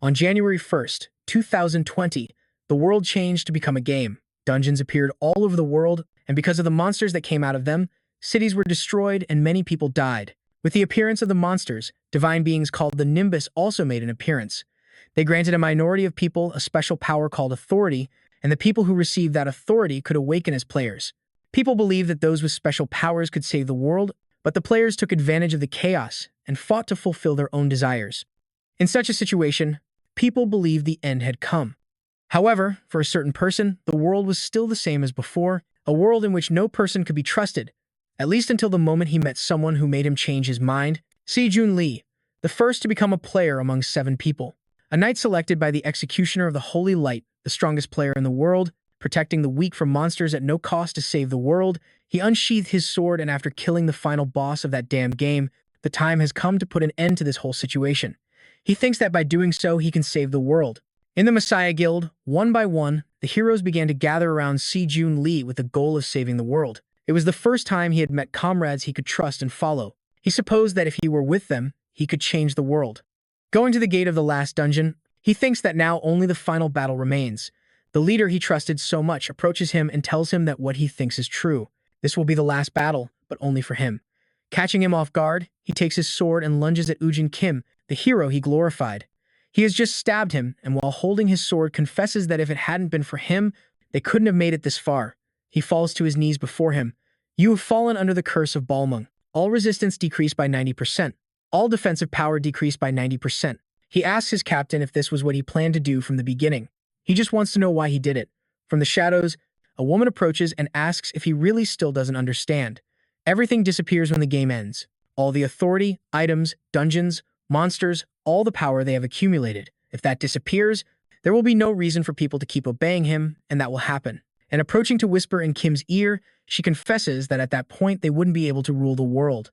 On January 1st, 2020, the world changed to become a game. Dungeons appeared all over the world, and because of the monsters that came out of them, cities were destroyed and many people died. With the appearance of the monsters, divine beings called the Nimbus also made an appearance. They granted a minority of people a special power called authority, and the people who received that authority could awaken as players. People believed that those with special powers could save the world, but the players took advantage of the chaos and fought to fulfill their own desires. In such a situation, people believed the end had come. However, for a certain person, the world was still the same as before, a world in which no person could be trusted, at least until the moment he met someone who made him change his mind. Si Jun Lee, the first to become a player among 7 people. A knight selected by the executioner of the Holy Light, the strongest player in the world, protecting the weak from monsters at no cost to save the world, he unsheathed his sword, and after killing the final boss of that damn game, the time has come to put an end to this whole situation. He thinks that by doing so, he can save the world. In the Messiah Guild, one by one, the heroes began to gather around Si Jun Lee with the goal of saving the world. It was the first time he had met comrades he could trust and follow. He supposed that if he were with them, he could change the world. Going to the gate of the last dungeon, he thinks that now only the final battle remains. The leader he trusted so much approaches him and tells him that what he thinks is true. This will be the last battle, but only for him. Catching him off guard, he takes his sword and lunges at Ujin Kim, the hero he glorified. He has just stabbed him, and while holding his sword, confesses that if it hadn't been for him, they couldn't have made it this far. He falls to his knees before him. You have fallen under the curse of Balmung. All resistance decreased by 90%. All defensive power decreased by 90%. He asks his captain if this was what he planned to do from the beginning. He just wants to know why he did it. From the shadows, a woman approaches and asks if he really still doesn't understand. Everything disappears when the game ends. All the authority, items, dungeons, monsters, all the power they have accumulated. If that disappears, there will be no reason for people to keep obeying him, and that will happen. And approaching to whisper in Kim's ear, she confesses that at that point they wouldn't be able to rule the world.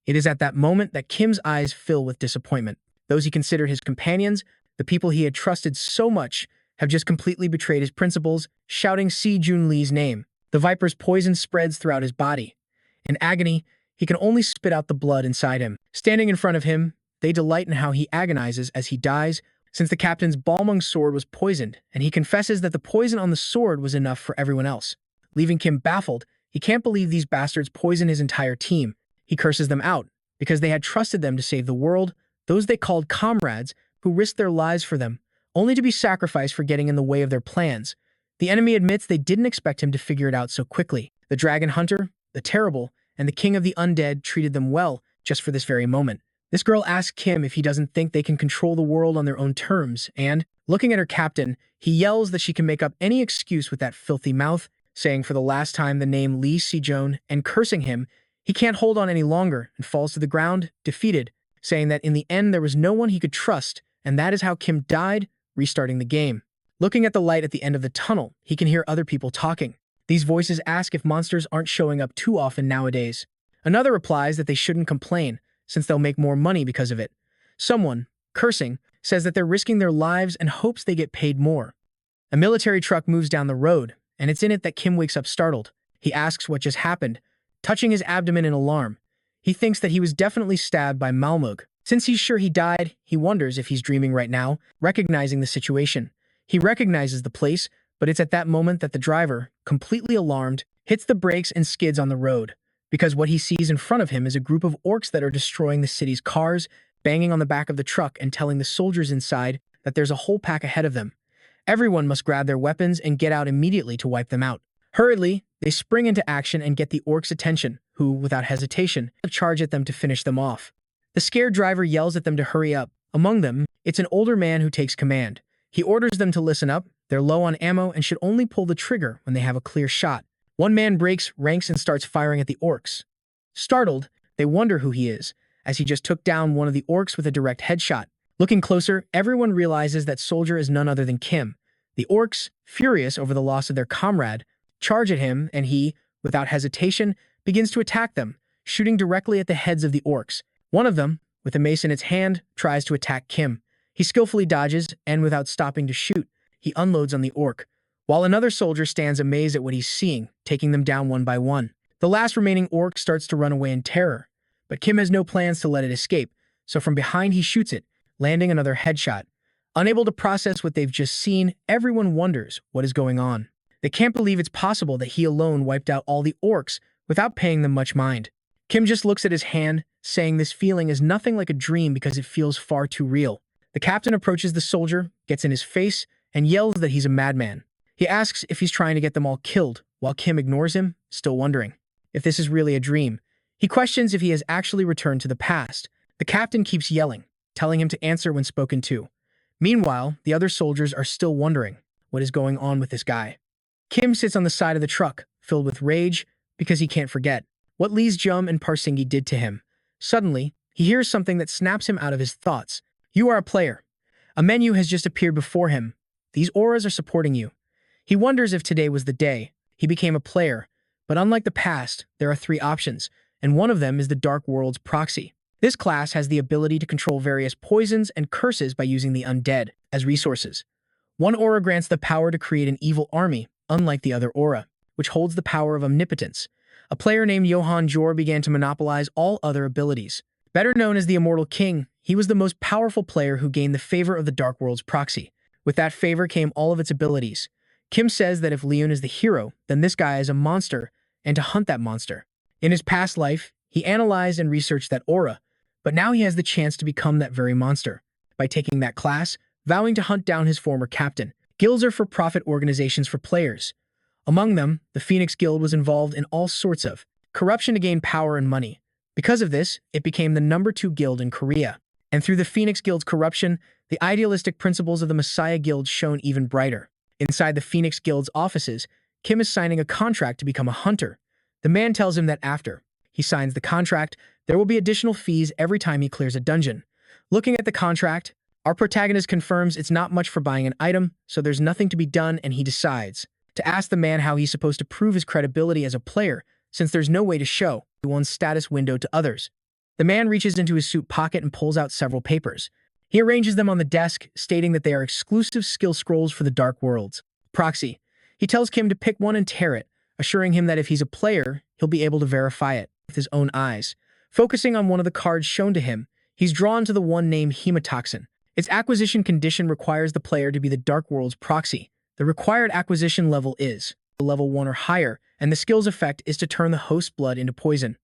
It is at that moment that Kim's eyes fill with disappointment. Those he considered his companions, the people he had trusted so much, have just completely betrayed his principles, shouting Si Jun Lee's name. The viper's poison spreads throughout his body. In agony, he can only spit out the blood inside him. Standing in front of him, they delight in how he agonizes as he dies, since the captain's Balmung sword was poisoned, and he confesses that the poison on the sword was enough for everyone else. Leaving Kim baffled, he can't believe these bastards poisoned his entire team. He curses them out, because they had trusted them to save the world, those they called comrades, who risked their lives for them, only to be sacrificed for getting in the way of their plans. The enemy admits they didn't expect him to figure it out so quickly. The Dragon Hunter, the Terrible, and the King of the Undead treated them well, just for this very moment. This girl asks Kim if he doesn't think they can control the world on their own terms, and, looking at her captain, he yells that she can make up any excuse with that filthy mouth, saying for the last time the name Lee Si-jun, and cursing him. He can't hold on any longer and falls to the ground, defeated, saying that in the end there was no one he could trust, and that is how Kim died, restarting the game. Looking at the light at the end of the tunnel, he can hear other people talking. These voices ask if monsters aren't showing up too often nowadays. Another replies that they shouldn't complain, since they'll make more money because of it. Someone, cursing, says that they're risking their lives and hopes they get paid more. A military truck moves down the road, and it's in it that Kim wakes up startled. He asks what just happened, touching his abdomen in alarm. He thinks that he was definitely stabbed by Malmug. Since he's sure he died, he wonders if he's dreaming right now, recognizing the situation. He recognizes the place, but it's at that moment that the driver, completely alarmed, hits the brakes and skids on the road, because what he sees in front of him is a group of orcs that are destroying the city's cars, banging on the back of the truck and telling the soldiers inside that there's a whole pack ahead of them. Everyone must grab their weapons and get out immediately to wipe them out. Hurriedly, they spring into action and get the orcs' attention, who, without hesitation, charge at them to finish them off. The scared driver yells at them to hurry up. Among them, it's an older man who takes command. He orders them to listen up. They're low on ammo and should only pull the trigger when they have a clear shot. One man breaks ranks and starts firing at the orcs. Startled, they wonder who he is, as he just took down one of the orcs with a direct headshot. Looking closer, everyone realizes that soldier is none other than Kim. The orcs, furious over the loss of their comrade, charge at him, and he, without hesitation, begins to attack them, shooting directly at the heads of the orcs. One of them, with a mace in its hand, tries to attack Kim. He skillfully dodges, and without stopping to shoot, he unloads on the orc, while another soldier stands amazed at what he's seeing, taking them down one by one. The last remaining orc starts to run away in terror, but Kim has no plans to let it escape, so from behind he shoots it, landing another headshot. Unable to process what they've just seen, everyone wonders what is going on. They can't believe it's possible that he alone wiped out all the orcs without paying them much mind. Kim just looks at his hand, saying this feeling is nothing like a dream because it feels far too real. The captain approaches the soldier, gets in his face, and yells that he's a madman. He asks if he's trying to get them all killed, while Kim ignores him, still wondering if this is really a dream. He questions if he has actually returned to the past. The captain keeps yelling, telling him to answer when spoken to. Meanwhile, the other soldiers are still wondering what is going on with this guy. Kim sits on the side of the truck, filled with rage, because he can't forget what Lee's Jum and Parsingi did to him. Suddenly, he hears something that snaps him out of his thoughts. You are a player. A menu has just appeared before him. These auras are supporting you. He wonders if today was the day he became a player, but unlike the past, there are 3 options, and one of them is the Dark World's proxy. This class has the ability to control various poisons and curses by using the undead as resources. One aura grants the power to create an evil army, unlike the other aura, which holds the power of omnipotence. A player named Johann Jor began to monopolize all other abilities. Better known as the Immortal King, he was the most powerful player who gained the favor of the Dark World's proxy. With that favor came all of its abilities. Kim says that if Leon is the hero, then this guy is a monster, and to hunt that monster. In his past life, he analyzed and researched that aura, but now he has the chance to become that very monster. By taking that class, vowing to hunt down his former captain. Guilds are for-profit organizations for players. Among them, the Phoenix Guild was involved in all sorts of corruption to gain power and money. Because of this, it became the #2 guild in Korea. And through the Phoenix Guild's corruption, the idealistic principles of the Messiah Guild shone even brighter. Inside the Phoenix Guild's offices, Kim is signing a contract to become a hunter. The man tells him that after he signs the contract, there will be additional fees every time he clears a dungeon. Looking at the contract, our protagonist confirms it's not much for buying an item, so there's nothing to be done, and he decides to ask the man how he's supposed to prove his credibility as a player, since there's no way to show one's status window to others. The man reaches into his suit pocket and pulls out several papers. He arranges them on the desk, stating that they are exclusive skill scrolls for the Dark World's proxy. He tells Kim to pick one and tear it, assuring him that if he's a player, he'll be able to verify it with his own eyes. Focusing on one of the cards shown to him, he's drawn to the one named Hemotoxin. Its acquisition condition requires the player to be the Dark World's proxy. The required acquisition level is level 1 or higher, and the skill's effect is to turn the host's blood into poison.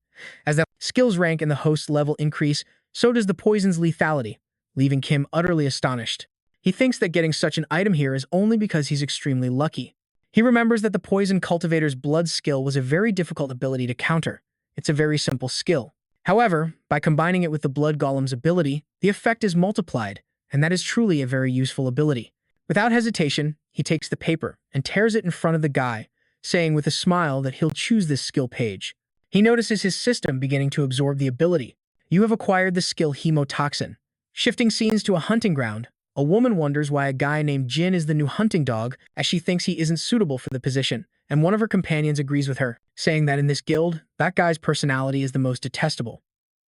As the skill's rank and the host's level increase, so does the poison's lethality, leaving Kim utterly astonished. He thinks that getting such an item here is only because he's extremely lucky. He remembers that the Poison Cultivator's blood skill was a very difficult ability to counter. It's a very simple skill. However, by combining it with the Blood Golem's ability, the effect is multiplied, and that is truly a very useful ability. Without hesitation, he takes the paper and tears it in front of the guy, saying with a smile that he'll choose this skill page. He notices his system beginning to absorb the ability. You have acquired the skill Hemotoxin. Shifting scenes to a hunting ground, a woman wonders why a guy named Jin is the new hunting dog, as she thinks he isn't suitable for the position, and one of her companions agrees with her, saying that in this guild, that guy's personality is the most detestable.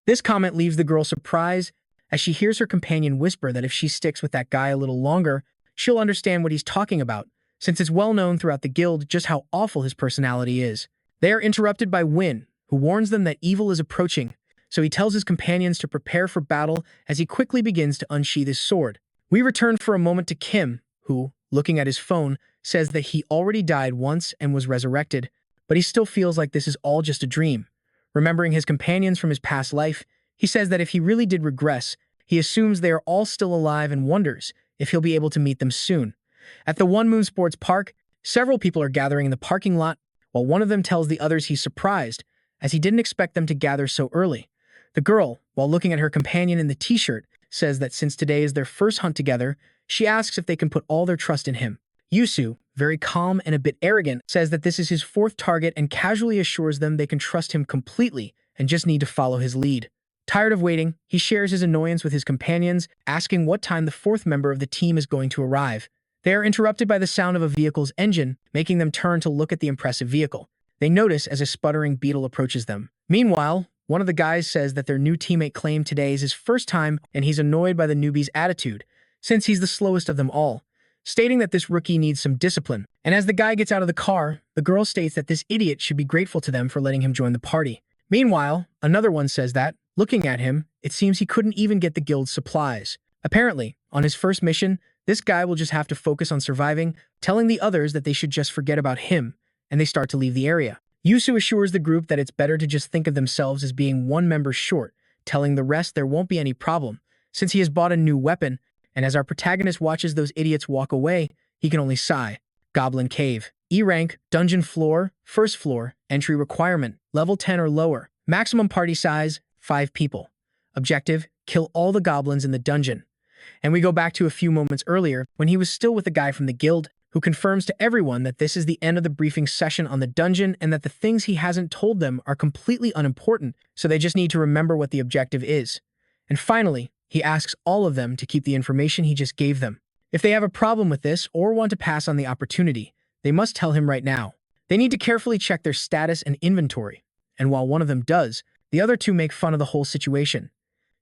This comment leaves the girl surprised, as she hears her companion whisper that if she sticks with that guy a little longer, she'll understand what he's talking about, since it's well known throughout the guild just how awful his personality is. They are interrupted by Win, who warns them that evil is approaching, so he tells his companions to prepare for battle as he quickly begins to unsheath his sword. We return for a moment to Kim, who, looking at his phone, says that he already died once and was resurrected, but he still feels like this is all just a dream. Remembering his companions from his past life, he says that if he really did regress, he assumes they are all still alive and wonders if he'll be able to meet them soon. At the One Moon Sports Park, several people are gathering in the parking lot, while one of them tells the others he's surprised, as he didn't expect them to gather so early. The girl, while looking at her companion in the t-shirt, says that since today is their first hunt together, she asks if they can put all their trust in him. Yusu, very calm and a bit arrogant, says that this is his 4th target and casually assures them they can trust him completely and just need to follow his lead. Tired of waiting, he shares his annoyance with his companions, asking what time the 4th member of the team is going to arrive. They are interrupted by the sound of a vehicle's engine, making them turn to look at the impressive vehicle. They notice as a sputtering beetle approaches them. Meanwhile, one of the guys says that their new teammate claimed today is his first time and he's annoyed by the newbie's attitude, since he's the slowest of them all, stating that this rookie needs some discipline. And as the guy gets out of the car, the girl states that this idiot should be grateful to them for letting him join the party. Meanwhile, another one says that, looking at him, it seems he couldn't even get the guild's supplies. Apparently, on his first mission, This guy will just have to focus on surviving, telling the others that they should just forget about him, and they start to leave the area. Yusu assures the group that it's better to just think of themselves as being one member short, telling the rest there won't be any problem, since he has bought a new weapon, and as our protagonist watches those idiots walk away, he can only sigh. Goblin Cave. E rank, dungeon floor, first floor, entry requirement, level 10 or lower. Maximum party size, 5 people. Objective, kill all the goblins in the dungeon. And we go back to a few moments earlier when he was still with the guy from the guild, who confirms to everyone that this is the end of the briefing session on the dungeon and that the things he hasn't told them are completely unimportant, so they just need to remember what the objective is. And finally, he asks all of them to keep the information he just gave them. If they have a problem with this or want to pass on the opportunity, they must tell him right now. They need to carefully check their status and inventory, and while one of them does, the other two make fun of the whole situation.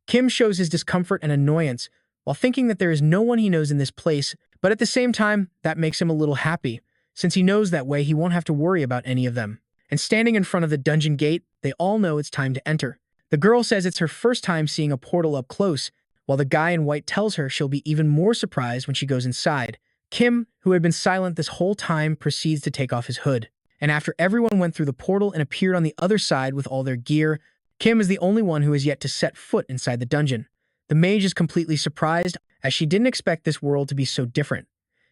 Kim shows his discomfort and annoyance while thinking that there is no one he knows in this place, but at the same time, that makes him a little happy, since he knows that way he won't have to worry about any of them. And standing in front of the dungeon gate, they all know it's time to enter. The girl says it's her first time seeing a portal up close, while the guy in white tells her she'll be even more surprised when she goes inside. Kim, who had been silent this whole time, proceeds to take off his hood. And after everyone went through the portal and appeared on the other side with all their gear, Kim is the only one who has yet to set foot inside the dungeon. The mage is completely surprised, as she didn't expect this world to be so different.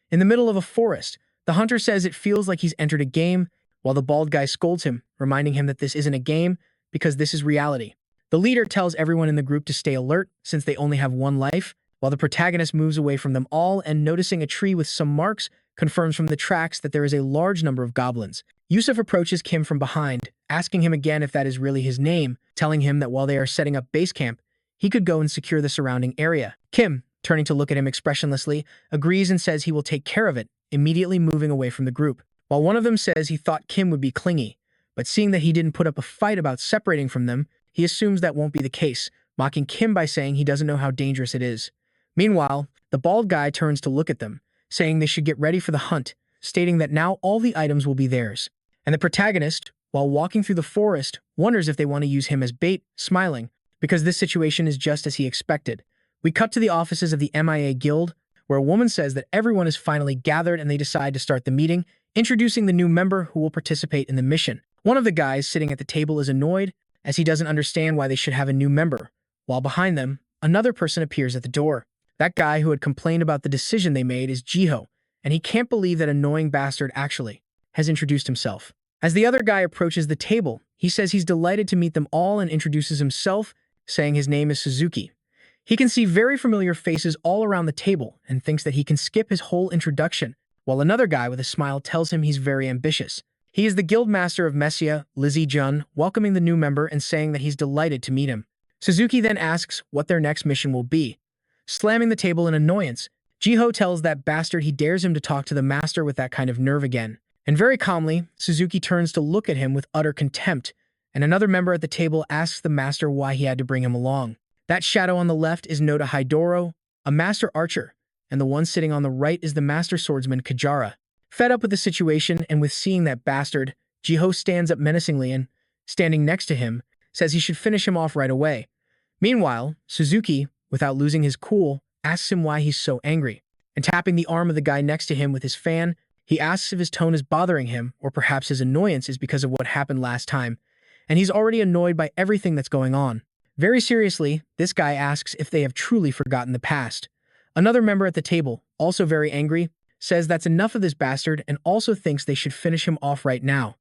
In the middle of a forest, the hunter says it feels like he's entered a game, while the bald guy scolds him, reminding him that this isn't a game, because this is reality. The leader tells everyone in the group to stay alert, since they only have one life, while the protagonist moves away from them all and, noticing a tree with some marks, confirms from the tracks that there is a large number of goblins. Yusuf approaches Kim from behind, asking him again if that is really his name, telling him that while they are setting up base camp, he could go and secure the surrounding area. Kim, turning to look at him expressionlessly, agrees and says he will take care of it, immediately moving away from the group. While one of them says he thought Kim would be clingy, but seeing that he didn't put up a fight about separating from them, he assumes that won't be the case, mocking Kim by saying he doesn't know how dangerous it is. Meanwhile, the bald guy turns to look at them, saying they should get ready for the hunt, stating that now all the items will be theirs. And the protagonist, while walking through the forest, wonders if they want to use him as bait, smiling, because this situation is just as he expected. We cut to the offices of the MIA Guild, where a woman says that everyone is finally gathered and they decide to start the meeting, introducing the new member who will participate in the mission. One of the guys sitting at the table is annoyed, as he doesn't understand why they should have a new member, while behind them, another person appears at the door. That guy who had complained about the decision they made is Jiho, and he can't believe that annoying bastard actually has introduced himself. As the other guy approaches the table, he says he's delighted to meet them all and introduces himself, saying his name is Suzuki. He can see very familiar faces all around the table and thinks that he can skip his whole introduction, while another guy with a smile tells him he's very ambitious. He is the guild master of Messia, Lizzie Jun, welcoming the new member and saying that he's delighted to meet him. Suzuki then asks what their next mission will be. Slamming the table in annoyance, Jiho tells that bastard he dares him to talk to the master with that kind of nerve again. And very calmly, Suzuki turns to look at him with utter contempt, and another member at the table asks the master why he had to bring him along. That shadow on the left is Noda Hidoro, a master archer, and the one sitting on the right is the master swordsman Kajara. Fed up with the situation and with seeing that bastard, Jiho stands up menacingly and, standing next to him, says he should finish him off right away. Meanwhile, Suzuki, without losing his cool, asks him why he's so angry, and tapping the arm of the guy next to him with his fan, he asks if his tone is bothering him or perhaps his annoyance is because of what happened last time, and he's already annoyed by everything that's going on. Very seriously, this guy asks if they have truly forgotten the past. Another member at the table, also very angry, says that's enough of this bastard and also thinks they should finish him off right now.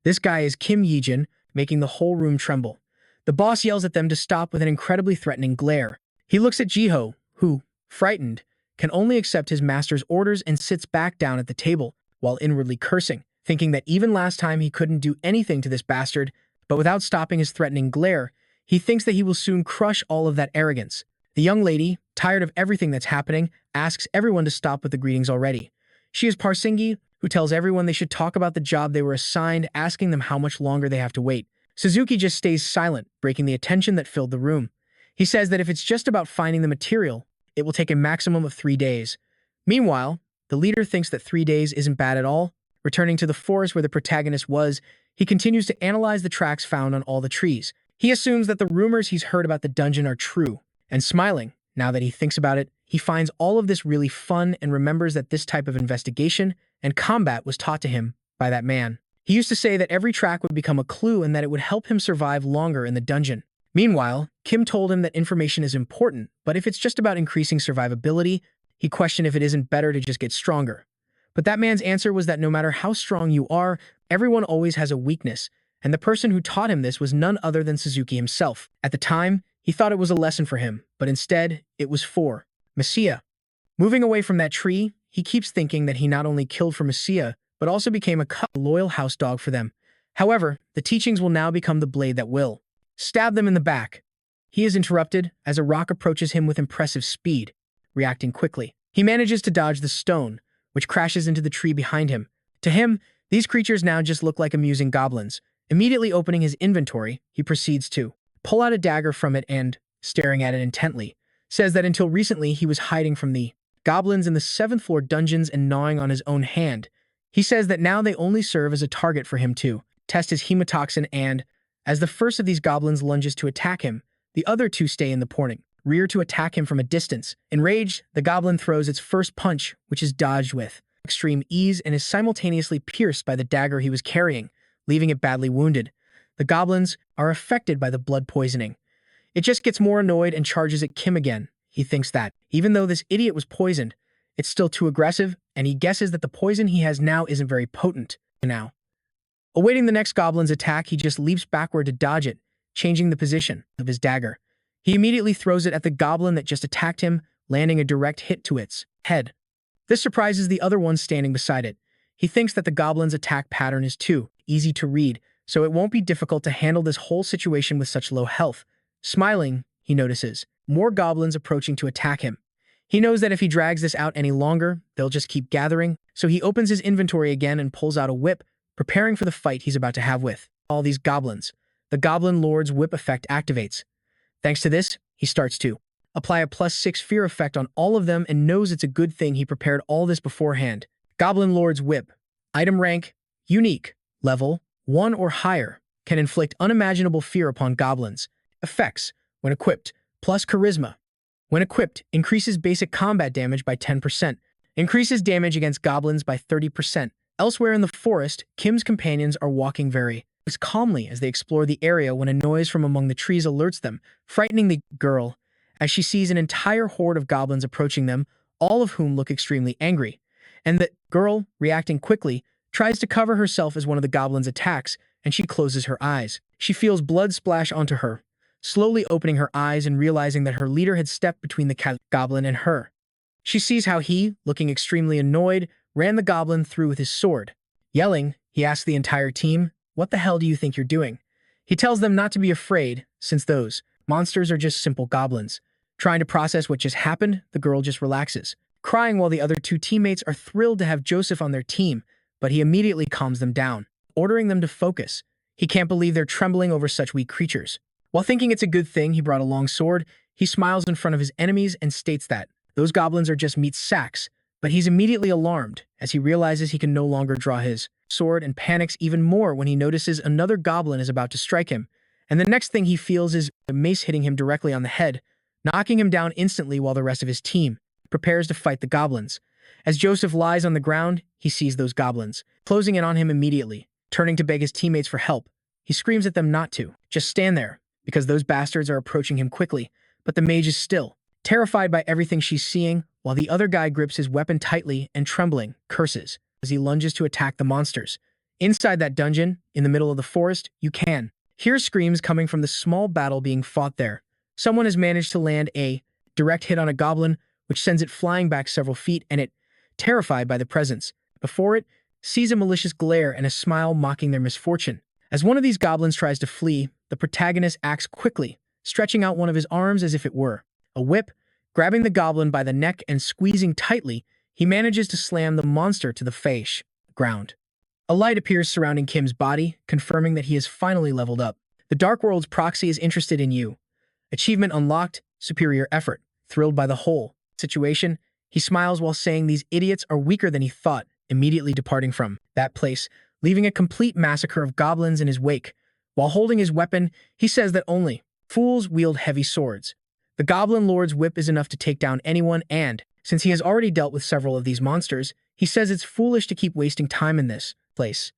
This guy is Kim Yijin, making the whole room tremble. The boss yells at them to stop with an incredibly threatening glare. He looks at Jiho, who, frightened, can only accept his master's orders and sits back down at the table, while inwardly cursing, thinking that even last time he couldn't do anything to this bastard, but without stopping his threatening glare, he thinks that he will soon crush all of that arrogance. The young lady, tired of everything that's happening, asks everyone to stop with the greetings already. She is Parsingi, who tells everyone they should talk about the job they were assigned, asking them how much longer they have to wait. Suzuki just stays silent, breaking the attention that filled the room. He says that if it's just about finding the material, it will take a maximum of 3 days. Meanwhile, the leader thinks that 3 days isn't bad at all. Returning to the forest where the protagonist was, he continues to analyze the tracks found on all the trees. He assumes that the rumors he's heard about the dungeon are true, and smiling, Now that he thinks about it, he finds all of this really fun and remembers that this type of investigation and combat was taught to him by that man. He used to say that every track would become a clue and that it would help him survive longer in the dungeon. Meanwhile, Kim told him that information is important, but if it's just about increasing survivability, he questioned if it isn't better to just get stronger. But that man's answer was that no matter how strong you are, everyone always has a weakness, and the person who taught him this was none other than Suzuki himself. At the time, he thought it was a lesson for him, but instead, it was for Messiah. Moving away from that tree, he keeps thinking that he not only killed for Messiah, but also became a loyal house dog for them. However, the teachings will now become the blade that will stab them in the back. He is interrupted as a rock approaches him with impressive speed. Reacting quickly, he manages to dodge the stone, which crashes into the tree behind him. To him, these creatures now just look like amusing goblins. Immediately opening his inventory, he proceeds to pull out a dagger from it and, staring at it intently, says that until recently he was hiding from the goblins in the 7th floor dungeons and gnawing on his own hand. He says that now they only serve as a target for him to test his hemotoxin and, as the first of these goblins lunges to attack him, the other two stay in the rear to attack him from a distance. Enraged, the goblin throws its first punch, which is dodged with extreme ease and is simultaneously pierced by the dagger he was carrying, leaving it badly wounded. The goblins are affected by the blood poisoning. It just gets more annoyed and charges at Kim again. He thinks that, even though this idiot was poisoned, it's still too aggressive, and he guesses that the poison he has now isn't very potent. Now, awaiting the next goblin's attack, he just leaps backward to dodge it, changing the position of his dagger. He immediately throws it at the goblin that just attacked him, landing a direct hit to its head. This surprises the other one standing beside it. He thinks that the goblin's attack pattern is too easy to read, so it won't be difficult to handle this whole situation with such low health. Smiling, he notices more goblins approaching to attack him. He knows that if he drags this out any longer, they'll just keep gathering, so he opens his inventory again and pulls out a whip, preparing for the fight he's about to have with all these goblins. The Goblin Lord's whip effect activates. Thanks to this, he starts to apply a +6 fear effect on all of them and knows it's a good thing he prepared all this beforehand. Goblin Lord's whip. Item rank, unique, level 1 or higher, can inflict unimaginable fear upon goblins. Effects, when equipped, plus charisma. When equipped, increases basic combat damage by 10%, increases damage against goblins by 30%. Elsewhere in the forest, Kim's companions are walking very calmly as they explore the area when a noise from among the trees alerts them, frightening the girl as she sees an entire horde of goblins approaching them, all of whom look extremely angry. And the girl, reacting quickly, tries to cover herself as one of the goblins attacks, and she closes her eyes. She feels blood splash onto her, slowly opening her eyes and realizing that her leader had stepped between the goblin and her. She sees how he, looking extremely annoyed, ran the goblin through with his sword. Yelling, he asks the entire team, "What the hell do you think you're doing?" He tells them not to be afraid, since those monsters are just simple goblins. Trying to process what just happened, the girl just relaxes, crying while the other two teammates are thrilled to have Joseph on their team, but he immediately calms them down, ordering them to focus. He can't believe they're trembling over such weak creatures. While thinking it's a good thing he brought a long sword, he smiles in front of his enemies and states that those goblins are just meat sacks, but he's immediately alarmed as he realizes he can no longer draw his sword and panics even more when he notices another goblin is about to strike him, and the next thing he feels is a mace hitting him directly on the head, knocking him down instantly while the rest of his team prepares to fight the goblins. As Joseph lies on the ground, he sees those goblins, closing in on him immediately. Turning to beg his teammates for help, he screams at them not to just stand there, because those bastards are approaching him quickly, but the mage is still terrified by everything she's seeing, while the other guy grips his weapon tightly and trembling, curses as he lunges to attack the monsters. Inside that dungeon, in the middle of the forest, you can hear screams coming from the small battle being fought there. Someone has managed to land a direct hit on a goblin, which sends it flying back several feet, and it, terrified by the presence before it, sees a malicious glare and a smile mocking their misfortune. As one of these goblins tries to flee, the protagonist acts quickly, stretching out one of his arms as if it were a whip. Grabbing the goblin by the neck and squeezing tightly, he manages to slam the monster to the ground. A light appears surrounding Kim's body, confirming that he has finally leveled up. The Dark World's proxy is interested in you. Achievement unlocked, superior effort. Thrilled by the whole situation, he smiles while saying these idiots are weaker than he thought, immediately departing from that place, leaving a complete massacre of goblins in his wake. While holding his weapon, he says that only fools wield heavy swords. The Goblin Lord's whip is enough to take down anyone, and, since he has already dealt with several of these monsters, he says it's foolish to keep wasting time in this place.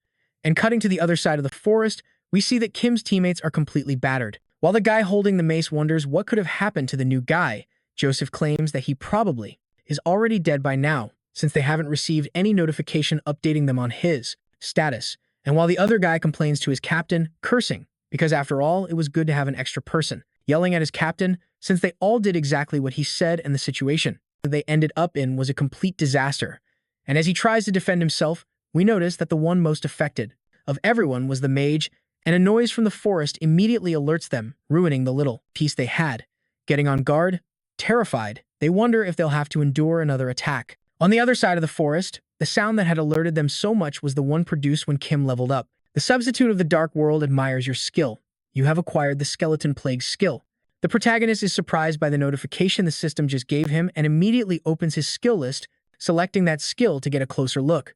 And cutting to the other side of the forest, we see that Kim's teammates are completely battered. While the guy holding the mace wonders what could have happened to the new guy, Joseph claims that he probably is already dead by now, since they haven't received any notification updating them on his status. And while the other guy complains to his captain, cursing, because after all, it was good to have an extra person, yelling at his captain, since they all did exactly what he said, and the situation that they ended up in was a complete disaster. And as he tries to defend himself, we notice that the one most affected of everyone was the mage, and a noise from the forest immediately alerts them, ruining the little peace they had. Getting on guard, terrified, they wonder if they'll have to endure another attack. On the other side of the forest, the sound that had alerted them so much was the one produced when Kim leveled up. The substitute of the Dark World admires your skill. You have acquired the Skeleton Plague skill. The protagonist is surprised by the notification the system just gave him and immediately opens his skill list, selecting that skill to get a closer look.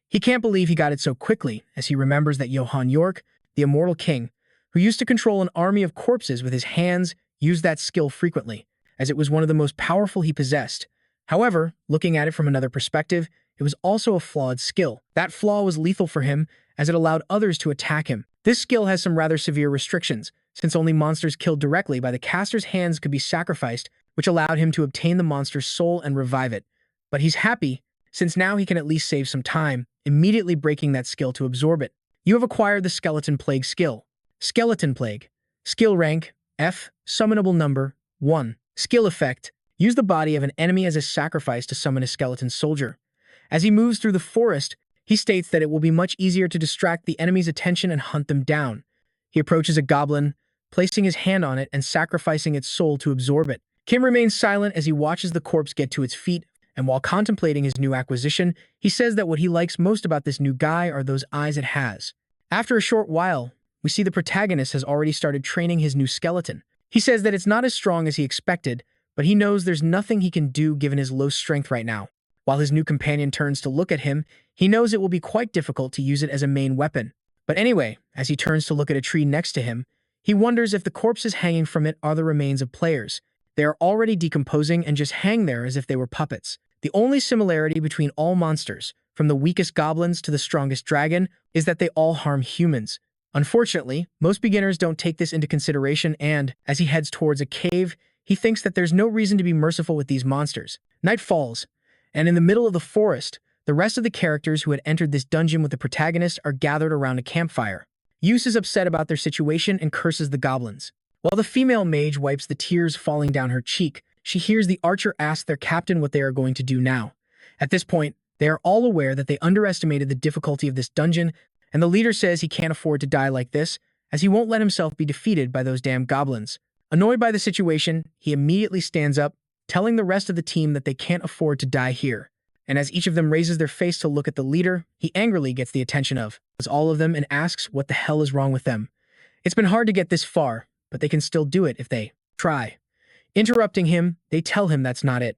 He can't believe he got it so quickly, as he remembers that Johann York, the immortal king, who used to control an army of corpses with his hands, used that skill frequently, as it was one of the most powerful he possessed. However, looking at it from another perspective, it was also a flawed skill. That flaw was lethal for him, as it allowed others to attack him. This skill has some rather severe restrictions, since only monsters killed directly by the caster's hands could be sacrificed, which allowed him to obtain the monster's soul and revive it. But he's happy, since now he can at least save some time, immediately breaking that skill to absorb it. You have acquired the Skeleton Plague skill. Skeleton Plague. Skill rank, F, summonable number, 1. Skill effect, use the body of an enemy as a sacrifice to summon a skeleton soldier. As he moves through the forest, he states that it will be much easier to distract the enemy's attention and hunt them down. He approaches a goblin, placing his hand on it and sacrificing its soul to absorb it. Kim remains silent as he watches the corpse get to its feet, and while contemplating his new acquisition, he says that what he likes most about this new guy are those eyes it has. After a short while, we see the protagonist has already started training his new skeleton. He says that it's not as strong as he expected, but he knows there's nothing he can do given his low strength right now. While his new companion turns to look at him, he knows it will be quite difficult to use it as a main weapon. But anyway, as he turns to look at a tree next to him, he wonders if the corpses hanging from it are the remains of players. They are already decomposing and just hang there as if they were puppets. The only similarity between all monsters, from the weakest goblins to the strongest dragon, is that they all harm humans. Unfortunately, most beginners don't take this into consideration, and, as he heads towards a cave, he thinks that there's no reason to be merciful with these monsters. Night falls, and in the middle of the forest, the rest of the characters who had entered this dungeon with the protagonist are gathered around a campfire. Yus is upset about their situation and curses the goblins. While the female mage wipes the tears falling down her cheek, she hears the archer ask their captain what they are going to do now. At this point, they are all aware that they underestimated the difficulty of this dungeon, and the leader says he can't afford to die like this, as he won't let himself be defeated by those damn goblins. Annoyed by the situation, he immediately stands up, telling the rest of the team that they can't afford to die here. And as each of them raises their face to look at the leader, he angrily gets the attention of all of them and asks what the hell is wrong with them. It's been hard to get this far, but they can still do it if they try. Interrupting him, they tell him that's not it.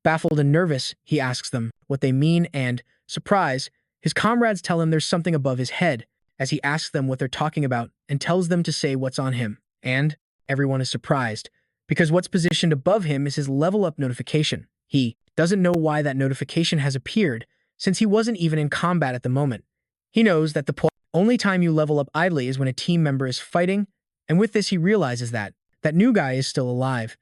Baffled and nervous, he asks them what they mean and, surprise, his comrades tell him there's something above his head, as he asks them what they're talking about and tells them to say what's on him. And everyone is surprised, because what's positioned above him is his level up notification. He doesn't know why that notification has appeared, since he wasn't even in combat at the moment. He knows that the only time you level up idly is when a team member is fighting, and with this he realizes that new guy is still alive,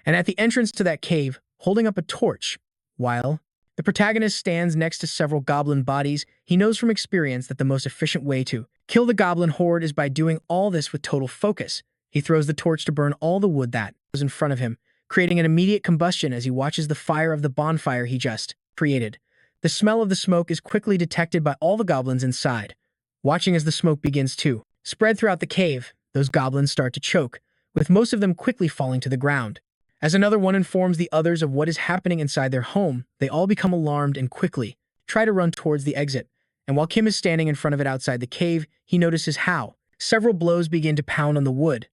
and at the entrance to that cave, holding up a torch. While the protagonist stands next to several goblin bodies, he knows from experience that the most efficient way to kill the goblin horde is by doing all this with total focus. He throws the torch to burn all the wood that was in front of him, creating an immediate combustion as he watches the fire of the bonfire he just created. The smell of the smoke is quickly detected by all the goblins inside. Watching as the smoke begins to spread throughout the cave, those goblins start to choke, with most of them quickly falling to the ground. As another one informs the others of what is happening inside their home, they all become alarmed and quickly try to run towards the exit. And while Kim is standing in front of it outside the cave, he notices how several blows begin to pound on the wood.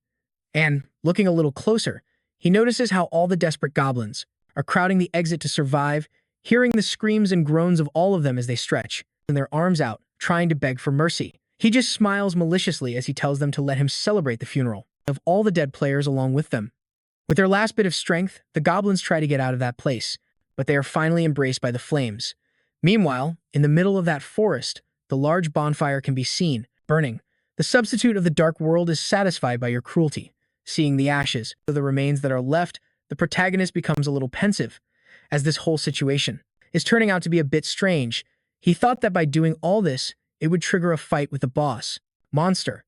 And, looking a little closer, he notices how all the desperate goblins are crowding the exit to survive, hearing the screams and groans of all of them as they stretch their arms out, trying to beg for mercy. He just smiles maliciously as he tells them to let him celebrate the funeral of all the dead players along with them. With their last bit of strength, the goblins try to get out of that place, but they are finally embraced by the flames. Meanwhile, in the middle of that forest, the large bonfire can be seen, burning. The substitute of the dark world is satisfied by your cruelty. Seeing the ashes of the remains that are left, the protagonist becomes a little pensive, as this whole situation is turning out to be a bit strange. He thought that by doing all this, it would trigger a fight with the boss, monster.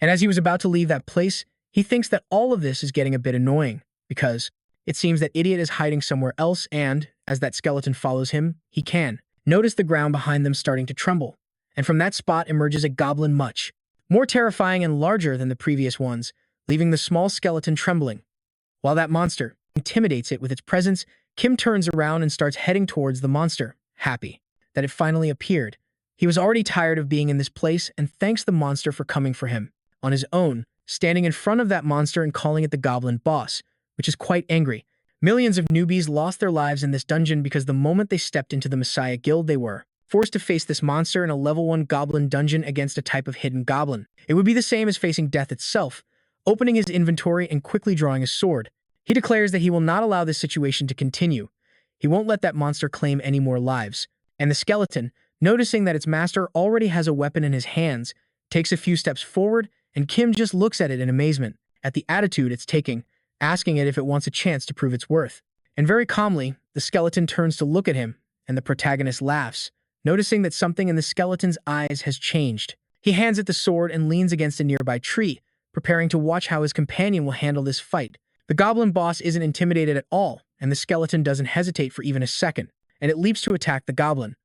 And as he was about to leave that place, he thinks that all of this is getting a bit annoying, because it seems that Idiot is hiding somewhere else and, as that skeleton follows him, he can notice the ground behind them starting to tremble. And from that spot emerges a goblin much more terrifying and larger than the previous ones, leaving the small skeleton trembling. While that monster intimidates it with its presence, Kim turns around and starts heading towards the monster, happy that it finally appeared. He was already tired of being in this place and thanks the monster for coming for him on his own, standing in front of that monster and calling it the goblin boss, which is quite angry. Millions of newbies lost their lives in this dungeon because the moment they stepped into the Messiah Guild, they were forced to face this monster in a level 1 goblin dungeon against a type of hidden goblin. It would be the same as facing death itself. Opening his inventory and quickly drawing his sword, he declares that he will not allow this situation to continue. He won't let that monster claim any more lives. And the skeleton, noticing that its master already has a weapon in his hands, takes a few steps forward, and Kim just looks at it in amazement, at the attitude it's taking, asking it if it wants a chance to prove its worth. And very calmly, the skeleton turns to look at him, and the protagonist laughs, noticing that something in the skeleton's eyes has changed. He hands it the sword and leans against a nearby tree, preparing to watch how his companion will handle this fight. The goblin boss isn't intimidated at all, and the skeleton doesn't hesitate for even a second, and it leaps to attack the goblin.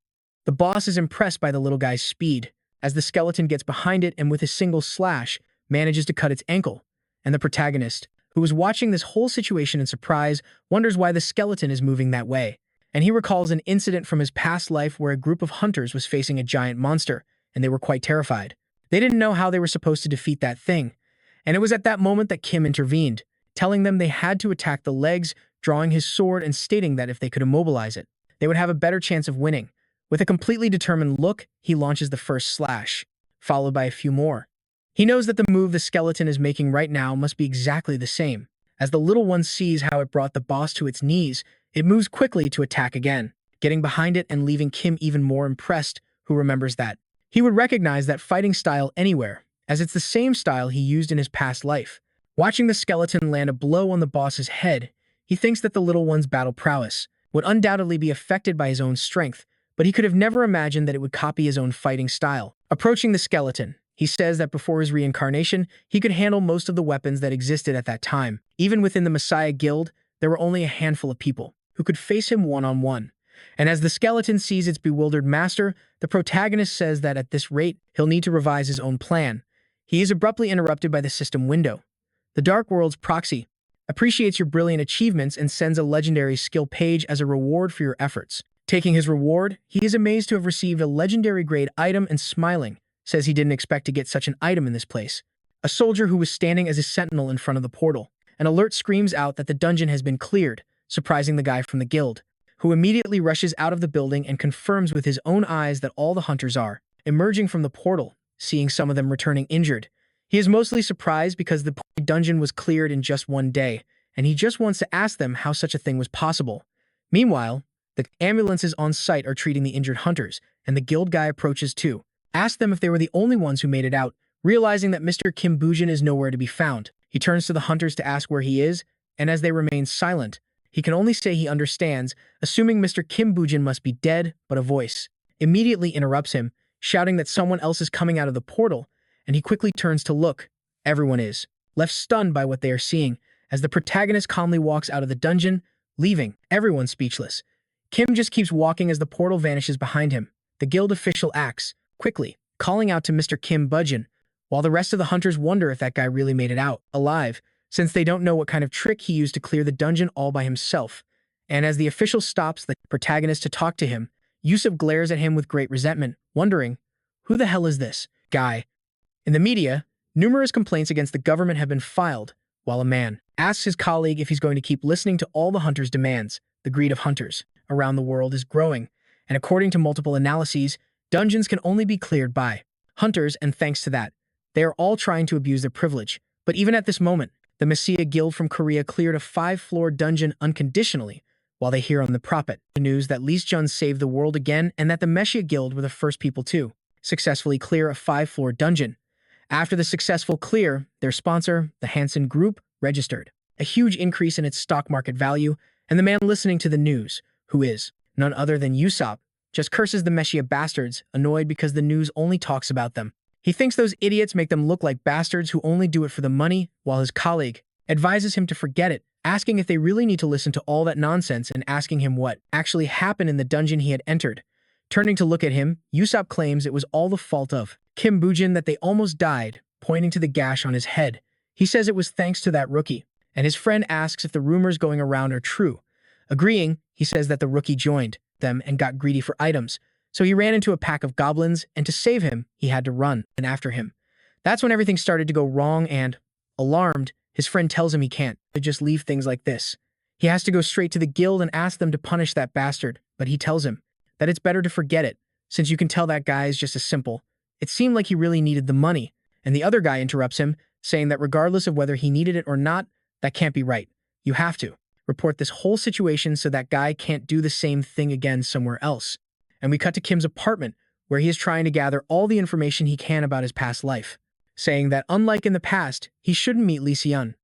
The boss is impressed by the little guy's speed, as the skeleton gets behind it and with a single slash, manages to cut its ankle. And the protagonist, who was watching this whole situation in surprise, wonders why the skeleton is moving that way. And he recalls an incident from his past life where a group of hunters was facing a giant monster, and they were quite terrified. They didn't know how they were supposed to defeat that thing. And it was at that moment that Kim intervened, telling them they had to attack the legs, drawing his sword and stating that if they could immobilize it, they would have a better chance of winning. With a completely determined look, he launches the first slash, followed by a few more. He knows that the move the skeleton is making right now must be exactly the same. As the little one sees how it brought the boss to its knees, it moves quickly to attack again, getting behind it and leaving Kim even more impressed, who remembers that he would recognize that fighting style anywhere, as it's the same style he used in his past life. Watching the skeleton land a blow on the boss's head, he thinks that the little one's battle prowess would undoubtedly be affected by his own strength, but he could have never imagined that it would copy his own fighting style. Approaching the skeleton, he says that before his reincarnation, he could handle most of the weapons that existed at that time. Even within the Messiah Guild, there were only a handful of people who could face him one-on-one. And as the skeleton sees its bewildered master, the protagonist says that at this rate, he'll need to revise his own plan. He is abruptly interrupted by the system window. The Dark World's proxy appreciates your brilliant achievements and sends a legendary skill page as a reward for your efforts. Taking his reward, he is amazed to have received a legendary grade item and smiling, says he didn't expect to get such an item in this place. A soldier who was standing as a sentinel in front of the portal. An alert screams out that the dungeon has been cleared, surprising the guy from the guild, who immediately rushes out of the building and confirms with his own eyes that all the hunters are emerging from the portal, seeing some of them returning injured. He is mostly surprised because the dungeon was cleared in just one day, and he just wants to ask them how such a thing was possible. Meanwhile, the ambulances on site are treating the injured hunters, and the guild guy approaches too. Asks them if they were the only ones who made it out, realizing that Mr. Kim Bujin is nowhere to be found. He turns to the hunters to ask where he is, and as they remain silent, he can only say he understands, assuming Mr. Kim Bujin must be dead, but a voice immediately interrupts him, shouting that someone else is coming out of the portal, and he quickly turns to look. Everyone is left stunned by what they are seeing, as the protagonist calmly walks out of the dungeon, leaving everyone speechless. Kim just keeps walking as the portal vanishes behind him. The guild official acts quickly, calling out to Mr. Kim Bujin, while the rest of the hunters wonder if that guy really made it out alive, since they don't know what kind of trick he used to clear the dungeon all by himself. And as the official stops the protagonist to talk to him, Yusuf glares at him with great resentment, wondering, who the hell is this guy? In the media, numerous complaints against the government have been filed, while a man asks his colleague if he's going to keep listening to all the hunters' demands. The greed of hunters around the world is growing, and according to multiple analyses, dungeons can only be cleared by hunters, and thanks to that, they are all trying to abuse their privilege. But even at this moment, The Messiah Guild from Korea cleared a 5-floor dungeon unconditionally, while they hear on the prophet the news that Lee Jun saved the world again and that the Messiah Guild were the first people to successfully clear a 5-floor dungeon. After the successful clear, their sponsor, the Hansen Group, registered a huge increase in its stock market value, and the man listening to the news, who is none other than Usopp, just curses the Messiah bastards, annoyed because the news only talks about them. He thinks those idiots make them look like bastards who only do it for the money, while his colleague advises him to forget it, asking if they really need to listen to all that nonsense and asking him what actually happened in the dungeon he had entered. Turning to look at him, Usopp claims it was all the fault of Kim Bujin that they almost died, pointing to the gash on his head. He says it was thanks to that rookie, and his friend asks if the rumors going around are true. Agreeing, he says that the rookie joined them and got greedy for items, so he ran into a pack of goblins, and to save him, he had to run and after him. That's when everything started to go wrong and, alarmed, his friend tells him he can't just leave things like this. He has to go straight to the guild and ask them to punish that bastard, but he tells him that it's better to forget it, since you can tell that guy is just as simple. It seemed like he really needed the money, and the other guy interrupts him, saying that regardless of whether he needed it or not, that can't be right. You have to report this whole situation so that guy can't do the same thing again somewhere else. And we cut to Kim's apartment, where he is trying to gather all the information he can about his past life, saying that unlike in the past, he shouldn't meet Lee Hyun.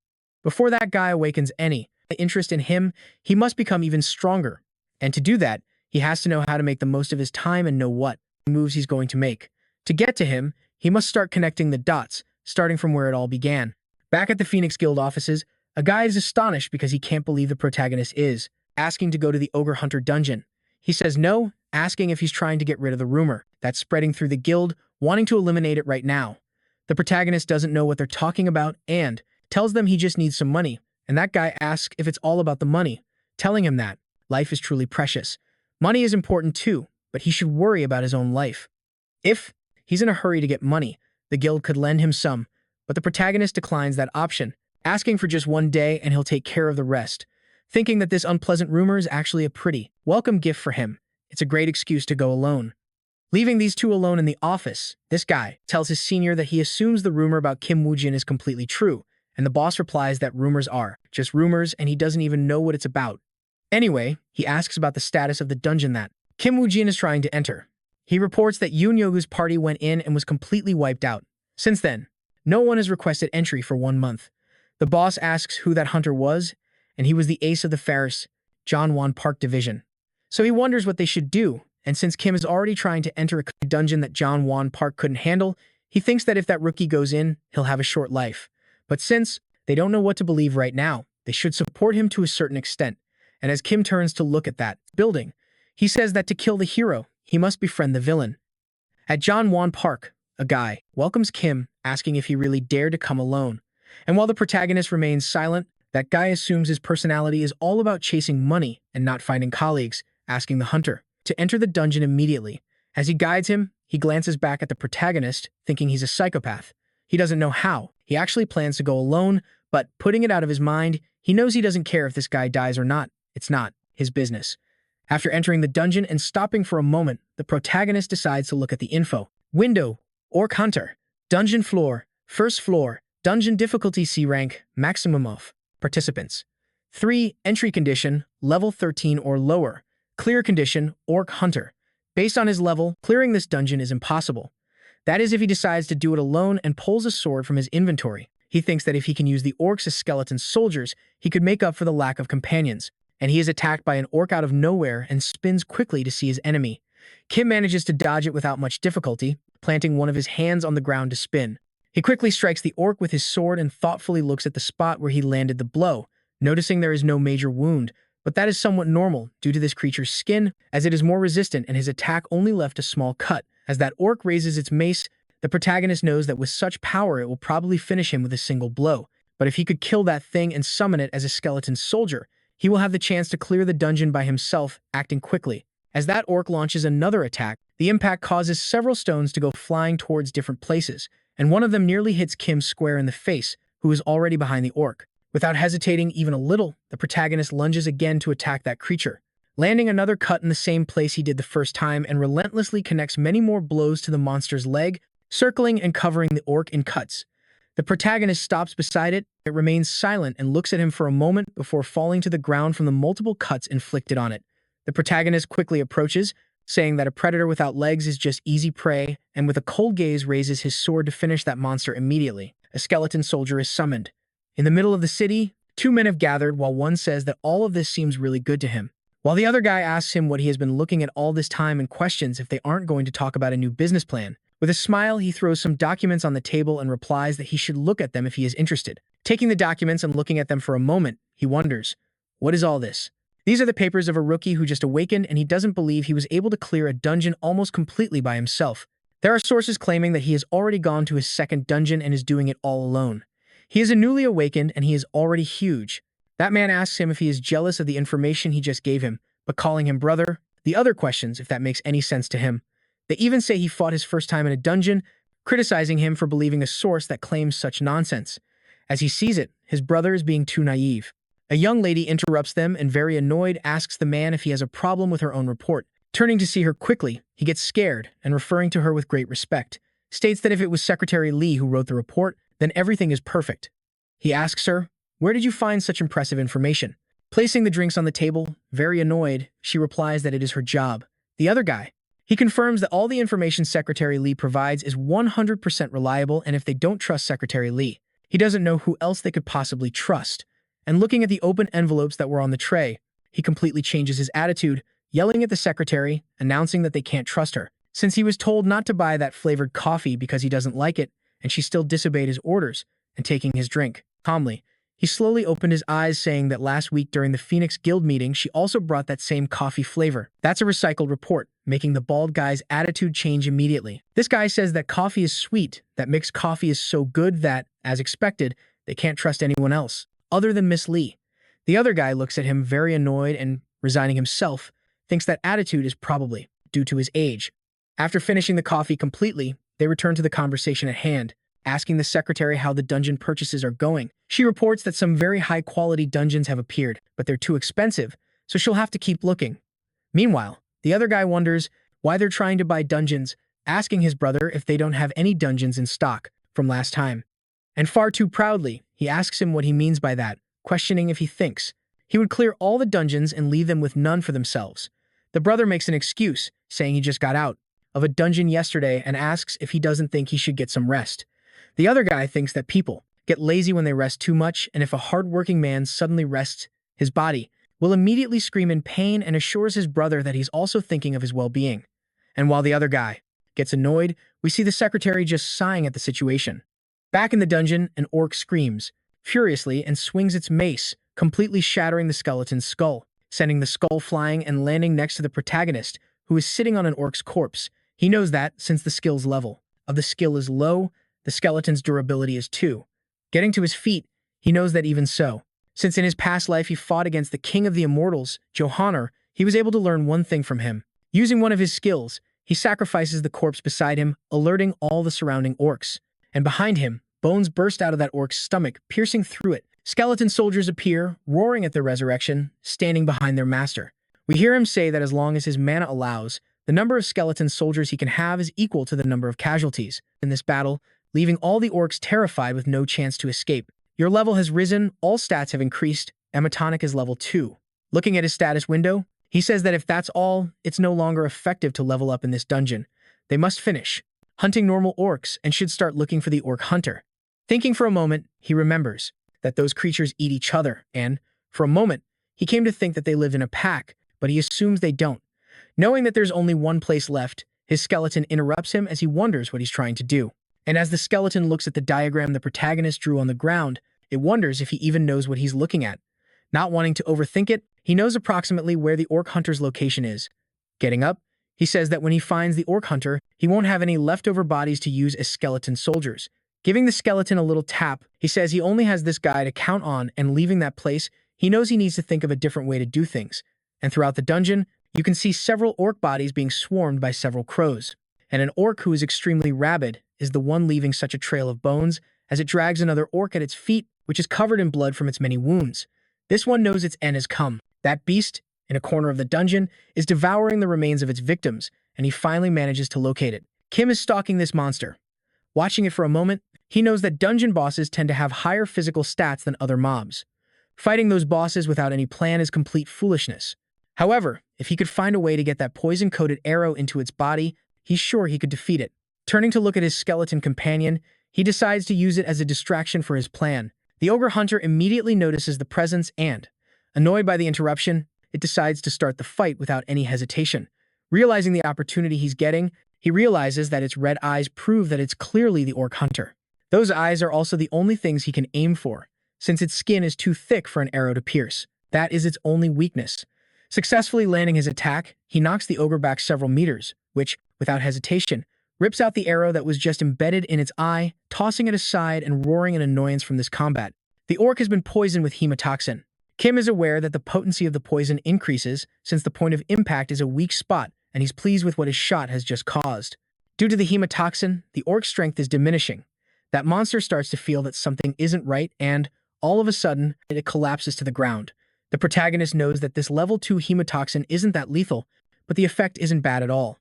Before that guy awakens any interest in him, he must become even stronger. And to do that, he has to know how to make the most of his time and know what moves he's going to make. To get to him, he must start connecting the dots, starting from where it all began. Back at the Phoenix Guild offices, a guy is astonished because he can't believe the protagonist is asking to go to the Ogre Hunter dungeon. He says no, asking if he's trying to get rid of the rumor that's spreading through the guild, wanting to eliminate it right now. The protagonist doesn't know what they're talking about and tells them he just needs some money, and that guy asks if it's all about the money, telling him that life is truly precious. Money is important too, but he should worry about his own life. If he's in a hurry to get money, the guild could lend him some, but the protagonist declines that option, asking for just one day and he'll take care of the rest, thinking that this unpleasant rumor is actually a pretty welcome gift for him. It's a great excuse to go alone. Leaving these two alone in the office, this guy tells his senior that he assumes the rumor about Kim Woo-jin is completely true, and the boss replies that rumors are just rumors and he doesn't even know what it's about. Anyway, he asks about the status of the dungeon that Kim Woo-jin is trying to enter. He reports that Yoon Yogu's party went in and was completely wiped out. Since then, no one has requested entry for 1 month. The boss asks who that hunter was, and he was the ace of the Ferris, John Won Park division. So he wonders what they should do, and since Kim is already trying to enter a dungeon that John Won Park couldn't handle, he thinks that if that rookie goes in, he'll have a short life. But since they don't know what to believe right now, they should support him to a certain extent. And as Kim turns to look at that building, he says that to kill the hero, he must befriend the villain. At John Won Park, a guy welcomes Kim, asking if he really dared to come alone. And while the protagonist remains silent, that guy assumes his personality is all about chasing money and not finding colleagues, asking the hunter to enter the dungeon immediately. As he guides him, he glances back at the protagonist, thinking he's a psychopath. He doesn't know how. He actually plans to go alone, but putting it out of his mind, he knows he doesn't care if this guy dies or not. It's not his business. After entering the dungeon and stopping for a moment, the protagonist decides to look at the info. Window, Orc Hunter, dungeon floor, first floor, dungeon difficulty C rank, maximum of participants. 3. Entry condition, level 13 or lower. Clear condition, Orc Hunter. Based on his level, clearing this dungeon is impossible. That is if he decides to do it alone and pulls a sword from his inventory. He thinks that if he can use the orcs as skeleton soldiers, he could make up for the lack of companions. And he is attacked by an orc out of nowhere and spins quickly to see his enemy. Kim manages to dodge it without much difficulty, planting one of his hands on the ground to spin. He quickly strikes the orc with his sword and thoughtfully looks at the spot where he landed the blow, noticing there is no major wound, but that is somewhat normal due to this creature's skin, as it is more resistant and his attack only left a small cut. As that orc raises its mace, the protagonist knows that with such power it will probably finish him with a single blow, but if he could kill that thing and summon it as a skeleton soldier, he will have the chance to clear the dungeon by himself, acting quickly. As that orc launches another attack, the impact causes several stones to go flying towards different places, and one of them nearly hits Kim square in the face, who is already behind the orc. Without hesitating even a little, the protagonist lunges again to attack that creature, landing another cut in the same place he did the first time and relentlessly connects many more blows to the monster's leg, circling and covering the orc in cuts. The protagonist stops beside it, it remains silent and looks at him for a moment before falling to the ground from the multiple cuts inflicted on it. The protagonist quickly approaches, saying that a predator without legs is just easy prey, and with a cold gaze raises his sword to finish that monster immediately. A skeleton soldier is summoned. In the middle of the city, two men have gathered while one says that all of this seems really good to him, while the other guy asks him what he has been looking at all this time and questions if they aren't going to talk about a new business plan. With a smile, he throws some documents on the table and replies that he should look at them if he is interested. Taking the documents and looking at them for a moment, he wonders, what is all this? These are the papers of a rookie who just awakened, and he doesn't believe he was able to clear a dungeon almost completely by himself. There are sources claiming that he has already gone to his second dungeon and is doing it all alone. He is a newly awakened, and he is already huge. That man asks him if he is jealous of the information he just gave him, but calling him brother. The other questions if that makes any sense to him. They even say he fought his first time in a dungeon, criticizing him for believing a source that claims such nonsense. As he sees it, his brother is being too naive. A young lady interrupts them and, very annoyed, asks the man if he has a problem with her own report. Turning to see her quickly, he gets scared and, referring to her with great respect, states that if it was Secretary Lee who wrote the report, then everything is perfect. He asks her, "Where did you find such impressive information?" Placing the drinks on the table, very annoyed, she replies that it is her job. The other guy, he confirms that all the information Secretary Lee provides is 100% reliable, and if they don't trust Secretary Lee, he doesn't know who else they could possibly trust. And looking at the open envelopes that were on the tray, he completely changes his attitude, yelling at the secretary, announcing that they can't trust her, since he was told not to buy that flavored coffee because he doesn't like it, and she still disobeyed his orders, and taking his drink. Calmly, he slowly opened his eyes, saying that last week during the Phoenix Guild meeting, she also brought that same coffee flavor. That's a recycled report, making the bald guy's attitude change immediately. This guy says that coffee is sweet, that mixed coffee is so good that, as expected, they can't trust anyone else, other than Miss Lee. The other guy looks at him very annoyed and, resigning himself, thinks that attitude is probably due to his age. After finishing the coffee completely, they return to the conversation at hand, asking the secretary how the dungeon purchases are going. She reports that some very high-quality dungeons have appeared, but they're too expensive, so she'll have to keep looking. Meanwhile, the other guy wonders why they're trying to buy dungeons, asking his brother if they don't have any dungeons in stock from last time. And far too proudly, he asks him what he means by that, questioning if he thinks he would clear all the dungeons and leave them with none for themselves. The brother makes an excuse, saying he just got out of a dungeon yesterday and asks if he doesn't think he should get some rest. The other guy thinks that people get lazy when they rest too much, and if a hard-working man suddenly rests, his body will immediately scream in pain, and assures his brother that he's also thinking of his well-being. And while the other guy gets annoyed, we see the secretary just sighing at the situation. Back in the dungeon, an orc screams furiously and swings its mace, completely shattering the skeleton's skull, sending the skull flying and landing next to the protagonist, who is sitting on an orc's corpse. He knows that, since the skill's level of the skill is low, the skeleton's durability is too. Getting to his feet, he knows that even so, since in his past life he fought against the king of the immortals, Johanner, he was able to learn one thing from him. Using one of his skills, he sacrifices the corpse beside him, alerting all the surrounding orcs. And behind him, bones burst out of that orc's stomach, piercing through it. Skeleton soldiers appear, roaring at their resurrection, standing behind their master. We hear him say that as long as his mana allows, the number of skeleton soldiers he can have is equal to the number of casualties in this battle, leaving all the orcs terrified with no chance to escape. Your level has risen, all stats have increased, Emetonic is level 2. Looking at his status window, he says that if that's all, it's no longer effective to level up in this dungeon. They must finish hunting normal orcs and should start looking for the orc hunter. Thinking for a moment, he remembers that those creatures eat each other, and, for a moment, he came to think that they lived in a pack, but he assumes they don't. Knowing that there's only one place left, his skeleton interrupts him as he wonders what he's trying to do. And as the skeleton looks at the diagram the protagonist drew on the ground, it wonders if he even knows what he's looking at. Not wanting to overthink it, he knows approximately where the orc hunter's location is. Getting up, he says that when he finds the orc hunter, he won't have any leftover bodies to use as skeleton soldiers. Giving the skeleton a little tap, he says he only has this guy to count on, and leaving that place, he knows he needs to think of a different way to do things. And throughout the dungeon, you can see several orc bodies being swarmed by several crows. And an orc who is extremely rabid is the one leaving such a trail of bones as it drags another orc at its feet, which is covered in blood from its many wounds. This one knows its end has come. That beast, in a corner of the dungeon, is devouring the remains of its victims, and he finally manages to locate it. Kim is stalking this monster. Watching it for a moment, He knows that dungeon bosses tend to have higher physical stats than other mobs. Fighting those bosses without any plan is complete foolishness. However, if he could find a way to get that poison-coated arrow into its body, he's sure he could defeat it. Turning to look at his skeleton companion, he decides to use it as a distraction for his plan. The ogre hunter immediately notices the presence and, annoyed by the interruption, it decides to start the fight without any hesitation. Realizing the opportunity he's getting, he realizes that its red eyes prove that it's clearly the orc hunter. Those eyes are also the only things he can aim for, since its skin is too thick for an arrow to pierce. That is its only weakness. Successfully landing his attack, he knocks the ogre back several meters, which, without hesitation, rips out the arrow that was just embedded in its eye, tossing it aside and roaring in annoyance from this combat. The orc has been poisoned with hemotoxin. Kim is aware that the potency of the poison increases since the point of impact is a weak spot, and he's pleased with what his shot has just caused. Due to the hemotoxin, the orc's strength is diminishing. That monster starts to feel that something isn't right, and, all of a sudden, it collapses to the ground. The protagonist knows that this level 2 hemotoxin isn't that lethal, but the effect isn't bad at all.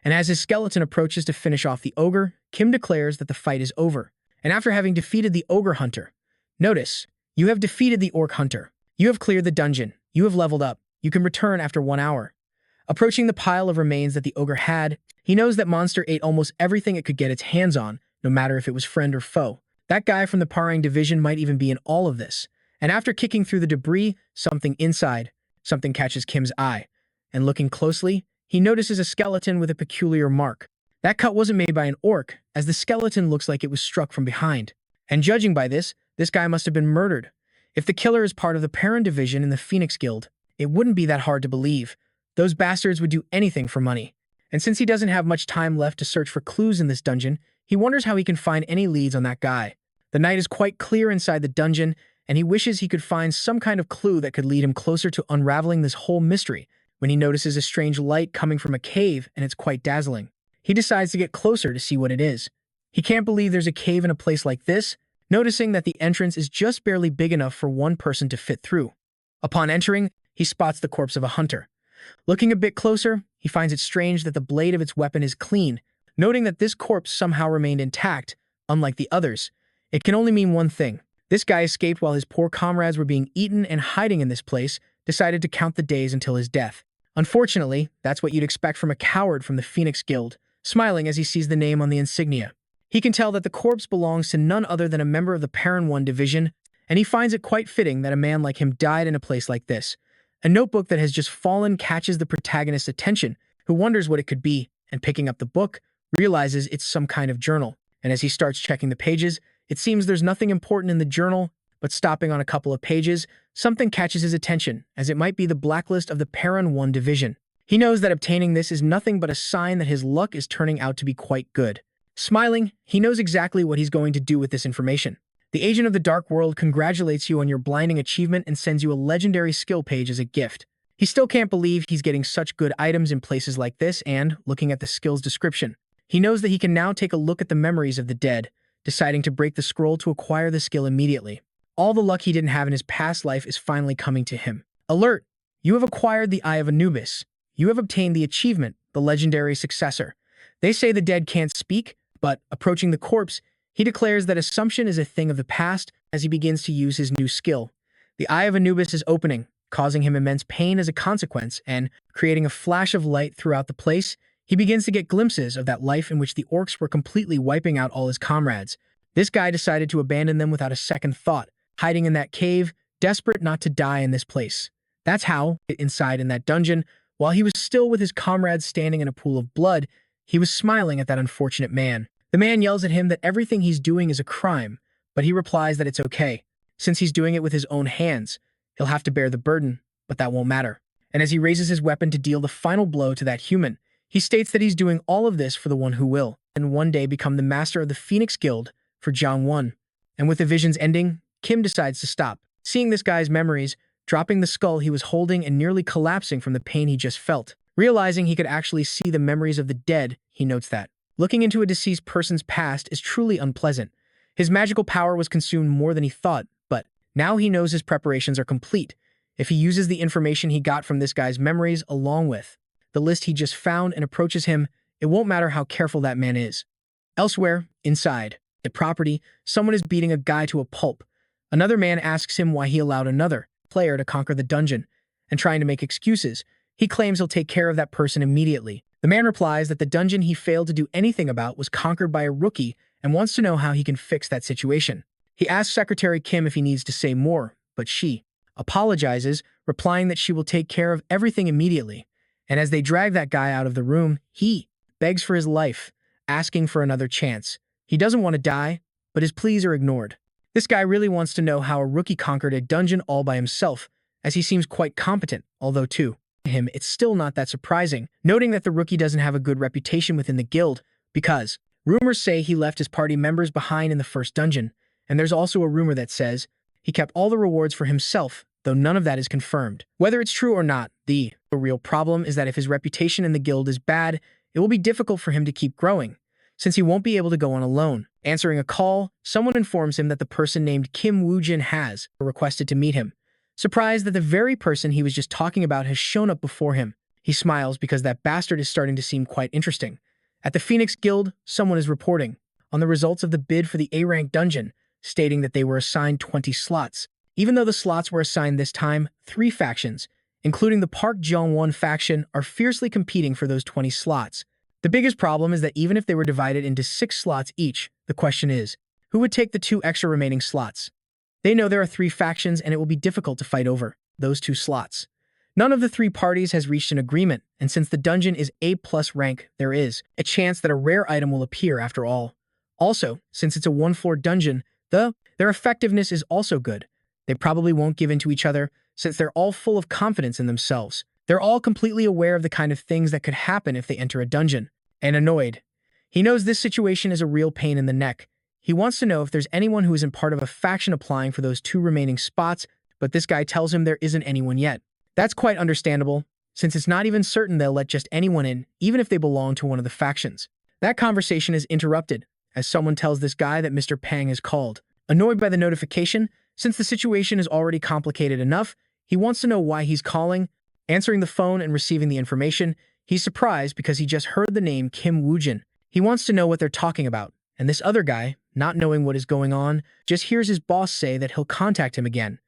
And as his skeleton approaches to finish off the ogre, Kim declares that the fight is over. And after having defeated the ogre hunter, notice, you have defeated the orc hunter. You have cleared the dungeon. You have leveled up. You can return after 1 hour. Approaching the pile of remains that the ogre had, he knows that monster ate almost everything it could get its hands on, no matter if it was friend or foe. That guy from the Parang division might even be in all of this. And after kicking through the debris, something catches Kim's eye. And looking closely, he notices a skeleton with a peculiar mark. That cut wasn't made by an orc, as the skeleton looks like it was struck from behind. And judging by this guy must have been murdered. If the killer is part of the Parang division in the Phoenix Guild, it wouldn't be that hard to believe. Those bastards would do anything for money. And since he doesn't have much time left to search for clues in this dungeon, he wonders how he can find any leads on that guy. The night is quite clear inside the dungeon, and he wishes he could find some kind of clue that could lead him closer to unraveling this whole mystery, when he notices a strange light coming from a cave, and it's quite dazzling. He decides to get closer to see what it is. He can't believe there's a cave in a place like this, noticing that the entrance is just barely big enough for one person to fit through. Upon entering, he spots the corpse of a hunter. Looking a bit closer, he finds it strange that the blade of its weapon is clean, noting that this corpse somehow remained intact, unlike the others. It can only mean one thing. This guy escaped while his poor comrades were being eaten and hiding in this place, decided to count the days until his death. Unfortunately, that's what you'd expect from a coward from the Phoenix Guild, smiling as he sees the name on the insignia. He can tell that the corpse belongs to none other than a member of the Parang 1 division, and he finds it quite fitting that a man like him died in a place like this. A notebook that has just fallen catches the protagonist's attention, who wonders what it could be, and picking up the book, realizes it's some kind of journal. And as he starts checking the pages, it seems there's nothing important in the journal, but stopping on a couple of pages, something catches his attention, as it might be the blacklist of the Parang 1 division. He knows that obtaining this is nothing but a sign that his luck is turning out to be quite good. Smiling, he knows exactly what he's going to do with this information. The agent of the Dark World congratulates you on your blinding achievement and sends you a legendary skill page as a gift. He still can't believe he's getting such good items in places like this and, looking at the skill's description, he knows that he can now take a look at the memories of the dead, deciding to break the scroll to acquire the skill immediately. All the luck he didn't have in his past life is finally coming to him. Alert! You have acquired the Eye of Anubis. You have obtained the achievement, the legendary successor. They say the dead can't speak, but, approaching the corpse, he declares that assumption is a thing of the past as he begins to use his new skill. The Eye of Anubis is opening, causing him immense pain as a consequence, and, creating a flash of light throughout the place, he begins to get glimpses of that life in which the orcs were completely wiping out all his comrades. This guy decided to abandon them without a second thought, hiding in that cave, desperate not to die in this place. That's how, inside in that dungeon, while he was still with his comrades standing in a pool of blood, he was smiling at that unfortunate man. The man yells at him that everything he's doing is a crime, but he replies that it's okay. Since he's doing it with his own hands, he'll have to bear the burden, but that won't matter. And as he raises his weapon to deal the final blow to that human, he states that he's doing all of this for the one who will, and one day become the master of the Phoenix Guild for Jiang 1. And with the visions ending, Kim decides to stop. Seeing this guy's memories, dropping the skull he was holding and nearly collapsing from the pain he just felt. Realizing he could actually see the memories of the dead, he notes that looking into a deceased person's past is truly unpleasant. His magical power was consumed more than he thought, but now he knows his preparations are complete. If he uses the information he got from this guy's memories along with the list he just found and approaches him, it won't matter how careful that man is. Elsewhere, inside, The property, someone is beating a guy to a pulp. Another man asks him why he allowed another player to conquer the dungeon, and trying to make excuses, he claims he'll take care of that person immediately. The man replies that the dungeon he failed to do anything about was conquered by a rookie and wants to know how he can fix that situation. He asks Secretary Kim if he needs to say more, but she apologizes, replying that she will take care of everything immediately. And as they drag that guy out of the room, he begs for his life, asking for another chance. He doesn't want to die, but his pleas are ignored. This guy really wants to know how a rookie conquered a dungeon all by himself, as he seems quite competent, although to him it's still not that surprising, noting that the rookie doesn't have a good reputation within the guild, because rumors say he left his party members behind in the first dungeon, and there's also a rumor that says he kept all the rewards for himself, though none of that is confirmed. Whether it's true or not, the real problem is that if his reputation in the guild is bad, it will be difficult for him to keep growing, since he won't be able to go on alone. Answering a call, someone informs him that the person named Kim Woo-jin has requested to meet him. Surprised that the very person he was just talking about has shown up before him, he smiles because that bastard is starting to seem quite interesting. At the Phoenix Guild, someone is reporting on the results of the bid for the A-rank dungeon, stating that they were assigned 20 slots. Even though the slots were assigned this time, 3 factions, including the Park Jong-won faction, are fiercely competing for those 20 slots. The biggest problem is that even if they were divided into 6 slots each, the question is, who would take the 2 extra remaining slots? They know there are 3 factions and it will be difficult to fight over those 2 slots. None of the 3 parties has reached an agreement, and since the dungeon is A+ rank, there is a chance that a rare item will appear after all. Also, since it's a 1-floor dungeon, their effectiveness is also good. They probably won't give in to each other, since they're all full of confidence in themselves. They're all completely aware of the kind of things that could happen if they enter a dungeon, and annoyed. He knows this situation is a real pain in the neck. He wants to know if there's anyone who isn't part of a faction applying for those 2 remaining spots, but this guy tells him there isn't anyone yet. That's quite understandable, since it's not even certain they'll let just anyone in, even if they belong to one of the factions. That conversation is interrupted, as someone tells this guy that Mr. Pang has called. Annoyed by the notification, since the situation is already complicated enough, he wants to know why he's calling. Answering the phone and receiving the information, he's surprised because he just heard the name Kim Woo-jin. He wants to know what they're talking about, and this other guy, not knowing what is going on, just hears his boss say that he'll contact him again.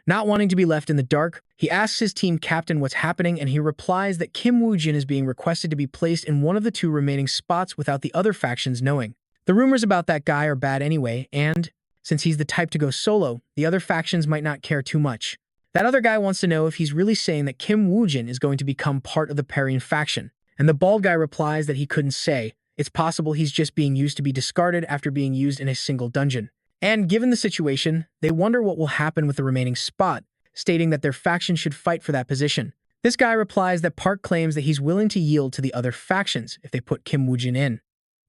Not wanting to be left in the dark, he asks his team captain what's happening, and he replies that Kim Woo-jin is being requested to be placed in one of the 2 remaining spots without the other factions knowing. The rumors about that guy are bad anyway, and since he's the type to go solo, the other factions might not care too much. That other guy wants to know if he's really saying that Kim Woo-jin is going to become part of the Parian faction, and the bald guy replies that he couldn't say. It's possible he's just being used to be discarded after being used in a single dungeon. And given the situation, they wonder what will happen with the remaining spot, stating that their faction should fight for that position. This guy replies that Park claims that he's willing to yield to the other factions if they put Kim Woo-jin in.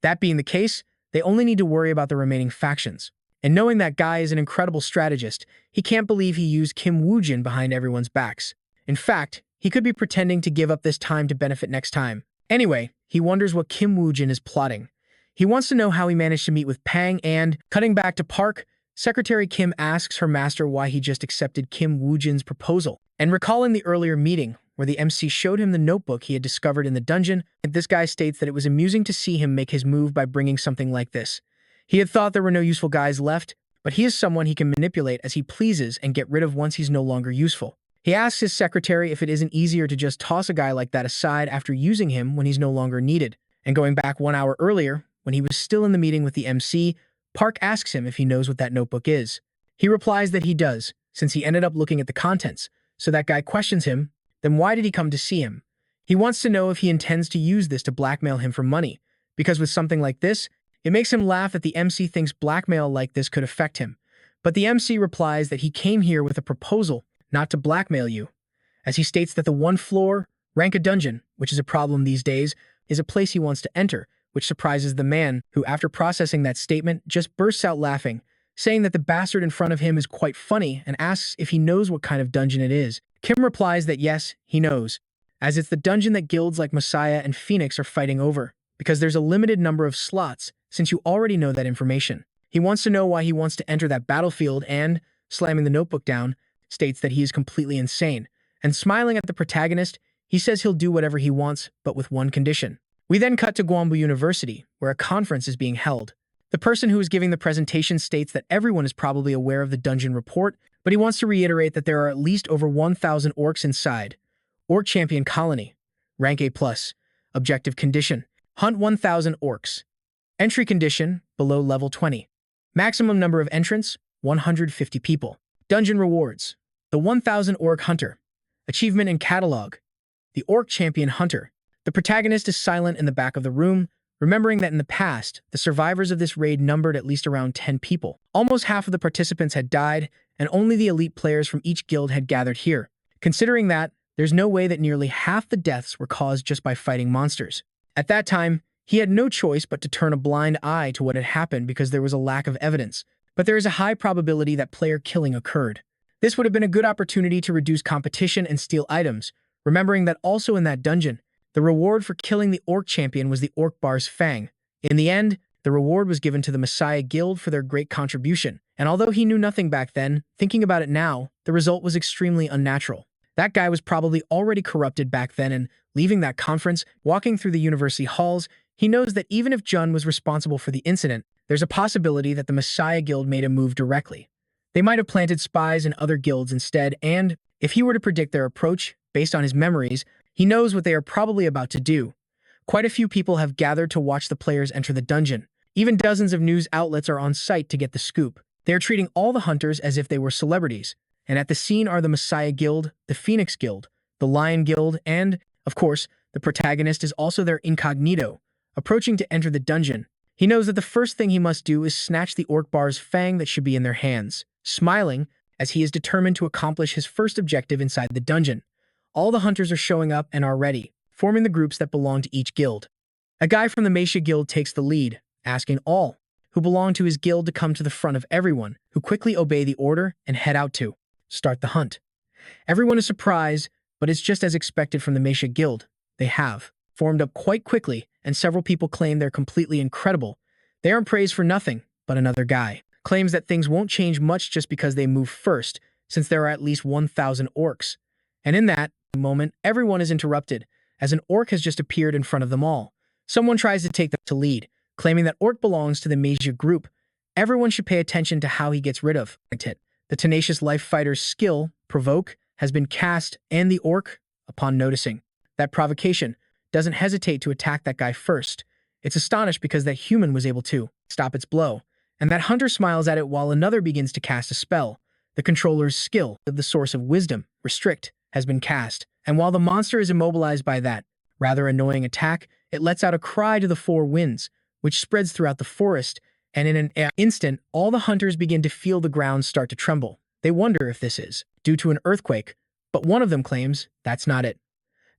That being the case, they only need to worry about the remaining factions. And knowing that guy is an incredible strategist, he can't believe he used Kim Woo-jin behind everyone's backs. In fact, he could be pretending to give up this time to benefit next time. Anyway, he wonders what Kim Woo-jin is plotting. He wants to know how he managed to meet with Pang and, cutting back to Park, Secretary Kim asks her master why he just accepted Kim Woo-jin's proposal. And recalling the earlier meeting, where the MC showed him the notebook he had discovered in the dungeon, this guy states that it was amusing to see him make his move by bringing something like this. He had thought there were no useful guys left, but he is someone he can manipulate as he pleases and get rid of once he's no longer useful. He asks his secretary if it isn't easier to just toss a guy like that aside after using him when he's no longer needed. And going back 1 hour earlier, when he was still in the meeting with the MC, Park asks him if he knows what that notebook is. He replies that he does, since he ended up looking at the contents. So that guy questions him, then why did he come to see him? He wants to know if he intends to use this to blackmail him for money, because with something like this, it makes him laugh that the MC thinks blackmail like this could affect him. But the MC replies that he came here with a proposal, not to blackmail you, as he states that the 1-floor, rank a dungeon, which is a problem these days, is a place he wants to enter, which surprises the man, who after processing that statement just bursts out laughing, saying that the bastard in front of him is quite funny and asks if he knows what kind of dungeon it is. Kim replies that yes, he knows, as it's the dungeon that guilds like Messiah and Phoenix are fighting over, because there's a limited number of slots, since you already know that information. He wants to know why he wants to enter that battlefield and, slamming the notebook down, states that he is completely insane. And smiling at the protagonist, he says he'll do whatever he wants, but with one condition. We then cut to Gwangbu University, where a conference is being held. The person who is giving the presentation states that everyone is probably aware of the dungeon report, but he wants to reiterate that there are at least over 1,000 orcs inside. Orc Champion Colony. Rank A+. Objective condition. Hunt 1,000 orcs. Entry condition, below level 20. Maximum number of entrants, 150 people. Dungeon rewards. The 1,000 Orc Hunter. Achievement and catalog. The Orc Champion Hunter. The protagonist is silent in the back of the room, remembering that in the past, the survivors of this raid numbered at least around 10 people. Almost half of the participants had died, and only the elite players from each guild had gathered here. Considering that, there's no way that nearly half the deaths were caused just by fighting monsters. At that time, he had no choice but to turn a blind eye to what had happened because there was a lack of evidence. But there is a high probability that player killing occurred. This would have been a good opportunity to reduce competition and steal items, remembering that also in that dungeon, the reward for killing the Orc Champion was the Orc Bar's Fang. In the end, the reward was given to the Messiah Guild for their great contribution, and although he knew nothing back then, thinking about it now, the result was extremely unnatural. That guy was probably already corrupted back then, and leaving that conference, walking through the university halls, he knows that even if Jun was responsible for the incident, there's a possibility that the Messiah Guild made a move directly. They might have planted spies in other guilds instead, and if he were to predict their approach, based on his memories, he knows what they are probably about to do. Quite a few people have gathered to watch the players enter the dungeon. Even dozens of news outlets are on site to get the scoop. They are treating all the hunters as if they were celebrities. And at the scene are the Messiah Guild, the Phoenix Guild, the Lion Guild, and, of course, the protagonist is also their incognito, approaching to enter the dungeon. He knows that the first thing he must do is snatch the Orc Bar's Fang that should be in their hands, smiling as he is determined to accomplish his first objective inside the dungeon. All the hunters are showing up and are ready, forming the groups that belong to each guild. A guy from the Messiah Guild takes the lead, asking all who belong to his guild to come to the front of everyone, who quickly obey the order and head out to start the hunt. Everyone is surprised, but it's just as expected from the Messiah Guild. They have formed up quite quickly, and several people claim they're completely incredible. They aren't praised for nothing, but another guy claims that things won't change much just because they move first, since there are at least 1,000 orcs. And in that moment, everyone is interrupted, as an orc has just appeared in front of them all. Someone tries to take them to lead, claiming that orc belongs to the Messiah group. Everyone should pay attention to how he gets rid of it. The tenacious life fighter's skill, Provoke, has been cast, and the orc, upon noticing that provocation, doesn't hesitate to attack that guy first. It's astonished because that human was able to stop its blow, and that hunter smiles at it while another begins to cast a spell. The controller's skill, the source of wisdom, Restrict, has been cast, and while the monster is immobilized by that rather annoying attack, it lets out a cry to the four winds, which spreads throughout the forest, and in an instant, all the hunters begin to feel the ground start to tremble. They wonder if this is due to an earthquake, but one of them claims that's not it.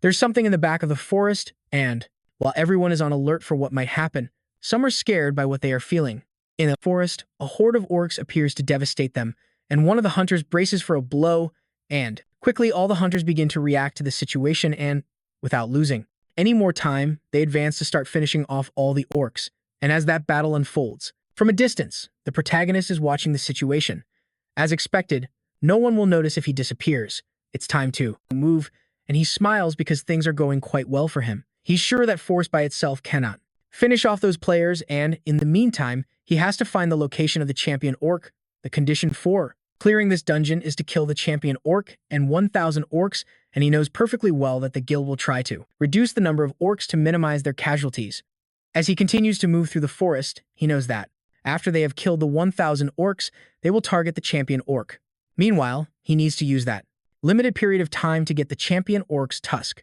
There's something in the back of the forest, and, while everyone is on alert for what might happen, some are scared by what they are feeling. In the forest, a horde of orcs appears to devastate them, and one of the hunters braces for a blow, and quickly all the hunters begin to react to the situation and, without losing any more time, they advance to start finishing off all the orcs. And as that battle unfolds, from a distance, the protagonist is watching the situation. As expected, no one will notice if he disappears. It's time to move, and he smiles because things are going quite well for him. He's sure that force by itself cannot finish off those players, and, in the meantime, he has to find the location of the champion orc. The condition for clearing this dungeon is to kill the champion orc and 1,000 orcs, and he knows perfectly well that the guild will try to reduce the number of orcs to minimize their casualties. As he continues to move through the forest, he knows that after they have killed the 1,000 orcs, they will target the champion orc. Meanwhile, he needs to use that limited period of time to get the champion orc's tusk.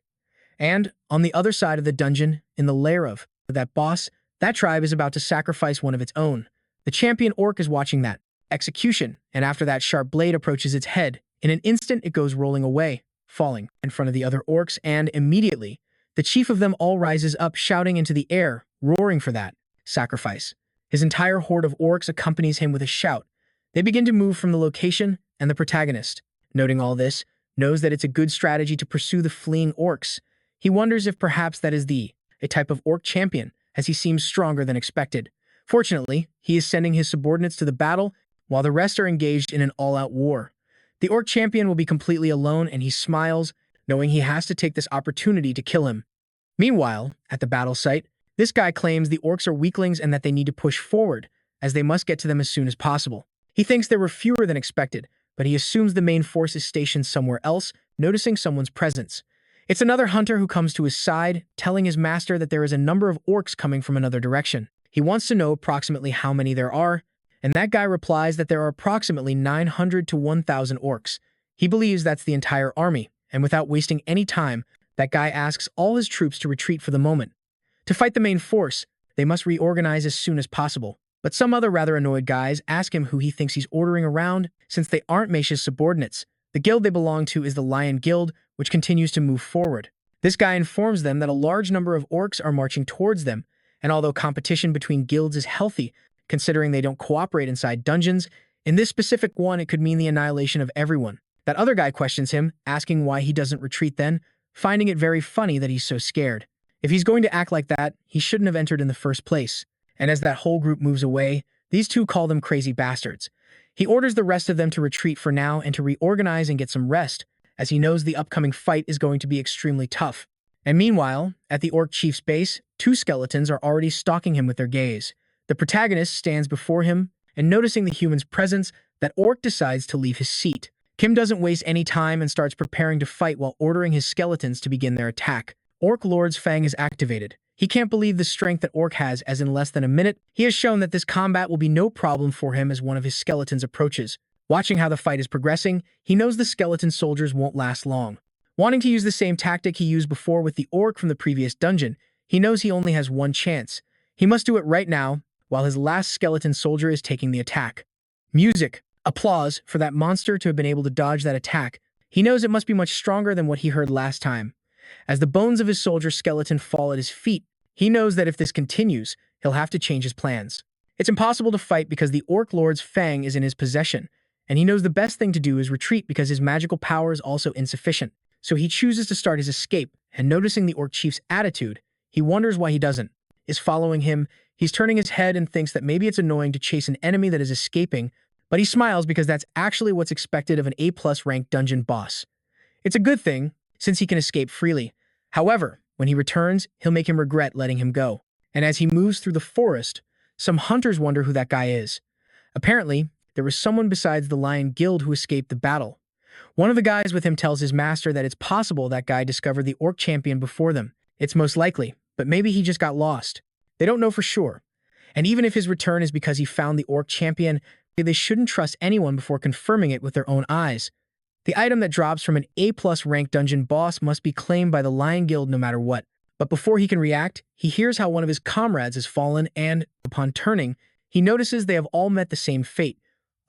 And, on the other side of the dungeon, in the lair of that boss, that tribe is about to sacrifice one of its own. The champion orc is watching that execution, and after that sharp blade approaches its head, in an instant it goes rolling away, falling in front of the other orcs, and immediately, the chief of them all rises up shouting into the air, roaring for that sacrifice. His entire horde of orcs accompanies him with a shout. They begin to move from the location, and the protagonist, noting all this, knows that it's a good strategy to pursue the fleeing orcs. He wonders if perhaps that is a type of orc champion, as he seems stronger than expected. Fortunately, he is sending his subordinates to the battle, while the rest are engaged in an all-out war. The orc champion will be completely alone, and he smiles, knowing he has to take this opportunity to kill him. Meanwhile, at the battle site, this guy claims the orcs are weaklings and that they need to push forward, as they must get to them as soon as possible. He thinks there were fewer than expected, but he assumes the main force is stationed somewhere else, noticing someone's presence. It's another hunter who comes to his side, telling his master that there is a number of orcs coming from another direction. He wants to know approximately how many there are, and that guy replies that there are approximately 900 to 1,000 orcs. He believes that's the entire army, and without wasting any time, that guy asks all his troops to retreat for the moment. To fight the main force, they must reorganize as soon as possible. But some other rather annoyed guys ask him who he thinks he's ordering around, since they aren't Meisha's subordinates. The guild they belong to is the Lion Guild, which continues to move forward. This guy informs them that a large number of orcs are marching towards them, and although competition between guilds is healthy, considering they don't cooperate inside dungeons, in this specific one it could mean the annihilation of everyone. That other guy questions him, asking why he doesn't retreat then, finding it very funny that he's so scared. If he's going to act like that, he shouldn't have entered in the first place. And as that whole group moves away, these two call them crazy bastards. He orders the rest of them to retreat for now and to reorganize and get some rest, as he knows the upcoming fight is going to be extremely tough. And meanwhile, at the orc chief's base, two skeletons are already stalking him with their gaze. The protagonist stands before him, and noticing the human's presence, that orc decides to leave his seat. Kim doesn't waste any time and starts preparing to fight while ordering his skeletons to begin their attack. Orc Lord's Fang is activated. He can't believe the strength that Orc has, as in less than a minute, he has shown that this combat will be no problem for him as one of his skeletons approaches. Watching how the fight is progressing, he knows the skeleton soldiers won't last long. Wanting to use the same tactic he used before with the Orc from the previous dungeon, he knows he only has one chance. He must do it right now, while his last skeleton soldier is taking the attack. Music. Applause for that monster to have been able to dodge that attack. He knows it must be much stronger than what he heard last time. As the bones of his soldier skeleton fall at his feet, he knows that if this continues, he'll have to change his plans. It's impossible to fight because the Orc Lord's Fang is in his possession, and he knows the best thing to do is retreat because his magical power is also insufficient. So he chooses to start his escape, and noticing the Orc Chief's attitude, he wonders why he doesn't. Is following him, he's turning his head and thinks that maybe it's annoying to chase an enemy that is escaping, but he smiles because that's actually what's expected of an A+ ranked dungeon boss. It's a good thing, since he can escape freely. However, when he returns, he'll make him regret letting him go. And as he moves through the forest, some hunters wonder who that guy is. Apparently, there was someone besides the Lion Guild who escaped the battle. One of the guys with him tells his master that it's possible that guy discovered the Orc champion before them. It's most likely, but maybe he just got lost. They don't know for sure. And even if his return is because he found the Orc champion, they shouldn't trust anyone before confirming it with their own eyes. The item that drops from an A+ ranked dungeon boss must be claimed by the Lion Guild no matter what. But before he can react, he hears how one of his comrades has fallen and, upon turning, he notices they have all met the same fate.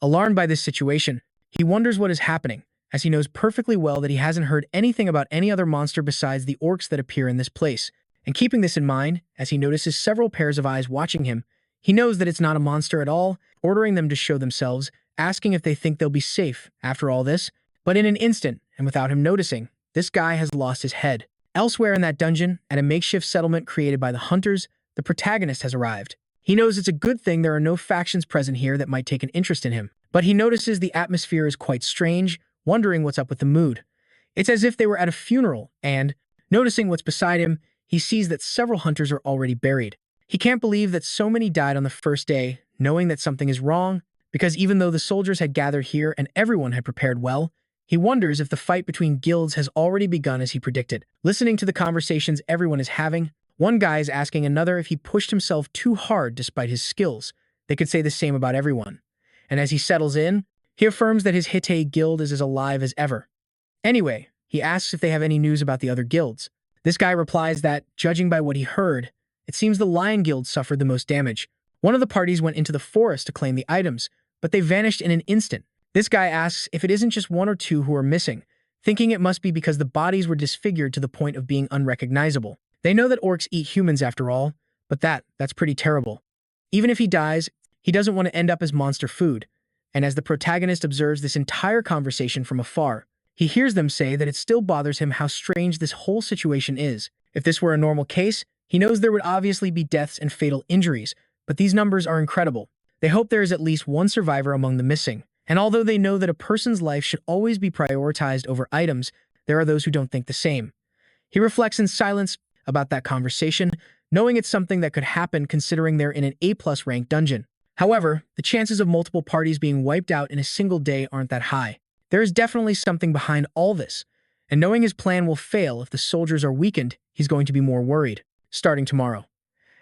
Alarmed by this situation, he wonders what is happening, as he knows perfectly well that he hasn't heard anything about any other monster besides the orcs that appear in this place. And keeping this in mind, as he notices several pairs of eyes watching him, he knows that it's not a monster at all, ordering them to show themselves, asking if they think they'll be safe after all this. But in an instant, and without him noticing, this guy has lost his head. Elsewhere in that dungeon, at a makeshift settlement created by the hunters, the protagonist has arrived. He knows it's a good thing there are no factions present here that might take an interest in him. But he notices the atmosphere is quite strange, wondering what's up with the mood. It's as if they were at a funeral, and, noticing what's beside him, he sees that several hunters are already buried. He can't believe that so many died on the first day, knowing that something is wrong, because even though the soldiers had gathered here and everyone had prepared well, he wonders if the fight between guilds has already begun as he predicted. Listening to the conversations everyone is having, one guy is asking another if he pushed himself too hard despite his skills. They could say the same about everyone. And as he settles in, he affirms that his Hittite guild is as alive as ever. Anyway, he asks if they have any news about the other guilds. This guy replies that, judging by what he heard, it seems the Lion Guild suffered the most damage. One of the parties went into the forest to claim the items, but they vanished in an instant. This guy asks if it isn't just one or two who are missing, thinking it must be because the bodies were disfigured to the point of being unrecognizable. They know that orcs eat humans after all, but that's pretty terrible. Even if he dies, he doesn't want to end up as monster food. And as the protagonist observes this entire conversation from afar, he hears them say that it still bothers him how strange this whole situation is. If this were a normal case, he knows there would obviously be deaths and fatal injuries, but these numbers are incredible. They hope there is at least one survivor among the missing. And although they know that a person's life should always be prioritized over items, there are those who don't think the same. He reflects in silence about that conversation, knowing it's something that could happen considering they're in an A+ ranked dungeon. However, the chances of multiple parties being wiped out in a single day aren't that high. There is definitely something behind all this, and knowing his plan will fail if the soldiers are weakened, he's going to be more worried. Starting tomorrow.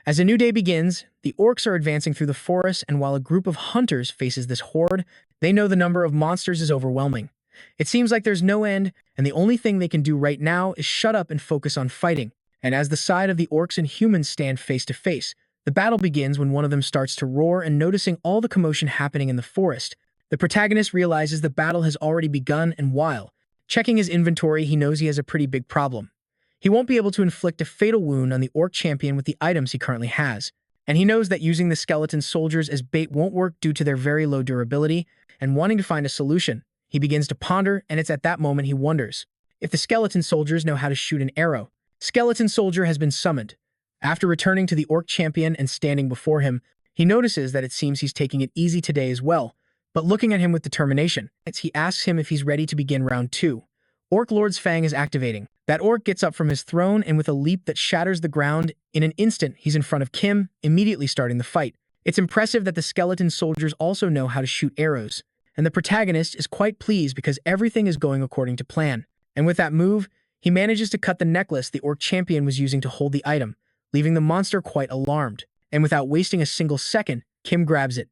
As a new day begins, the orcs are advancing through the forest, and while a group of hunters faces this horde, they know the number of monsters is overwhelming. It seems like there's no end, and the only thing they can do right now is shut up and focus on fighting. And as the side of the orcs and humans stand face to face, the battle begins when one of them starts to roar, and noticing all the commotion happening in the forest, the protagonist realizes the battle has already begun, and while checking his inventory, he knows he has a pretty big problem. He won't be able to inflict a fatal wound on the orc champion with the items he currently has, and he knows that using the skeleton soldiers as bait won't work due to their very low durability, and wanting to find a solution, he begins to ponder, and it's at that moment he wonders if the skeleton soldiers know how to shoot an arrow. Skeleton soldier has been summoned. After returning to the orc champion and standing before him, he notices that it seems he's taking it easy today as well, but looking at him with determination, he asks him if he's ready to begin round 2. Orc Lord's Fang is activating. That orc gets up from his throne, and with a leap that shatters the ground, in an instant he's in front of Kim, immediately starting the fight. It's impressive that the skeleton soldiers also know how to shoot arrows, and the protagonist is quite pleased because everything is going according to plan. And with that move, he manages to cut the necklace the orc champion was using to hold the item, leaving the monster quite alarmed. And without wasting a single second, Kim grabs it.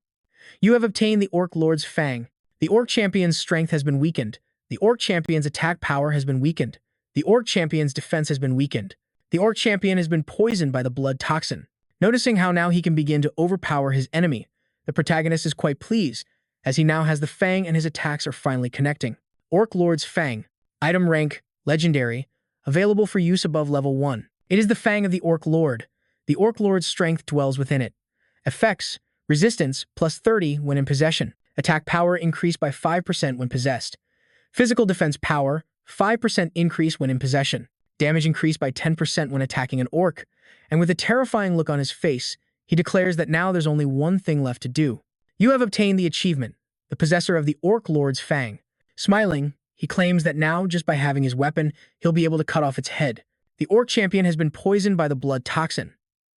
You have obtained the Orc Lord's Fang. The orc champion's strength has been weakened. The orc champion's attack power has been weakened. The orc champion's defense has been weakened. The orc champion has been poisoned by the blood toxin. Noticing how now he can begin to overpower his enemy, the protagonist is quite pleased, as he now has the Fang and his attacks are finally connecting. Orc Lord's Fang. Item rank, Legendary. Available for use above level 1. It is the Fang of the Orc Lord. The Orc Lord's strength dwells within it. Effects. Resistance, plus 30 when in possession. Attack power increased by 5% when possessed. Physical defense power, 5% increase when in possession. Damage increased by 10% when attacking an orc. And with a terrifying look on his face, he declares that now there's only one thing left to do. You have obtained the achievement, the possessor of the Orc Lord's Fang. Smiling, he claims that now, just by having his weapon, he'll be able to cut off its head. The orc champion has been poisoned by the blood toxin.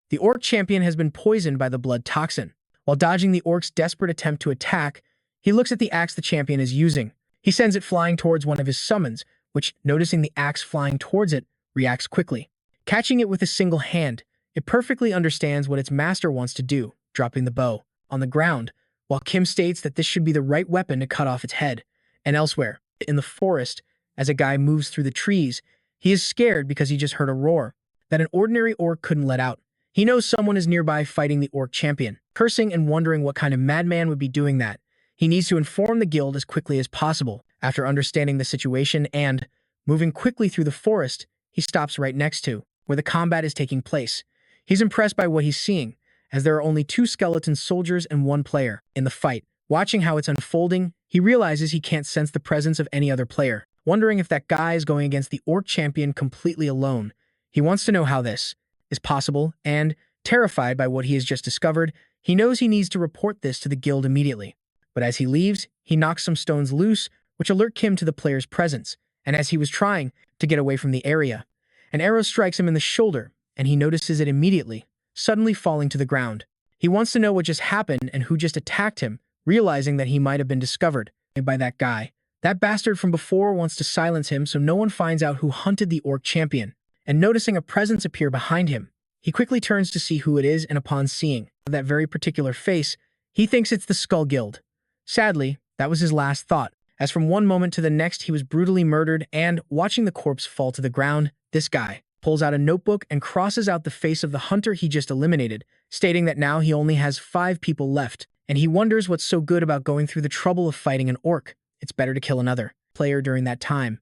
The orc champion has been poisoned by the blood toxin. While dodging the orc's desperate attempt to attack, he looks at the axe the champion is using. He sends it flying towards one of his summons, which, noticing the axe flying towards it, reacts quickly. Catching it with a single hand, it perfectly understands what its master wants to do, dropping the bow on the ground, while Kim states that this should be the right weapon to cut off its head. And elsewhere, in the forest, as a guy moves through the trees, he is scared because he just heard a roar that an ordinary orc couldn't let out. He knows someone is nearby fighting the orc champion. Cursing and wondering what kind of madman would be doing that, he needs to inform the guild as quickly as possible. After understanding the situation and moving quickly through the forest, he stops right next to where the combat is taking place. He's impressed by what he's seeing, as there are only 2 skeleton soldiers and 1 player in the fight. Watching how it's unfolding, he realizes he can't sense the presence of any other player, wondering if that guy is going against the orc champion completely alone. He wants to know how this is possible, and, terrified by what he has just discovered, he knows he needs to report this to the guild immediately. But as he leaves, he knocks some stones loose, which alert Kim to the player's presence, and as he was trying to get away from the area, an arrow strikes him in the shoulder, and he notices it immediately, suddenly falling to the ground. He wants to know what just happened and who just attacked him, realizing that he might have been discovered by that guy. That bastard from before wants to silence him so no one finds out who hunted the orc champion, and noticing a presence appear behind him, he quickly turns to see who it is, and upon seeing that very particular face, he thinks it's the Skull Guild. Sadly, that was his last thought, as from one moment to the next he was brutally murdered, and, watching the corpse fall to the ground, this guy pulls out a notebook and crosses out the face of the hunter he just eliminated, stating that now he only has 5 people left, and he wonders what's so good about going through the trouble of fighting an orc. It's better to kill another player during that time.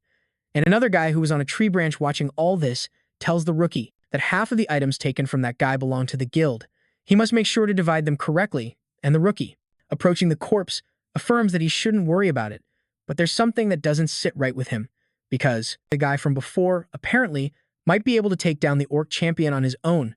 And another guy who was on a tree branch watching all this tells the rookie that half of the items taken from that guy belong to the guild. He must make sure to divide them correctly, and the rookie, approaching the corpse, affirms that he shouldn't worry about it, but there's something that doesn't sit right with him, because the guy from before, apparently, might be able to take down the orc champion on his own.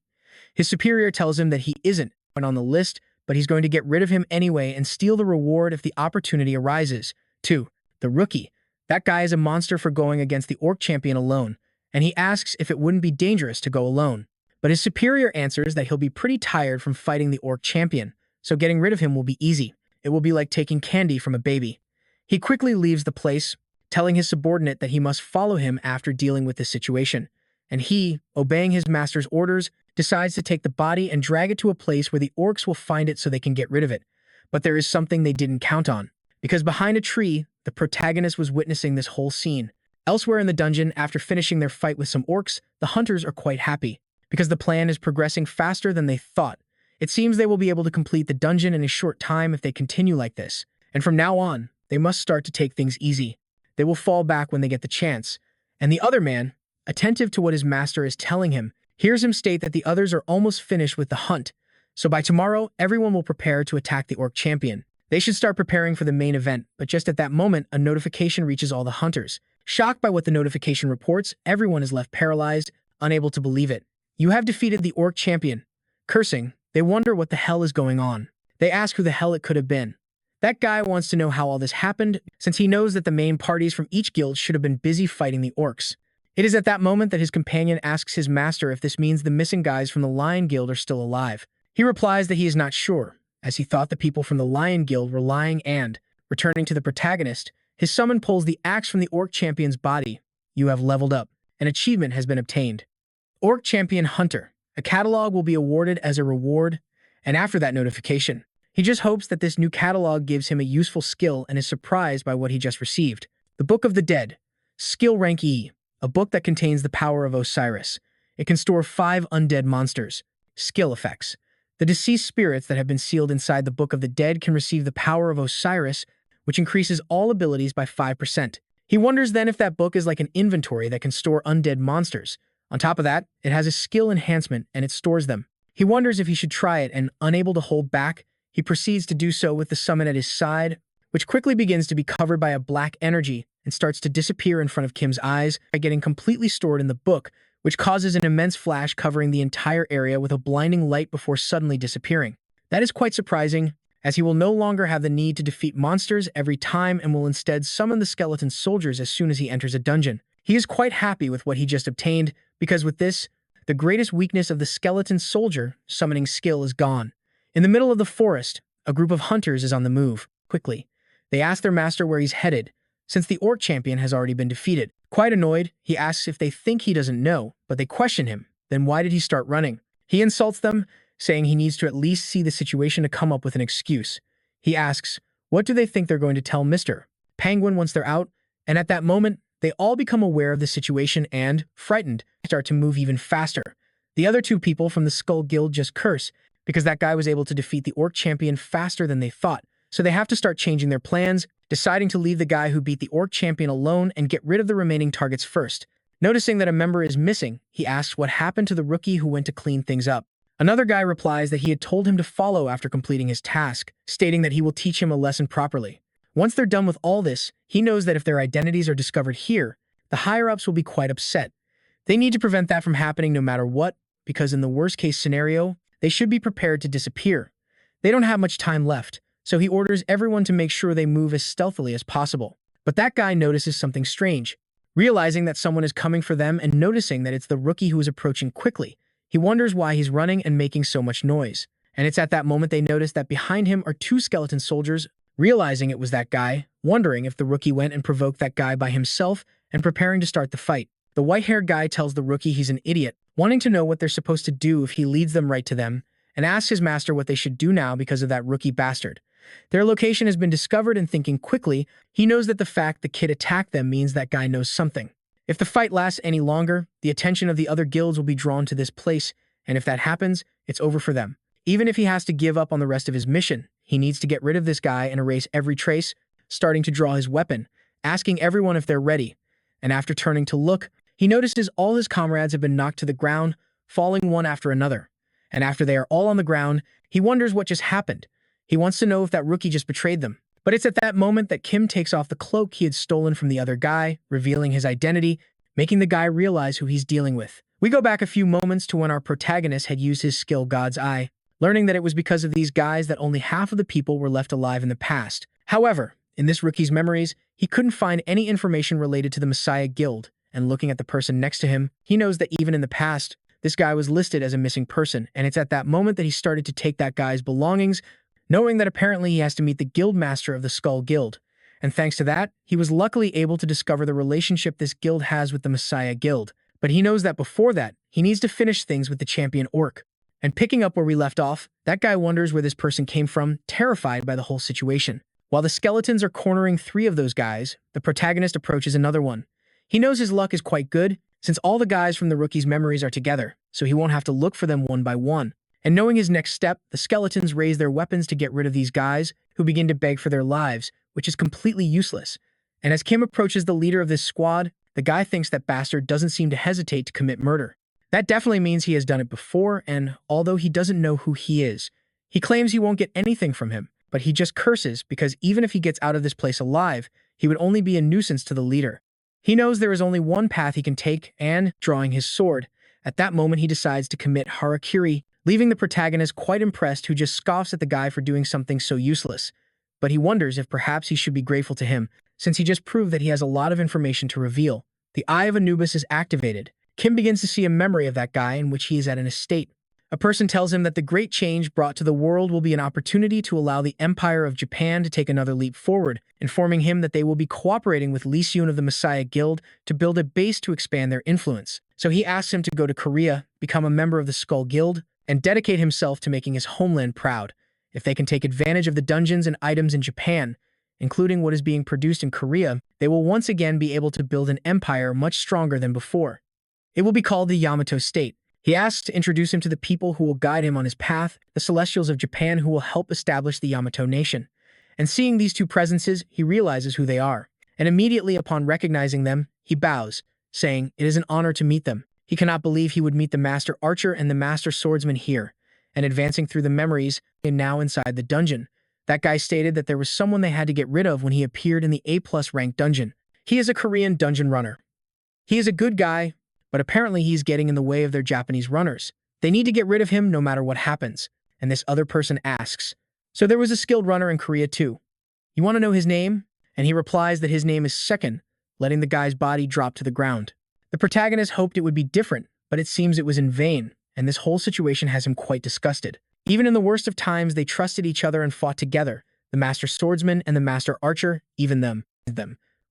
His superior tells him that he isn't on the list, but he's going to get rid of him anyway and steal the reward if the opportunity arises. 2. The rookie. That guy is a monster for going against the orc champion alone, and he asks if it wouldn't be dangerous to go alone. But his superior answers that he'll be pretty tired from fighting the orc champion, so getting rid of him will be easy. It will be like taking candy from a baby. He quickly leaves the place, telling his subordinate that he must follow him after dealing with this situation. And he, obeying his master's orders, decides to take the body and drag it to a place where the orcs will find it so they can get rid of it. But there is something they didn't count on, because behind a tree, the protagonist was witnessing this whole scene. Elsewhere in the dungeon, after finishing their fight with some orcs, the hunters are quite happy, because the plan is progressing faster than they thought. It seems they will be able to complete the dungeon in a short time if they continue like this, and from now on, they must start to take things easy. They will fall back when they get the chance. And the other man, attentive to what his master is telling him, hears him state that the others are almost finished with the hunt, so by tomorrow, everyone will prepare to attack the orc champion. They should start preparing for the main event, but just at that moment, a notification reaches all the hunters. Shocked by what the notification reports, everyone is left paralyzed, unable to believe it. You have defeated the orc champion. Cursing, they wonder what the hell is going on. They ask who the hell it could have been. That guy wants to know how all this happened, since he knows that the main parties from each guild should have been busy fighting the orcs. It is at that moment that his companion asks his master if this means the missing guys from the Lion Guild are still alive. He replies that he is not sure, as he thought the people from the Lion Guild were lying and, returning to the protagonist, his summon pulls the axe from the Orc Champion's body. You have leveled up. An achievement has been obtained. Orc Champion Hunter. A catalog will be awarded as a reward, and after that notification, he just hopes that this new catalog gives him a useful skill and is surprised by what he just received. The Book of the Dead. Skill Rank E. A book that contains the power of Osiris. It can store 5 undead monsters. Skill effects. The deceased spirits that have been sealed inside the Book of the Dead can receive the power of Osiris, which increases all abilities by 5%. He wonders then if that book is like an inventory that can store undead monsters. On top of that, it has a skill enhancement and it stores them. He wonders if he should try it, and unable to hold back, he proceeds to do so with the summon at his side, which quickly begins to be covered by a black energy and starts to disappear in front of Kim's eyes by getting completely stored in the book, which causes an immense flash covering the entire area with a blinding light before suddenly disappearing. That is quite surprising, as he will no longer have the need to defeat monsters every time and will instead summon the skeleton soldiers as soon as he enters a dungeon. He is quite happy with what he just obtained, because with this, the greatest weakness of the skeleton soldier summoning skill is gone. In the middle of the forest, a group of hunters is on the move. Quickly, they ask their master where he's headed, since the orc champion has already been defeated. Quite annoyed, he asks if they think he doesn't know, but they question him. Then why did he start running? He insults them, saying he needs to at least see the situation to come up with an excuse. He asks, what do they think they're going to tell Mr. Penguin once they're out? And at that moment, they all become aware of the situation and, frightened, start to move even faster. The other 2 people from the Skull Guild just curse, because that guy was able to defeat the orc champion faster than they thought. So they have to start changing their plans, deciding to leave the guy who beat the orc champion alone and get rid of the remaining targets first. Noticing that a member is missing, he asks what happened to the rookie who went to clean things up. Another guy replies that he had told him to follow after completing his task, stating that he will teach him a lesson properly. Once they're done with all this, he knows that if their identities are discovered here, the higher-ups will be quite upset. They need to prevent that from happening no matter what, because in the worst-case scenario, they should be prepared to disappear. They don't have much time left, so he orders everyone to make sure they move as stealthily as possible. But that guy notices something strange. Realizing that someone is coming for them and noticing that it's the rookie who is approaching quickly, he wonders why he's running and making so much noise. And it's at that moment they notice that behind him are 2 skeleton soldiers. Realizing it was that guy, wondering if the rookie went and provoked that guy by himself and preparing to start the fight. The white-haired guy tells the rookie he's an idiot, wanting to know what they're supposed to do if he leads them right to them, and asks his master what they should do now because of that rookie bastard. Their location has been discovered, and thinking quickly, he knows that the fact the kid attacked them means that guy knows something. If the fight lasts any longer, the attention of the other guilds will be drawn to this place, and if that happens, it's over for them. Even if he has to give up on the rest of his mission, he needs to get rid of this guy and erase every trace, starting to draw his weapon, asking everyone if they're ready. And after turning to look, he notices all his comrades have been knocked to the ground, falling one after another. And after they are all on the ground, he wonders what just happened. He wants to know if that rookie just betrayed them. But it's at that moment that Kim takes off the cloak he had stolen from the other guy, revealing his identity, making the guy realize who he's dealing with. We go back a few moments to when our protagonist had used his skill God's Eye, learning that it was because of these guys that only half of the people were left alive in the past. However, in this rookie's memories, he couldn't find any information related to the Messiah Guild, and looking at the person next to him, he knows that even in the past, this guy was listed as a missing person, and it's at that moment that he started to take that guy's belongings, knowing that apparently he has to meet the guild master of the Skull Guild. And thanks to that, he was luckily able to discover the relationship this guild has with the Messiah Guild. But he knows that before that, he needs to finish things with the champion orc. And picking up where we left off, that guy wonders where this person came from, terrified by the whole situation. While the skeletons are cornering 3 of those guys, the protagonist approaches another one. He knows his luck is quite good, since all the guys from the rookie's memories are together, so he won't have to look for them one by one. And knowing his next step, the skeletons raise their weapons to get rid of these guys, who begin to beg for their lives, which is completely useless. And as Kim approaches the leader of this squad, the guy thinks that bastard doesn't seem to hesitate to commit murder. That definitely means he has done it before, and although he doesn't know who he is, he claims he won't get anything from him, but he just curses because even if he gets out of this place alive, he would only be a nuisance to the leader. He knows there is only one path he can take, and, drawing his sword, at that moment he decides to commit harakiri, leaving the protagonist quite impressed, who just scoffs at the guy for doing something so useless. But he wonders if perhaps he should be grateful to him, since he just proved that he has a lot of information to reveal. The Eye of Anubis is activated. Kim begins to see a memory of that guy in which he is at an estate. A person tells him that the great change brought to the world will be an opportunity to allow the Empire of Japan to take another leap forward, informing him that they will be cooperating with Lee Si-Jun of the Messiah Guild to build a base to expand their influence. So he asks him to go to Korea, become a member of the Skull Guild, and dedicate himself to making his homeland proud. If they can take advantage of the dungeons and items in Japan, including what is being produced in Korea, they will once again be able to build an empire much stronger than before. It will be called the Yamato State. He asks to introduce him to the people who will guide him on his path, the Celestials of Japan who will help establish the Yamato nation. And seeing these 2 presences, he realizes who they are. And immediately upon recognizing them, he bows, saying it is an honor to meet them. He cannot believe he would meet the Master Archer and the Master Swordsman here. And advancing through the memories, and now inside the dungeon, that guy stated that there was someone they had to get rid of when he appeared in the A+ ranked dungeon. He is a Korean dungeon runner. He is a good guy, but apparently he's getting in the way of their Japanese runners. They need to get rid of him no matter what happens. And this other person asks, so there was a skilled runner in Korea too. You want to know his name? And he replies that his name is Second, letting the guy's body drop to the ground. The protagonist hoped it would be different, but it seems it was in vain, and this whole situation has him quite disgusted. Even in the worst of times, they trusted each other and fought together, the Master Swordsman and the Master Archer, even them,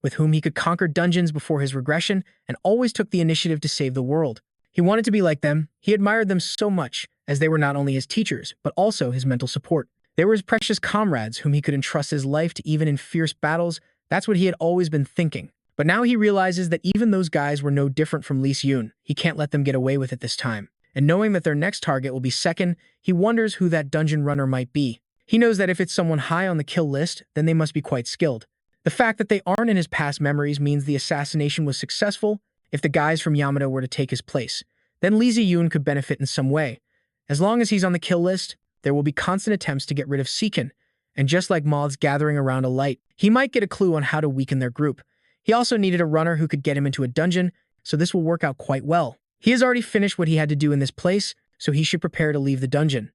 with whom he could conquer dungeons before his regression and always took the initiative to save the world. He wanted to be like them. He admired them so much, as they were not only his teachers, but also his mental support. They were his precious comrades whom he could entrust his life to even in fierce battles. That's what he had always been thinking. But now he realizes that even those guys were no different from Lee Si-Jun. He can't let them get away with it this time. And knowing that their next target will be Second, he wonders who that dungeon runner might be. He knows that if it's someone high on the kill list, then they must be quite skilled. The fact that they aren't in his past memories means the assassination was successful. If the guys from Yamato were to take his place, then Lee Si-Jun could benefit in some way. As long as he's on the kill list, there will be constant attempts to get rid of Second, and just like moths gathering around a light, he might get a clue on how to weaken their group. He also needed a runner who could get him into a dungeon, so this will work out quite well. He has already finished what he had to do in this place, so he should prepare to leave the dungeon.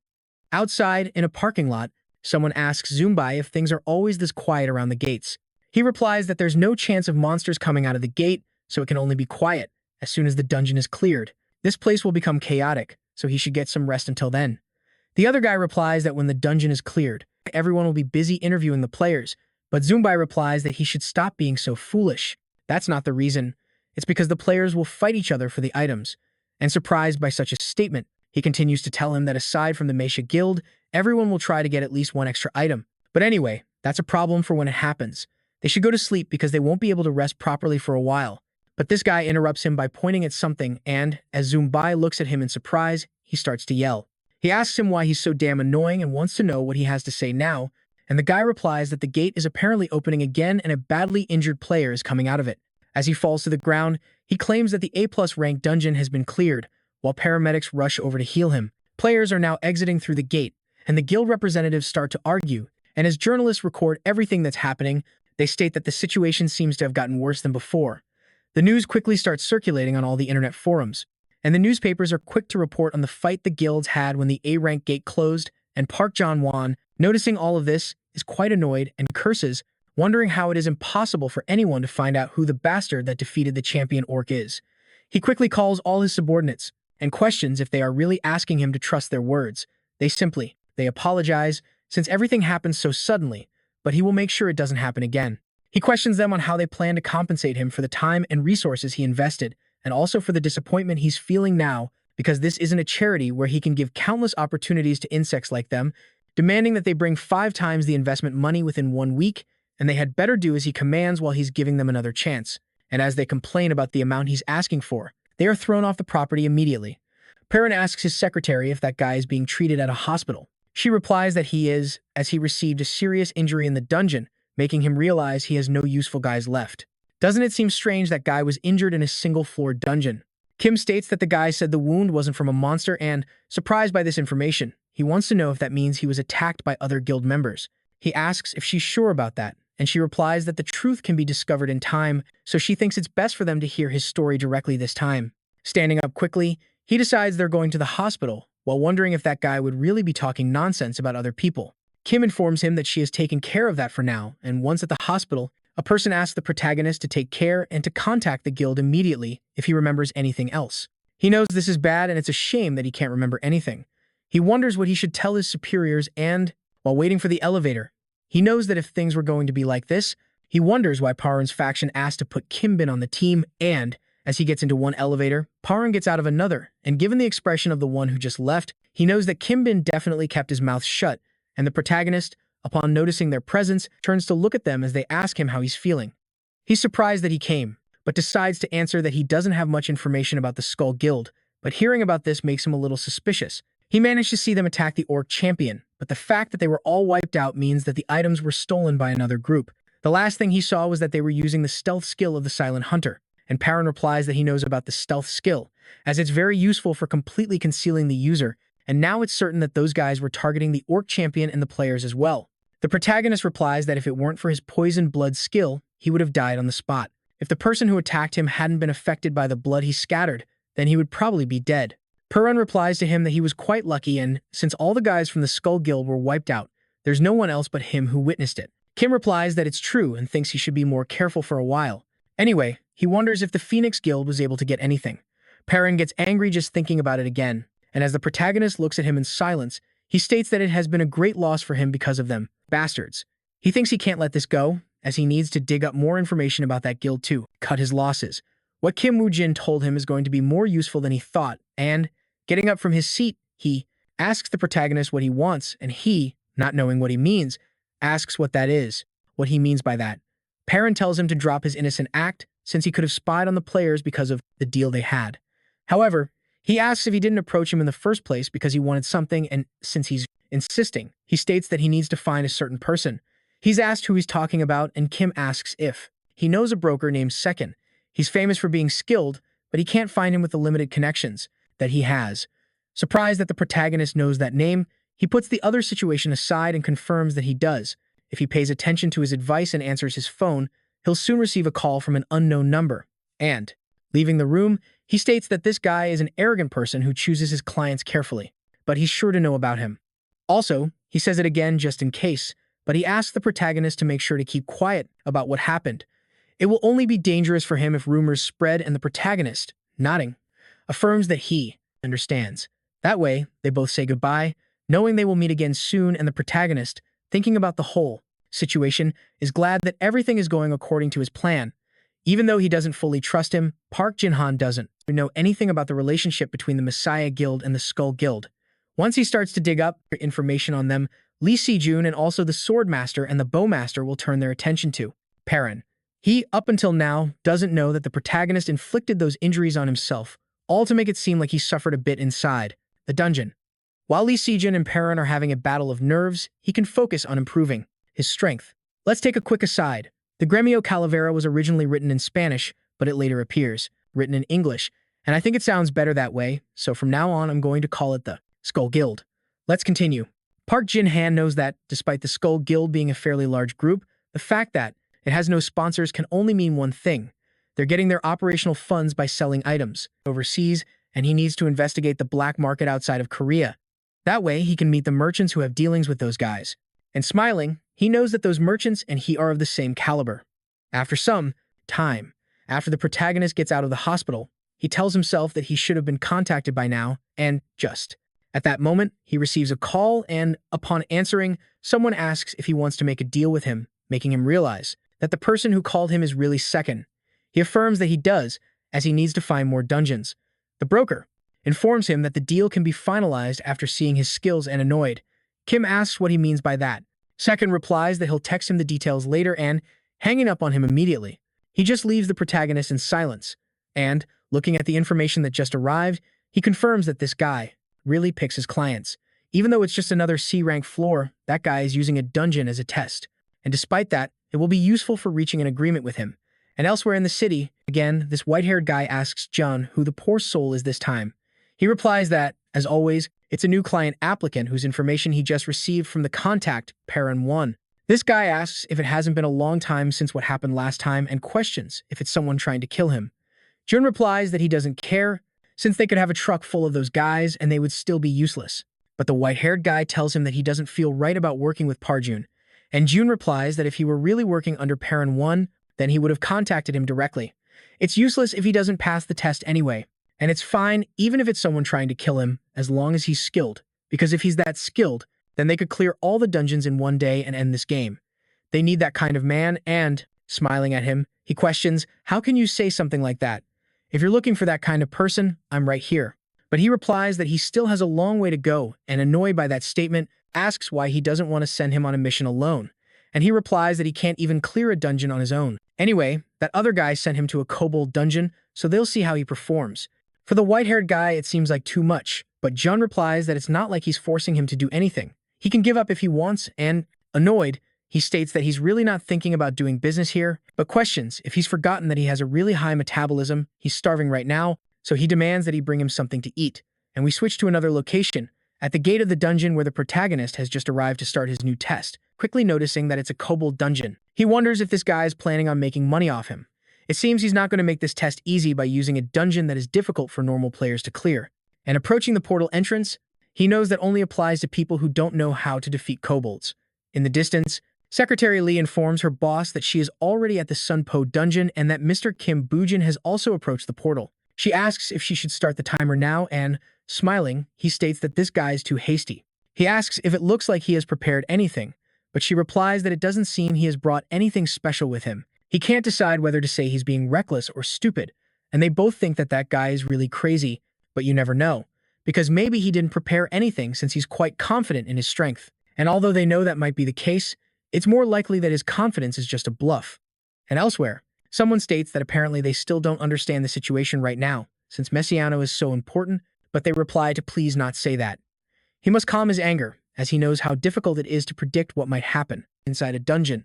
Outside, in a parking lot, someone asks Zumbai if things are always this quiet around the gates. He replies that there's no chance of monsters coming out of the gate, so it can only be quiet as soon as the dungeon is cleared. This place will become chaotic, so he should get some rest until then. The other guy replies that when the dungeon is cleared, everyone will be busy interviewing the players, but Zumbai replies that he should stop being so foolish. That's not the reason. It's because the players will fight each other for the items. And surprised by such a statement, he continues to tell him that aside from the Meisha Guild, everyone will try to get at least one extra item. But anyway, that's a problem for when it happens. They should go to sleep because they won't be able to rest properly for a while. But this guy interrupts him by pointing at something, and, as Zumbai looks at him in surprise, he starts to yell. He asks him why he's so damn annoying and wants to know what he has to say now, and the guy replies that the gate is apparently opening again and a badly injured player is coming out of it. As he falls to the ground, he claims that the A+ ranked dungeon has been cleared, while paramedics rush over to heal him. Players are now exiting through the gate, and the guild representatives start to argue, and as journalists record everything that's happening, they state that the situation seems to have gotten worse than before. The news quickly starts circulating on all the internet forums, and the newspapers are quick to report on the fight the guilds had when the A-rank gate closed, and Park Jong-won, noticing all of this, is quite annoyed and curses, wondering how it is impossible for anyone to find out who the bastard that defeated the champion orc is. He quickly calls all his subordinates and questions if they are really asking him to trust their words. They apologize, since everything happens so suddenly, but he will make sure it doesn't happen again. He questions them on how they plan to compensate him for the time and resources he invested, and also for the disappointment he's feeling now because this isn't a charity where he can give countless opportunities to insects like them, demanding that they bring 5 times the investment money within 1 week, and they had better do as he commands while he's giving them another chance. And as they complain about the amount he's asking for, they are thrown off the property immediately. Perrin asks his secretary if that guy is being treated at a hospital. She replies that he is, as he received a serious injury in the dungeon, making him realize he has no useful guys left. Doesn't it seem strange that guy was injured in a single-floor dungeon? Kim states that the guy said the wound wasn't from a monster and, surprised by this information, he wants to know if that means he was attacked by other guild members. He asks if she's sure about that, and she replies that the truth can be discovered in time, so she thinks it's best for them to hear his story directly this time. Standing up quickly, he decides they're going to the hospital, while wondering if that guy would really be talking nonsense about other people. Kim informs him that she has taken care of that for now, and once at the hospital, a person asks the protagonist to take care and to contact the guild immediately if he remembers anything else. He knows this is bad and it's a shame that he can't remember anything. He wonders what he should tell his superiors and, while waiting for the elevator, he knows that if things were going to be like this, he wonders why Parun's faction asked to put Kim Bin on the team and, as he gets into one elevator, Parun gets out of another, and given the expression of the one who just left, he knows that Kim Bin definitely kept his mouth shut, and the protagonist, upon noticing their presence, turns to look at them as they ask him how he's feeling. He's surprised that he came, but decides to answer that he doesn't have much information about the Skull Guild, but hearing about this makes him a little suspicious. He managed to see them attack the Orc Champion, but the fact that they were all wiped out means that the items were stolen by another group. The last thing he saw was that they were using the stealth skill of the Silent Hunter, and Parun replies that he knows about the stealth skill, as it's very useful for completely concealing the user, and now it's certain that those guys were targeting the Orc Champion and the players as well. The protagonist replies that if it weren't for his poison blood skill, he would have died on the spot. If the person who attacked him hadn't been affected by the blood he scattered, then he would probably be dead. Parun replies to him that he was quite lucky and, since all the guys from the Skull Guild were wiped out, there's no one else but him who witnessed it. Kim replies that it's true and thinks he should be more careful for a while. Anyway, he wonders if the Phoenix Guild was able to get anything. Parun gets angry just thinking about it again, and as the protagonist looks at him in silence, he states that it has been a great loss for him because of them. Bastards. He thinks he can't let this go, as he needs to dig up more information about that guild to cut his losses. What Kim Woo-jin told him is going to be more useful than he thought, and, getting up from his seat, he asks the protagonist what he wants, and he, not knowing what he means, asks what that is, what he means by that. Parun tells him to drop his innocent act, since he could have spied on the players because of the deal they had. However, he asks if he didn't approach him in the first place because he wanted something, and since he's insisting, he states that he needs to find a certain person. He's asked who he's talking about, and Kim asks if he knows a broker named Second. He's famous for being skilled, but he can't find him with the limited connections that he has. Surprised that the protagonist knows that name, he puts the other situation aside and confirms that he does. If he pays attention to his advice and answers his phone, he'll soon receive a call from an unknown number. And, leaving the room, he states that this guy is an arrogant person who chooses his clients carefully, but he's sure to know about him. Also, he says it again just in case, but he asks the protagonist to make sure to keep quiet about what happened. It will only be dangerous for him if rumors spread, and the protagonist, nodding, affirms that he understands. That way, they both say goodbye, knowing they will meet again soon, and the protagonist, thinking about the whole situation, is glad that everything is going according to his plan. Even though he doesn't fully trust him, Park Jin-han doesn't know anything about the relationship between the Messiah Guild and the Skull Guild. Once he starts to dig up information on them, Lee Si-jun and also the Swordmaster and the Bowmaster will turn their attention to Parun. He, up until now, doesn't know that the protagonist inflicted those injuries on himself, all to make it seem like he suffered a bit inside the dungeon. While Lee Si-jun and Parun are having a battle of nerves, he can focus on improving his strength. Let's take a quick aside. The Gremio Calavera was originally written in Spanish, but it later appears written in English, and I think it sounds better that way, so from now on I'm going to call it the Skull Guild. Let's continue. Park Jin-han knows that, despite the Skull Guild being a fairly large group, the fact that it has no sponsors can only mean one thing. They're getting their operational funds by selling items overseas, and he needs to investigate the black market outside of Korea. That way, he can meet the merchants who have dealings with those guys. And smiling, he knows that those merchants and he are of the same caliber. After some time, after the protagonist gets out of the hospital, he tells himself that he should have been contacted by now, and just At that moment, he receives a call and, upon answering, someone asks if he wants to make a deal with him, making him realize that the person who called him is really Second. He affirms that he does, as he needs to find more dungeons. The broker informs him that the deal can be finalized after seeing his skills and annoyed. Kim asks what he means by that. Second replies that he'll text him the details later and, hanging up on him immediately, he just leaves the protagonist in silence. And, looking at the information that just arrived, he confirms that this guy really picks his clients. Even though it's just another C-rank floor, that guy is using a dungeon as a test. And despite that, it will be useful for reaching an agreement with him. And elsewhere in the city, again, this white-haired guy asks John who the poor soul is this time. He replies that, as always, it's a new client applicant whose information he just received from the contact, Perrin 1. This guy asks if it hasn't been a long time since what happened last time and questions if it's someone trying to kill him. Jun replies that he doesn't care, since they could have a truck full of those guys and they would still be useless. But the white-haired guy tells him that he doesn't feel right about working with Parjun. And Jun replies that if he were really working under Perrin 1, then he would have contacted him directly. It's useless if he doesn't pass the test anyway. And it's fine even if it's someone trying to kill him, as long as he's skilled. Because if he's that skilled, then they could clear all the dungeons in one day and end this game. They need that kind of man and, smiling at him, he questions, how can you say something like that? If you're looking for that kind of person, I'm right here. But he replies that he still has a long way to go and, annoyed by that statement, asks why he doesn't want to send him on a mission alone. And he replies that he can't even clear a dungeon on his own. Anyway, that other guy sent him to a kobold dungeon, so they'll see how he performs. For the white-haired guy, it seems like too much, but Jun replies that it's not like he's forcing him to do anything. He can give up if he wants, and, annoyed, he states that he's really not thinking about doing business here, but questions if he's forgotten that he has a really high metabolism, he's starving right now, so he demands that he bring him something to eat. And we switch to another location, at the gate of the dungeon where the protagonist has just arrived to start his new test, quickly noticing that it's a kobold dungeon. He wonders if this guy is planning on making money off him. It seems he's not going to make this test easy by using a dungeon that is difficult for normal players to clear. And approaching the portal entrance, he knows that only applies to people who don't know how to defeat kobolds. In the distance, Secretary Lee informs her boss that she is already at the Sunpo dungeon and that Mr. Kim Boojin has also approached the portal. She asks if she should start the timer now and, smiling, he states that this guy is too hasty. He asks if it looks like he has prepared anything, but she replies that it doesn't seem he has brought anything special with him. He can't decide whether to say he's being reckless or stupid, and they both think that that guy is really crazy, but you never know, because maybe he didn't prepare anything since he's quite confident in his strength. And although they know that might be the case, it's more likely that his confidence is just a bluff. And elsewhere, someone states that apparently they still don't understand the situation right now, since Messiano is so important, but they reply to please not say that. He must calm his anger, as he knows how difficult it is to predict what might happen inside a dungeon,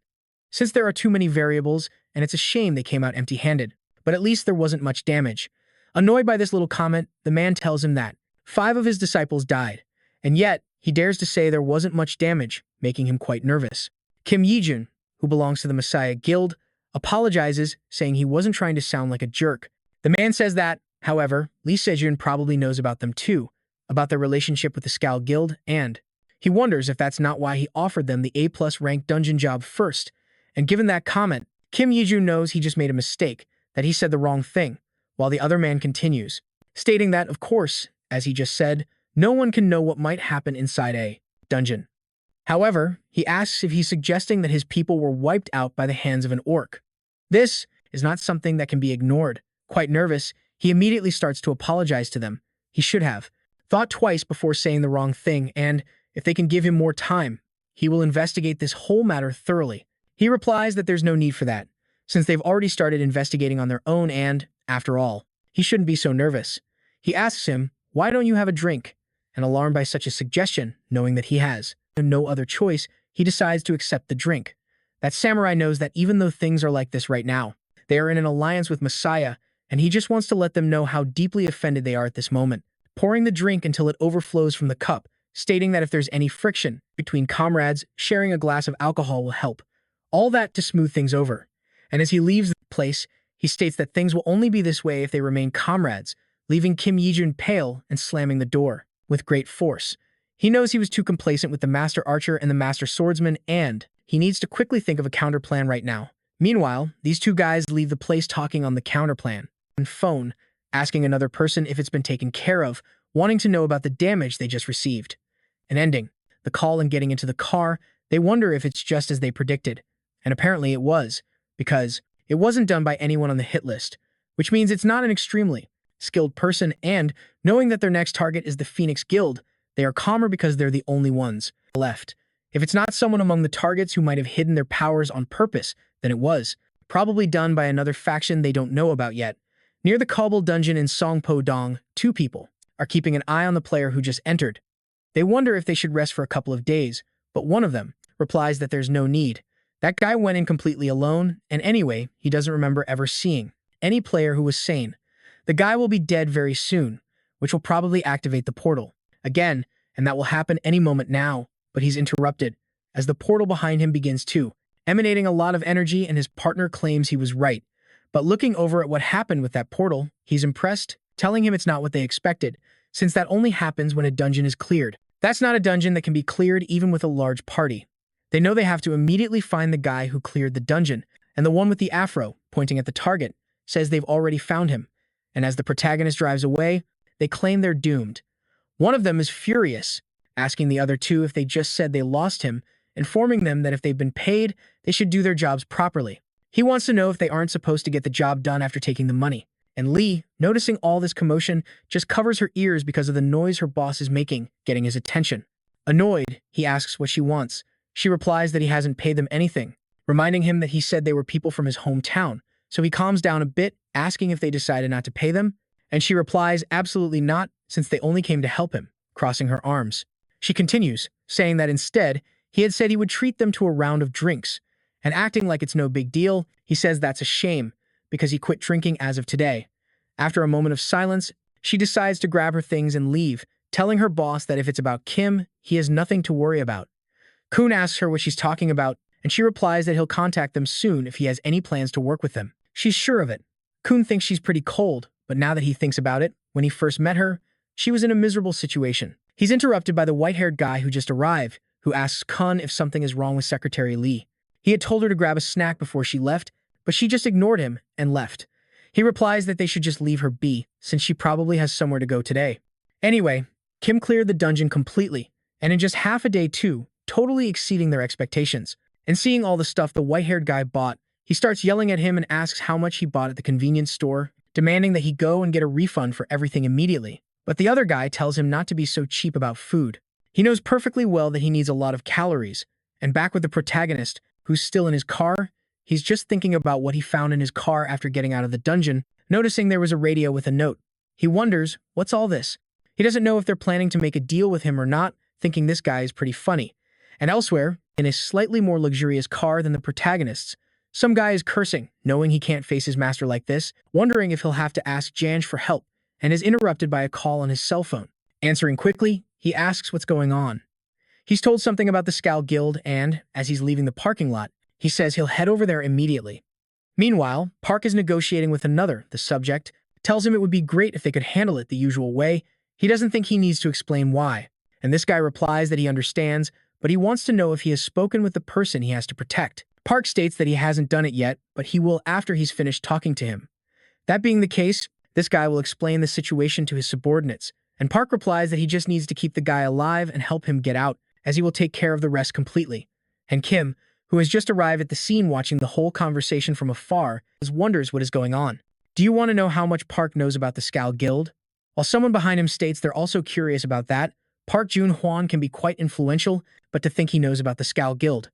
since there are too many variables, and it's a shame they came out empty-handed. But at least there wasn't much damage. Annoyed by this little comment, the man tells him that 5 of his disciples died, and yet he dares to say there wasn't much damage, making him quite nervous. Kim Yijun, who belongs to the Messiah Guild, apologizes, saying he wasn't trying to sound like a jerk. The man says that, however, Lee Sejun probably knows about them too, about their relationship with the Scowl Guild, and he wonders if that's not why he offered them the A+ ranked dungeon job first. And given that comment, Kim Yijun knows he just made a mistake, that he said the wrong thing, while the other man continues, stating that, of course, as he just said, no one can know what might happen inside a dungeon. However, he asks if he's suggesting that his people were wiped out by the hands of an orc. This is not something that can be ignored. Quite nervous, he immediately starts to apologize to them. He should have thought twice before saying the wrong thing, and if they can give him more time, he will investigate this whole matter thoroughly. He replies that there's no need for that, since they've already started investigating on their own and, after all, he shouldn't be so nervous. He asks him, why don't you have a drink? And alarmed by such a suggestion, knowing that he has no other choice, he decides to accept the drink. That samurai knows that even though things are like this right now, they are in an alliance with Messiah, and he just wants to let them know how deeply offended they are at this moment, pouring the drink until it overflows from the cup, stating that if there's any friction between comrades, sharing a glass of alcohol will help. All that to smooth things over. And as he leaves the place, he states that things will only be this way if they remain comrades, leaving Kim Yijun pale and slamming the door with great force. He knows he was too complacent with the Master Archer and the Master Swordsman, and he needs to quickly think of a counterplan right now. Meanwhile, these two guys leave the place talking on the counterplan and phone, asking another person if it's been taken care of, wanting to know about the damage they just received. An ending. The call and getting into the car, they wonder if it's just as they predicted. And apparently it was, because it wasn't done by anyone on the hit list, which means it's not an extremely skilled person, and knowing that their next target is the Phoenix Guild, they are calmer because they're the only ones left. If it's not someone among the targets who might have hidden their powers on purpose, then it was probably done by another faction they don't know about yet. Near the Cobble dungeon in Songpo Dong, two people are keeping an eye on the player who just entered. They wonder if they should rest for a couple of days, but one of them replies that there's no need. That guy went in completely alone, and anyway, he doesn't remember ever seeing any player who was sane. The guy will be dead very soon, which will probably activate the portal again, and that will happen any moment now, but he's interrupted as the portal behind him begins to emanating a lot of energy, and his partner claims he was right. But looking over at what happened with that portal, he's impressed, telling him it's not what they expected, since that only happens when a dungeon is cleared. That's not a dungeon that can be cleared even with a large party. They know they have to immediately find the guy who cleared the dungeon, and the one with the afro, pointing at the target, says they've already found him. And as the protagonist drives away, they claim they're doomed. One of them is furious, asking the other two if they just said they lost him, informing them that if they've been paid, they should do their jobs properly. He wants to know if they aren't supposed to get the job done after taking the money. And Lee, noticing all this commotion, just covers her ears because of the noise her boss is making, getting his attention. Annoyed, he asks what she wants. She replies that he hasn't paid them anything, reminding him that he said they were people from his hometown. So he calms down a bit, asking if they decided not to pay them, and she replies absolutely not, since they only came to help him, crossing her arms. She continues, saying that instead, he had said he would treat them to a round of drinks, and acting like it's no big deal, he says that's a shame, because he quit drinking as of today. After a moment of silence, she decides to grab her things and leave, telling her boss that if it's about Kim, he has nothing to worry about. Kun asks her what she's talking about, and she replies that he'll contact them soon if he has any plans to work with them. She's sure of it. Kun thinks she's pretty cold, but now that he thinks about it, when he first met her, she was in a miserable situation. He's interrupted by the white-haired guy who just arrived, who asks Kun if something is wrong with Secretary Lee. He had told her to grab a snack before she left, but she just ignored him and left. He replies that they should just leave her be, since she probably has somewhere to go today. Anyway, Kim cleared the dungeon completely, and in just half a day too, totally exceeding their expectations. And seeing all the stuff the white-haired guy bought, he starts yelling at him and asks how much he bought at the convenience store, demanding that he go and get a refund for everything immediately. But the other guy tells him not to be so cheap about food. He knows perfectly well that he needs a lot of calories, and back with the protagonist, who's still in his car, he's just thinking about what he found in his car after getting out of the dungeon, noticing there was a radio with a note. He wonders, what's all this? He doesn't know if they're planning to make a deal with him or not, thinking this guy is pretty funny. And elsewhere, in a slightly more luxurious car than the protagonist's, some guy is cursing, knowing he can't face his master like this, wondering if he'll have to ask Janj for help, and is interrupted by a call on his cell phone. Answering quickly, he asks what's going on. He's told something about the Scowl Guild and, as he's leaving the parking lot, he says he'll head over there immediately. Meanwhile, Park is negotiating with another, the subject, tells him it would be great if they could handle it the usual way. He doesn't think he needs to explain why, and this guy replies that he understands, but he wants to know if he has spoken with the person he has to protect. Park states that he hasn't done it yet, but he will after he's finished talking to him. That being the case, this guy will explain the situation to his subordinates, and Park replies that he just needs to keep the guy alive and help him get out, as he will take care of the rest completely. And Kim, who has just arrived at the scene watching the whole conversation from afar, wonders what is going on. Do you want to know how much Park knows about the Scowl Guild? While someone behind him states they're also curious about that, Park Jun-hwan can be quite influential, but to think he knows about the Scowl Guild.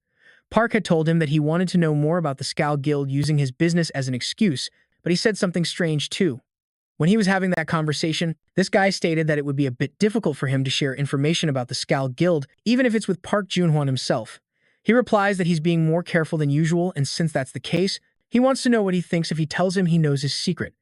Park had told him that he wanted to know more about the Scowl Guild using his business as an excuse, but he said something strange too. When he was having that conversation, this guy stated that it would be a bit difficult for him to share information about the Scowl Guild, even if it's with Park Jun-hwan himself. He replies that he's being more careful than usual, and since that's the case, he wants to know what he thinks if he tells him he knows his secret.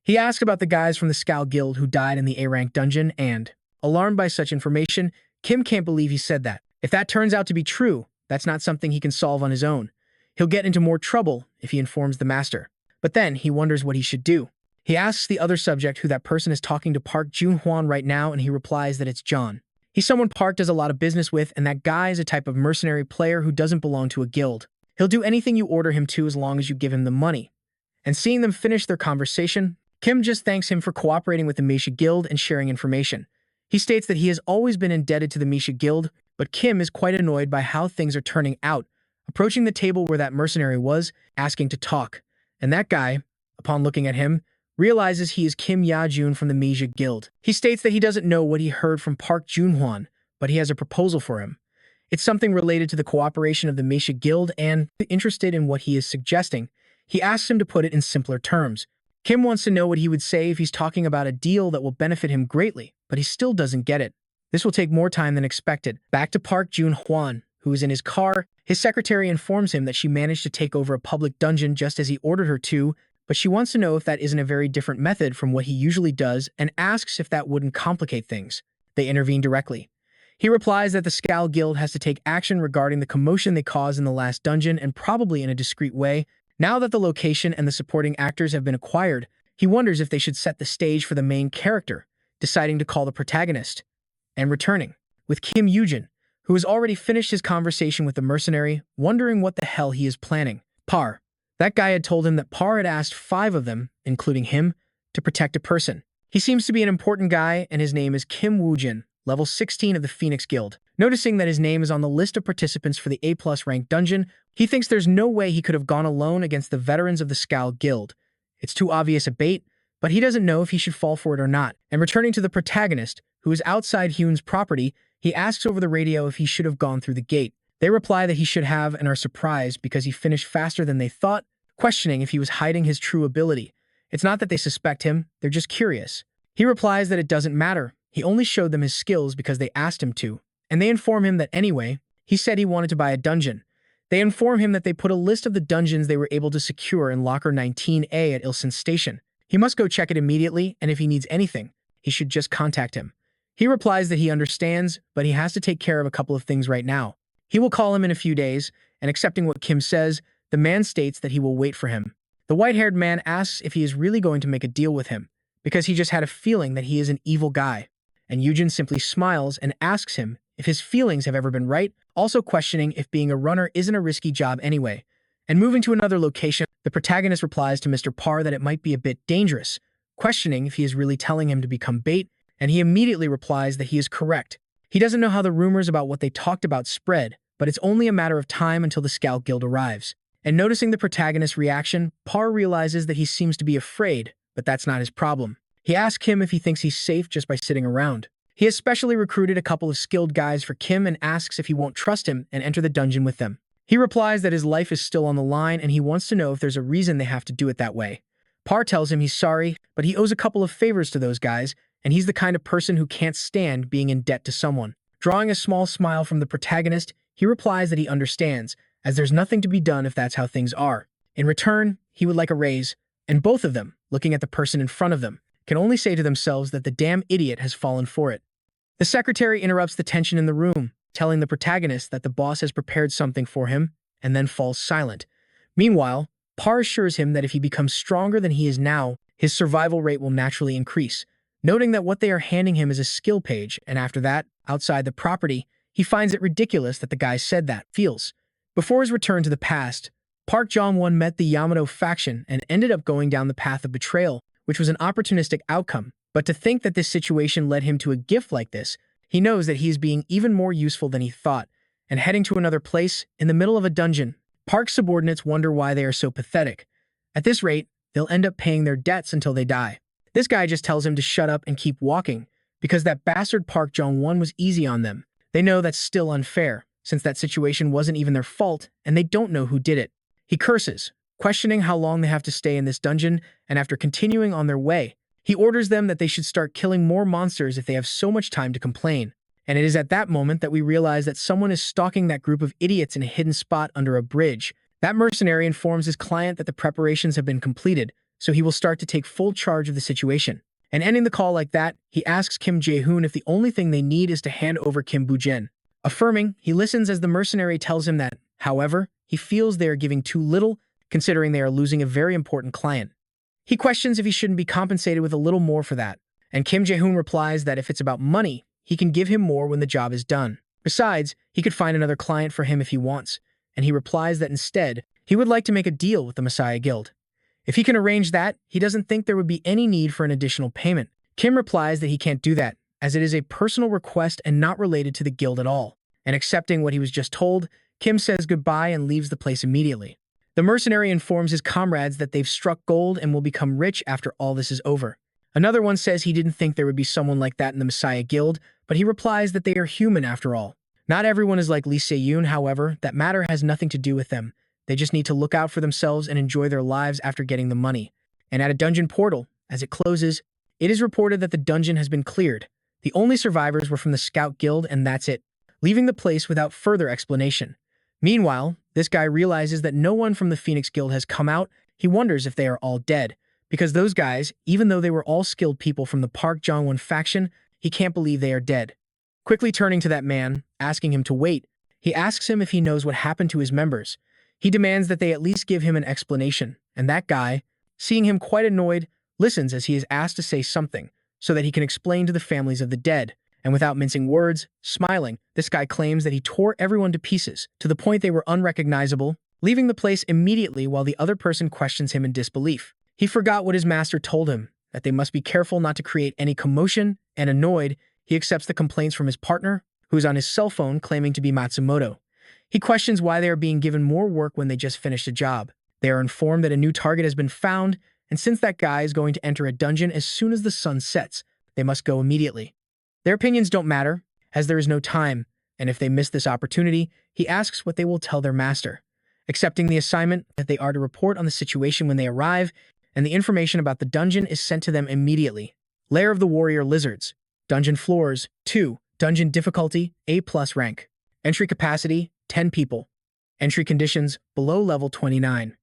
He asks about the guys from the Scowl Guild who died in the A-rank dungeon, and, alarmed by such information, Kim can't believe he said that. If that turns out to be true, that's not something he can solve on his own. He'll get into more trouble if he informs the master. But then he wonders what he should do. He asks the other subject who that person is talking to Park Jun-hwan right now, and he replies that it's John. He's someone Park does a lot of business with, and that guy is a type of mercenary player who doesn't belong to a guild. He'll do anything you order him to as long as you give him the money. And seeing them finish their conversation, Kim just thanks him for cooperating with the Meisha Guild and sharing information. He states that he has always been indebted to the Misha Guild, but Kim is quite annoyed by how things are turning out, approaching the table where that mercenary was, asking to talk. And that guy, upon looking at him, realizes he is Kim Ya-jun from the Misha Guild. He states that he doesn't know what he heard from Park Jun-hwan, but he has a proposal for him. It's something related to the cooperation of the Misha Guild, and interested in what he is suggesting, he asks him to put it in simpler terms. Kim wants to know what he would say if he's talking about a deal that will benefit him greatly, but he still doesn't get it. This will take more time than expected. Back to Park Jun-hwan, who is in his car. His secretary informs him that she managed to take over a public dungeon just as he ordered her to, but she wants to know if that isn't a very different method from what he usually does and asks if that wouldn't complicate things. They intervene directly. He replies that the Skal Guild has to take action regarding the commotion they caused in the last dungeon, and probably in a discreet way. Now that the location and the supporting actors have been acquired, he wonders if they should set the stage for the main character, deciding to call the protagonist. And returning, with Kim Ujin, who has already finished his conversation with the mercenary, wondering what the hell he is planning. Par. That guy had told him that Par had asked 5 of them, including him, to protect a person. He seems to be an important guy, and his name is Kim Woo-jin, level 16 of the Phoenix Guild. Noticing that his name is on the list of participants for the A+ ranked dungeon, he thinks there's no way he could have gone alone against the veterans of the Skal Guild. It's too obvious a bait, but he doesn't know if he should fall for it or not. And returning to the protagonist, who is outside Hyun's property, he asks over the radio if he should have gone through the gate. They reply that he should have and are surprised because he finished faster than they thought, questioning if he was hiding his true ability. It's not that they suspect him, they're just curious. He replies that it doesn't matter. He only showed them his skills because they asked him to. And they inform him that anyway, he said he wanted to buy a dungeon. They inform him that they put a list of the dungeons they were able to secure in Locker 19A at Ilsen Station. He must go check it immediately, and if he needs anything, he should just contact him. He replies that he understands, but he has to take care of a couple of things right now. He will call him in a few days, and accepting what Kim says, the man states that he will wait for him. The white-haired man asks if he is really going to make a deal with him, because he just had a feeling that he is an evil guy. And Ujin simply smiles and asks him if his feelings have ever been right, also questioning if being a runner isn't a risky job anyway. And moving to another location, the protagonist replies to Mr. Parr that it might be a bit dangerous, questioning if he is really telling him to become bait, and he immediately replies that he is correct. He doesn't know how the rumors about what they talked about spread, but it's only a matter of time until the Skal Guild arrives. And noticing the protagonist's reaction, Parr realizes that he seems to be afraid, but that's not his problem. He asks him if he thinks he's safe just by sitting around. He has specially recruited a couple of skilled guys for Kim and asks if he won't trust him and enter the dungeon with them. He replies that his life is still on the line and he wants to know if there's a reason they have to do it that way. Parr tells him he's sorry, but he owes a couple of favors to those guys, and he's the kind of person who can't stand being in debt to someone. Drawing a small smile from the protagonist, he replies that he understands, as there's nothing to be done if that's how things are. In return, he would like a raise, and both of them, looking at the person in front of them, can only say to themselves that the damn idiot has fallen for it. The secretary interrupts the tension in the room, telling the protagonist that the boss has prepared something for him, and then falls silent. Meanwhile, Parr assures him that if he becomes stronger than he is now, his survival rate will naturally increase, noting that what they are handing him is a skill page, and after that, outside the property, he finds it ridiculous that the guy said that. Before his return to the past, Park Jong-won met the Yamato faction and ended up going down the path of betrayal, which was an opportunistic outcome. But to think that this situation led him to a gift like this, he knows that he is being even more useful than he thought, and heading to another place, in the middle of a dungeon. Park's subordinates wonder why they are so pathetic. At this rate, they'll end up paying their debts until they die. This guy just tells him to shut up and keep walking, because that bastard Park Jong-won was easy on them. They know that's still unfair, since that situation wasn't even their fault, and they don't know who did it. He curses, questioning how long they have to stay in this dungeon, and after continuing on their way, he orders them that they should start killing more monsters if they have so much time to complain. And it is at that moment that we realize that someone is stalking that group of idiots in a hidden spot under a bridge. That mercenary informs his client that the preparations have been completed, so he will start to take full charge of the situation. And ending the call like that, he asks Kim Jae-hoon if the only thing they need is to hand over Kim Boo-jin. Affirming, he listens as the mercenary tells him that, however, he feels they are giving too little, considering they are losing a very important client. He questions if he shouldn't be compensated with a little more for that, and Kim Jae-hoon replies that if it's about money, he can give him more when the job is done. Besides, he could find another client for him if he wants, and he replies that instead, he would like to make a deal with the Messiah Guild. If he can arrange that, he doesn't think there would be any need for an additional payment. Kim replies that he can't do that, as it is a personal request and not related to the guild at all. And accepting what he was just told, Kim says goodbye and leaves the place immediately. The mercenary informs his comrades that they've struck gold and will become rich after all this is over. Another one says he didn't think there would be someone like that in the Messiah Guild, but he replies that they are human after all. Not everyone is like Lee Se-yoon, however. That matter has nothing to do with them. They just need to look out for themselves and enjoy their lives after getting the money. And at a dungeon portal, as it closes, it is reported that the dungeon has been cleared. The only survivors were from the Scout Guild, and that's it, leaving the place without further explanation. Meanwhile, this guy realizes that no one from the Phoenix Guild has come out. He wonders if they are all dead, because those guys, even though they were all skilled people from the Park Jong-won faction, he can't believe they are dead. Quickly turning to that man, asking him to wait, he asks him if he knows what happened to his members. He demands that they at least give him an explanation, and that guy, seeing him quite annoyed, listens as he is asked to say something, so that he can explain to the families of the dead. And without mincing words, smiling, this guy claims that he tore everyone to pieces, to the point they were unrecognizable, leaving the place immediately while the other person questions him in disbelief. He forgot what his master told him, that they must be careful not to create any commotion, and annoyed, he accepts the complaints from his partner, who is on his cell phone claiming to be Matsumoto. He questions why they are being given more work when they just finished a job. They are informed that a new target has been found, and since that guy is going to enter a dungeon as soon as the sun sets, they must go immediately. Their opinions don't matter, as there is no time, and if they miss this opportunity, he asks what they will tell their master. Accepting the assignment that they are to report on the situation when they arrive, and the information about the dungeon is sent to them immediately. Lair of the Warrior Lizards. Dungeon floors, 2. Dungeon difficulty, A+ rank. Entry capacity, 10 people. Entry conditions, below level 29.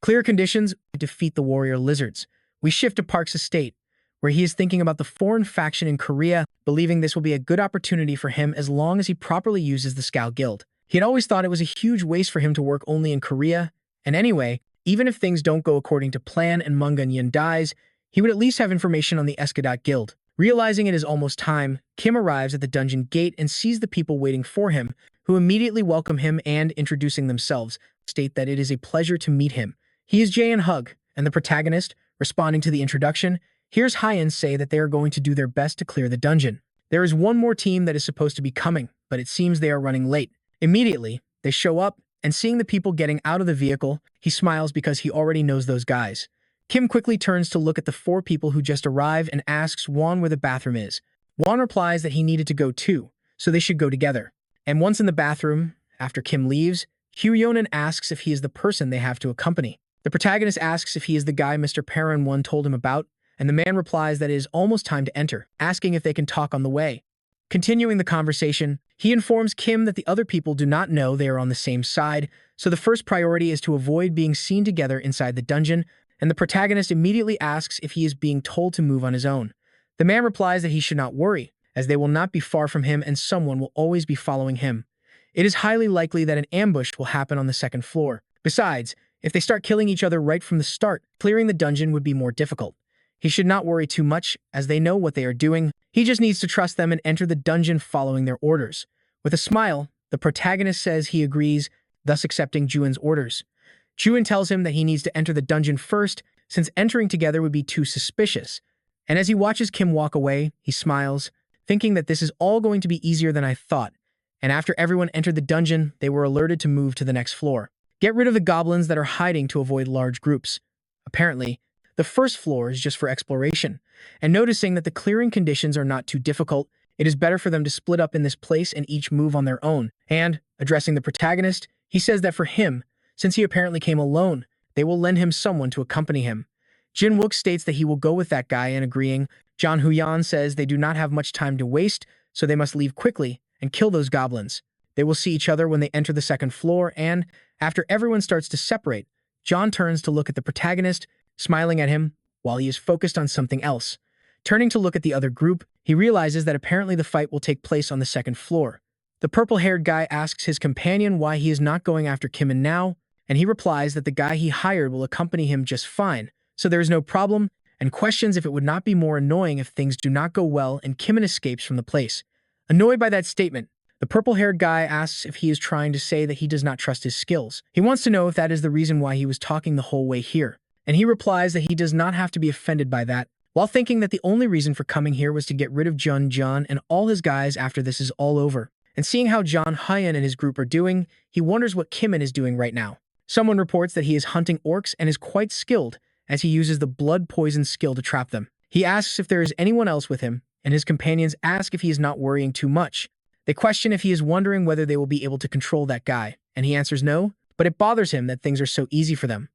Clear conditions, defeat the Warrior Lizards. We shift to Park's estate, where he is thinking about the foreign faction in Korea, believing this will be a good opportunity for him as long as he properly uses the Scout Guild. He had always thought it was a huge waste for him to work only in Korea, and anyway, even if things don't go according to plan and Mungun-yin dies, he would at least have information on the Escadot Guild. Realizing it is almost time, Kim arrives at the dungeon gate and sees the people waiting for him, who immediately welcome him and, introducing themselves, state that it is a pleasure to meet him. He is Jae and Hug, and the protagonist, responding to the introduction, hears Hyeon say that they are going to do their best to clear the dungeon. There is one more team that is supposed to be coming, but it seems they are running late. Immediately, they show up, and seeing the people getting out of the vehicle, he smiles because he already knows those guys. Kim quickly turns to look at the 4 people who just arrived and asks Won where the bathroom is. Won replies that he needed to go too, so they should go together. And once in the bathroom, after Kim leaves, Hyo-yeon asks if he is the person they have to accompany. The protagonist asks if he is the guy Mr. Perrin-won told him about, and the man replies that it is almost time to enter, asking if they can talk on the way. Continuing the conversation, he informs Kim that the other people do not know they are on the same side, so the first priority is to avoid being seen together inside the dungeon, and the protagonist immediately asks if he is being told to move on his own. The man replies that he should not worry, as they will not be far from him and someone will always be following him. It is highly likely that an ambush will happen on the 2nd floor. Besides, if they start killing each other right from the start, clearing the dungeon would be more difficult. He should not worry too much, as they know what they are doing. He just needs to trust them and enter the dungeon following their orders. With a smile, the protagonist says he agrees, thus accepting Juin's orders. Juin tells him that he needs to enter the dungeon first, since entering together would be too suspicious. And as he watches Kim walk away, he smiles, thinking that this is all going to be easier than I thought. And after everyone entered the dungeon, they were alerted to move to the next floor. Get rid of the goblins that are hiding to avoid large groups. Apparently, the 1st floor is just for exploration, and noticing that the clearing conditions are not too difficult, it is better for them to split up in this place and each move on their own. And, addressing the protagonist, he says that for him, since he apparently came alone, they will lend him someone to accompany him. Jin Wook states that he will go with that guy, and agreeing, John Huyan says they do not have much time to waste, so they must leave quickly and kill those goblins. They will see each other when they enter the 2nd floor, and, after everyone starts to separate, John turns to look at the protagonist, smiling at him while he is focused on something else. Turning to look at the other group, he realizes that apparently the fight will take place on the 2nd floor. The purple-haired guy asks his companion why he is not going after Kim and now, and he replies that the guy he hired will accompany him just fine, so there is no problem, and questions if it would not be more annoying if things do not go well and Kim escapes from the place. Annoyed by that statement, the purple-haired guy asks if he is trying to say that he does not trust his skills. He wants to know if that is the reason why he was talking the whole way here, and he replies that he does not have to be offended by that, while thinking that the only reason for coming here was to get rid of Jun Jun and all his guys after this is all over. And seeing how John Hyen and his group are doing, he wonders what Kimin is doing right now. Someone reports that he is hunting orcs and is quite skilled, as he uses the blood poison skill to trap them. He asks if there is anyone else with him, and his companions ask if he is not worrying too much. They question if he is wondering whether they will be able to control that guy, and he answers no, but it bothers him that things are so easy for them.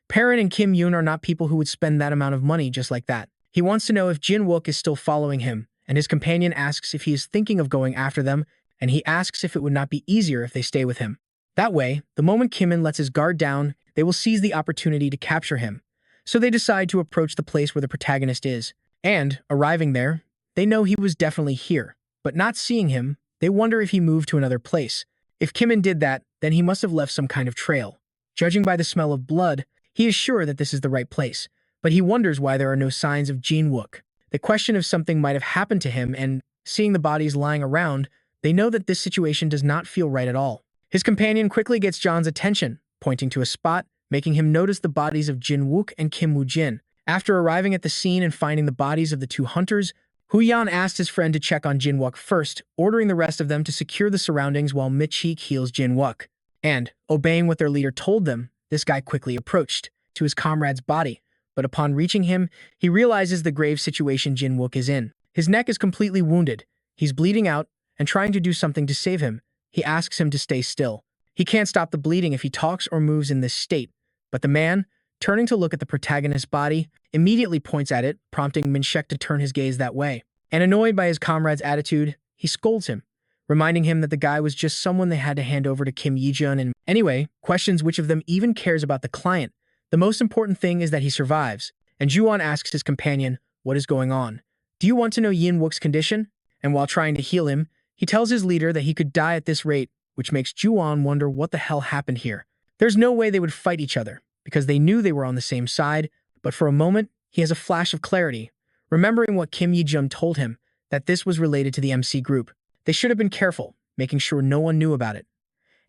Perrin and Kim Yoon are not people who would spend that amount of money just like that. He wants to know if Jin Wook is still following him, and his companion asks if he is thinking of going after them, and he asks if it would not be easier if they stay with him. That way, the moment Kimin lets his guard down, they will seize the opportunity to capture him. So they decide to approach the place where the protagonist is. And, arriving there, they know he was definitely here. But not seeing him, they wonder if he moved to another place. If Kimin did that, then he must have left some kind of trail. Judging by the smell of blood, he is sure that this is the right place. But he wonders why there are no signs of Jin Wook. They question if something might have happened to him, and, seeing the bodies lying around, they know that this situation does not feel right at all. His companion quickly gets John's attention, pointing to a spot, making him notice the bodies of Jin Wook and Kim Woo Jin. After arriving at the scene and finding the bodies of the two hunters, Hu Yan asked his friend to check on Jin Wook first, ordering the rest of them to secure the surroundings while Michik heals Jin Wook. And, obeying what their leader told them, this guy quickly approached to his comrade's body, but upon reaching him, he realizes the grave situation Jin Wook is in. His neck is completely wounded, he's bleeding out, and trying to do something to save him. He asks him to stay still. He can't stop the bleeding if he talks or moves in this state, but the man, turning to look at the protagonist's body, immediately points at it, prompting Minshek to turn his gaze that way. And annoyed by his comrade's attitude, he scolds him, reminding him that the guy was just someone they had to hand over to Kim Yi-jun and anyway, questions which of them even cares about the client. The most important thing is that he survives, and Juwon asks his companion, what is going on? Do you want to know Yin Wook's condition? And while trying to heal him, he tells his leader that he could die at this rate, which makes Juwon wonder what the hell happened here. There's no way they would fight each other, because they knew they were on the same side, but for a moment, he has a flash of clarity, remembering what Kim Yi-jun told him, that this was related to the MC group. They should have been careful, making sure no one knew about it.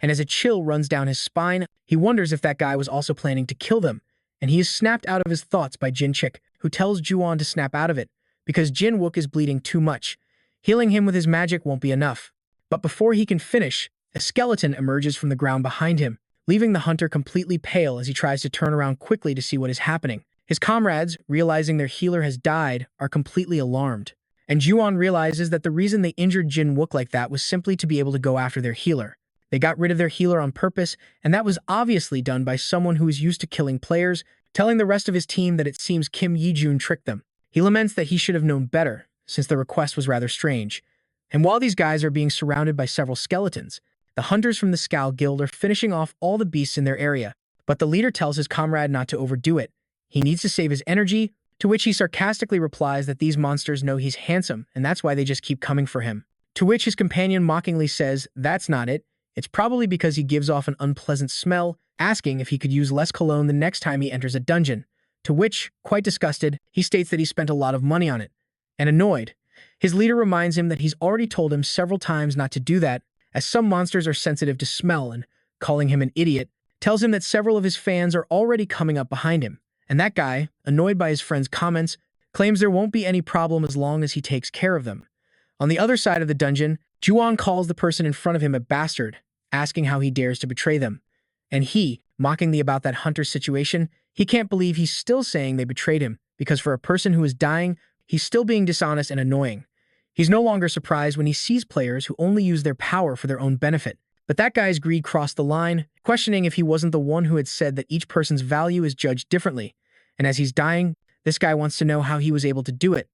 And as a chill runs down his spine, he wonders if that guy was also planning to kill them, and he is snapped out of his thoughts by Jin Chik, who tells Juwon to snap out of it, because Jin Wook is bleeding too much. Healing him with his magic won't be enough. But before he can finish, a skeleton emerges from the ground behind him, leaving the hunter completely pale as he tries to turn around quickly to see what is happening. His comrades, realizing their healer has died, are completely alarmed. And Juwon realizes that the reason they injured Jin Wook like that was simply to be able to go after their healer. They got rid of their healer on purpose, and that was obviously done by someone who is used to killing players, telling the rest of his team that it seems Kim Yi-jun tricked them. He laments that he should have known better, since the request was rather strange. And while these guys are being surrounded by several skeletons, the hunters from the Scowl Guild are finishing off all the beasts in their area, but the leader tells his comrade not to overdo it. He needs to save his energy, to which he sarcastically replies that these monsters know he's handsome, and that's why they just keep coming for him. To which his companion mockingly says, that's not it. It's probably because he gives off an unpleasant smell, asking if he could use less cologne the next time he enters a dungeon. To which, quite disgusted, he states that he spent a lot of money on it. And annoyed, his leader reminds him that he's already told him several times not to do that, as some monsters are sensitive to smell, and, calling him an idiot, tells him that several of his fans are already coming up behind him. And that guy, annoyed by his friend's comments, claims there won't be any problem as long as he takes care of them. On the other side of the dungeon, Juwon calls the person in front of him a bastard, asking how he dares to betray them. And he, mockingly about that hunter situation, he can't believe he's still saying they betrayed him, because for a person who is dying, he's still being dishonest and annoying. He's no longer surprised when he sees players who only use their power for their own benefit. But that guy's greed crossed the line, questioning if he wasn't the one who had said that each person's value is judged differently. And as he's dying, this guy wants to know how he was able to do it.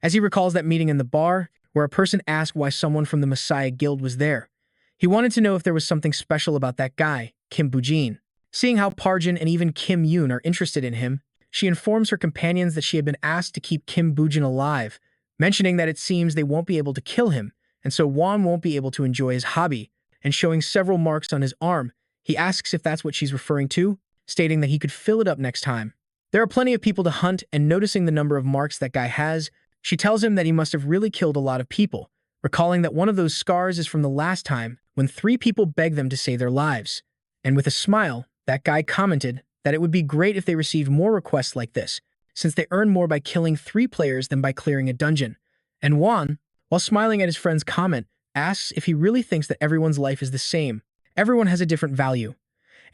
As he recalls that meeting in the bar, where a person asked why someone from the Messiah Guild was there. He wanted to know if there was something special about that guy, Kim Bujin. Seeing how Parjin and even Kim Yoon are interested in him, she informs her companions that she had been asked to keep Kim Bujin alive, mentioning that it seems they won't be able to kill him, and so Won won't be able to enjoy his hobby, and showing several marks on his arm, he asks if that's what she's referring to, stating that he could fill it up next time. There are plenty of people to hunt, and noticing the number of marks that guy has, she tells him that he must have really killed a lot of people, recalling that one of those scars is from the last time when 3 people begged them to save their lives. And with a smile, that guy commented that it would be great if they received more requests like this, since they earn more by killing 3 players than by clearing a dungeon. And Juan, while smiling at his friend's comment, asks if he really thinks that everyone's life is the same. Everyone has a different value.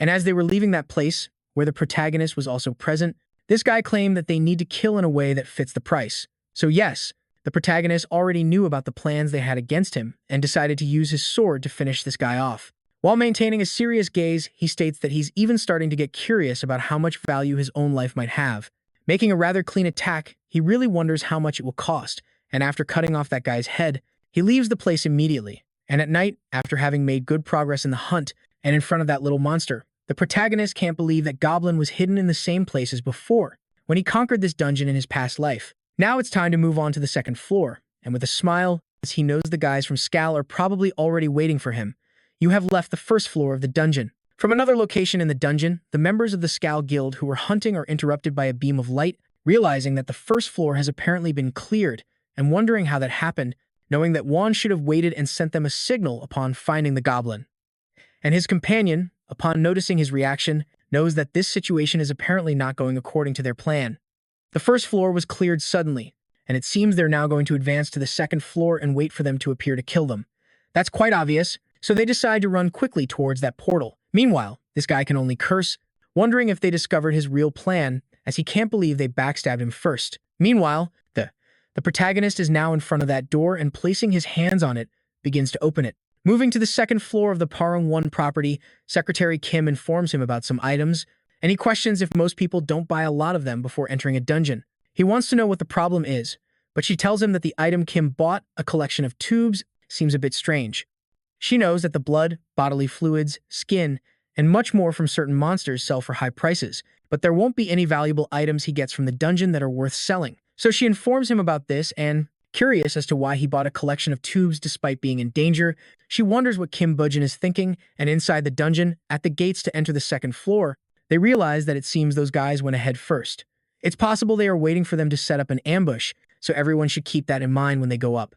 And as they were leaving that place, where the protagonist was also present, this guy claimed that they need to kill in a way that fits the price. So yes, the protagonist already knew about the plans they had against him and decided to use his sword to finish this guy off. While maintaining a serious gaze, he states that he's even starting to get curious about how much value his own life might have. Making a rather clean attack, he really wonders how much it will cost, and after cutting off that guy's head, he leaves the place immediately. And at night, after having made good progress in the hunt and in front of that little monster, the protagonist can't believe that Goblin was hidden in the same place as before, when he conquered this dungeon in his past life. Now it's time to move on to the second floor, and with a smile, as he knows the guys from Skal are probably already waiting for him, you have left the first floor of the dungeon. From another location in the dungeon, the members of the Skal Guild who were hunting are interrupted by a beam of light, realizing that the first floor has apparently been cleared, and wondering how that happened, knowing that Juan should have waited and sent them a signal upon finding the goblin. And his companion, upon noticing his reaction, knows that this situation is apparently not going according to their plan. The first floor was cleared suddenly, and it seems they're now going to advance to the second floor and wait for them to appear to kill them. That's quite obvious, so they decide to run quickly towards that portal. Meanwhile, this guy can only curse, wondering if they discovered his real plan, as he can't believe they backstabbed him first. Meanwhile, the protagonist is now in front of that door and placing his hands on it, begins to open it. Moving to the second floor of the Parung 1 property, Secretary Kim informs him about some items, and he questions if most people don't buy a lot of them before entering a dungeon. He wants to know what the problem is, but she tells him that the item Kim bought, a collection of tubes, seems a bit strange. She knows that the blood, bodily fluids, skin, and much more from certain monsters sell for high prices, but there won't be any valuable items he gets from the dungeon that are worth selling. So she informs him about this and, curious as to why he bought a collection of tubes despite being in danger, she wonders what Kim Bujin is thinking, and inside the dungeon, at the gates to enter the second floor, they realize that it seems those guys went ahead first. It's possible they are waiting for them to set up an ambush, so everyone should keep that in mind when they go up.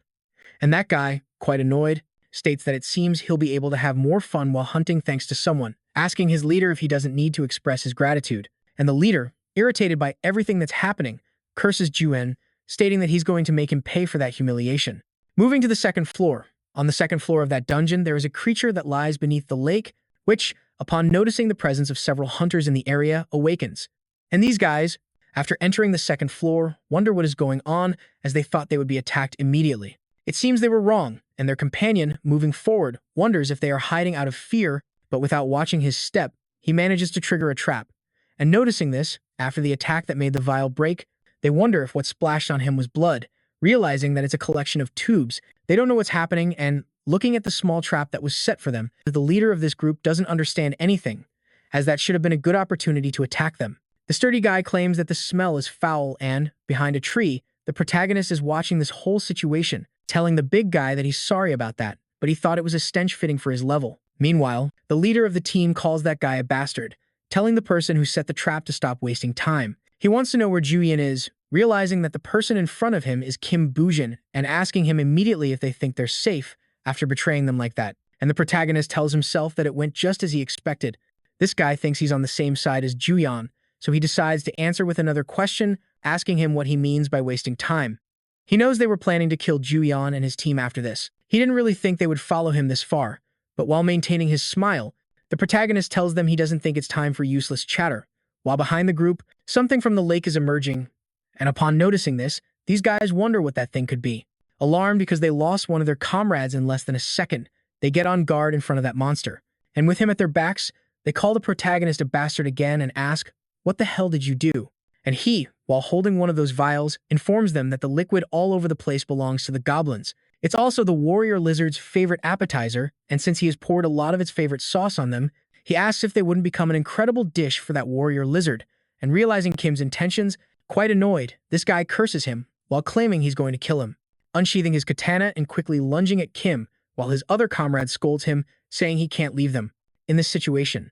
And that guy, quite annoyed, states that it seems he'll be able to have more fun while hunting thanks to someone, asking his leader if he doesn't need to express his gratitude. And the leader, irritated by everything that's happening, curses Juen, stating that he's going to make him pay for that humiliation. Moving to the second floor. On the second floor of that dungeon, there is a creature that lies beneath the lake, which, upon noticing the presence of several hunters in the area, awakens. And these guys, after entering the second floor, wonder what is going on, as they thought they would be attacked immediately. It seems they were wrong, and their companion, moving forward, wonders if they are hiding out of fear, but without watching his step, he manages to trigger a trap. And noticing this, after the attack that made the vial break, they wonder if what splashed on him was blood. Realizing that it's a collection of tubes, they don't know what's happening, and looking at the small trap that was set for them, the leader of this group doesn't understand anything, as that should have been a good opportunity to attack them. The sturdy guy claims that the smell is foul and, behind a tree, the protagonist is watching this whole situation, telling the big guy that he's sorry about that, but he thought it was a stench fitting for his level. Meanwhile, the leader of the team calls that guy a bastard, telling the person who set the trap to stop wasting time. He wants to know where Juyin is, realizing that the person in front of him is Kim Bujin, and asking him immediately if they think they're safe after betraying them like that. And the protagonist tells himself that it went just as he expected. This guy thinks he's on the same side as Juyan, so he decides to answer with another question, asking him what he means by wasting time. He knows they were planning to kill Juyan and his team after this. He didn't really think they would follow him this far, but while maintaining his smile, the protagonist tells them he doesn't think it's time for useless chatter. While behind the group, something from the lake is emerging, and upon noticing this, these guys wonder what that thing could be. Alarmed because they lost one of their comrades in less than a second, they get on guard in front of that monster. And with him at their backs, they call the protagonist a bastard again and ask, "What the hell did you do?" And he, while holding one of those vials, informs them that the liquid all over the place belongs to the goblins. It's also the warrior lizard's favorite appetizer, and since he has poured a lot of its favorite sauce on them, he asks if they wouldn't become an incredible dish for that warrior lizard. And realizing Kim's intentions, quite annoyed, this guy curses him, while claiming he's going to kill him, unsheathing his katana and quickly lunging at Kim, while his other comrade scolds him, saying he can't leave them in this situation.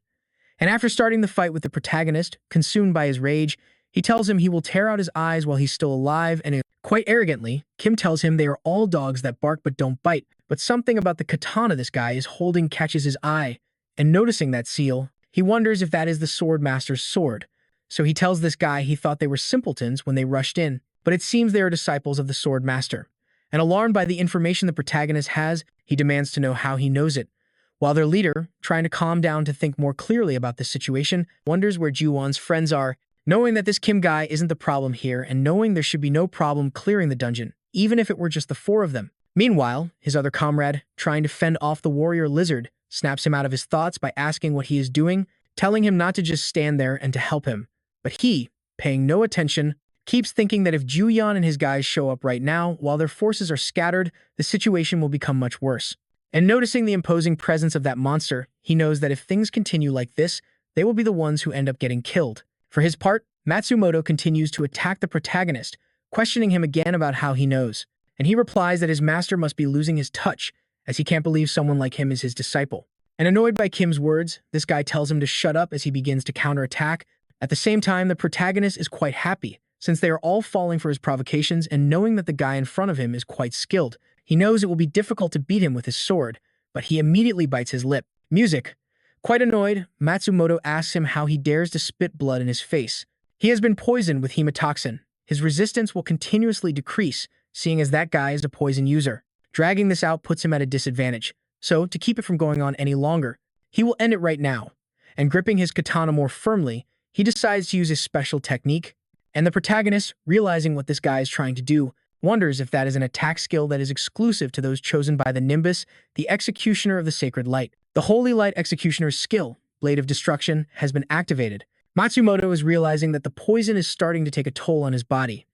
And after starting the fight with the protagonist, consumed by his rage, he tells him he will tear out his eyes while he's still alive, and quite arrogantly, Kim tells him they are all dogs that bark but don't bite, but something about the katana this guy is holding catches his eye, and noticing that seal, he wonders if that is the sword master's sword. So he tells this guy he thought they were simpletons when they rushed in, but it seems they are disciples of the Sword Master. And alarmed by the information the protagonist has, he demands to know how he knows it. While their leader, trying to calm down to think more clearly about this situation, wonders where Ju-won's friends are, knowing that this Kim guy isn't the problem here and knowing there should be no problem clearing the dungeon, even if it were just the four of them. Meanwhile, his other comrade, trying to fend off the warrior lizard, snaps him out of his thoughts by asking what he is doing, telling him not to just stand there and to help him. But he, paying no attention, keeps thinking that if Ju-yeon and his guys show up right now while their forces are scattered, the situation will become much worse. And noticing the imposing presence of that monster, he knows that if things continue like this, they will be the ones who end up getting killed. For his part, Matsumoto continues to attack the protagonist, questioning him again about how he knows. And he replies that his master must be losing his touch, as he can't believe someone like him is his disciple. And annoyed by Kim's words, this guy tells him to shut up as he begins to counterattack. At the same time, the protagonist is quite happy, since they are all falling for his provocations and knowing that the guy in front of him is quite skilled. He knows it will be difficult to beat him with his sword, but he immediately bites his lip. Music. Quite annoyed, Matsumoto asks him how he dares to spit blood in his face. He has been poisoned with hemotoxin. His resistance will continuously decrease, seeing as that guy is a poison user. Dragging this out puts him at a disadvantage. So, to keep it from going on any longer, he will end it right now. And gripping his katana more firmly, he decides to use his special technique. And the protagonist, realizing what this guy is trying to do, wonders if that is an attack skill that is exclusive to those chosen by the Nimbus, the Executioner of the Sacred Light. The Holy Light Executioner's skill, Blade of Destruction, has been activated. Matsumoto is realizing that the poison is starting to take a toll on his body.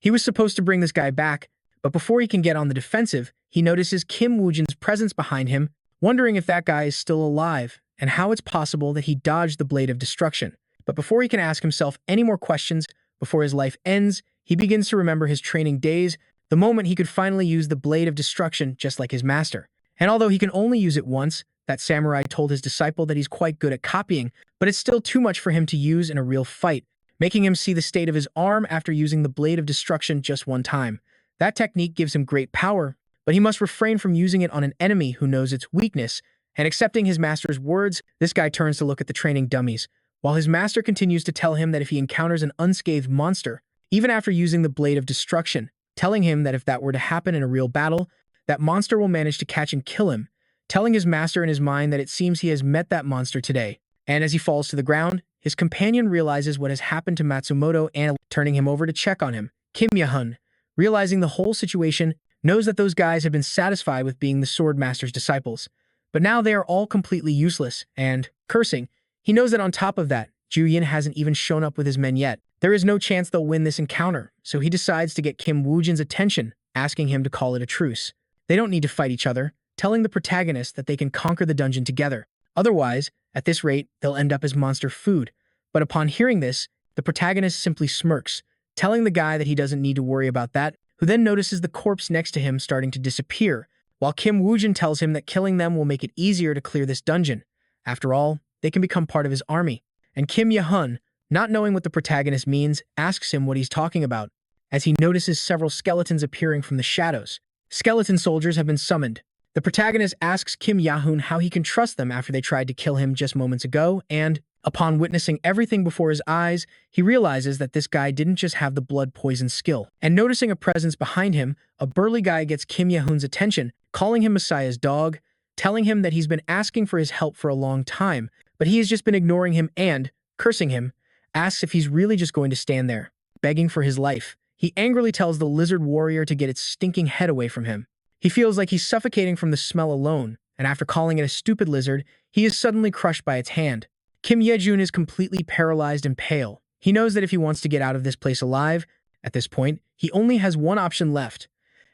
He was supposed to bring this guy back, but before he can get on the defensive, he notices Kim Woo-jin's presence behind him, wondering if that guy is still alive and how it's possible that he dodged the Blade of Destruction. But before he can ask himself any more questions, before his life ends, he begins to remember his training days, the moment he could finally use the Blade of Destruction just like his master. And although he can only use it once, that samurai told his disciple that he's quite good at copying, but it's still too much for him to use in a real fight, making him see the state of his arm after using the Blade of Destruction just one time. That technique gives him great power, but he must refrain from using it on an enemy who knows its weakness, and accepting his master's words, this guy turns to look at the training dummies, while his master continues to tell him that if he encounters an unscathed monster, even after using the Blade of Destruction, telling him that if that were to happen in a real battle, that monster will manage to catch and kill him, telling his master in his mind that it seems he has met that monster today. And as he falls to the ground, his companion realizes what has happened to Matsumoto and, turning him over to check on him, Kim Ye-hun, realizing the whole situation, knows that those guys have been satisfied with being the Sword Master's disciples. But now they are all completely useless, and, cursing, he knows that on top of that, Ju-yin hasn't even shown up with his men yet. There is no chance they'll win this encounter, so he decides to get Kim Woo-jin's attention, asking him to call it a truce. They don't need to fight each other, telling the protagonist that they can conquer the dungeon together. Otherwise, at this rate, they'll end up as monster food. But upon hearing this, the protagonist simply smirks, telling the guy that he doesn't need to worry about that, who then notices the corpse next to him starting to disappear, while Kim Woo-jin tells him that killing them will make it easier to clear this dungeon. After all, they can become part of his army. And Kim Ye-hun, not knowing what the protagonist means, asks him what he's talking about, as he notices several skeletons appearing from the shadows. Skeleton soldiers have been summoned. The protagonist asks Kim Ye-hun how he can trust them after they tried to kill him just moments ago, and, upon witnessing everything before his eyes, he realizes that this guy didn't just have the blood poison skill. And noticing a presence behind him, a burly guy gets Kim Ye-hun's attention, calling him Messiah's dog, telling him that he's been asking for his help for a long time, but he has just been ignoring him and, cursing him, asks if he's really just going to stand there, begging for his life. He angrily tells the lizard warrior to get its stinking head away from him. He feels like he's suffocating from the smell alone, and after calling it a stupid lizard, he is suddenly crushed by its hand. Kim Ye-jun is completely paralyzed and pale. He knows that if he wants to get out of this place alive, at this point, he only has one option left.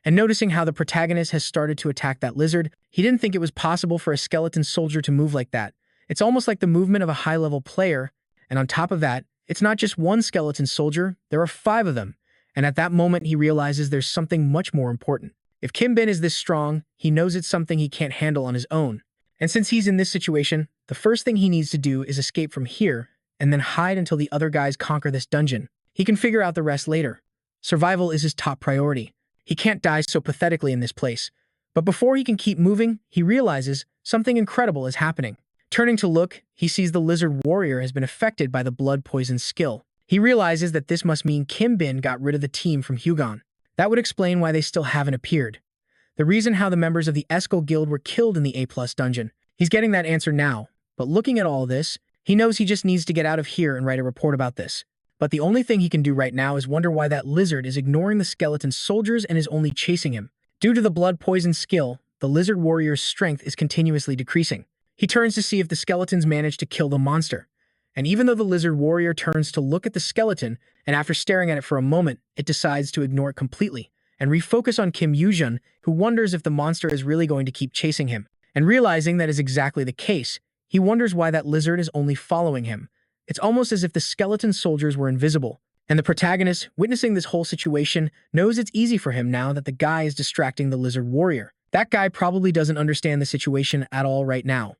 And noticing how the protagonist has started to attack that lizard, he didn't think it was possible for a skeleton soldier to move like that. It's almost like the movement of a high-level player, and on top of that, it's not just one skeleton soldier, there are 5 of them. And at that moment, he realizes there's something much more important. If Kim Bin is this strong, he knows it's something he can't handle on his own. And since he's in this situation, the first thing he needs to do is escape from here, and then hide until the other guys conquer this dungeon. He can figure out the rest later. Survival is his top priority. He can't die so pathetically in this place. But before he can keep moving, he realizes something incredible is happening. Turning to look, he sees the lizard warrior has been affected by the blood poison skill. He realizes that this must mean Kim Bin got rid of the team from Hugon. That would explain why they still haven't appeared. The reason how the members of the Eskel Guild were killed in the A+ dungeon. He's getting that answer now, but looking at all this, he knows he just needs to get out of here and write a report about this. But the only thing he can do right now is wonder why that lizard is ignoring the skeleton soldiers and is only chasing him. Due to the blood poison skill, the lizard warrior's strength is continuously decreasing. He turns to see if the skeletons manage to kill the monster. And even though the lizard warrior turns to look at the skeleton, and after staring at it for a moment, it decides to ignore it completely and refocus on Kim Yujun, who wonders if the monster is really going to keep chasing him. And realizing that is exactly the case, he wonders why that lizard is only following him. It's almost as if the skeleton soldiers were invisible. And the protagonist, witnessing this whole situation, knows it's easy for him now that the guy is distracting the lizard warrior. That guy probably doesn't understand the situation at all right now.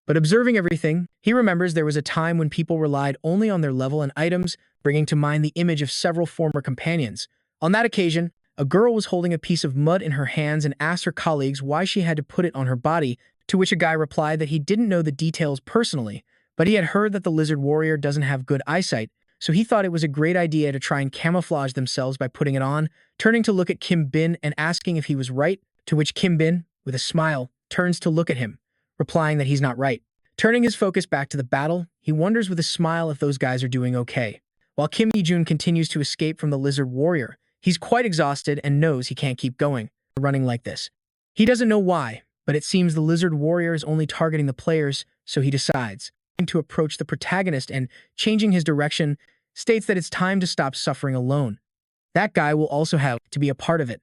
But observing everything, he remembers there was a time when people relied only on their level and items, bringing to mind the image of several former companions. On that occasion, a girl was holding a piece of mud in her hands and asked her colleagues why she had to put it on her body, to which a guy replied that he didn't know the details personally, but he had heard that the lizard warrior doesn't have good eyesight, so he thought it was a great idea to try and camouflage themselves by putting it on, turning to look at Kim Bin and asking if he was right, to which Kim Bin, with a smile, turns to look at him, replying that he's not right. Turning his focus back to the battle, he wonders with a smile if those guys are doing okay. While Kim Yijun continues to escape from the lizard warrior, he's quite exhausted and knows he can't keep running like this. He doesn't know why, but it seems the lizard warrior is only targeting the players, so he decides to approach the protagonist and, changing his direction, states that it's time to stop suffering alone. That guy will also have to be a part of it.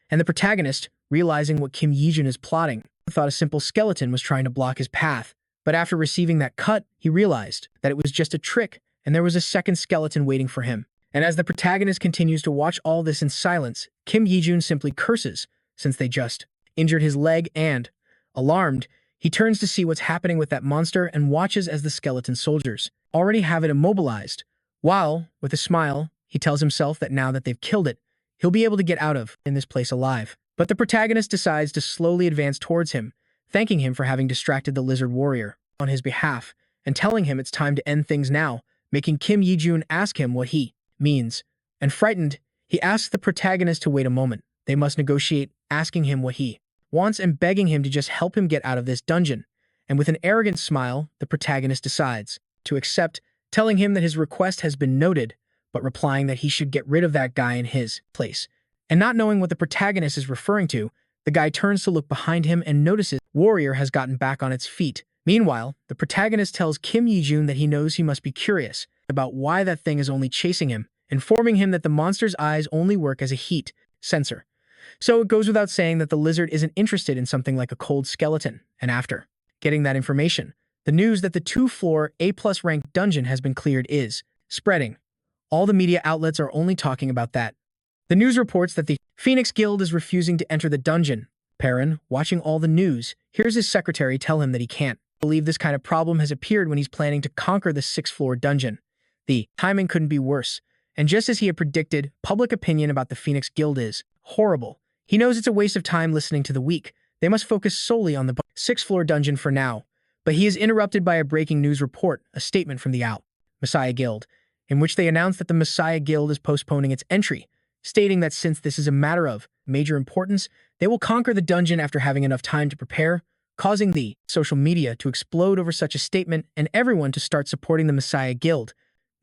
And the protagonist, realizing what Kim Yijun is plotting, thought a simple skeleton was trying to block his path. But after receiving that cut, he realized that it was just a trick and there was a second skeleton waiting for him. And as the protagonist continues to watch all this in silence, Kim Yijun simply curses, since they just injured his leg and, alarmed, he turns to see what's happening with that monster and watches as the skeleton soldiers already have it immobilized, while, with a smile, he tells himself that now that they've killed it, he'll be able to get out of this place alive. But the protagonist decides to slowly advance towards him, thanking him for having distracted the lizard warrior on his behalf and telling him it's time to end things now, making Kim Yijun ask him what he means. And frightened, he asks the protagonist to wait a moment. They must negotiate, asking him what he wants and begging him to just help him get out of this dungeon. And with an arrogant smile, the protagonist decides to accept, telling him that his request has been noted, but replying that he should get rid of that guy in his place. And not knowing what the protagonist is referring to, the guy turns to look behind him and notices warrior has gotten back on its feet. Meanwhile, the protagonist tells Kim Yijun that he knows he must be curious about why that thing is only chasing him, informing him that the monster's eyes only work as a heat sensor. So it goes without saying that the lizard isn't interested in something like a cold skeleton, and after getting that information, the news that the 2-floor A+ ranked dungeon has been cleared is spreading. All the media outlets are only talking about that. The news reports that the Phoenix Guild is refusing to enter the dungeon. Perrin, watching all the news, hears his secretary tell him that he can't believe this kind of problem has appeared when he's planning to conquer the 6th-floor dungeon. The timing couldn't be worse, and just as he had predicted, public opinion about the Phoenix Guild is horrible. He knows it's a waste of time listening to the weak. They must focus solely on the 6th-floor dungeon for now. But he is interrupted by a breaking news report, a statement from the Messiah Guild, in which they announce that the Messiah Guild is postponing its entry, stating that since this is a matter of major importance, they will conquer the dungeon after having enough time to prepare, causing the social media to explode over such a statement and everyone to start supporting the Messiah Guild.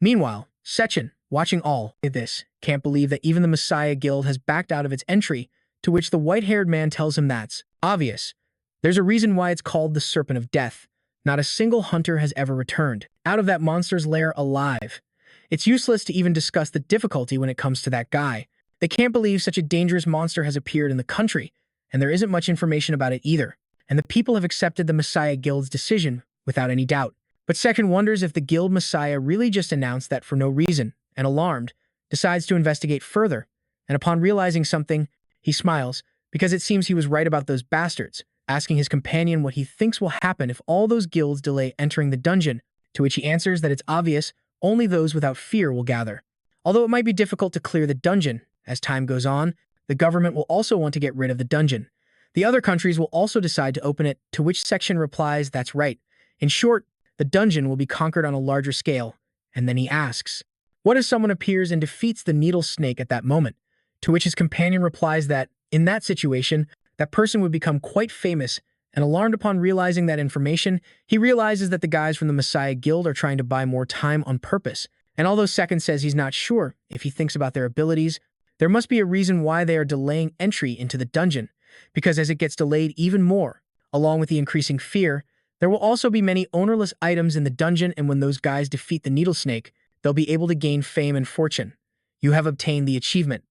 Meanwhile, Sechin, watching all of this, can't believe that even the Messiah Guild has backed out of its entry, to which the white-haired man tells him that's obvious. There's a reason why it's called the Serpent of Death. Not a single hunter has ever returned out of that monster's lair alive. It's useless to even discuss the difficulty when it comes to that guy. They can't believe such a dangerous monster has appeared in the country, and there isn't much information about it either. And the people have accepted the Messiah Guild's decision without any doubt. But Second wonders if the Guild Messiah really just announced that for no reason, and alarmed, decides to investigate further. And upon realizing something, he smiles, because it seems he was right about those bastards, asking his companion what he thinks will happen if all those guilds delay entering the dungeon, to which he answers that it's obvious only those without fear will gather. Although it might be difficult to clear the dungeon, as time goes on, the government will also want to get rid of the dungeon. The other countries will also decide to open it, to which Section replies that's right. In short, the dungeon will be conquered on a larger scale, and then he asks, What if someone appears and defeats the needle snake at that moment? To which his companion replies that, in that situation, that person would become quite famous, and alarmed upon realizing that information, he realizes that the guys from the Messiah Guild are trying to buy more time on purpose. And although Second says he's not sure if he thinks about their abilities, there must be a reason why they are delaying entry into the dungeon, because as it gets delayed even more, along with the increasing fear, there will also be many ownerless items in the dungeon, and when those guys defeat the needle snake, they'll be able to gain fame and fortune. You have obtained the achievement,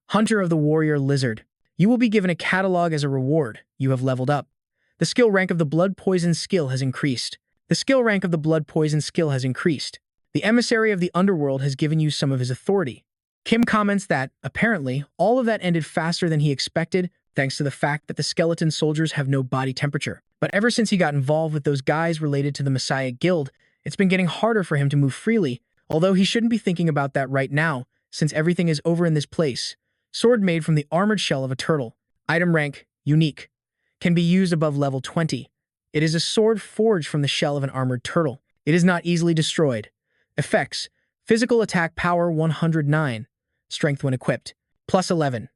Hunter of the Warrior Lizard. You will be given a catalog as a reward. You have leveled up. The skill rank of the Blood Poison skill has increased. The skill rank of the Blood Poison skill has increased. The Emissary of the Underworld has given you some of his authority. Kim comments that, apparently, all of that ended faster than he expected, thanks to the fact that the skeleton soldiers have no body temperature. But ever since he got involved with those guys related to the Messiah Guild, it's been getting harder for him to move freely, although he shouldn't be thinking about that right now, since everything is over in this place. Sword made from the armored shell of a turtle. Item rank, unique. Can be used above level 20. It is a sword forged from the shell of an armored turtle. It is not easily destroyed. Effects: physical attack power 109, strength when equipped, plus 11.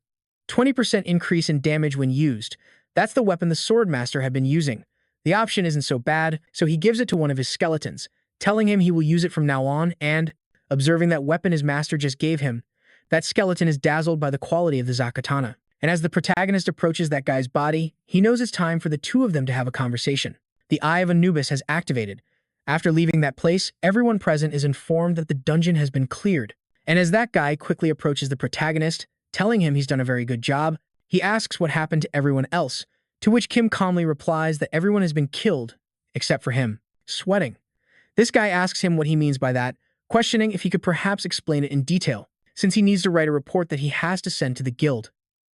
20% increase in damage when used. That's the weapon the Swordmaster had been using. The option isn't so bad, so he gives it to one of his skeletons, telling him he will use it from now on, and, observing that weapon his master just gave him, that skeleton is dazzled by the quality of the Zakatana. And as the protagonist approaches that guy's body, he knows it's time for the two of them to have a conversation. The Eye of Anubis has activated. After leaving that place, everyone present is informed that the dungeon has been cleared. And as that guy quickly approaches the protagonist, telling him he's done a very good job, he asks what happened to everyone else, to which Kim calmly replies that everyone has been killed, except for him, sweating. This guy asks him what he means by that, questioning if he could perhaps explain it in detail, since he needs to write a report that he has to send to the guild.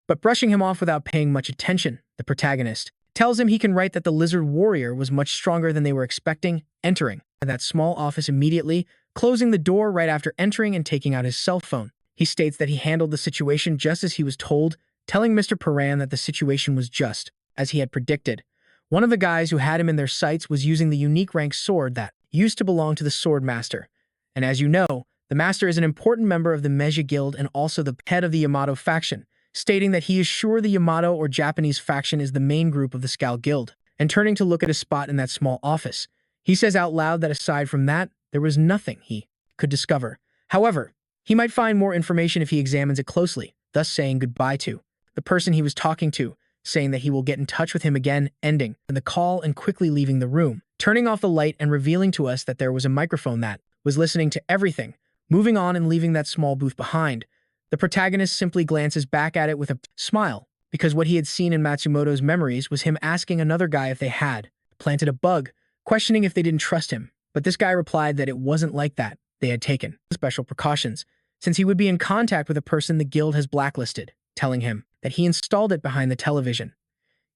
But brushing him off without paying much attention, the protagonist tells him he can write that the lizard warrior was much stronger than they were expecting, entering that small office immediately, closing the door right after entering and taking out his cell phone. He states that he handled the situation just as he was told, telling Mr. Paran that the situation was just as he had predicted. One of the guys who had him in their sights was using the unique rank sword that used to belong to the Sword Master. And as you know, the Master is an important member of the Meiji Guild and also the head of the Yamato faction, stating that he is sure the Yamato or Japanese faction is the main group of the Skal Guild. And turning to look at a spot in that small office, he says out loud that aside from that, there was nothing he could discover. However, he might find more information if he examines it closely, thus saying goodbye to the person he was talking to, saying that he will get in touch with him again, ending the call and quickly leaving the room, turning off the light and revealing to us that there was a microphone that was listening to everything, moving on and leaving that small booth behind. The protagonist simply glances back at it with a smile, because what he had seen in Matsumoto's memories was him asking another guy if they had planted a bug, questioning if they didn't trust him. But this guy replied that it wasn't like that. They had taken special precautions, since he would be in contact with a person the guild has blacklisted, telling him that he installed it behind the television.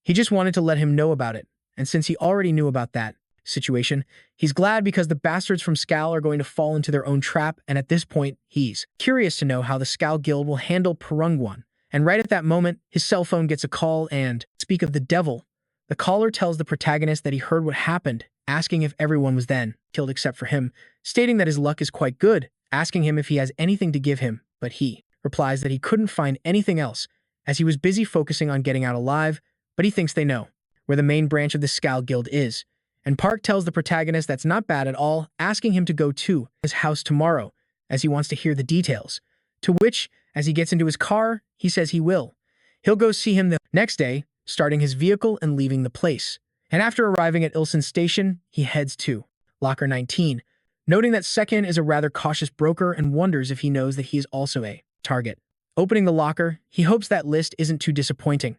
He just wanted to let him know about it, and since he already knew about that situation, he's glad because the bastards from Skal are going to fall into their own trap, and at this point, he's curious to know how the Skal Guild will handle Perungwan. And right at that moment, his cell phone gets a call and, speak of the devil, the caller tells the protagonist that he heard what happened, asking if everyone was then killed except for him, stating that his luck is quite good, asking him if he has anything to give him, but he replies that he couldn't find anything else, as he was busy focusing on getting out alive, but he thinks they know where the main branch of the Skal Guild is. And Park tells the protagonist that's not bad at all, asking him to go to his house tomorrow, as he wants to hear the details. To which, as he gets into his car, he says he will. He'll go see him the next day, starting his vehicle and leaving the place. And after arriving at Ilsen Station, he heads to Locker 19, noting that Sekin is a rather cautious broker and wonders if he knows that he is also a target. Opening the locker, he hopes that list isn't too disappointing.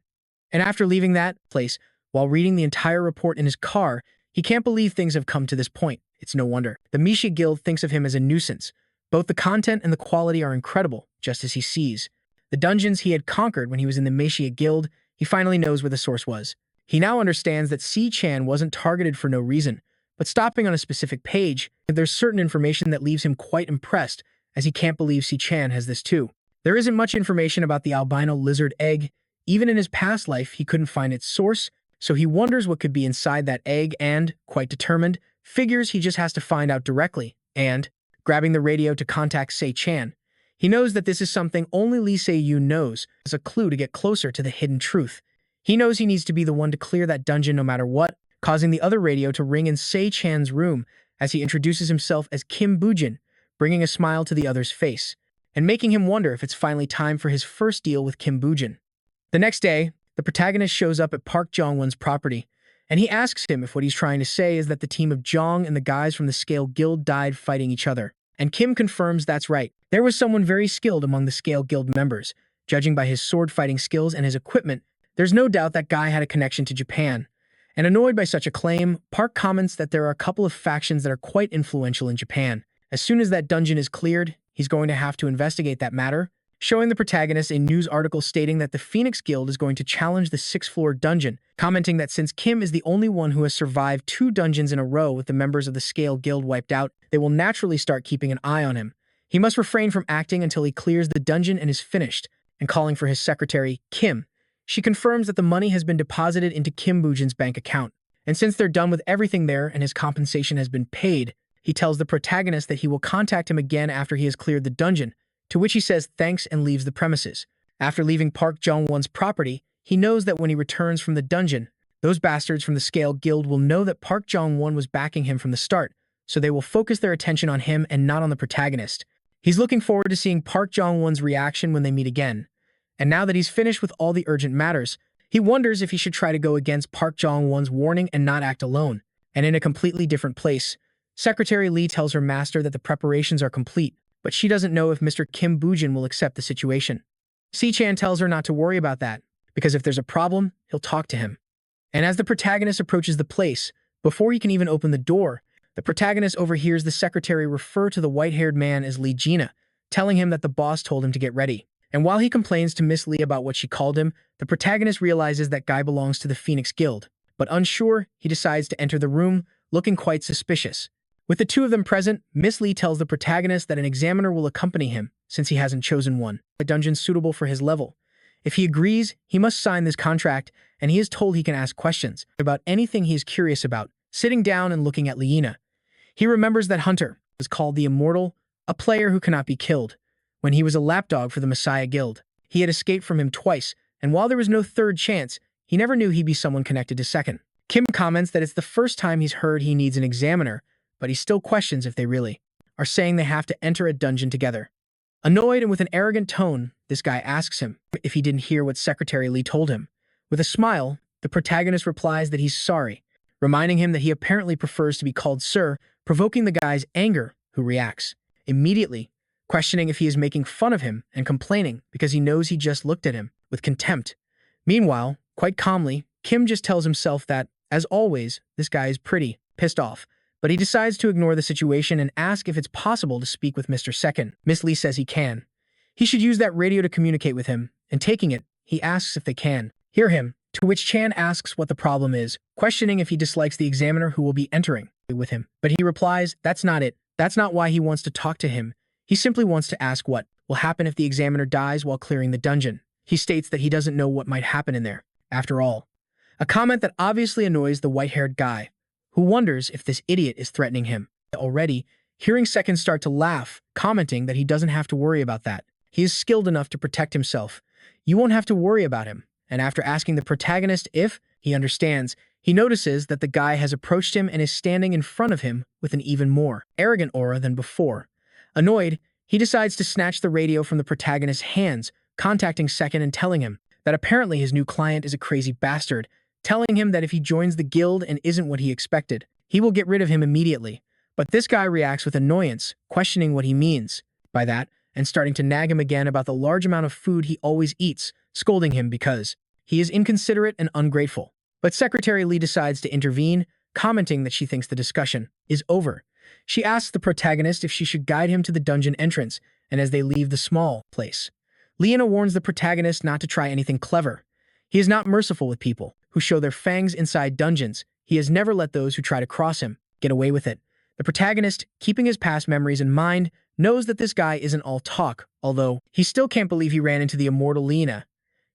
And after leaving that place, while reading the entire report in his car, he can't believe things have come to this point. It's no wonder. The Meiji Guild thinks of him as a nuisance. Both the content and the quality are incredible, just as he sees. The dungeons he had conquered when he was in the Meiji Guild, he finally knows where the source was. He now understands that Si-chan wasn't targeted for no reason, but stopping on a specific page, there's certain information that leaves him quite impressed, as he can't believe Si-chan has this too. There isn't much information about the albino lizard egg. Even in his past life, he couldn't find its source, so he wonders what could be inside that egg and, quite determined, figures he just has to find out directly. And, grabbing the radio to contact Se-chan. He knows that this is something only Lee Se-yoon knows, as a clue to get closer to the hidden truth. He knows he needs to be the one to clear that dungeon no matter what, causing the other radio to ring in Se-chan's room as he introduces himself as Kim Bujin, bringing a smile to the other's face, and making him wonder if it's finally time for his first deal with Kim Bujin. The next day, the protagonist shows up at Park Jong-won's property, and he asks him if what he's trying to say is that the team of Jong and the guys from the Scale Guild died fighting each other. And Kim confirms that's right. There was someone very skilled among the Scale Guild members. Judging by his sword-fighting skills and his equipment, there's no doubt that guy had a connection to Japan. And annoyed by such a claim, Park comments that there are a couple of factions that are quite influential in Japan. As soon as that dungeon is cleared, he's going to have to investigate that matter, showing the protagonist a news article stating that the Phoenix Guild is going to challenge the 6th-floor dungeon, commenting that since Kim is the only one who has survived 2 dungeons in a row with the members of the Scale Guild wiped out, they will naturally start keeping an eye on him. He must refrain from acting until he clears the dungeon and is finished, and calling for his secretary, Kim. She confirms that the money has been deposited into Kim Bujin's bank account, and since they're done with everything there and his compensation has been paid, he tells the protagonist that he will contact him again after he has cleared the dungeon, to which he says thanks and leaves the premises. After leaving Park Jong-won's property, he knows that when he returns from the dungeon, those bastards from the Scale Guild will know that Park Jong-won was backing him from the start, so they will focus their attention on him and not on the protagonist. He's looking forward to seeing Park Jong-won's reaction when they meet again. And now that he's finished with all the urgent matters, he wonders if he should try to go against Park Jong-won's warning and not act alone. And in a completely different place, Secretary Lee tells her master that the preparations are complete, but she doesn't know if Mr. Kim Bujin will accept the situation. Si-chan tells her not to worry about that, because if there's a problem, he'll talk to him. And as the protagonist approaches the place, before he can even open the door, the protagonist overhears the secretary refer to the white-haired man as Lee Gina, telling him that the boss told him to get ready. And while he complains to Miss Lee about what she called him, the protagonist realizes that guy belongs to the Phoenix Guild. But unsure, he decides to enter the room, looking quite suspicious. With the two of them present, Miss Lee tells the protagonist that an examiner will accompany him, since he hasn't chosen one, a dungeon suitable for his level. If he agrees, he must sign this contract, and he is told he can ask questions about anything he is curious about, sitting down and looking at Liena. He remembers that Hunter was called the Immortal, a player who cannot be killed. When he was a lapdog for the Messiah Guild, he had escaped from him twice, and while there was no third chance, he never knew he'd be someone connected to Second. Kim comments that it's the first time he's heard he needs an examiner, but he still questions if they really are saying they have to enter a dungeon together. Annoyed and with an arrogant tone, this guy asks him if he didn't hear what Secretary Lee told him. With a smile, the protagonist replies that he's sorry, reminding him that he apparently prefers to be called Sir, provoking the guy's anger, who reacts immediately, questioning if he is making fun of him and complaining because he knows he just looked at him with contempt. Meanwhile, quite calmly, Kim just tells himself that, as always, this guy is pretty pissed off, but he decides to ignore the situation and ask if it's possible to speak with Mr. Second. Miss Lee says he can. He should use that radio to communicate with him, and taking it, he asks if they can hear him, to which Chan asks what the problem is, questioning if he dislikes the examiner who will be entering with him. But he replies, that's not it. That's not why he wants to talk to him. He simply wants to ask what will happen if the examiner dies while clearing the dungeon. He states that he doesn't know what might happen in there, after all. A comment that obviously annoys the white-haired guy, who wonders if this idiot is threatening him. Already, hearing Second start to laugh, commenting that he doesn't have to worry about that. He is skilled enough to protect himself. You won't have to worry about him. And after asking the protagonist if he understands, he notices that the guy has approached him and is standing in front of him with an even more arrogant aura than before. Annoyed, he decides to snatch the radio from the protagonist's hands, contacting Second and telling him that apparently his new client is a crazy bastard, telling him that if he joins the guild and isn't what he expected, he will get rid of him immediately. But this guy reacts with annoyance, questioning what he means by that, and starting to nag him again about the large amount of food he always eats, scolding him because he is inconsiderate and ungrateful. But Secretary Lee decides to intervene, commenting that she thinks the discussion is over. She asks the protagonist if she should guide him to the dungeon entrance, and as they leave the small place, Liena warns the protagonist not to try anything clever. He is not merciful with people who show their fangs inside dungeons. He has never let those who try to cross him get away with it. The protagonist, keeping his past memories in mind, knows that this guy isn't all talk, although he still can't believe he ran into the immortal Liena.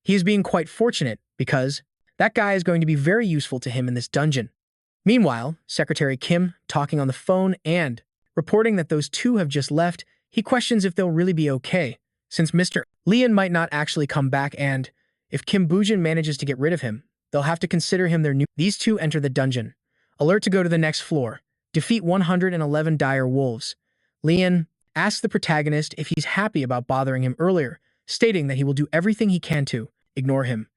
He is being quite fortunate because that guy is going to be very useful to him in this dungeon. Meanwhile, Secretary Kim, talking on the phone, and Reporting that those two have just left, he questions if they'll really be okay, since Mr. Leon might not actually come back, and if Kim Bujin manages to get rid of him, they'll have to consider him their new. These two enter the dungeon. Alert to go to the next floor. Defeat 111 dire wolves. Leon asks the protagonist if he's happy about bothering him earlier, stating that he will do everything he can to ignore him.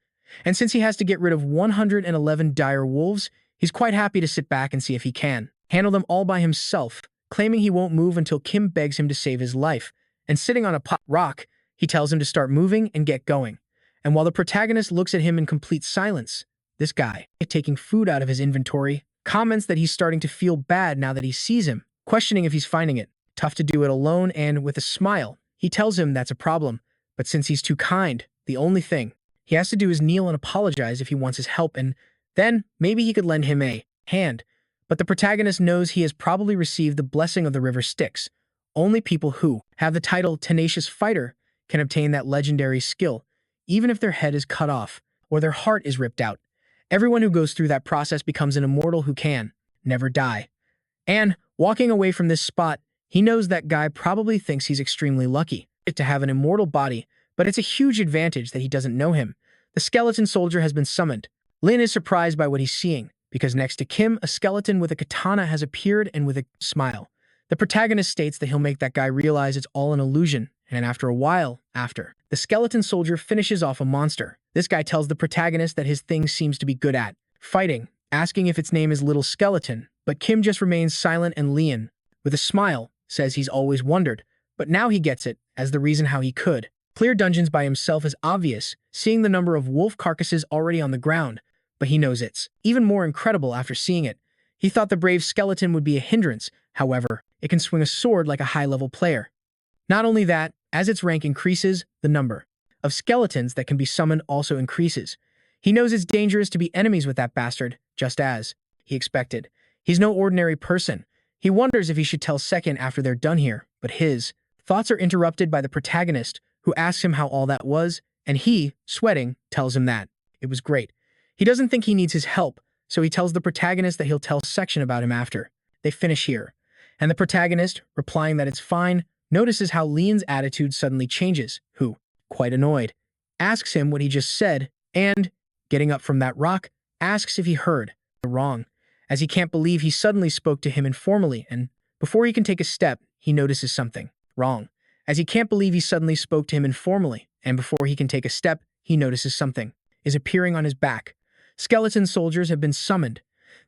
And since he has to get rid of 111 dire wolves, he's quite happy to sit back and see if he can handle them all by himself, claiming he won't move until Kim begs him to save his life. And sitting on a rock, he tells him to start moving and get going. And while the protagonist looks at him in complete silence, this guy, taking food out of his inventory, comments that he's starting to feel bad now that he sees him, questioning if he's finding it tough to do it alone, and with a smile, he tells him that's a problem, but since he's too kind, the only thing he has to do is kneel and apologize if he wants his help, and then maybe he could lend him a hand. But the protagonist knows he has probably received the blessing of the river Styx. Only people who have the title Tenacious Fighter can obtain that legendary skill, even if their head is cut off or their heart is ripped out. Everyone who goes through that process becomes an immortal who can never die. And walking away from this spot, he knows that guy probably thinks he's extremely lucky to have an immortal body, but it's a huge advantage that he doesn't know him. The skeleton soldier has been summoned. Lin is surprised by what he's seeing, because next to Kim, a skeleton with a katana has appeared, and with a smile, the protagonist states that he'll make that guy realize it's all an illusion, and after a while, the skeleton soldier finishes off a monster. This guy tells the protagonist that his thing seems to be good at fighting, asking if its name is Little Skeleton, but Kim just remains silent, and Leon, with a smile, says he's always wondered, but now he gets it as the reason how he could clear dungeons by himself is obvious, seeing the number of wolf carcasses already on the ground, but he knows it's even more incredible after seeing it. He thought the brave skeleton would be a hindrance, however, it can swing a sword like a high-level player. Not only that, as its rank increases, the number of skeletons that can be summoned also increases. He knows it's dangerous to be enemies with that bastard, just as he expected. He's no ordinary person. He wonders if he should tell Second after they're done here, but his thoughts are interrupted by the protagonist, who asks him how all that was, and he, sweating, tells him that it was great. He doesn't think he needs his help, so he tells the protagonist that he'll tell Section about him after they finish here. And the protagonist, replying that it's fine, notices how Leon's attitude suddenly changes, who, quite annoyed, asks him what he just said, and, getting up from that rock, asks if he heard wrong, as he can't believe he suddenly spoke to him informally, and before he can take a step, he notices something wrong. As he can't believe he suddenly spoke to him informally, and before he can take a step, he notices something is appearing on his back. Skeleton soldiers have been summoned.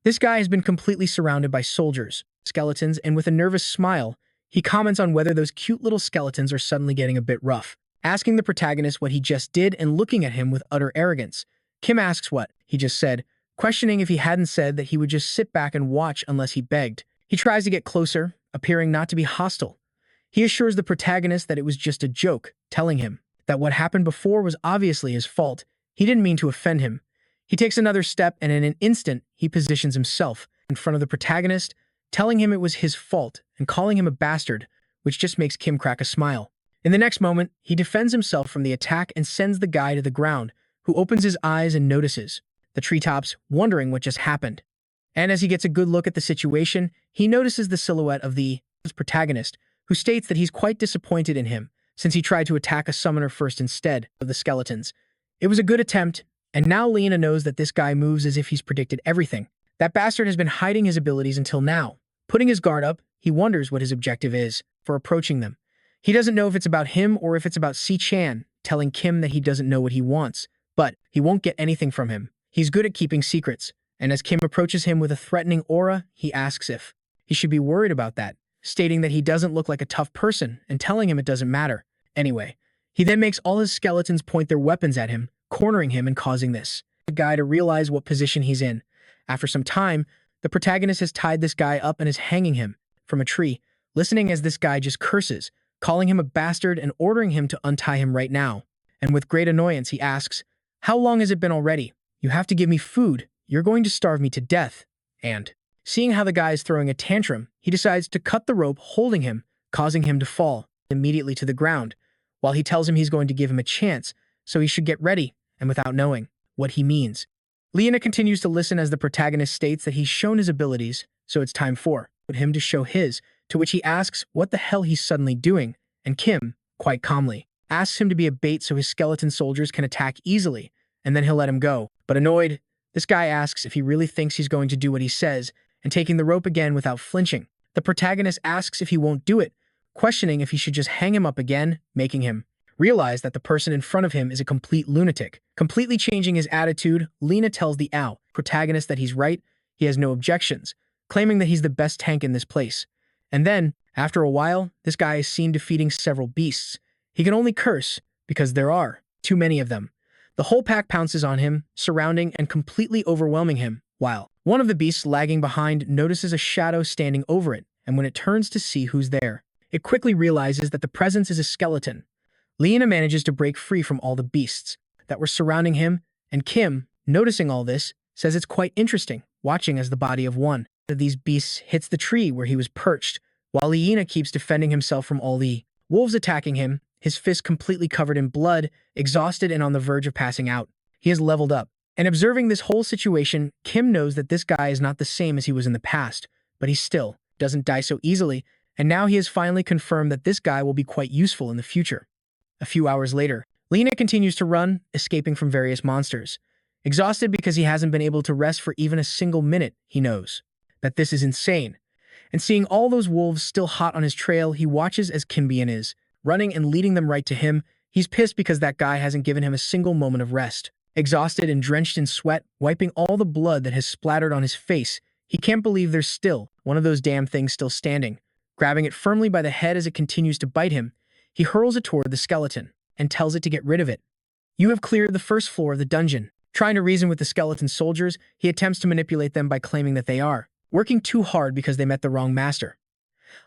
This guy has been completely surrounded by soldiers, skeletons, and with a nervous smile, he comments on whether those cute little skeletons are suddenly getting a bit rough, asking the protagonist what he just did and looking at him with utter arrogance. Kim asks what he just said, questioning if he hadn't said that he would just sit back and watch unless he begged. He tries to get closer, appearing not to be hostile. He assures the protagonist that it was just a joke, telling him that what happened before was obviously his fault. He didn't mean to offend him. He takes another step, and in an instant, he positions himself in front of the protagonist, telling him it was his fault and calling him a bastard, which just makes Kim crack a smile. In the next moment, he defends himself from the attack and sends the guy to the ground, who opens his eyes and notices the treetops, wondering what just happened. And as he gets a good look at the situation, he notices the silhouette of the protagonist, who states that he's quite disappointed in him, since he tried to attack a summoner first instead of the skeletons. It was a good attempt, and now Lena knows that this guy moves as if he's predicted everything. That bastard has been hiding his abilities until now. Putting his guard up, he wonders what his objective is for approaching them. He doesn't know if it's about him or if it's about Si-chan, telling Kim that he doesn't know what he wants, but he won't get anything from him. He's good at keeping secrets, and as Kim approaches him with a threatening aura, he asks if he should be worried about that, stating that he doesn't look like a tough person and telling him it doesn't matter. Anyway, he then makes all his skeletons point their weapons at him, cornering him and causing the guy to realize what position he's in. After some time, the protagonist has tied this guy up and is hanging him from a tree, listening as this guy just curses, calling him a bastard and ordering him to untie him right now. And with great annoyance, he asks, "How long has it been already? You have to give me food. You're going to starve me to death." And seeing how the guy is throwing a tantrum, he decides to cut the rope holding him, causing him to fall immediately to the ground, while he tells him he's going to give him a chance, so he should get ready, and without knowing what he means. Leona continues to listen as the protagonist states that he's shown his abilities, so it's time for him to show his, to which he asks what the hell he's suddenly doing, and Kim, quite calmly, asks him to be a bait so his skeleton soldiers can attack easily, and then he'll let him go. But annoyed, this guy asks if he really thinks he's going to do what he says, and taking the rope again without flinching. The protagonist asks if he won't do it, questioning if he should just hang him up again, making him realize that the person in front of him is a complete lunatic. Completely changing his attitude, Lena tells the protagonist that he's right, he has no objections, claiming that he's the best tank in this place. And then, after a while, this guy is seen defeating several beasts. He can only curse, because there are too many of them. The whole pack pounces on him, surrounding and completely overwhelming him, while one of the beasts lagging behind notices a shadow standing over it, and when it turns to see who's there, it quickly realizes that the presence is a skeleton. Lena manages to break free from all the beasts that were surrounding him, and Kim, noticing all this, says it's quite interesting, watching as the body of one of these beasts hits the tree where he was perched, while Lena keeps defending himself from all the wolves attacking him, his fist completely covered in blood, exhausted and on the verge of passing out. He has leveled up. And observing this whole situation, Kim knows that this guy is not the same as he was in the past, but he still doesn't die so easily, and now he has finally confirmed that this guy will be quite useful in the future. A few hours later, Lena continues to run, escaping from various monsters. Exhausted because he hasn't been able to rest for even a single minute, he knows that this is insane. And seeing all those wolves still hot on his trail, he watches as Kimbian is running and leading them right to him. He's pissed because that guy hasn't given him a single moment of rest. Exhausted and drenched in sweat, wiping all the blood that has splattered on his face, he can't believe there's still one of those damn things still standing. Grabbing it firmly by the head as it continues to bite him, he hurls it toward the skeleton and tells it to get rid of it. You have cleared the first floor of the dungeon. Trying to reason with the skeleton soldiers, he attempts to manipulate them by claiming that they are working too hard because they met the wrong master.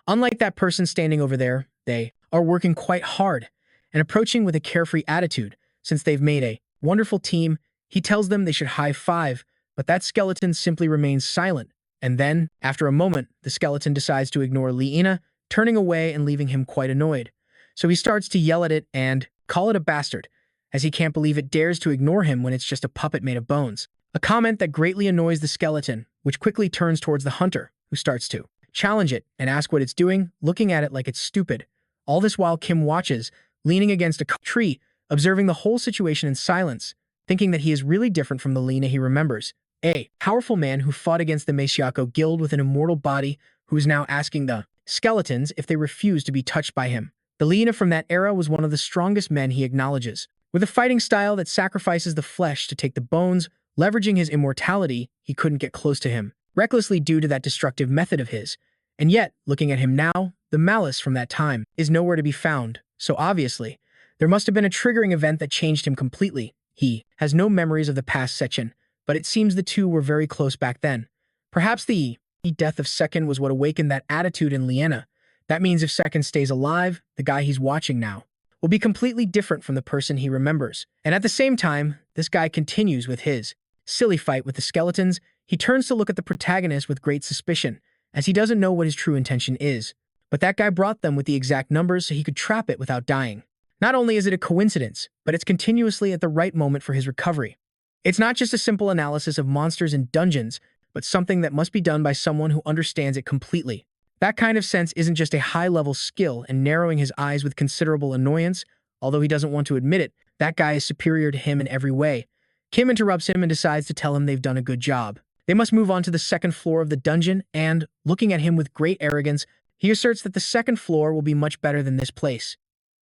Unlike that person standing over there, they are working quite hard and approaching with a carefree attitude. Since they've made a wonderful team, he tells them they should high-five, but that skeleton simply remains silent. And then, after a moment, the skeleton decides to ignore Lena, turning away and leaving him quite annoyed. So he starts to yell at it and call it a bastard, as he can't believe it dares to ignore him when it's just a puppet made of bones. A comment that greatly annoys the skeleton, which quickly turns towards the hunter, who starts to challenge it and ask what it's doing, looking at it like it's stupid. All this while Kim watches, leaning against a tree, observing the whole situation in silence, thinking that he is really different from the Lena he remembers. A powerful man who fought against the Meishyako guild with an immortal body, who is now asking the skeletons if they refuse to be touched by him. The Lena from that era was one of the strongest men he acknowledges. With a fighting style that sacrifices the flesh to take the bones, leveraging his immortality, he couldn't get close to him, recklessly due to that destructive method of his. And yet, looking at him now, the malice from that time is nowhere to be found, so obviously, there must have been a triggering event that changed him completely. He has no memories of the past Sechin, but it seems the two were very close back then. Perhaps the death of Sechin was what awakened that attitude in Lena. That means if Sechin stays alive, the guy he's watching now will be completely different from the person he remembers. And at the same time, this guy continues with his silly fight with the skeletons. He turns to look at the protagonist with great suspicion, as he doesn't know what his true intention is. But that guy brought them with the exact numbers so he could trap it without dying. Not only is it a coincidence, but it's continuously at the right moment for his recovery. It's not just a simple analysis of monsters and dungeons, but something that must be done by someone who understands it completely. That kind of sense isn't just a high-level skill and narrowing his eyes with considerable annoyance, although he doesn't want to admit it. That guy is superior to him in every way. Kim interrupts him and decides to tell him they've done a good job. They must move on to the second floor of the dungeon and, looking at him with great arrogance, he asserts that the second floor will be much better than this place.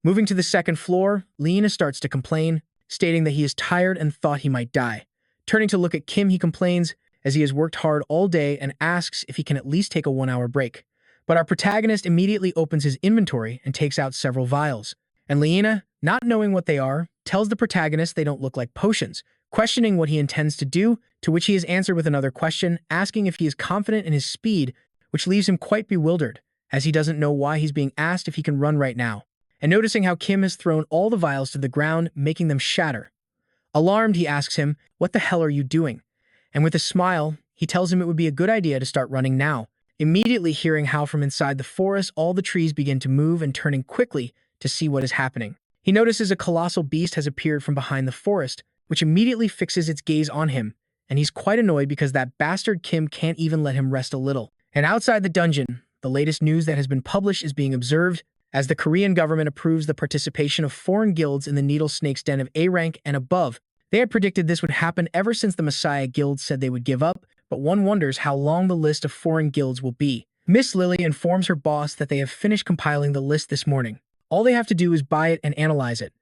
Moving to the second floor, Lena starts to complain, stating that he is tired and thought he might die. Turning to look at Kim, he complains, as he has worked hard all day and asks if he can at least take a 1-hour break. But our protagonist immediately opens his inventory and takes out several vials. And Lena, not knowing what they are, tells the protagonist they don't look like potions, questioning what he intends to do, to which he is answered with another question, asking if he is confident in his speed, which leaves him quite bewildered, as he doesn't know why he's being asked if he can run right now. And noticing how Kim has thrown all the vials to the ground, making them shatter. Alarmed, he asks him, "What the hell are you doing?" And with a smile, he tells him it would be a good idea to start running now, immediately hearing how from inside the forest all the trees begin to move and turning quickly to see what is happening. He notices a colossal beast has appeared from behind the forest, which immediately fixes its gaze on him, and he's quite annoyed because that bastard Kim can't even let him rest a little. And outside the dungeon, the latest news that has been published is being observed as the Korean government approves the participation of foreign guilds in the Needle Snake's Den of A rank and above. They had predicted this would happen ever since the Messiah Guild said they would give up, but one wonders how long the list of foreign guilds will be. Miss Lily informs her boss that they have finished compiling the list this morning. All they have to do is buy it and analyze it.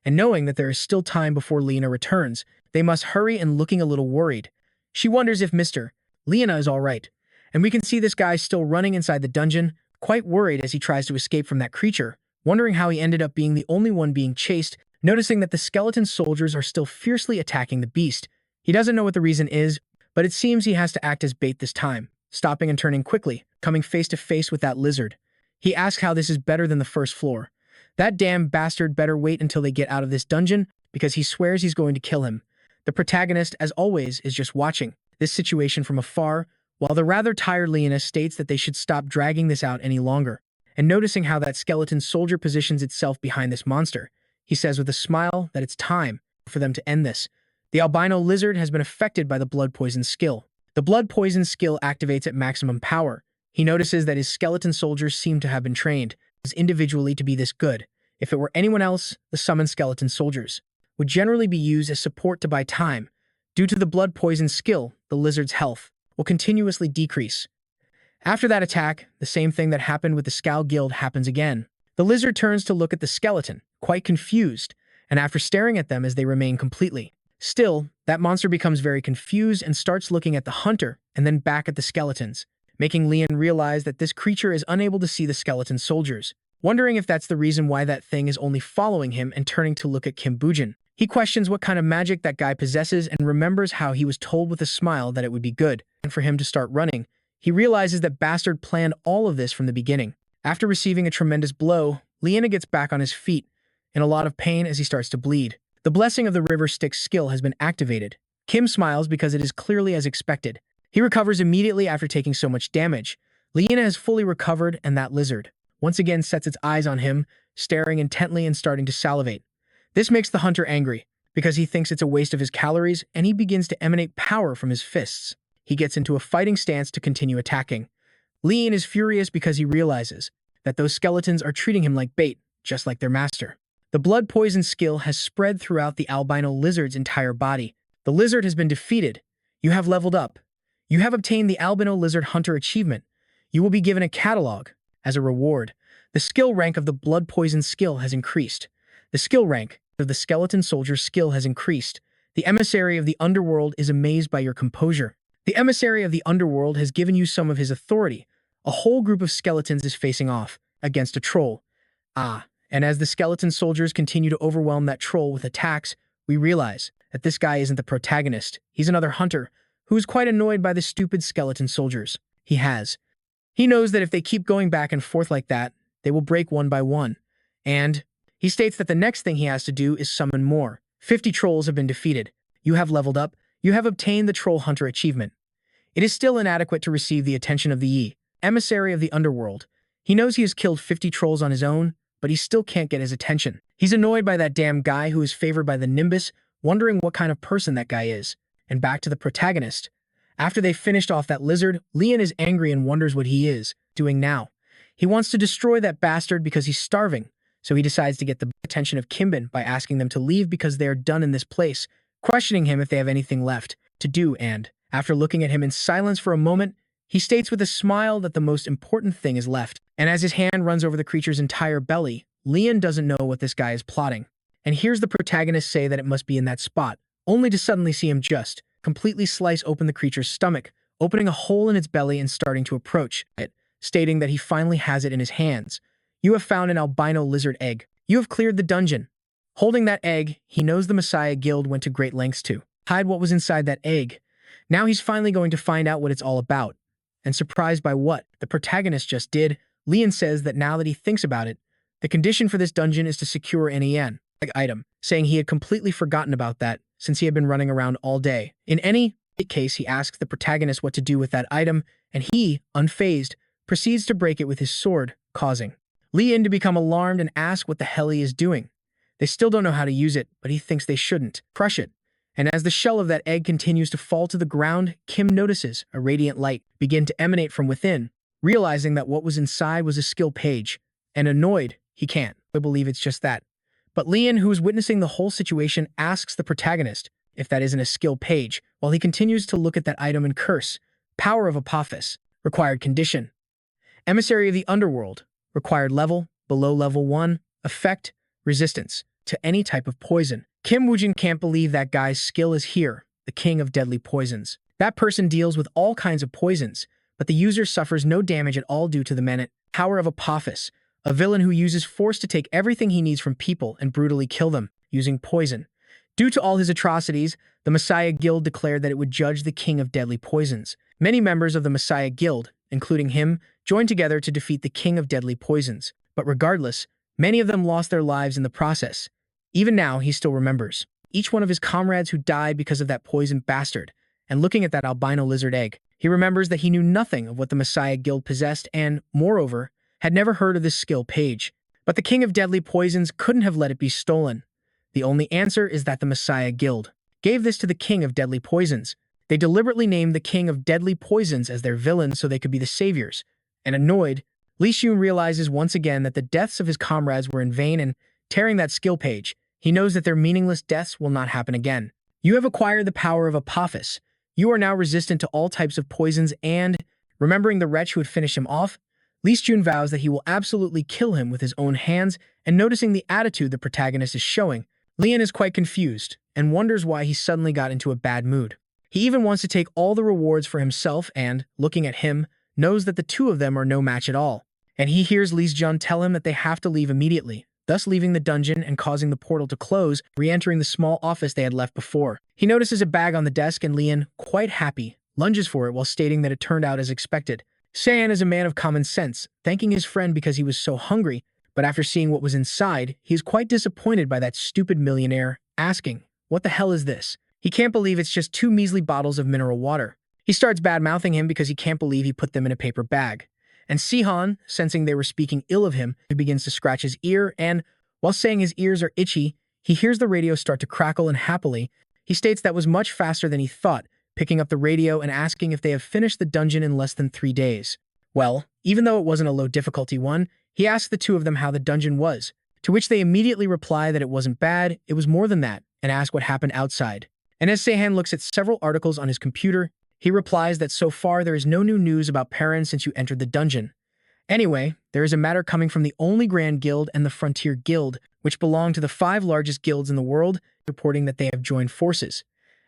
And knowing that there is still time before Lena returns, they must hurry and looking a little worried. She wonders if Mr. Lena is all right. And we can see this guy still running inside the dungeon, quite worried as he tries to escape from that creature, wondering how he ended up being the only one being chased, noticing that the skeleton soldiers are still fiercely attacking the beast. He doesn't know what the reason is, but it seems he has to act as bait this time, stopping and turning quickly, coming face to face with that lizard. He asks how this is better than the first floor. That damn bastard better wait until they get out of this dungeon, because he swears he's going to kill him. The protagonist, as always, is just watching this situation from afar, while the rather tired Lena states that they should stop dragging this out any longer. And noticing how that skeleton soldier positions itself behind this monster, he says with a smile that it's time for them to end this. The albino lizard has been affected by the blood poison skill. The blood poison skill activates at maximum power. He notices that his skeleton soldiers seem to have been trained individually to be this good. If it were anyone else, the summoned skeleton soldiers would generally be used as support to buy time. Due to the blood poison skill, the lizard's health will continuously decrease. After that attack, the same thing that happened with the Scowl Guild happens again. The lizard turns to look at the skeleton, quite confused, and after staring at them as they remain completely still, that monster becomes very confused and starts looking at the hunter and then back at the skeletons, making Leon realize that this creature is unable to see the skeleton soldiers, wondering if that's the reason why that thing is only following him and turning to look at Kim Bujin. He questions what kind of magic that guy possesses and remembers how he was told with a smile that it would be good, and for him to start running. He realizes that Bastard planned all of this from the beginning. After receiving a tremendous blow, Leona gets back on his feet, in a lot of pain as he starts to bleed. The blessing of the River Styx skill has been activated. Kim smiles because it is clearly as expected. He recovers immediately after taking so much damage. Leona has fully recovered, and that lizard once again sets its eyes on him, staring intently and starting to salivate. This makes the hunter angry, because he thinks it's a waste of his calories, and he begins to emanate power from his fists. He gets into a fighting stance to continue attacking. Leon is furious because he realizes that those skeletons are treating him like bait, just like their master. The blood poison skill has spread throughout the albino lizard's entire body. The lizard has been defeated. You have leveled up. You have obtained the albino lizard hunter achievement. You will be given a catalog as a reward. The skill rank of the blood poison skill has increased. The skill rank of the skeleton soldier's skill has increased. The emissary of the underworld is amazed by your composure. The emissary of the underworld has given you some of his authority. A whole group of skeletons is facing off against a troll. And as the skeleton soldiers continue to overwhelm that troll with attacks, we realize that this guy isn't the protagonist. He's another hunter who is quite annoyed by the stupid skeleton soldiers. He knows that if they keep going back and forth like that, they will break one by one. And he states that the next thing he has to do is summon more. 50 trolls have been defeated. You have leveled up. You have obtained the Troll Hunter achievement. It is still inadequate to receive the attention of the emissary of the underworld. He knows he has killed 50 trolls on his own, but he still can't get his attention. He's annoyed by that damn guy who is favored by the Nimbus, wondering what kind of person that guy is. And back to the protagonist. After they finished off that lizard, Leon is angry and wonders what he is doing now. He wants to destroy that bastard because he's starving, so he decides to get the attention of Kimbin by asking them to leave because they are done in this place, questioning him if they have anything left to do, and, after looking at him in silence for a moment, he states with a smile that the most important thing is left. And as his hand runs over the creature's entire belly, Leon doesn't know what this guy is plotting. And hears the protagonist say that it must be in that spot, only to suddenly see him just completely slice open the creature's stomach, opening a hole in its belly and starting to approach it, stating that he finally has it in his hands. You have found an albino lizard egg. You have cleared the dungeon. Holding that egg, he knows the Messiah Guild went to great lengths to hide what was inside that egg. Now he's finally going to find out what it's all about. And surprised by what the protagonist just did, Leon says that now that he thinks about it, the condition for this dungeon is to secure an item, saying he had completely forgotten about that since he had been running around all day. In any case, he asks the protagonist what to do with that item, and he, unfazed, proceeds to break it with his sword, causing Leon to become alarmed and ask what the hell he is doing. They still don't know how to use it, but he thinks they shouldn't crush it. And as the shell of that egg continues to fall to the ground, Kim notices a radiant light begin to emanate from within, realizing that what was inside was a skill page. And annoyed, he can't believe it's just that. But Leon, who is witnessing the whole situation, asks the protagonist if that isn't a skill page, while he continues to look at that item and curse. Power of Apophis. Required condition. Emissary of the Underworld. Required level, below level 1. Effect, resistance to any type of poison. Kim Woojin can't believe that guy's skill is here, the king of deadly poisons. That person deals with all kinds of poisons, but the user suffers no damage at all due to the Menet. Power of Apophis. A villain who uses force to take everything he needs from people and brutally kill them, using poison. Due to all his atrocities, the Messiah Guild declared that it would judge the king of deadly poisons. Many members of the Messiah Guild, including him, joined together to defeat the king of deadly poisons. But regardless, many of them lost their lives in the process. Even now, he still remembers each one of his comrades who died because of that poison bastard. And looking at that albino lizard egg, he remembers that he knew nothing of what the Messiah Guild possessed and, moreover, had never heard of this skill page. But the king of deadly poisons couldn't have let it be stolen. The only answer is that the Messiah Guild gave this to the king of deadly poisons. They deliberately named the king of deadly poisons as their villain so they could be the saviors. And annoyed, Li Xun realizes once again that the deaths of his comrades were in vain, and tearing that skill page, he knows that their meaningless deaths will not happen again. You have acquired the power of Apophis. You are now resistant to all types of poisons, and, remembering the wretch who would finish him off, Li Xun vows that he will absolutely kill him with his own hands, and noticing the attitude the protagonist is showing, Leon is quite confused and wonders why he suddenly got into a bad mood. He even wants to take all the rewards for himself and, looking at him, knows that the two of them are no match at all. And he hears Li Xun tell him that they have to leave immediately, thus leaving the dungeon and causing the portal to close, re-entering the small office they had left before. He notices a bag on the desk and Leon, quite happy, lunges for it while stating that it turned out as expected. Sayan is a man of common sense, thanking his friend because he was so hungry, but after seeing what was inside, he is quite disappointed by that stupid millionaire, asking, "What the hell is this?" He can't believe it's just 2 measly bottles of mineral water. He starts bad-mouthing him because he can't believe he put them in a paper bag. And Sihan, sensing they were speaking ill of him, he begins to scratch his ear, and, while saying his ears are itchy, he hears the radio start to crackle, and happily, he states that was much faster than he thought, picking up the radio and asking if they have finished the dungeon in less than 3 days. Well, even though it wasn't a low difficulty one, he asks the two of them how the dungeon was, to which they immediately reply that it wasn't bad, it was more than that, and ask what happened outside. And as Sehan looks at several articles on his computer, he replies that so far there is no new news about Perrin since you entered the dungeon. Anyway, there is a matter coming from the only Grand Guild and the Frontier Guild, which belong to the 5 largest guilds in the world, reporting that they have joined forces.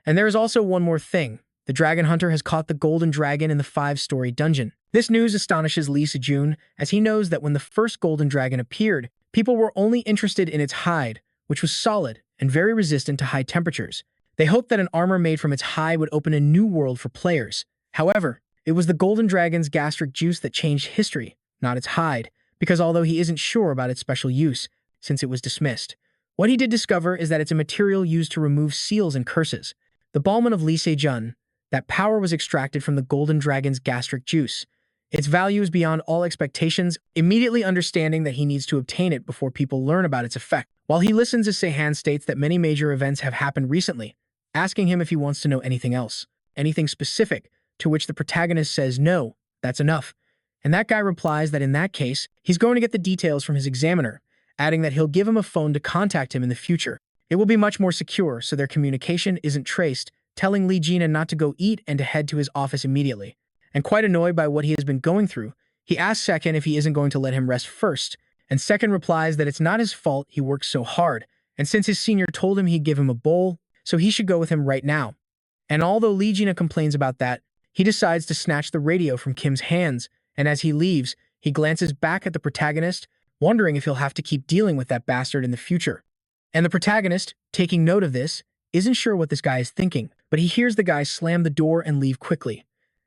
And there is also one more thing. The Dragon Hunter has caught the Golden Dragon in the 5-story dungeon. This news astonishes Lee Se-jun, as he knows that when the first Golden Dragon appeared, people were only interested in its hide, which was solid and very resistant to high temperatures. They hoped that an armor made from its hide would open a new world for players. However, it was the Golden Dragon's gastric juice that changed history, not its hide, because although he isn't sure about its special use, since it was dismissed, what he did discover is that it's a material used to remove seals and curses. The Balman of Lee Se-jun, that power was extracted from the Golden Dragon's gastric juice. Its value is beyond all expectations, immediately understanding that he needs to obtain it before people learn about its effect. While he listens as Sehan states that many major events have happened recently, asking him if he wants to know anything else, anything specific, to which the protagonist says no, that's enough. And that guy replies that in that case, he's going to get the details from his examiner, adding that he'll give him a phone to contact him in the future. It will be much more secure so their communication isn't traced, telling Lee Gina not to go eat and to head to his office immediately. And quite annoyed by what he has been going through, he asks Second if he isn't going to let him rest first, and Second replies that it's not his fault he works so hard, and since his senior told him he'd give him a bowl, so he should go with him right now. And although Lee Gina complains about that, he decides to snatch the radio from Kim's hands, and as he leaves, he glances back at the protagonist, wondering if he'll have to keep dealing with that bastard in the future. And the protagonist, taking note of this, isn't sure what this guy is thinking, but he hears the guy slam the door and leave quickly.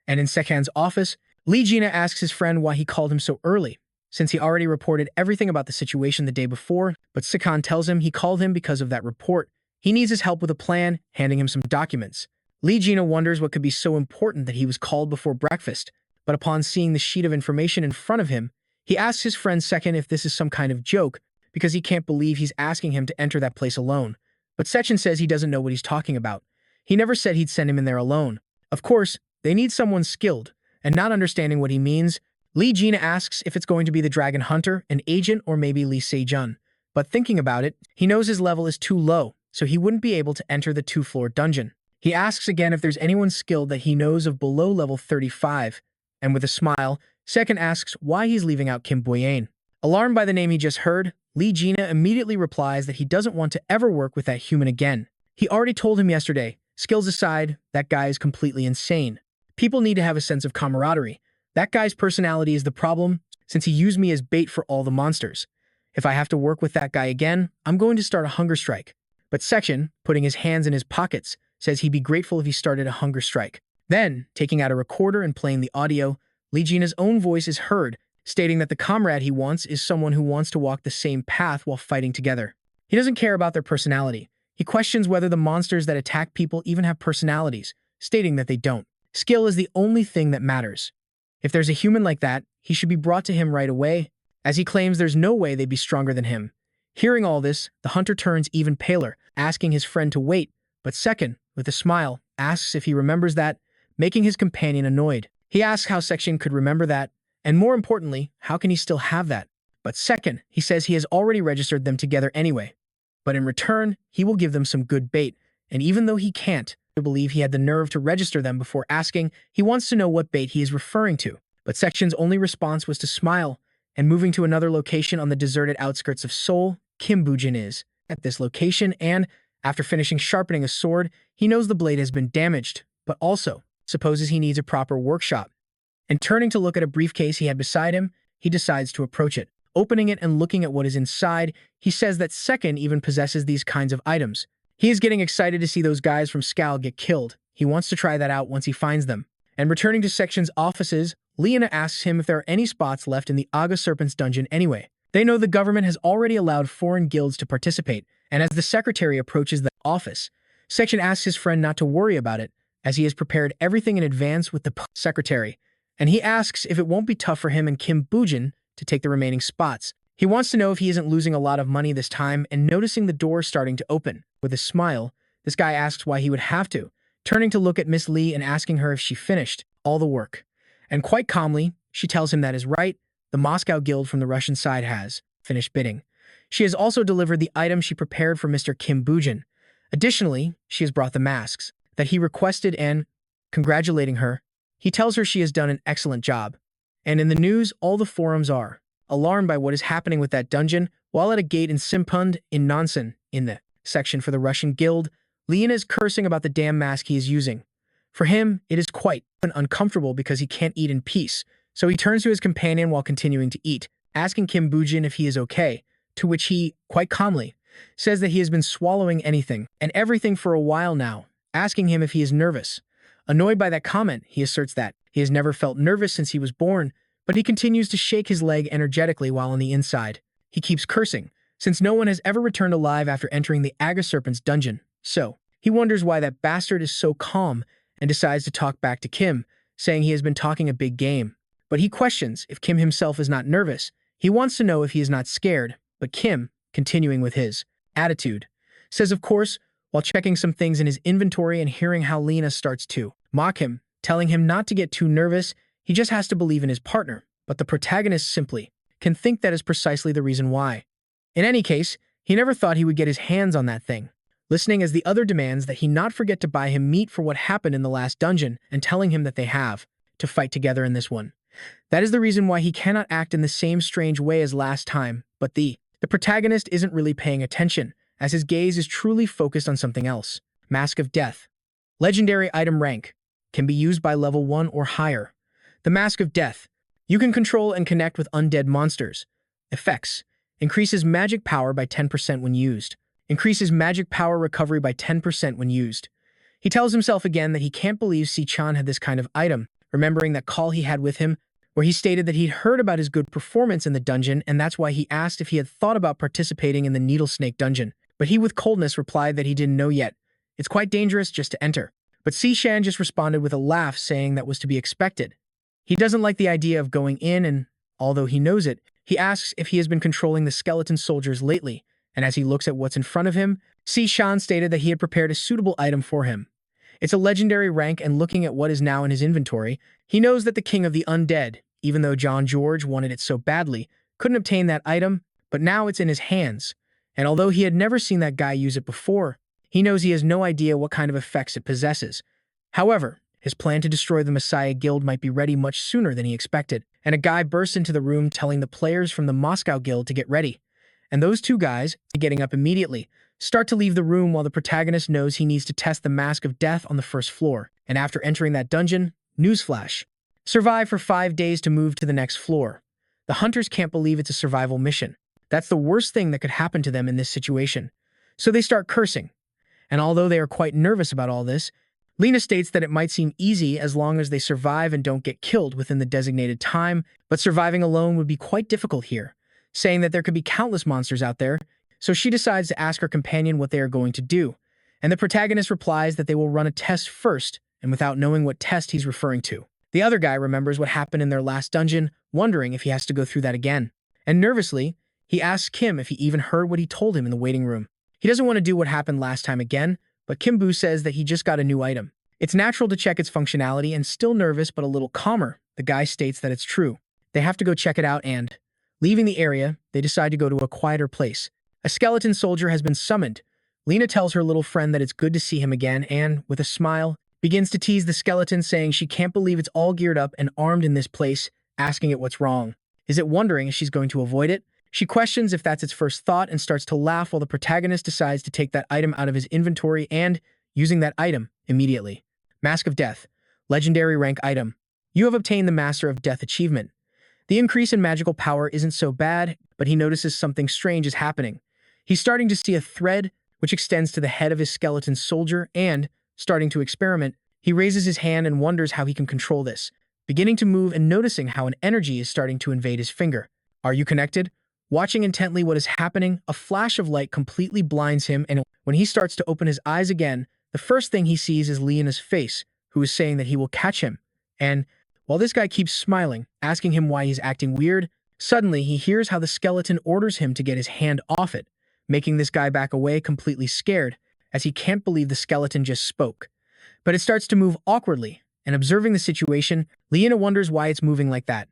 And in Sekhan's office, Lee Gina asks his friend why he called him so early, since he already reported everything about the situation the day before, but Sekhan tells him he called him because of that report. He needs his help with a plan, handing him some documents. Lee Gina wonders what could be so important that he was called before breakfast, but upon seeing the sheet of information in front of him, he asks his friend Second if this is some kind of joke, because he can't believe he's asking him to enter that place alone. But Sechin says he doesn't know what he's talking about. He never said he'd send him in there alone. Of course, they need someone skilled, and not understanding what he means, Lee Jina asks if it's going to be the Dragon Hunter, an agent, or maybe Lee Se-jun. But thinking about it, he knows his level is too low, so he wouldn't be able to enter the two-floor dungeon. He asks again if there's anyone skilled that he knows of below level 35, and with a smile, Second asks why he's leaving out Kim Boyen. Alarmed by the name he just heard, Lee Jina immediately replies that he doesn't want to ever work with that human again. He already told him yesterday, skills aside, that guy is completely insane. People need to have a sense of camaraderie. That guy's personality is the problem, since he used me as bait for all the monsters. If I have to work with that guy again, I'm going to start a hunger strike. But Section, putting his hands in his pockets, says he'd be grateful if he started a hunger strike. Then, taking out a recorder and playing the audio, Lee Jina's own voice is heard, stating that the comrade he wants is someone who wants to walk the same path while fighting together. He doesn't care about their personality. He questions whether the monsters that attack people even have personalities, stating that they don't. Skill is the only thing that matters. If there's a human like that, he should be brought to him right away, as he claims there's no way they'd be stronger than him. Hearing all this, the hunter turns even paler, asking his friend to wait, but Second, with a smile, asks if he remembers that, making his companion annoyed. He asks how Section could remember that, and more importantly, how can he still have that? But Second, he says he has already registered them together anyway. But in return, he will give them some good bait, and even though he can't believe he had the nerve to register them before asking, he wants to know what bait he is referring to. But Section's only response was to smile, and moving to another location on the deserted outskirts of Seoul, Kim Bujin is at this location, and, after finishing sharpening a sword, he knows the blade has been damaged, but also supposes he needs a proper workshop. And turning to look at a briefcase he had beside him, he decides to approach it. Opening it and looking at what is inside, he says that Second even possesses these kinds of items. He is getting excited to see those guys from Skal get killed. He wants to try that out once he finds them. And returning to Section's offices, Leona asks him if there are any spots left in the Aga Serpent's dungeon anyway. They know the government has already allowed foreign guilds to participate, and as the secretary approaches the office, Section asks his friend not to worry about it, as he has prepared everything in advance with the secretary, and he asks if it won't be tough for him and Kim Bujin to take the remaining spots. He wants to know if he isn't losing a lot of money this time, and noticing the door starting to open. With a smile, this guy asks why he would have to, turning to look at Miss Lee and asking her if she finished all the work. And quite calmly, she tells him that is right, the Moscow Guild from the Russian side has finished bidding. She has also delivered the item she prepared for Mr. Kim Bujin. Additionally, she has brought the masks that he requested and, congratulating her, he tells her she has done an excellent job. And in the news, all the forums are alarmed by what is happening with that dungeon, while at a gate in Simpund, in Nonsan, in the section for the Russian Guild, Leon is cursing about the damn mask he is using. For him, it is quite uncomfortable because he can't eat in peace, so he turns to his companion while continuing to eat, asking Kim Bujin if he is okay, to which he, quite calmly, says that he has been swallowing anything and everything for a while now, asking him if he is nervous. Annoyed by that comment, he asserts that he has never felt nervous since he was born, but he continues to shake his leg energetically while on the inside. He keeps cursing, since no one has ever returned alive after entering the Aga Serpent's dungeon. So, he wonders why that bastard is so calm and decides to talk back to Kim, saying he has been talking a big game. But he questions if Kim himself is not nervous. He wants to know if he is not scared, but Kim, continuing with his attitude, says of course, while checking some things in his inventory and hearing how Lena starts to mock him, telling him not to get too nervous, he just has to believe in his partner, but the protagonist simply can think that is precisely the reason why. In any case, he never thought he would get his hands on that thing. Listening as the other demands that he not forget to buy him meat for what happened in the last dungeon and telling him that they have to fight together in this one. That is the reason why he cannot act in the same strange way as last time, but the protagonist isn't really paying attention, as his gaze is truly focused on something else. Mask of Death. Legendary item rank. Can be used by level 1 or higher. The Mask of Death. You can control and connect with undead monsters. Effects. Increases magic power by 10% when used. Increases magic power recovery by 10% when used. He tells himself again that he can't believe Si-chan had this kind of item, remembering that call he had with him, where he stated that he'd heard about his good performance in the dungeon, and that's why he asked if he had thought about participating in the Needle Snake dungeon. But he with coldness replied that he didn't know yet. It's quite dangerous just to enter. But Si-chan just responded with a laugh, saying that was to be expected. He doesn't like the idea of going in, and although he knows it, he asks if he has been controlling the skeleton soldiers lately, and as he looks at what's in front of him, Si-chan stated that he had prepared a suitable item for him. It's a legendary rank, and looking at what is now in his inventory, he knows that the king of the undead, even though John George wanted it so badly, couldn't obtain that item, but now it's in his hands. And although he had never seen that guy use it before, he knows he has no idea what kind of effects it possesses. However, his plan to destroy the Messiah Guild might be ready much sooner than he expected, and a guy bursts into the room telling the players from the Moscow Guild to get ready. And those two guys, getting up immediately, start to leave the room while the protagonist knows he needs to test the Mask of Death on the first floor. And after entering that dungeon, newsflash, survive for 5 days to move to the next floor. The hunters can't believe it's a survival mission. That's the worst thing that could happen to them in this situation. So they start cursing. And although they are quite nervous about all this, Lena states that it might seem easy as long as they survive and don't get killed within the designated time, but surviving alone would be quite difficult here, saying that there could be countless monsters out there, so she decides to ask her companion what they are going to do. And the protagonist replies that they will run a test first, and without knowing what test he's referring to. The other guy remembers what happened in their last dungeon, wondering if he has to go through that again. And nervously, he asks Kim if he even heard what he told him in the waiting room. He doesn't want to do what happened last time again, but Kim Boo says that he just got a new item. It's natural to check its functionality, and still nervous but a little calmer, the guy states that it's true. They have to go check it out and, leaving the area, they decide to go to a quieter place. A skeleton soldier has been summoned. Lena tells her little friend that it's good to see him again and, with a smile, begins to tease the skeleton, saying she can't believe it's all geared up and armed in this place, asking it what's wrong. Is it wondering if she's going to avoid it? She questions if that's its first thought and starts to laugh while the protagonist decides to take that item out of his inventory and, using that item, immediately. Mask of Death. Legendary rank item. You have obtained the Master of Death achievement. The increase in magical power isn't so bad, but he notices something strange is happening. He's starting to see a thread, which extends to the head of his skeleton soldier and, starting to experiment, he raises his hand and wonders how he can control this, beginning to move and noticing how an energy is starting to invade his finger. Are you connected? Watching intently what is happening, a flash of light completely blinds him, and when he starts to open his eyes again, the first thing he sees is Leona's face, who is saying that he will catch him. And, while this guy keeps smiling, asking him why he's acting weird, suddenly he hears how the skeleton orders him to get his hand off it, making this guy back away completely scared, as he can't believe the skeleton just spoke. But it starts to move awkwardly, and observing the situation, Leona wonders why it's moving like that,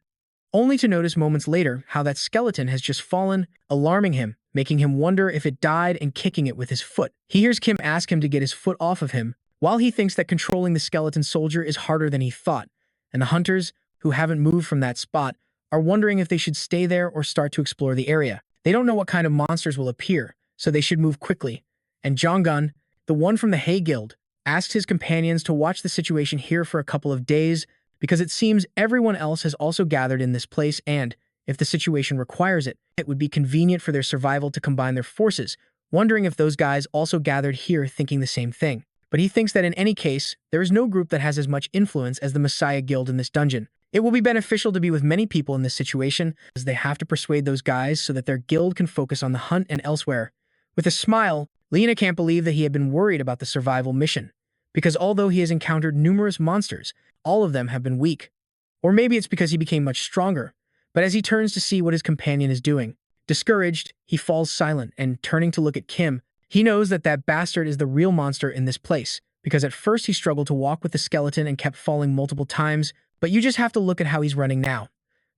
only to notice moments later how that skeleton has just fallen, alarming him, making him wonder if it died and kicking it with his foot. He hears Kim ask him to get his foot off of him, while he thinks that controlling the skeleton soldier is harder than he thought, and the hunters, who haven't moved from that spot, are wondering if they should stay there or start to explore the area. They don't know what kind of monsters will appear, so they should move quickly. And Jonggun, the one from the Hay Guild, asks his companions to watch the situation here for a couple of days, because it seems everyone else has also gathered in this place and, if the situation requires it, it would be convenient for their survival to combine their forces, wondering if those guys also gathered here thinking the same thing. But he thinks that in any case, there is no group that has as much influence as the Messiah Guild in this dungeon. It will be beneficial to be with many people in this situation, as they have to persuade those guys so that their guild can focus on the hunt and elsewhere. With a smile, Lena can't believe that he had been worried about the survival mission, because although he has encountered numerous monsters, all of them have been weak. Or maybe it's because he became much stronger, but as he turns to see what his companion is doing, discouraged, he falls silent and, turning to look at Kim, he knows that that bastard is the real monster in this place, because at first he struggled to walk with the skeleton and kept falling multiple times, but you just have to look at how he's running now.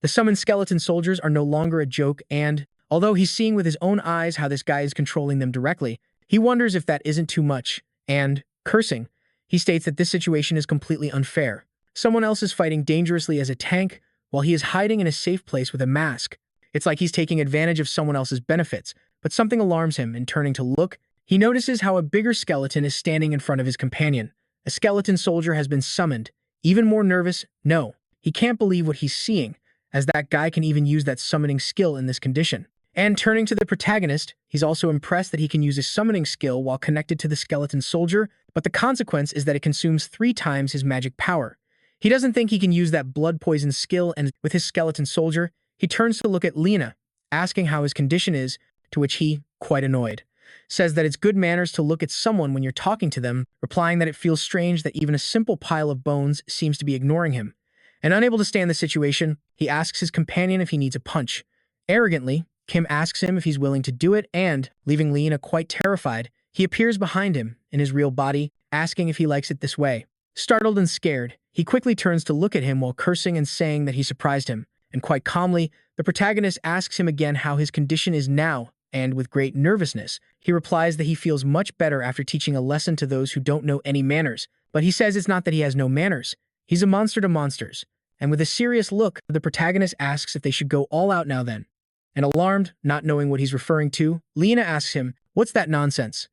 The summoned skeleton soldiers are no longer a joke and, although he's seeing with his own eyes how this guy is controlling them directly, he wonders if that isn't too much, and, cursing, he states that this situation is completely unfair. Someone else is fighting dangerously as a tank, while he is hiding in a safe place with a mask. It's like he's taking advantage of someone else's benefits, but something alarms him, and turning to look, he notices how a bigger skeleton is standing in front of his companion. A skeleton soldier has been summoned. Even more nervous, no, he can't believe what he's seeing, as that guy can even use that summoning skill in this condition. And turning to the protagonist, he's also impressed that he can use his summoning skill while connected to the skeleton soldier, but the consequence is that it consumes 3 times his magic power. He doesn't think he can use that blood poison skill, and with his skeleton soldier, he turns to look at Lena, asking how his condition is, to which he, quite annoyed, says that it's good manners to look at someone when you're talking to them, replying that it feels strange that even a simple pile of bones seems to be ignoring him. And unable to stand the situation, he asks his companion if he needs a punch. Arrogantly, Kim asks him if he's willing to do it and, leaving Lena quite terrified, he appears behind him, in his real body, asking if he likes it this way. Startled and scared, he quickly turns to look at him while cursing and saying that he surprised him, and quite calmly, the protagonist asks him again how his condition is now, and with great nervousness, he replies that he feels much better after teaching a lesson to those who don't know any manners. But he says it's not that he has no manners, he's a monster to monsters. And with a serious look, the protagonist asks if they should go all out now then. And alarmed, not knowing what he's referring to, Lena asks him, "What's that nonsense?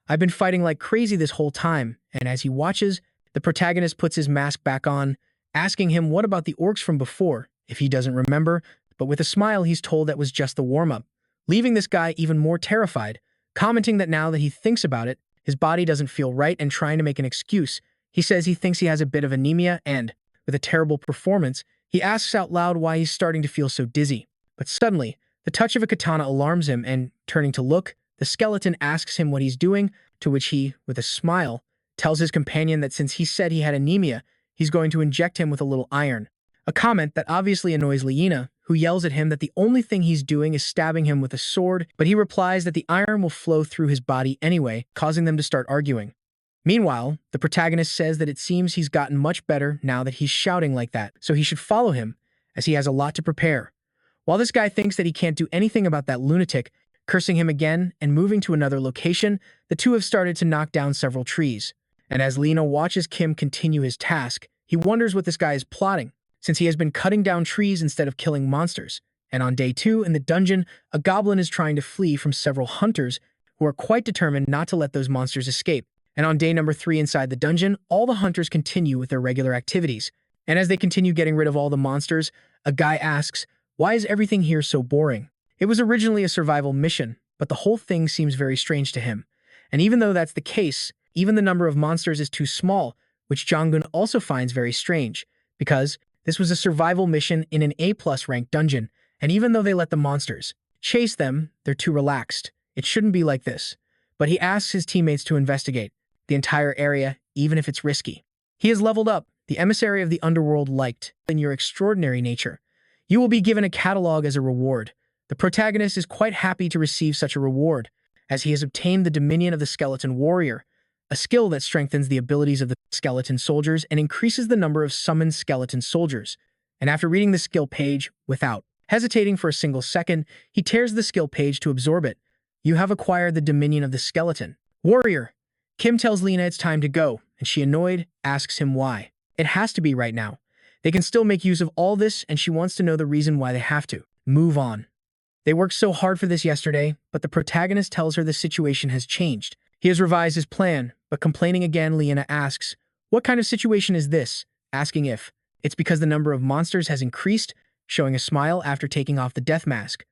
I've been fighting like crazy this whole time," and as he watches, the protagonist puts his mask back on, asking him what about the orcs from before, if he doesn't remember, but with a smile he's told that was just the warm-up, leaving this guy even more terrified, commenting that now that he thinks about it, his body doesn't feel right and trying to make an excuse. He says he thinks he has a bit of anemia and, with a terrible performance, he asks out loud why he's starting to feel so dizzy. But suddenly, the touch of a katana alarms him and, turning to look, the skeleton asks him what he's doing, to which he, with a smile, tells his companion that since he said he had anemia, he's going to inject him with a little iron. A comment that obviously annoys Lena, who yells at him that the only thing he's doing is stabbing him with a sword, but he replies that the iron will flow through his body anyway, causing them to start arguing. Meanwhile, the protagonist says that it seems he's gotten much better now that he's shouting like that, so he should follow him, as he has a lot to prepare. While this guy thinks that he can't do anything about that lunatic, cursing him again and moving to another location, the two have started to knock down several trees. And as Lena watches Kim continue his task, he wonders what this guy is plotting, since he has been cutting down trees instead of killing monsters. And on day 2 in the dungeon, a goblin is trying to flee from several hunters who are quite determined not to let those monsters escape. And on day number 3 inside the dungeon, all the hunters continue with their regular activities. And as they continue getting rid of all the monsters, a guy asks, "Why is everything here so boring?" It was originally a survival mission, but the whole thing seems very strange to him. And even though that's the case, even the number of monsters is too small, which Jong-gun also finds very strange, because this was a survival mission in an A+ ranked dungeon, and even though they let the monsters chase them, they're too relaxed. It shouldn't be like this. But he asks his teammates to investigate the entire area, even if it's risky. He has leveled up, the emissary of the underworld liked, in your extraordinary nature. You will be given a catalog as a reward. The protagonist is quite happy to receive such a reward, as he has obtained the dominion of the skeleton warrior, a skill that strengthens the abilities of the skeleton soldiers and increases the number of summoned skeleton soldiers. And after reading the skill page, without hesitating for a single second, he tears the skill page to absorb it. You have acquired the dominion of the skeleton warrior. Kim tells Lena it's time to go, and she, annoyed, asks him why. It has to be right now. They can still make use of all this, and she wants to know the reason why they have to. Move on. They worked so hard for this yesterday, but the protagonist tells her the situation has changed. He has revised his plan, but complaining again, Lena asks, "What kind of situation is this?" asking if it's because the number of monsters has increased, showing a smile after taking off the death mask.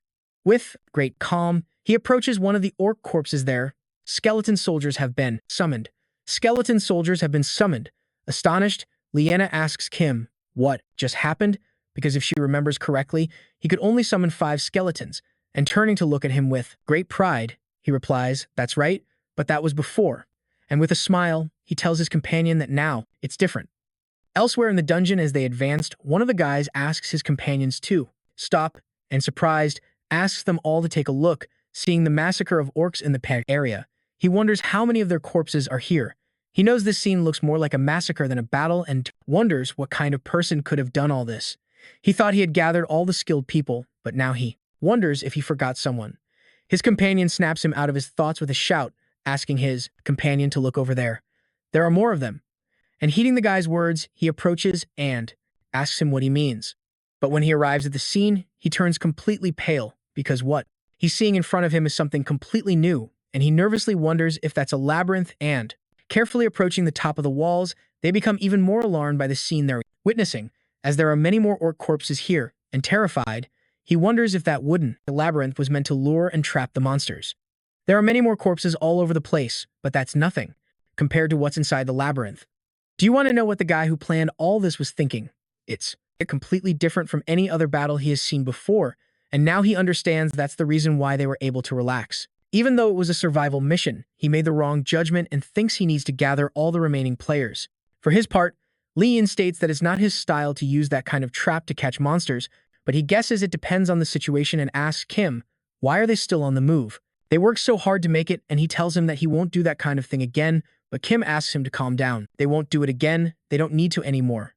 With great calm, he approaches one of the orc corpses there. Skeleton soldiers have been summoned. Skeleton soldiers have been summoned. Astonished, Lena asks Kim, what just happened? Because if she remembers correctly, he could only summon 5 skeletons, and turning to look at him with great pride, he replies, "That's right, but that was before." And with a smile, he tells his companion that now it's different. Elsewhere in the dungeon as they advanced, one of the guys asks his companions to stop, and surprised, asks them all to take a look, seeing the massacre of orcs in the area. He wonders how many of their corpses are here. He knows this scene looks more like a massacre than a battle and wonders what kind of person could have done all this. He thought he had gathered all the skilled people, but now he wonders if he forgot someone. His companion snaps him out of his thoughts with a shout, asking his companion to look over there. There are more of them. And heeding the guy's words, he approaches and asks him what he means. But when he arrives at the scene, he turns completely pale, because what he's seeing in front of him is something completely new, and he nervously wonders if that's a labyrinth and, carefully approaching the top of the walls, they become even more alarmed by the scene they're witnessing, as there are many more orc corpses here, and terrified, he wonders if that wooden labyrinth was meant to lure and trap the monsters. There are many more corpses all over the place, but that's nothing, compared to what's inside the labyrinth. Do you want to know what the guy who planned all this was thinking? It's completely different from any other battle he has seen before, and now he understands that's the reason why they were able to relax. Even though it was a survival mission, he made the wrong judgment and thinks he needs to gather all the remaining players. For his part, Leon states that it's not his style to use that kind of trap to catch monsters, but he guesses it depends on the situation and asks Kim, why are they still on the move? They worked so hard to make it, and he tells him that he won't do that kind of thing again, but Kim asks him to calm down. They won't do it again. They don't need to anymore.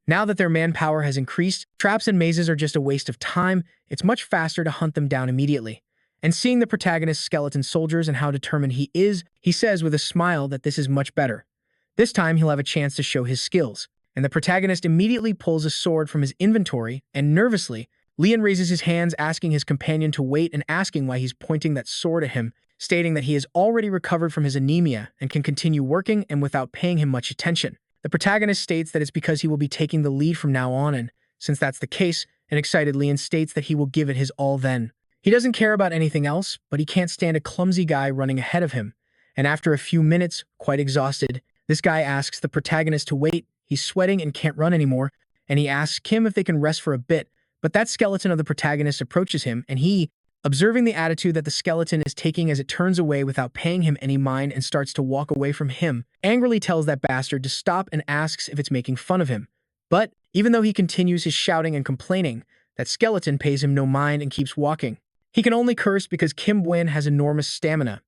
Now that their manpower has increased, traps and mazes are just a waste of time. It's much faster to hunt them down immediately. And seeing the protagonist's skeleton soldiers and how determined he is, he says with a smile that this is much better. This time he'll have a chance to show his skills. And the protagonist immediately pulls a sword from his inventory, and nervously, Leon raises his hands asking his companion to wait and asking why he's pointing that sword at him, stating that he has already recovered from his anemia and can continue working and without paying him much attention. The protagonist states that it's because he will be taking the lead from now on, and since that's the case, an excited Leon states that he will give it his all then. He doesn't care about anything else, but he can't stand a clumsy guy running ahead of him. And after a few minutes, quite exhausted, this guy asks the protagonist to wait. He's sweating and can't run anymore, and he asks Kim if they can rest for a bit, but that skeleton of the protagonist approaches him, and he, observing the attitude that the skeleton is taking as it turns away without paying him any mind and starts to walk away from him, angrily tells that bastard to stop and asks if it's making fun of him. But, even though he continues his shouting and complaining, that skeleton pays him no mind and keeps walking. He can only curse because Kim Buen has enormous stamina.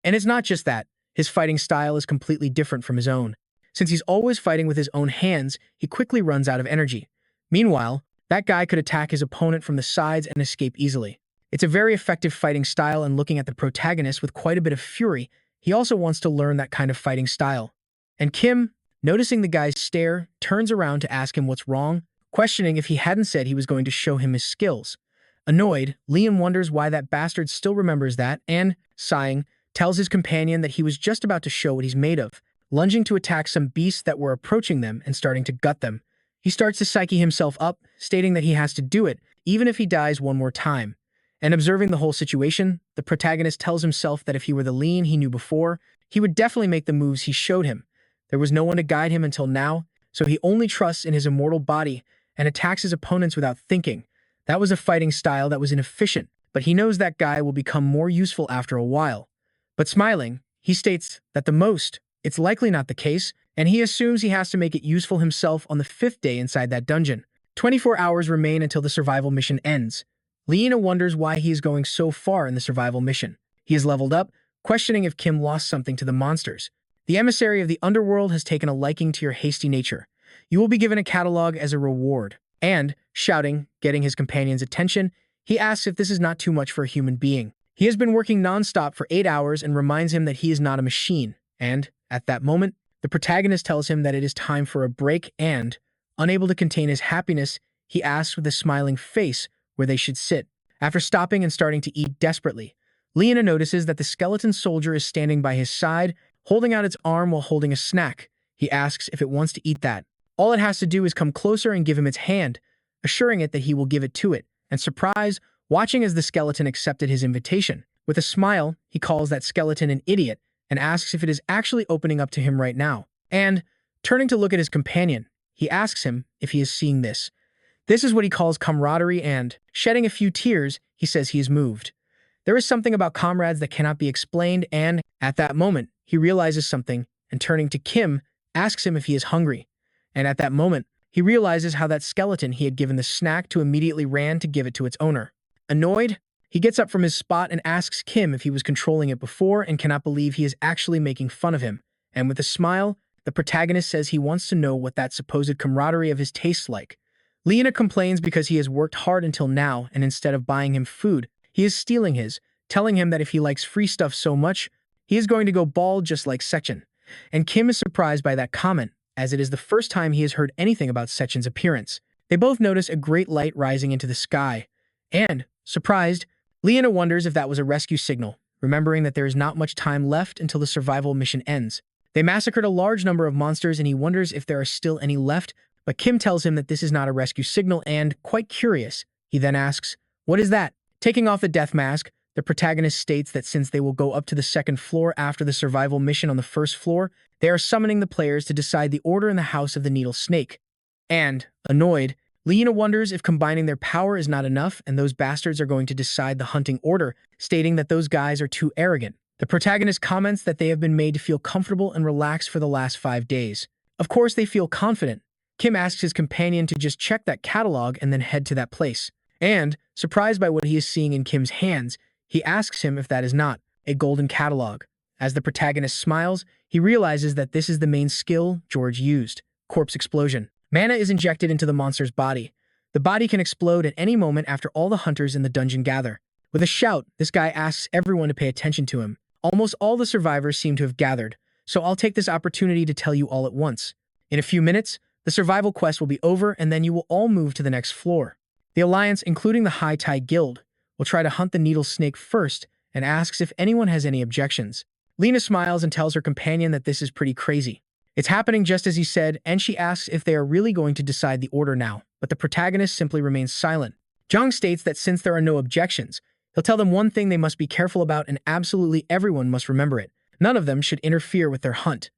And it's not just that, his fighting style is completely different from his own. Since he's always fighting with his own hands, he quickly runs out of energy. Meanwhile, that guy could attack his opponent from the sides and escape easily. It's a very effective fighting style, and looking at the protagonist with quite a bit of fury, he also wants to learn that kind of fighting style. And Kim, noticing the guy's stare, turns around to ask him what's wrong, questioning if he hadn't said he was going to show him his skills. Annoyed, Liam wonders why that bastard still remembers that and, sighing, tells his companion that he was just about to show what he's made of, lunging to attack some beasts that were approaching them and starting to gut them. He starts to psyche himself up, stating that he has to do it, even if he dies one more time. And observing the whole situation, the protagonist tells himself that if he were the Lean he knew before, he would definitely make the moves he showed him. There was no one to guide him until now, so he only trusts in his immortal body and attacks his opponents without thinking. That was a fighting style that was inefficient, but he knows that guy will become more useful after a while. But smiling, he states that it's likely not the case, and he assumes he has to make it useful himself on the 5th day inside that dungeon. 24 hours remain until the survival mission ends. Lena wonders why he is going so far in the survival mission. He is leveled up, questioning if Kim lost something to the monsters. The emissary of the underworld has taken a liking to your hasty nature. You will be given a catalog as a reward. And, shouting, getting his companion's attention, he asks if this is not too much for a human being. He has been working non-stop for 8 hours and reminds him that he is not a machine. And, at that moment, the protagonist tells him that it is time for a break and, unable to contain his happiness, he asks with a smiling face where they should sit. After stopping and starting to eat desperately, Leona notices that the skeleton soldier is standing by his side, holding out its arm while holding a snack. He asks if it wants to eat that. All it has to do is come closer and give him its hand, assuring it that he will give it to it. And surprise, watching as the skeleton accepted his invitation. With a smile, he calls that skeleton an idiot and asks if it is actually opening up to him right now. And, turning to look at his companion, he asks him if he is seeing this. This is what he calls camaraderie and, shedding a few tears, he says he is moved. There is something about comrades that cannot be explained, and, at that moment, he realizes something, and turning to Kim, asks him if he is hungry. And at that moment, he realizes how that skeleton he had given the snack to immediately ran to give it to its owner. Annoyed, he gets up from his spot and asks Kim if he was controlling it before and cannot believe he is actually making fun of him. And with a smile, the protagonist says he wants to know what that supposed camaraderie of his tastes like. Leona complains because he has worked hard until now, and instead of buying him food, he is stealing his, telling him that if he likes free stuff so much, he is going to go bald just like Sechin. And Kim is surprised by that comment, as it is the first time he has heard anything about Sechin's appearance. They both notice a great light rising into the sky. And, surprised, Leona wonders if that was a rescue signal, remembering that there is not much time left until the survival mission ends. They massacred a large number of monsters and he wonders if there are still any left, but Kim tells him that this is not a rescue signal and, quite curious, he then asks, "What is that?" Taking off the death mask, the protagonist states that since they will go up to the 2nd floor after the survival mission on the 1st floor, they are summoning the players to decide the order in the House of the Needle Snake. And, annoyed, Leona wonders if combining their power is not enough and those bastards are going to decide the hunting order, stating that those guys are too arrogant. The protagonist comments that they have been made to feel comfortable and relaxed for the last 5 days. Of course, they feel confident. Kim asks his companion to just check that catalog and then head to that place. And, surprised by what he is seeing in Kim's hands, he asks him if that is not a golden catalog. As the protagonist smiles, he realizes that this is the main skill George used: corpse explosion. Mana is injected into the monster's body. The body can explode at any moment after all the hunters in the dungeon gather. With a shout, this guy asks everyone to pay attention to him. Almost all the survivors seem to have gathered, so I'll take this opportunity to tell you all at once. In a few minutes, the survival quest will be over and then you will all move to the next floor. The Alliance, including the High Tide Guild, will try to hunt the needle snake first and asks if anyone has any objections. Lena smiles and tells her companion that this is pretty crazy. It's happening just as he said, and she asks if they are really going to decide the order now, but the protagonist simply remains silent. Zhang states that since there are no objections, he'll tell them one thing they must be careful about and absolutely everyone must remember it. None of them should interfere with their hunt.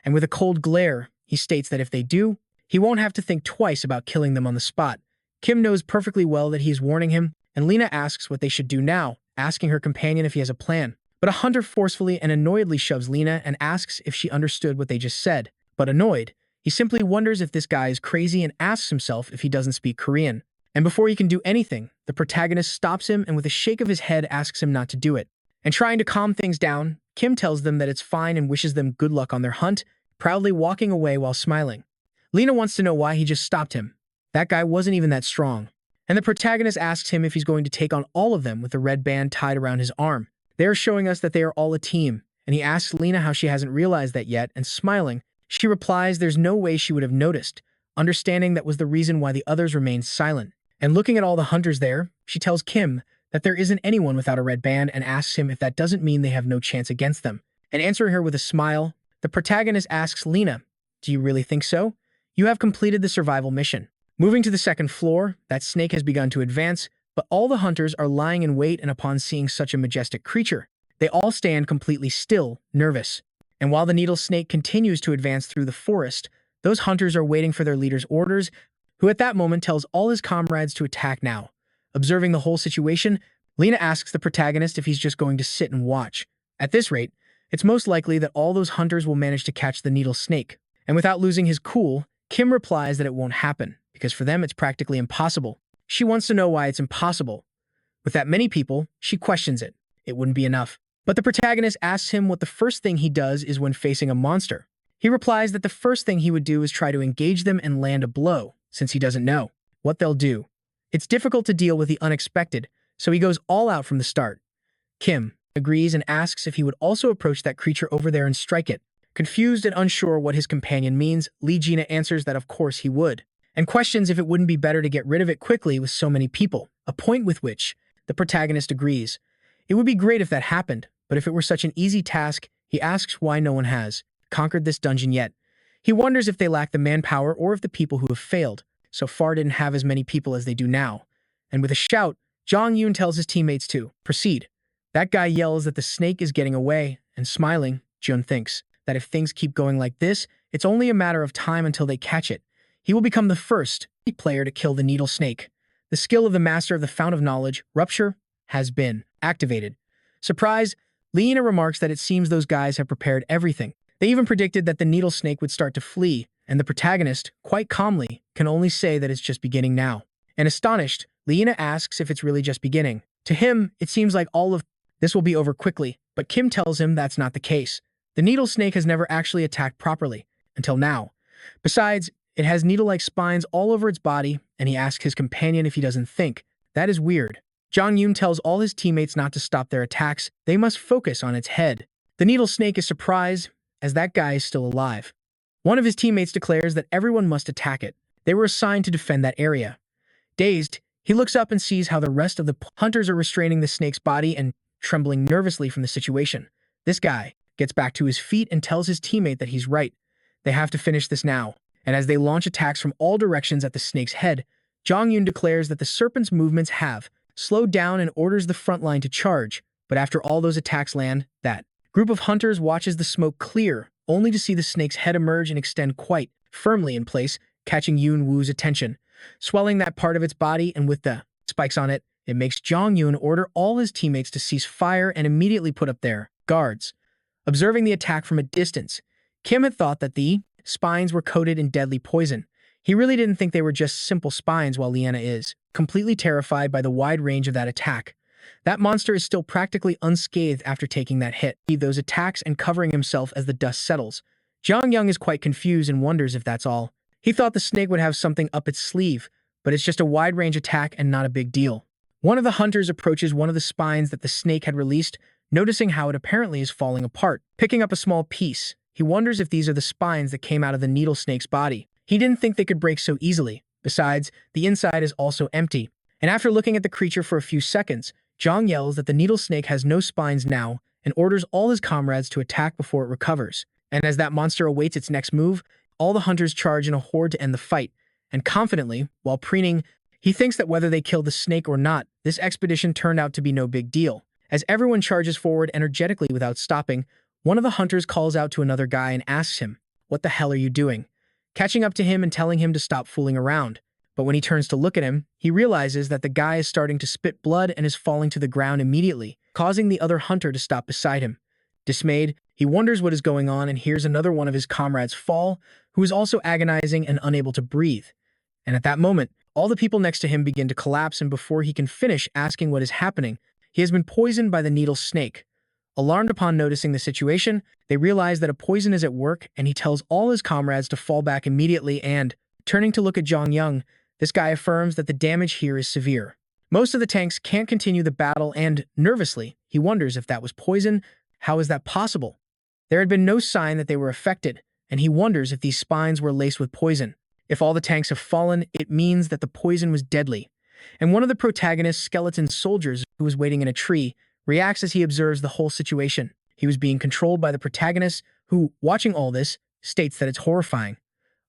And with a cold glare, he states that if they do, he won't have to think twice about killing them on the spot. Kim knows perfectly well that he is warning him, and Lena asks what they should do now, asking her companion if he has a plan. But a hunter forcefully and annoyedly shoves Lena and asks if she understood what they just said. But annoyed, he simply wonders if this guy is crazy and asks himself if he doesn't speak Korean. And before he can do anything, the protagonist stops him and with a shake of his head asks him not to do it. And trying to calm things down, Kim tells them that it's fine and wishes them good luck on their hunt, proudly walking away while smiling. Lena wants to know why he just stopped him. That guy wasn't even that strong. And the protagonist asks him if he's going to take on all of them with a red band tied around his arm. They are showing us that they are all a team, and he asks Lena how she hasn't realized that yet, and smiling, she replies there's no way she would have noticed, understanding that was the reason why the others remained silent. And looking at all the hunters there, she tells Kim that there isn't anyone without a red band and asks him if that doesn't mean they have no chance against them. And answering her with a smile, the protagonist asks Lena, "Do you really think so? You have completed the survival mission." Moving to the second floor, that snake has begun to advance, but all the hunters are lying in wait, and upon seeing such a majestic creature, they all stand completely still, nervous. And while the needle snake continues to advance through the forest, those hunters are waiting for their leader's orders, who at that moment tells all his comrades to attack now. Observing the whole situation, Lena asks the protagonist if he's just going to sit and watch. At this rate, it's most likely that all those hunters will manage to catch the needle snake. And without losing his cool, Kim replies that it won't happen, because for them it's practically impossible. She wants to know why it's impossible. With that many people, she questions it. It wouldn't be enough. But the protagonist asks him what the first thing he does is when facing a monster. He replies that the first thing he would do is try to engage them and land a blow, since he doesn't know what they'll do. It's difficult to deal with the unexpected, so he goes all out from the start. Kim agrees and asks if he would also approach that creature over there and strike it. Confused and unsure what his companion means, Lee Gina answers that of course he would, and questions if it wouldn't be better to get rid of it quickly with so many people, a point with which the protagonist agrees. It would be great if that happened, but if it were such an easy task, he asks why no one has conquered this dungeon yet. He wonders if they lack the manpower or if the people who have failed so far didn't have as many people as they do now. And with a shout, Jong Yoon tells his teammates to proceed. That guy yells that the snake is getting away, and smiling, Jun thinks that if things keep going like this, it's only a matter of time until they catch it. He will become the first player to kill the needle snake. The skill of the master of the Fount of Knowledge, Rupture, has been activated. Surprised, Lena remarks that it seems those guys have prepared everything. They even predicted that the needle snake would start to flee, and the protagonist, quite calmly, can only say that it's just beginning now. And astonished, Lena asks if it's really just beginning. To him, it seems like all of this will be over quickly, but Kim tells him that's not the case. The needle snake has never actually attacked properly, until now. Besides, it has needle-like spines all over its body, and he asks his companion if he doesn't think. That is weird. Jong Yoon tells all his teammates not to stop their attacks. They must focus on its head. The needle snake is surprised, as that guy is still alive. One of his teammates declares that everyone must attack it. They were assigned to defend that area. Dazed, he looks up and sees how the rest of the hunters are restraining the snake's body and trembling nervously from the situation. This guy gets back to his feet and tells his teammate that he's right. They have to finish this now. And as they launch attacks from all directions at the snake's head, Jong Yoon declares that the serpent's movements have slowed down and orders the front line to charge. But after all those attacks land, that group of hunters watches the smoke clear, only to see the snake's head emerge and extend quite firmly in place, catching Yoon Woo's attention. Swelling that part of its body and with the spikes on it, it makes Jong Yoon order all his teammates to cease fire and immediately put up their guards. Observing the attack from a distance, Kim had thought that the spines were coated in deadly poison. He really didn't think they were just simple spines, while Liana is completely terrified by the wide range of that attack. That monster is still practically unscathed after taking that hit. Those attacks and covering himself as the dust settles. Zhang Yang is quite confused and wonders if that's all. He thought the snake would have something up its sleeve, but it's just a wide-range attack and not a big deal. One of the hunters approaches one of the spines that the snake had released, noticing how it apparently is falling apart. Picking up a small piece, he wonders if these are the spines that came out of the needle snake's body. He didn't think they could break so easily. Besides, the inside is also empty. And after looking at the creature for a few seconds, Zhang yells that the needle snake has no spines now and orders all his comrades to attack before it recovers. And as that monster awaits its next move, all the hunters charge in a horde to end the fight. And confidently, while preening, he thinks that whether they kill the snake or not, this expedition turned out to be no big deal. As everyone charges forward energetically without stopping, one of the hunters calls out to another guy and asks him, "What the hell are you doing?" Catching up to him and telling him to stop fooling around. But when he turns to look at him, he realizes that the guy is starting to spit blood and is falling to the ground immediately, causing the other hunter to stop beside him. Dismayed, he wonders what is going on and hears another one of his comrades fall, who is also agonizing and unable to breathe. And at that moment, all the people next to him begin to collapse, and before he can finish asking what is happening, he has been poisoned by the needle snake. Alarmed upon noticing the situation, they realize that a poison is at work, and he tells all his comrades to fall back immediately and, turning to look at Zhang Yang, this guy affirms that the damage here is severe. Most of the tanks can't continue the battle and, nervously, he wonders if that was poison. How is that possible? There had been no sign that they were affected, and he wonders if these spines were laced with poison. If all the tanks have fallen, it means that the poison was deadly. And one of the protagonist's skeleton soldiers, who was waiting in a tree, reacts as he observes the whole situation. He was being controlled by the protagonist, who, watching all this, states that it's horrifying.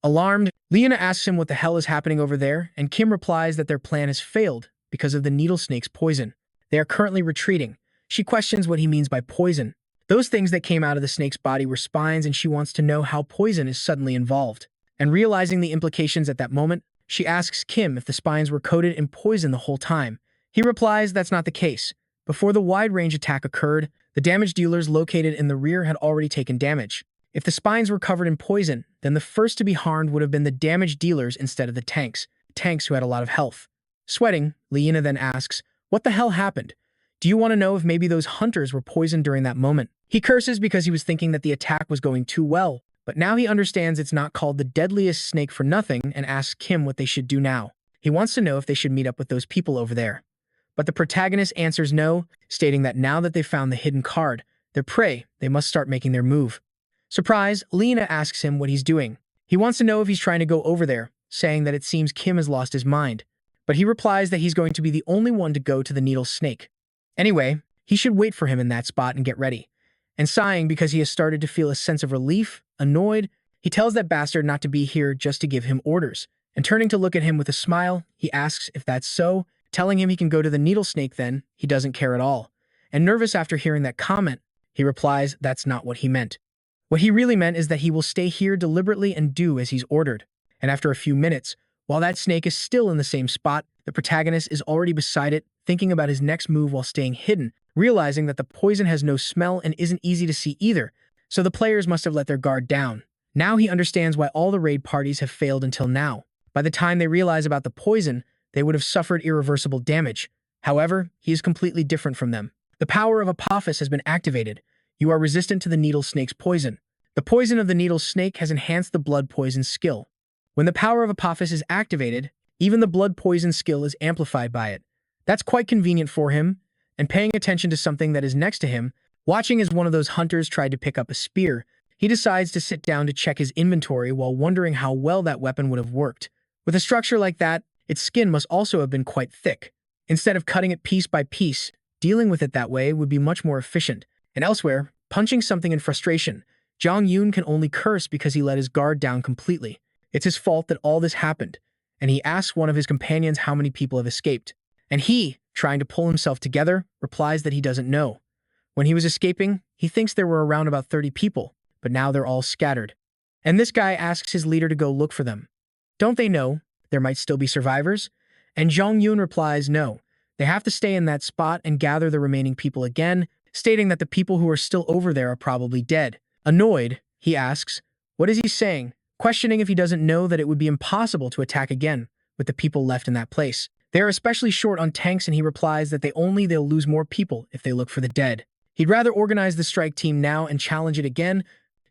Alarmed, Leona asks him what the hell is happening over there, and Kim replies that their plan has failed because of the needle snake's poison. They are currently retreating. She questions what he means by poison. Those things that came out of the snake's body were spines, and she wants to know how poison is suddenly involved. And realizing the implications at that moment, she asks Kim if the spines were coated in poison the whole time. He replies that's not the case. Before the wide-range attack occurred, the damage dealers located in the rear had already taken damage. If the spines were covered in poison, then the first to be harmed would have been the damage dealers instead of the tanks who had a lot of health. Sweating, Leena then asks, "What the hell happened? Do you want to know if maybe those hunters were poisoned during that moment?" He curses because he was thinking that the attack was going too well, but now he understands it's not called the deadliest snake for nothing and asks Kim what they should do now. He wants to know if they should meet up with those people over there. But the protagonist answers no, stating that now that they've found the hidden card, their prey, they must start making their move. Surprised, Leena asks him what he's doing. He wants to know if he's trying to go over there, saying that it seems Kim has lost his mind. But he replies that he's going to be the only one to go to the needle snake. Anyway, he should wait for him in that spot and get ready. And sighing because he has started to feel a sense of relief, annoyed, he tells that bastard not to be here just to give him orders. And turning to look at him with a smile, he asks if that's so, telling him he can go to the needle snake then, he doesn't care at all. And nervous after hearing that comment, he replies that's not what he meant. What he really meant is that he will stay here deliberately and do as he's ordered. And after a few minutes, while that snake is still in the same spot, the protagonist is already beside it, thinking about his next move while staying hidden, realizing that the poison has no smell and isn't easy to see either, so the players must have let their guard down. Now he understands why all the raid parties have failed until now. By the time they realize about the poison, they would have suffered irreversible damage. However, he is completely different from them. The power of Apophis has been activated. You are resistant to the needle snake's poison. The poison of the needle snake has enhanced the blood poison skill. When the power of Apophis is activated, even the blood poison skill is amplified by it. That's quite convenient for him, and paying attention to something that is next to him, watching as one of those hunters tried to pick up a spear, he decides to sit down to check his inventory while wondering how well that weapon would have worked. With a structure like that, its skin must also have been quite thick. Instead of cutting it piece by piece, dealing with it that way would be much more efficient. And elsewhere, punching something in frustration, Zhang Yun can only curse because he let his guard down completely. It's his fault that all this happened, and he asks one of his companions how many people have escaped. And he, trying to pull himself together, replies that he doesn't know. When he was escaping, he thinks there were around about 30 people, but now they're all scattered. And this guy asks his leader to go look for them. Don't they know there might still be survivors? And Zhang Yun replies no. They have to stay in that spot and gather the remaining people again, stating that the people who are still over there are probably dead. Annoyed, he asks, what is he saying? Questioning if he doesn't know that it would be impossible to attack again with the people left in that place. They are especially short on tanks, and he replies that they'll lose more people if they look for the dead. He'd rather organize the strike team now and challenge it again,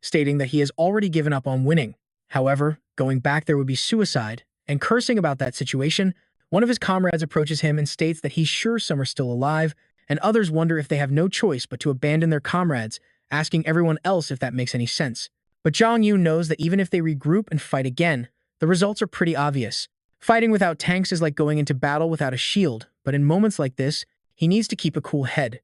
stating that he has already given up on winning. However, going back there would be suicide, and cursing about that situation, one of his comrades approaches him and states that he's sure some are still alive, and others wonder if they have no choice but to abandon their comrades, asking everyone else if that makes any sense. But Jong Yoon knows that even if they regroup and fight again, the results are pretty obvious. Fighting without tanks is like going into battle without a shield, but in moments like this, he needs to keep a cool head.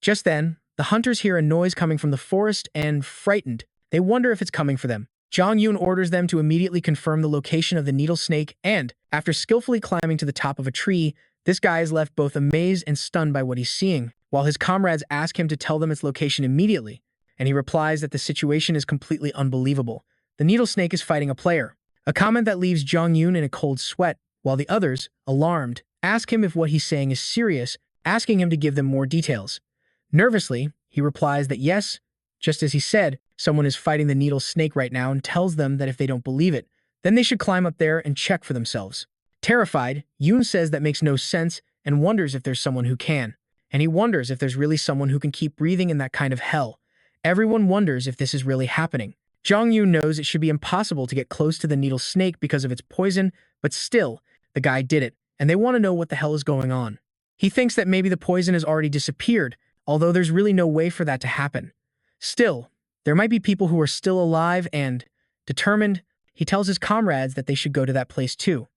Just then, the hunters hear a noise coming from the forest and, frightened, they wonder if it's coming for them. Jong Yoon orders them to immediately confirm the location of the needle snake, and, after skillfully climbing to the top of a tree, this guy is left both amazed and stunned by what he's seeing, while his comrades ask him to tell them its location immediately, and he replies that the situation is completely unbelievable. The needle snake is fighting a player, a comment that leaves Jong Yoon in a cold sweat, while the others, alarmed, ask him if what he's saying is serious, asking him to give them more details. Nervously, he replies that yes, just as he said, someone is fighting the needle snake right now, and tells them that if they don't believe it, then they should climb up there and check for themselves. Terrified, Yoon says that makes no sense and wonders if there's someone who can. And he wonders if there's really someone who can keep breathing in that kind of hell. Everyone wonders if this is really happening. Jong Yoon knows it should be impossible to get close to the needle snake because of its poison, but still, the guy did it, and they want to know what the hell is going on. He thinks that maybe the poison has already disappeared, although there's really no way for that to happen. Still, there might be people who are still alive and, determined, he tells his comrades that they should go to that place too.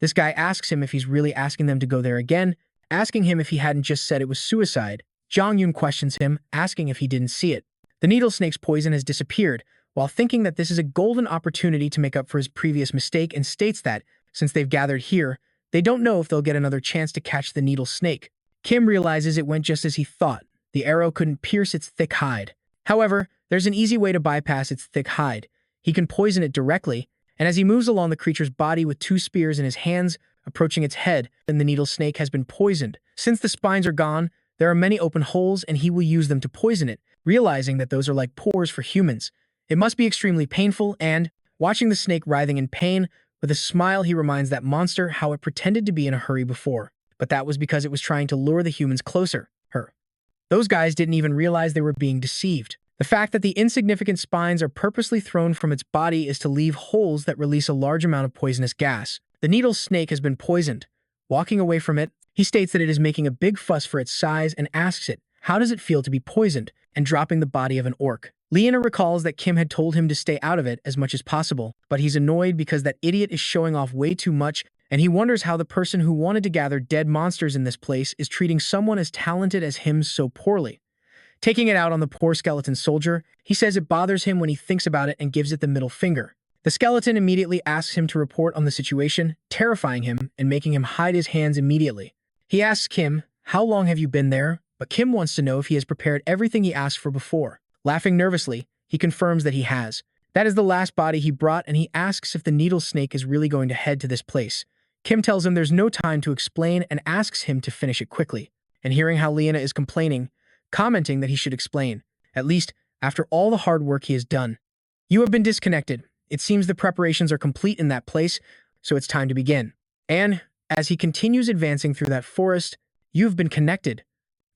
This guy asks him if he's really asking them to go there again, asking him if he hadn't just said it was suicide. Jong Yoon questions him, asking if he didn't see it. The needle snake's poison has disappeared, while thinking that this is a golden opportunity to make up for his previous mistake, and states that, since they've gathered here, they don't know if they'll get another chance to catch the needle snake. Kim realizes it went just as he thought. The arrow couldn't pierce its thick hide. However, there's an easy way to bypass its thick hide. He can poison it directly, and as he moves along the creature's body with two spears in his hands, approaching its head, then the needle snake has been poisoned. Since the spines are gone, there are many open holes, and he will use them to poison it, realizing that those are like pores for humans. It must be extremely painful, and, watching the snake writhing in pain, with a smile he reminds that monster how it pretended to be in a hurry before. But that was because it was trying to lure the humans closer. Those guys didn't even realize they were being deceived. The fact that the insignificant spines are purposely thrown from its body is to leave holes that release a large amount of poisonous gas. The needle snake has been poisoned. Walking away from it, he states that it is making a big fuss for its size and asks it, how does it feel to be poisoned, and dropping the body of an orc. Leona recalls that Kim had told him to stay out of it as much as possible, but he's annoyed because that idiot is showing off way too much, and he wonders how the person who wanted to gather dead monsters in this place is treating someone as talented as him so poorly. Taking it out on the poor skeleton soldier, he says it bothers him when he thinks about it and gives it the middle finger. The skeleton immediately asks him to report on the situation, terrifying him and making him hide his hands immediately. He asks Kim, how long have you been there? But Kim wants to know if he has prepared everything he asked for before. Laughing nervously, he confirms that he has. That is the last body he brought, and he asks if the needle snake is really going to head to this place. Kim tells him there's no time to explain and asks him to finish it quickly. And hearing how Leona is complaining, commenting that he should explain, at least after all the hard work he has done. You have been disconnected. It seems the preparations are complete in that place, so it's time to begin. And, as he continues advancing through that forest, you've been connected.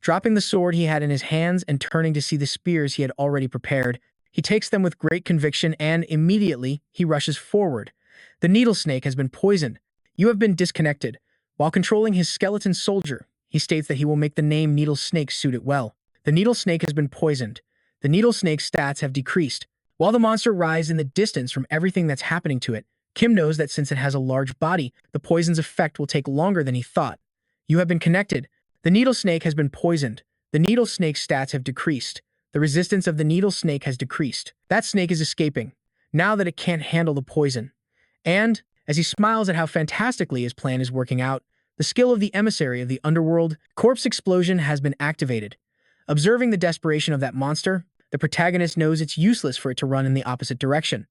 Dropping the sword he had in his hands and turning to see the spears he had already prepared, he takes them with great conviction and, immediately, he rushes forward. The needle snake has been poisoned. You have been disconnected. While controlling his skeleton soldier, he states that he will make the name Needle Snake suit it well. The needle snake has been poisoned. The needle snake's stats have decreased. While the monster writhes in the distance from everything that's happening to it, Kim knows that since it has a large body, the poison's effect will take longer than he thought. You have been connected. The needle snake has been poisoned. The needle snake's stats have decreased. The resistance of the needle snake has decreased. That snake is escaping, now that it can't handle the poison. And, as he smiles at how fantastically his plan is working out, the skill of the emissary of the underworld, corpse explosion, has been activated. Observing the desperation of that monster, the protagonist knows it's useless for it to run in the opposite direction.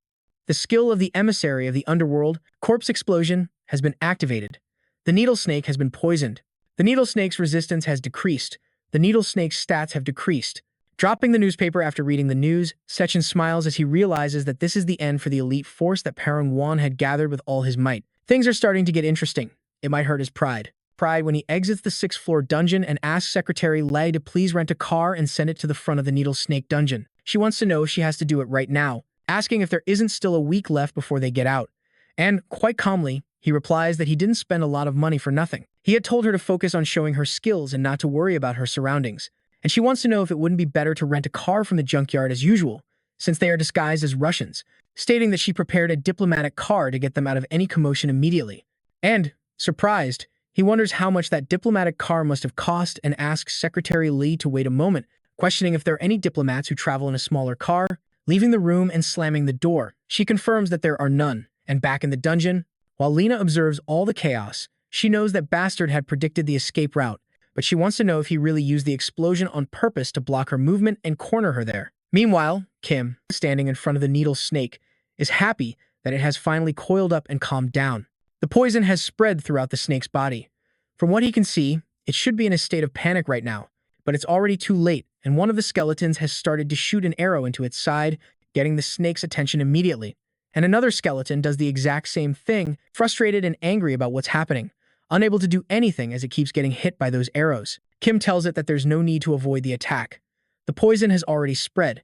The skill of the emissary of the underworld, corpse explosion, has been activated. The needle snake has been poisoned. The needle snake's resistance has decreased. The needle snake's stats have decreased. Dropping the newspaper after reading the news, Sechin smiles as he realizes that this is the end for the elite force that Parang Won had gathered with all his might. Things are starting to get interesting. It might hurt his pride. pride when he exits the sixth-floor dungeon and asks Secretary Lei to please rent a car and send it to the front of the Needle Snake dungeon. She wants to know if she has to do it right now, asking if there isn't still a week left before they get out. And, quite calmly, he replies that he didn't spend a lot of money for nothing. He had told her to focus on showing her skills and not to worry about her surroundings. And she wants to know if it wouldn't be better to rent a car from the junkyard as usual, since they are disguised as Russians, stating that she prepared a diplomatic car to get them out of any commotion immediately. And, surprised, he wonders how much that diplomatic car must have cost and asks Secretary Lee to wait a moment, questioning if there are any diplomats who travel in a smaller car. Leaving the room and slamming the door, she confirms that there are none, and back in the dungeon, while Lena observes all the chaos, she knows that Bastard had predicted the escape route, but she wants to know if he really used the explosion on purpose to block her movement and corner her there. Meanwhile, Kim, standing in front of the Needle Snake, is happy that it has finally coiled up and calmed down. The poison has spread throughout the snake's body. From what he can see, it should be in a state of panic right now, but it's already too late, and one of the skeletons has started to shoot an arrow into its side, getting the snake's attention immediately. And another skeleton does the exact same thing, frustrated and angry about what's happening, unable to do anything as it keeps getting hit by those arrows. Kim tells it that there's no need to avoid the attack. The poison has already spread.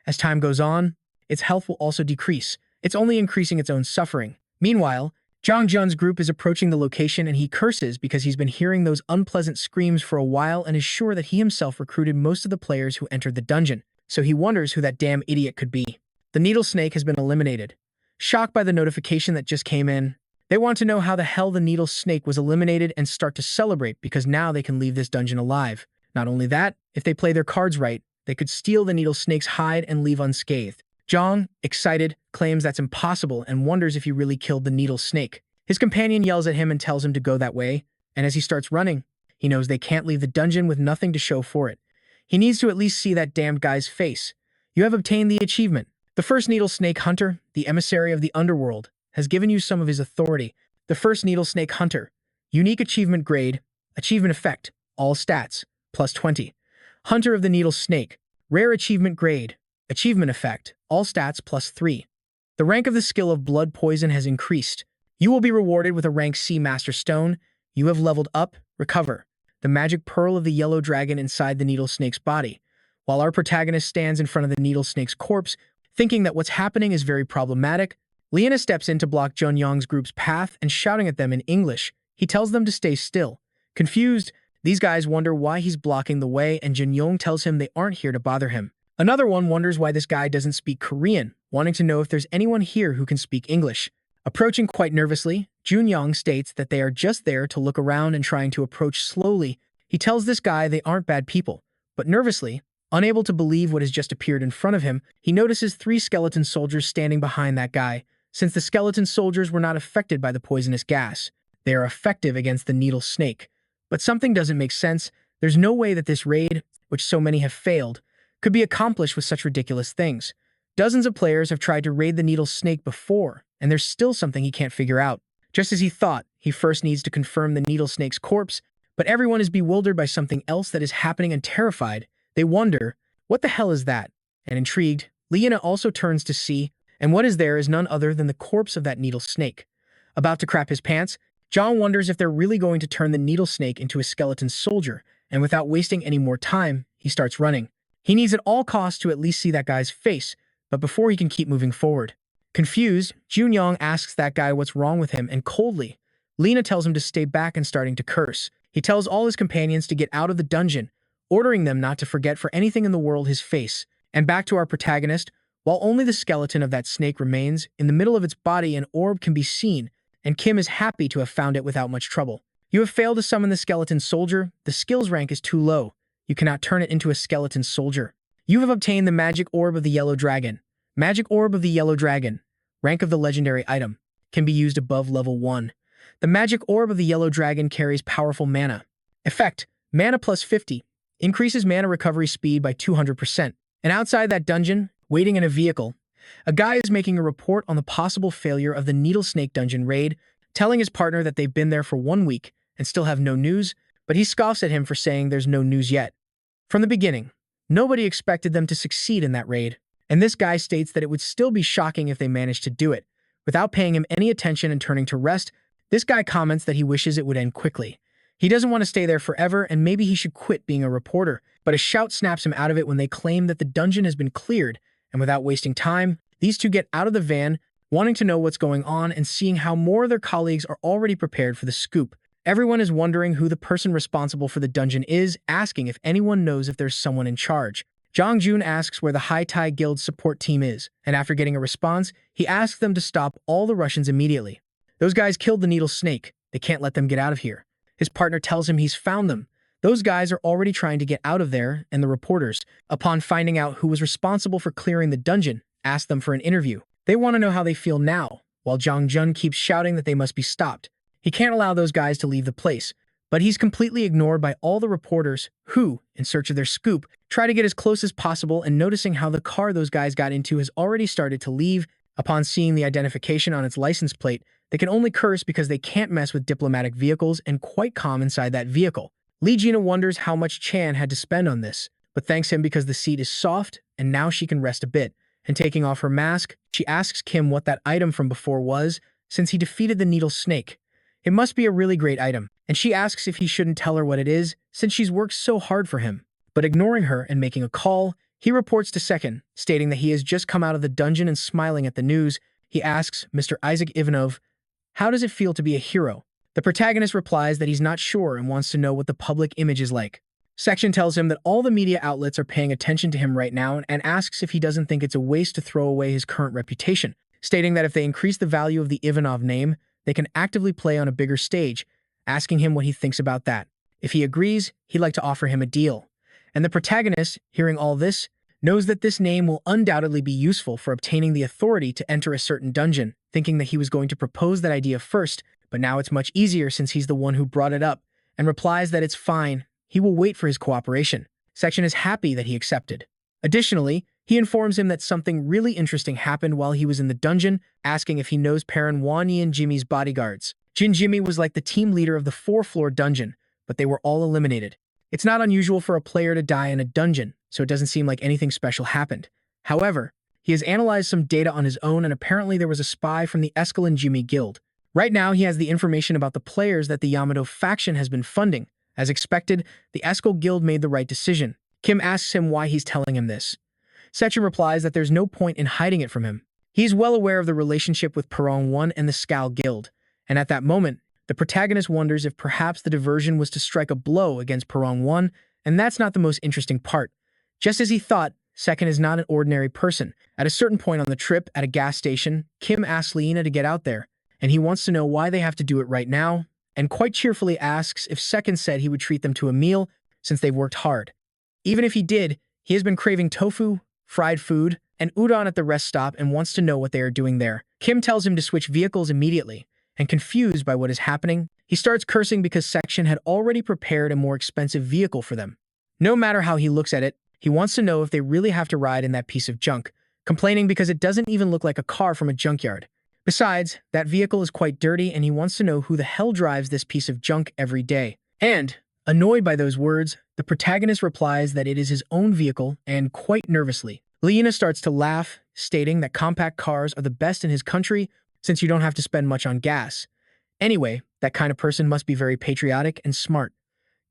As time goes on, its health will also decrease. It's only increasing its own suffering. Meanwhile, Zhang Jun's group is approaching the location and he curses because he's been hearing those unpleasant screams for a while and is sure that he himself recruited most of the players who entered the dungeon, so he wonders who that damn idiot could be. The Needle Snake has been eliminated. Shocked by the notification that just came in, they want to know how the hell the Needle Snake was eliminated and start to celebrate because now they can leave this dungeon alive. Not only that, if they play their cards right, they could steal the Needle Snake's hide and leave unscathed. Zhang, excited, claims that's impossible and wonders if he really killed the Needle Snake. His companion yells at him and tells him to go that way, and as he starts running, he knows they can't leave the dungeon with nothing to show for it. He needs to at least see that damned guy's face. You have obtained the achievement. The first Needle Snake Hunter, the emissary of the underworld, has given you some of his authority. The first Needle Snake Hunter. Unique achievement grade, achievement effect, all stats, +20. Hunter of the Needle Snake. Rare achievement grade, achievement effect, all stats +3. The rank of the skill of blood poison has increased. You will be rewarded with a rank C Master Stone. You have leveled up, recover. The magic pearl of the yellow dragon inside the Needle Snake's body. While our protagonist stands in front of the Needle Snake's corpse, thinking that what's happening is very problematic, Lena steps in to block Junyang's group's path and shouting at them in English. He tells them to stay still. Confused, these guys wonder why he's blocking the way and Junyang tells him they aren't here to bother him. Another one wonders why this guy doesn't speak Korean, wanting to know if there's anyone here who can speak English. Approaching quite nervously, Junyang states that they are just there to look around and trying to approach slowly. He tells this guy they aren't bad people, but nervously, unable to believe what has just appeared in front of him, he notices 3 skeleton soldiers standing behind that guy. Since the skeleton soldiers were not affected by the poisonous gas, they are effective against the Needle Snake. But something doesn't make sense. There's no way that this raid, which so many have failed, could be accomplished with such ridiculous things. Dozens of players have tried to raid the Needle Snake before, and there's still something he can't figure out. Just as he thought, he first needs to confirm the Needle Snake's corpse, but everyone is bewildered by something else that is happening and terrified. They wonder, what the hell is that? And intrigued, Lena also turns to see, and what is there is none other than the corpse of that Needle Snake. About to crap his pants, John wonders if they're really going to turn the Needle Snake into a skeleton soldier, and without wasting any more time, he starts running. He needs at all costs to at least see that guy's face, but before he can keep moving forward. Confused, Junyang asks that guy what's wrong with him, and coldly, Lena tells him to stay back and starting to curse. He tells all his companions to get out of the dungeon, ordering them not to forget for anything in the world his face. And back to our protagonist, while only the skeleton of that snake remains, in the middle of its body an orb can be seen, and Kim is happy to have found it without much trouble. You have failed to summon the skeleton soldier. The skills rank is too low. You cannot turn it into a skeleton soldier. You have obtained the magic orb of the yellow dragon. Magic orb of the yellow dragon. Rank of the legendary item. Can be used above level 1. The magic orb of the yellow dragon carries powerful mana. Effect: mana +50. Increases mana recovery speed by 200%. And outside that dungeon, waiting in a vehicle, a guy is making a report on the possible failure of the Needle Snake dungeon raid, telling his partner that they've been there for 1 week and still have no news, but he scoffs at him for saying there's no news yet. From the beginning, nobody expected them to succeed in that raid, and this guy states that it would still be shocking if they managed to do it. Without paying him any attention and turning to rest, this guy comments that he wishes it would end quickly. He doesn't want to stay there forever, and maybe he should quit being a reporter. But a shout snaps him out of it when they claim that the dungeon has been cleared, and without wasting time, these two get out of the van, wanting to know what's going on and seeing how more of their colleagues are already prepared for the scoop. Everyone is wondering who the person responsible for the dungeon is, asking if anyone knows if there's someone in charge. Jong Joon asks where the High Tai Guild support team is, and after getting a response, he asks them to stop all the Russians immediately. Those guys killed the Needle Snake. They can't let them get out of here. His partner tells him he's found them. Those guys are already trying to get out of there, and the reporters, upon finding out who was responsible for clearing the dungeon, ask them for an interview. They want to know how they feel now, while Jong Jun keeps shouting that they must be stopped. He can't allow those guys to leave the place, but he's completely ignored by all the reporters who, in search of their scoop, try to get as close as possible, and noticing how the car those guys got into has already started to leave. Upon seeing the identification on its license plate, they can only curse because they can't mess with diplomatic vehicles and quite calm inside that vehicle. Lee Gina wonders how much Chan had to spend on this, but thanks him because the seat is soft and now she can rest a bit. And taking off her mask, she asks Kim what that item from before was, since he defeated the Needle Snake. It must be a really great item, and she asks if he shouldn't tell her what it is, since she's worked so hard for him. But ignoring her and making a call, he reports to Second, stating that he has just come out of the dungeon and smiling at the news. He asks Mr. Isaac Ivanov, how does it feel to be a hero? The protagonist replies that he's not sure and wants to know what the public image is like. Section tells him that all the media outlets are paying attention to him right now and asks if he doesn't think it's a waste to throw away his current reputation, stating that if they increase the value of the Ivanov name, they can actively play on a bigger stage, asking him what he thinks about that. If he agrees, he'd like to offer him a deal. And the protagonist, hearing all this, knows that this name will undoubtedly be useful for obtaining the authority to enter a certain dungeon, thinking that he was going to propose that idea first, but now it's much easier since he's the one who brought it up, and replies that it's fine, he will wait for his cooperation. Section is happy that he accepted. Additionally, he informs him that something really interesting happened while he was in the dungeon, asking if he knows Perrin Wani and Jimmy's bodyguards. Jimmy was like the team leader of the 4-floor dungeon, but they were all eliminated. It's not unusual for a player to die in a dungeon, so it doesn't seem like anything special happened. However, he has analyzed some data on his own, and apparently there was a spy from the Eskel and Jimmy Guild. Right now, he has the information about the players that the Yamato faction has been funding. As expected, the Eskel Guild made the right decision. Kim asks him why he's telling him this. Sechin replies that there's no point in hiding it from him. He's well aware of the relationship with Perron 1 and the Skal Guild, and at that moment, the protagonist wonders if perhaps the diversion was to strike a blow against Perron 1, and that's not the most interesting part. Just as he thought, Second is not an ordinary person. At a certain point on the trip, at a gas station, Kim asks Leena to get out there, and he wants to know why they have to do it right now, and quite cheerfully asks if Second said he would treat them to a meal since they've worked hard. Even if he did, he has been craving tofu, fried food, and udon at the rest stop and wants to know what they are doing there. Kim tells him to switch vehicles immediately, and confused by what is happening, he starts cursing because Section had already prepared a more expensive vehicle for them. No matter how he looks at it, he wants to know if they really have to ride in that piece of junk, complaining because it doesn't even look like a car from a junkyard. Besides, that vehicle is quite dirty and he wants to know who the hell drives this piece of junk every day. And, annoyed by those words, the protagonist replies that it is his own vehicle and quite nervously. Leena starts to laugh, stating that compact cars are the best in his country since you don't have to spend much on gas. Anyway, that kind of person must be very patriotic and smart.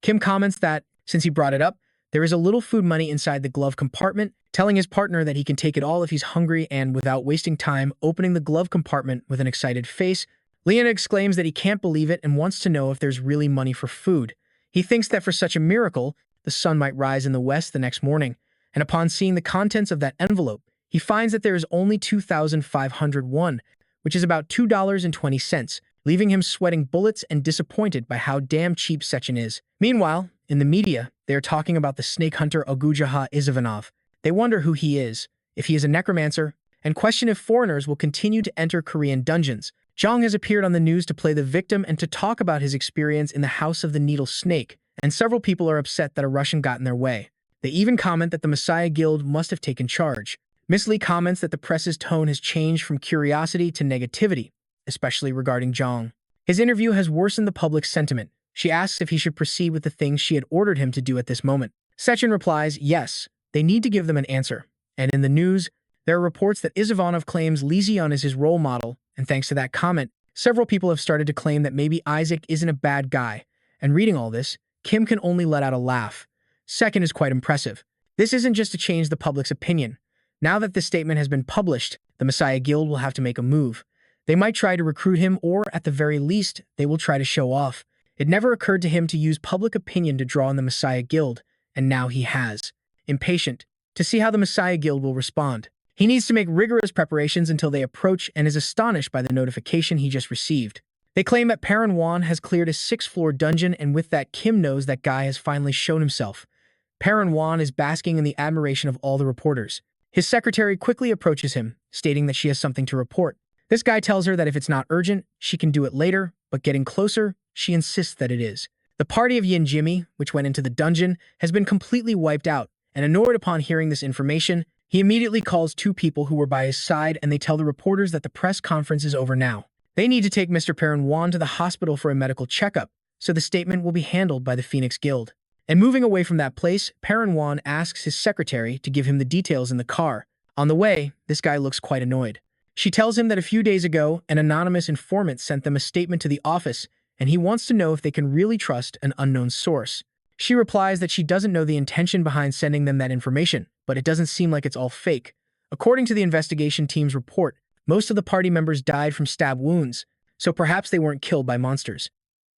Kim comments that, since he brought it up, there is a little food money inside the glove compartment, telling his partner that he can take it all if he's hungry, and without wasting time opening the glove compartment with an excited face, Leena exclaims that he can't believe it and wants to know if there's really money for food. He thinks that for such a miracle, the sun might rise in the west the next morning, and upon seeing the contents of that envelope, he finds that there is only 2,501, which is about $2.20, leaving him sweating bullets and disappointed by how damn cheap Sechin is. Meanwhile, in the media, they are talking about the snake hunter Ogujaha Izavanov. They wonder who he is, if he is a necromancer, and question if foreigners will continue to enter Korean dungeons. Jong has appeared on the news to play the victim and to talk about his experience in the House of the Needle Snake, and several people are upset that a Russian got in their way. They even comment that the Messiah Guild must have taken charge. Miss Lee comments that the press's tone has changed from curiosity to negativity, especially regarding Jong. His interview has worsened the public's sentiment. She asks if he should proceed with the things she had ordered him to do at this moment. Sechin replies, yes, they need to give them an answer. And in the news, there are reports that Izavanov claims Lee Zion is his role model, and thanks to that comment, several people have started to claim that maybe Isaac isn't a bad guy, And reading all this, Kim can only let out a laugh. Second is quite impressive. This isn't just to change the public's opinion. Now that this statement has been published, the Messiah Guild will have to make a move. They might try to recruit him, or at the very least, they will try to show off. It never occurred to him to use public opinion to draw on the Messiah Guild, and now he has. Impatient to see how the Messiah Guild will respond. He needs to make rigorous preparations until they approach and is astonished by the notification he just received. They claim that Perrin Wan has cleared a 6th-floor dungeon, and with that, Kim knows that guy has finally shown himself. Perrin Wan is basking in the admiration of all the reporters. His secretary quickly approaches him, stating that she has something to report. This guy tells her that if it's not urgent, she can do it later, but getting closer, she insists that it is. The party of Yin Jimmy, which went into the dungeon, has been completely wiped out, and annoyed upon hearing this information, he immediately calls 2 people who were by his side, and they tell the reporters that the press conference is over now. They need to take Mr. Perrin Wan to the hospital for a medical checkup, so the statement will be handled by the Phoenix Guild. And moving away from that place, Perrin Wan asks his secretary to give him the details in the car. On the way, this guy looks quite annoyed. She tells him that a few days ago, an anonymous informant sent them a statement to the office, and he wants to know if they can really trust an unknown source. She replies that she doesn't know the intention behind sending them that information, but it doesn't seem like it's all fake. According to the investigation team's report, most of the party members died from stab wounds, so perhaps they weren't killed by monsters.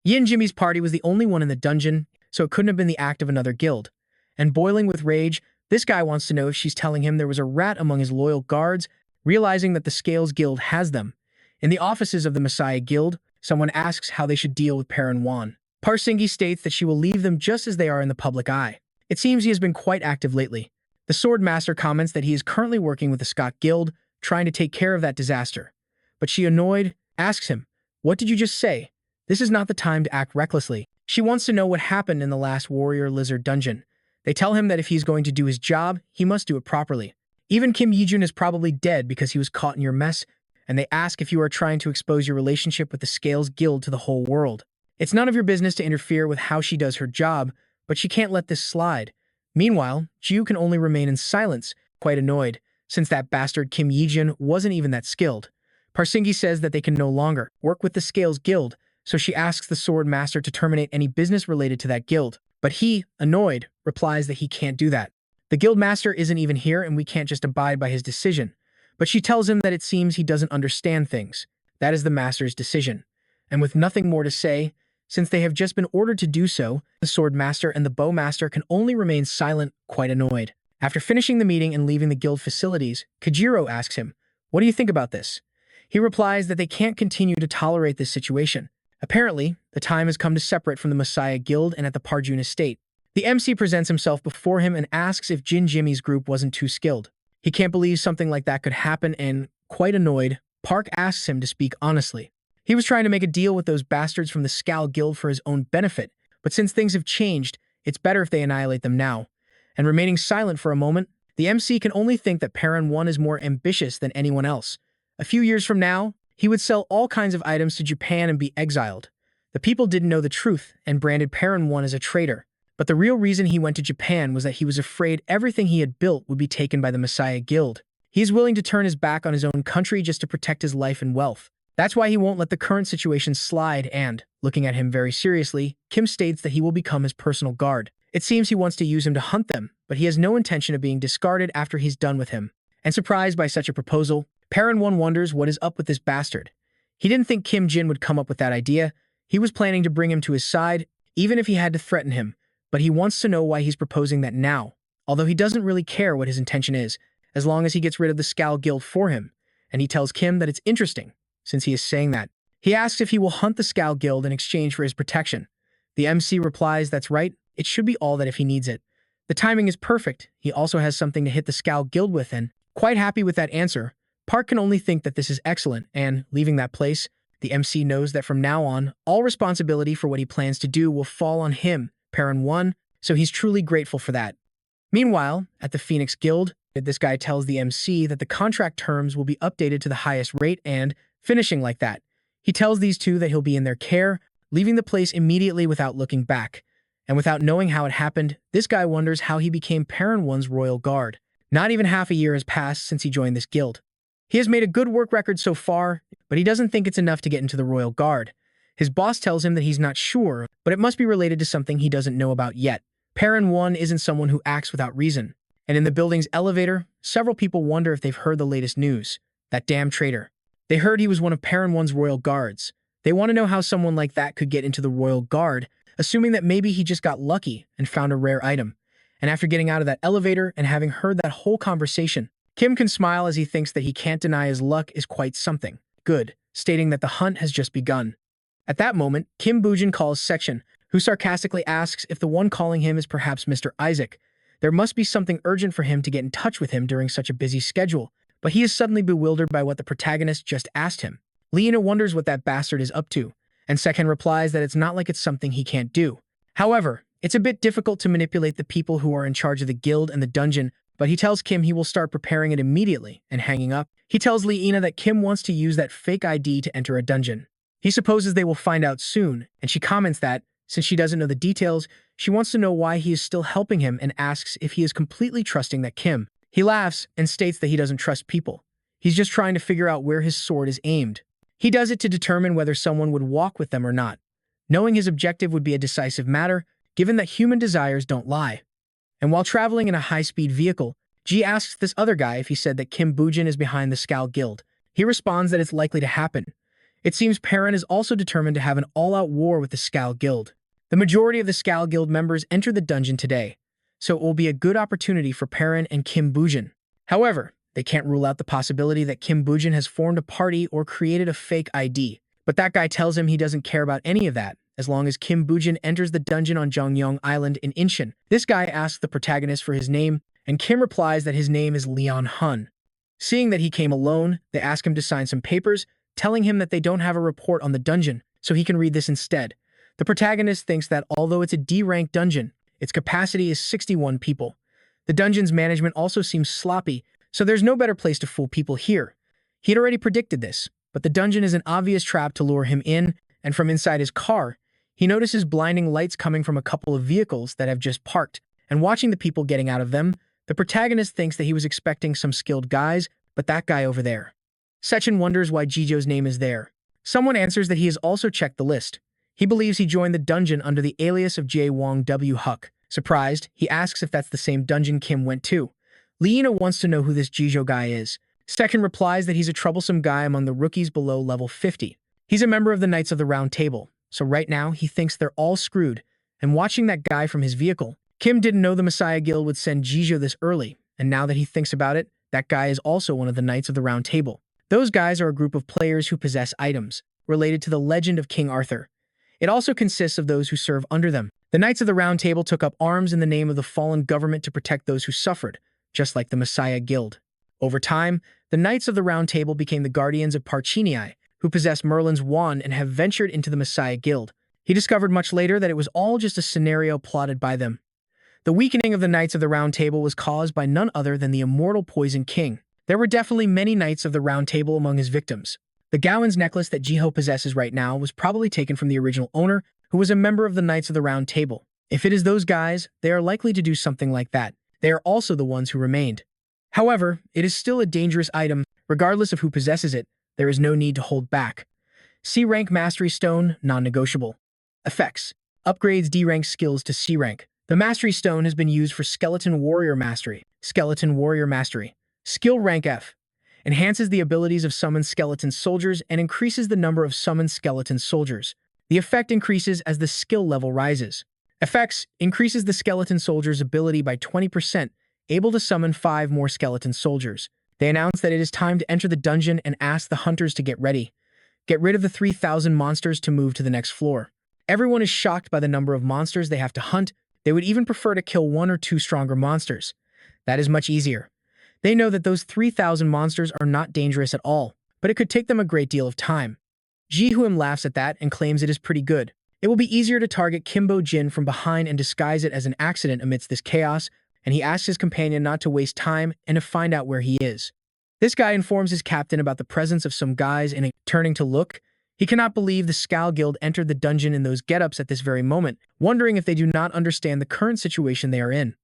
Yin Jimmy's party was the only one in the dungeon, so it couldn't have been the act of another guild. And boiling with rage, this guy wants to know if she's telling him there was a rat among his loyal guards, realizing that the Scales Guild has them. In the offices of the Messiah Guild, someone asks how they should deal with Perrin Wan. Parsingi states that she will leave them just as they are in the public eye. It seems he has been quite active lately. The Sword Master comments that he is currently working with the Scott Guild, trying to take care of that disaster. But she, annoyed, asks him, "What did you just say? This is not the time to act recklessly." She wants to know what happened in the last Warrior Lizard dungeon. They tell him that if he's going to do his job, he must do it properly. Even Kim Yijun is probably dead because he was caught in your mess, and they ask if you are trying to expose your relationship with the Scales Guild to the whole world. It's none of your business to interfere with how she does her job, but she can't let this slide. Meanwhile, Ju can only remain in silence, quite annoyed, since that bastard Kim Yijun wasn't even that skilled. Parsingi says that they can no longer work with the Scales Guild, so she asks the Sword Master to terminate any business related to that guild. But he, annoyed, replies that he can't do that. The Guild Master isn't even here and we can't just abide by his decision. But she tells him that it seems he doesn't understand things. That is the Master's decision. And with nothing more to say, since they have just been ordered to do so, the Sword Master and the Bow Master can only remain silent, quite annoyed. After finishing the meeting and leaving the guild facilities, Kajiro asks him, "What do you think about this?" He replies that they can't continue to tolerate this situation. Apparently, the time has come to separate from the Messiah Guild and at the Parjun estate. The MC presents himself before him and asks if Jin Jimmy's group wasn't too skilled. He can't believe something like that could happen and, quite annoyed, Park asks him to speak honestly. He was trying to make a deal with those bastards from the Skal Guild for his own benefit, but since things have changed, it's better if they annihilate them now. And remaining silent for a moment, the MC can only think that Perrin Wan is more ambitious than anyone else. A few years from now, he would sell all kinds of items to Japan and be exiled. The people didn't know the truth and branded Perrin Wan as a traitor. But the real reason he went to Japan was that he was afraid everything he had built would be taken by the Messiah Guild. He is willing to turn his back on his own country just to protect his life and wealth. That's why he won't let the current situation slide and, looking at him very seriously, Kim states that he will become his personal guard. It seems he wants to use him to hunt them, but he has no intention of being discarded after he's done with him. And surprised by such a proposal, Perrin Wan wonders what is up with this bastard. He didn't think Kim Jin would come up with that idea. He was planning to bring him to his side, even if he had to threaten him. But he wants to know why he's proposing that now, although he doesn't really care what his intention is, as long as he gets rid of the Skal Guild for him, and he tells Kim that it's interesting, since he is saying that. He asks if he will hunt the Skal Guild in exchange for his protection. The MC replies that's right, it should be all that if he needs it. The timing is perfect, he also has something to hit the Skal Guild with and, quite happy with that answer, Park can only think that this is excellent and, leaving that place, the MC knows that from now on, all responsibility for what he plans to do will fall on him, Perrin Wan, so he's truly grateful for that. Meanwhile, at the Phoenix Guild, this guy tells the MC that the contract terms will be updated to the highest rate and, finishing like that, he tells these two that he'll be in their care, leaving the place immediately without looking back. And without knowing how it happened, this guy wonders how he became Perrin Wan's royal guard. Not even half a year has passed since he joined this guild. He has made a good work record so far, but he doesn't think it's enough to get into the royal guard. His boss tells him that he's not sure, but it must be related to something he doesn't know about yet. Perrin 1 isn't someone who acts without reason. And in the building's elevator, several people wonder if they've heard the latest news. That damn traitor. They heard he was one of Perrin 1's royal guards. They want to know how someone like that could get into the royal guard, assuming that maybe he just got lucky and found a rare item. And after getting out of that elevator and having heard that whole conversation, Kim can smile as he thinks that he can't deny his luck is quite something good, stating that the hunt has just begun. At that moment, Kim Bujin calls Section, who sarcastically asks if the one calling him is perhaps Mr. Isaac. There must be something urgent for him to get in touch with him during such a busy schedule, but he is suddenly bewildered by what the protagonist just asked him. Lena wonders what that bastard is up to, and Section replies that it's not like it's something he can't do. However, it's a bit difficult to manipulate the people who are in charge of the guild and the dungeon, but he tells Kim he will start preparing it immediately, and hanging up, he tells Lena that Kim wants to use that fake ID to enter a dungeon. He supposes they will find out soon, and she comments that, since she doesn't know the details, she wants to know why he is still helping him and asks if he is completely trusting that Kim. He laughs and states that he doesn't trust people. He's just trying to figure out where his sword is aimed. He does it to determine whether someone would walk with them or not, knowing his objective would be a decisive matter, given that human desires don't lie. And while traveling in a high-speed vehicle, Ji asks this other guy if he said that Kim Bujin is behind the Scowl Guild. He responds that it's likely to happen. It seems Perrin is also determined to have an all-out war with the Scowl Guild. The majority of the Scowl Guild members enter the dungeon today, so it will be a good opportunity for Perrin and Kim Bujin. However, they can't rule out the possibility that Kim Bujin has formed a party or created a fake ID. But that guy tells him he doesn't care about any of that, as long as Kim Bujin enters the dungeon on Jongyong Island in Incheon. This guy asks the protagonist for his name, and Kim replies that his name is Leon Hun. Seeing that he came alone, they ask him to sign some papers, telling him that they don't have a report on the dungeon, so he can read this instead. The protagonist thinks that although it's a D-rank dungeon, its capacity is 61 people. The dungeon's management also seems sloppy, so there's no better place to fool people here. He had already predicted this, but the dungeon is an obvious trap to lure him in, and from inside his car, he notices blinding lights coming from a couple of vehicles that have just parked, and watching the people getting out of them, the protagonist thinks that he was expecting some skilled guys, but that guy over there. Sechin wonders why Jijo's name is there. Someone answers that he has also checked the list. He believes he joined the dungeon under the alias of J. Wong W. Huck. Surprised, he asks if that's the same dungeon Kim went to. Lena wants to know who this Jijo guy is. Second replies that he's a troublesome guy among the rookies below level 50. He's a member of the Knights of the Round Table, so right now he thinks they're all screwed, and watching that guy from his vehicle, Kim didn't know the Messiah Guild would send Jijo this early, and now that he thinks about it, that guy is also one of the Knights of the Round Table. Those guys are a group of players who possess items related to the legend of King Arthur. It also consists of those who serve under them. The Knights of the Round Table took up arms in the name of the fallen government to protect those who suffered, just like the Messiah Guild. Over time, the Knights of the Round Table became the guardians of Parchinii, who possess Merlin's wand and have ventured into the Messiah Guild. He discovered much later that it was all just a scenario plotted by them. The weakening of the Knights of the Round Table was caused by none other than the immortal Poison King. There were definitely many Knights of the Round Table among his victims. The Gowan's necklace that Jiho possesses right now was probably taken from the original owner, who was a member of the Knights of the Round Table. If it is those guys, they are likely to do something like that. They are also the ones who remained. However, it is still a dangerous item. Regardless of who possesses it, there is no need to hold back. C-Rank Mastery Stone, non-negotiable. Effects. Upgrades D-Rank skills to C-Rank. The Mastery Stone has been used for Skeleton Warrior Mastery. Skeleton Warrior Mastery. Skill Rank F. Enhances the abilities of summoned skeleton soldiers and increases the number of summoned skeleton soldiers. The effect increases as the skill level rises. Effects. Increases the skeleton soldier's ability by 20%, able to summon 5 more skeleton soldiers. They announce that it is time to enter the dungeon and ask the hunters to get ready. Get rid of the 3,000 monsters to move to the next floor. Everyone is shocked by the number of monsters they have to hunt. They would even prefer to kill 1 or 2 stronger monsters. That is much easier. They know that those 3,000 monsters are not dangerous at all, but it could take them a great deal of time. Ji-Huim laughs at that and claims it is pretty good. It will be easier to target Kimbo Jin from behind and disguise it as an accident amidst this chaos, and he asks his companion not to waste time and to find out where he is. This guy informs his captain about the presence of some guys and turning to look. He cannot believe the Scowl Guild entered the dungeon in those get-ups at this very moment, wondering if they do not understand the current situation they are in.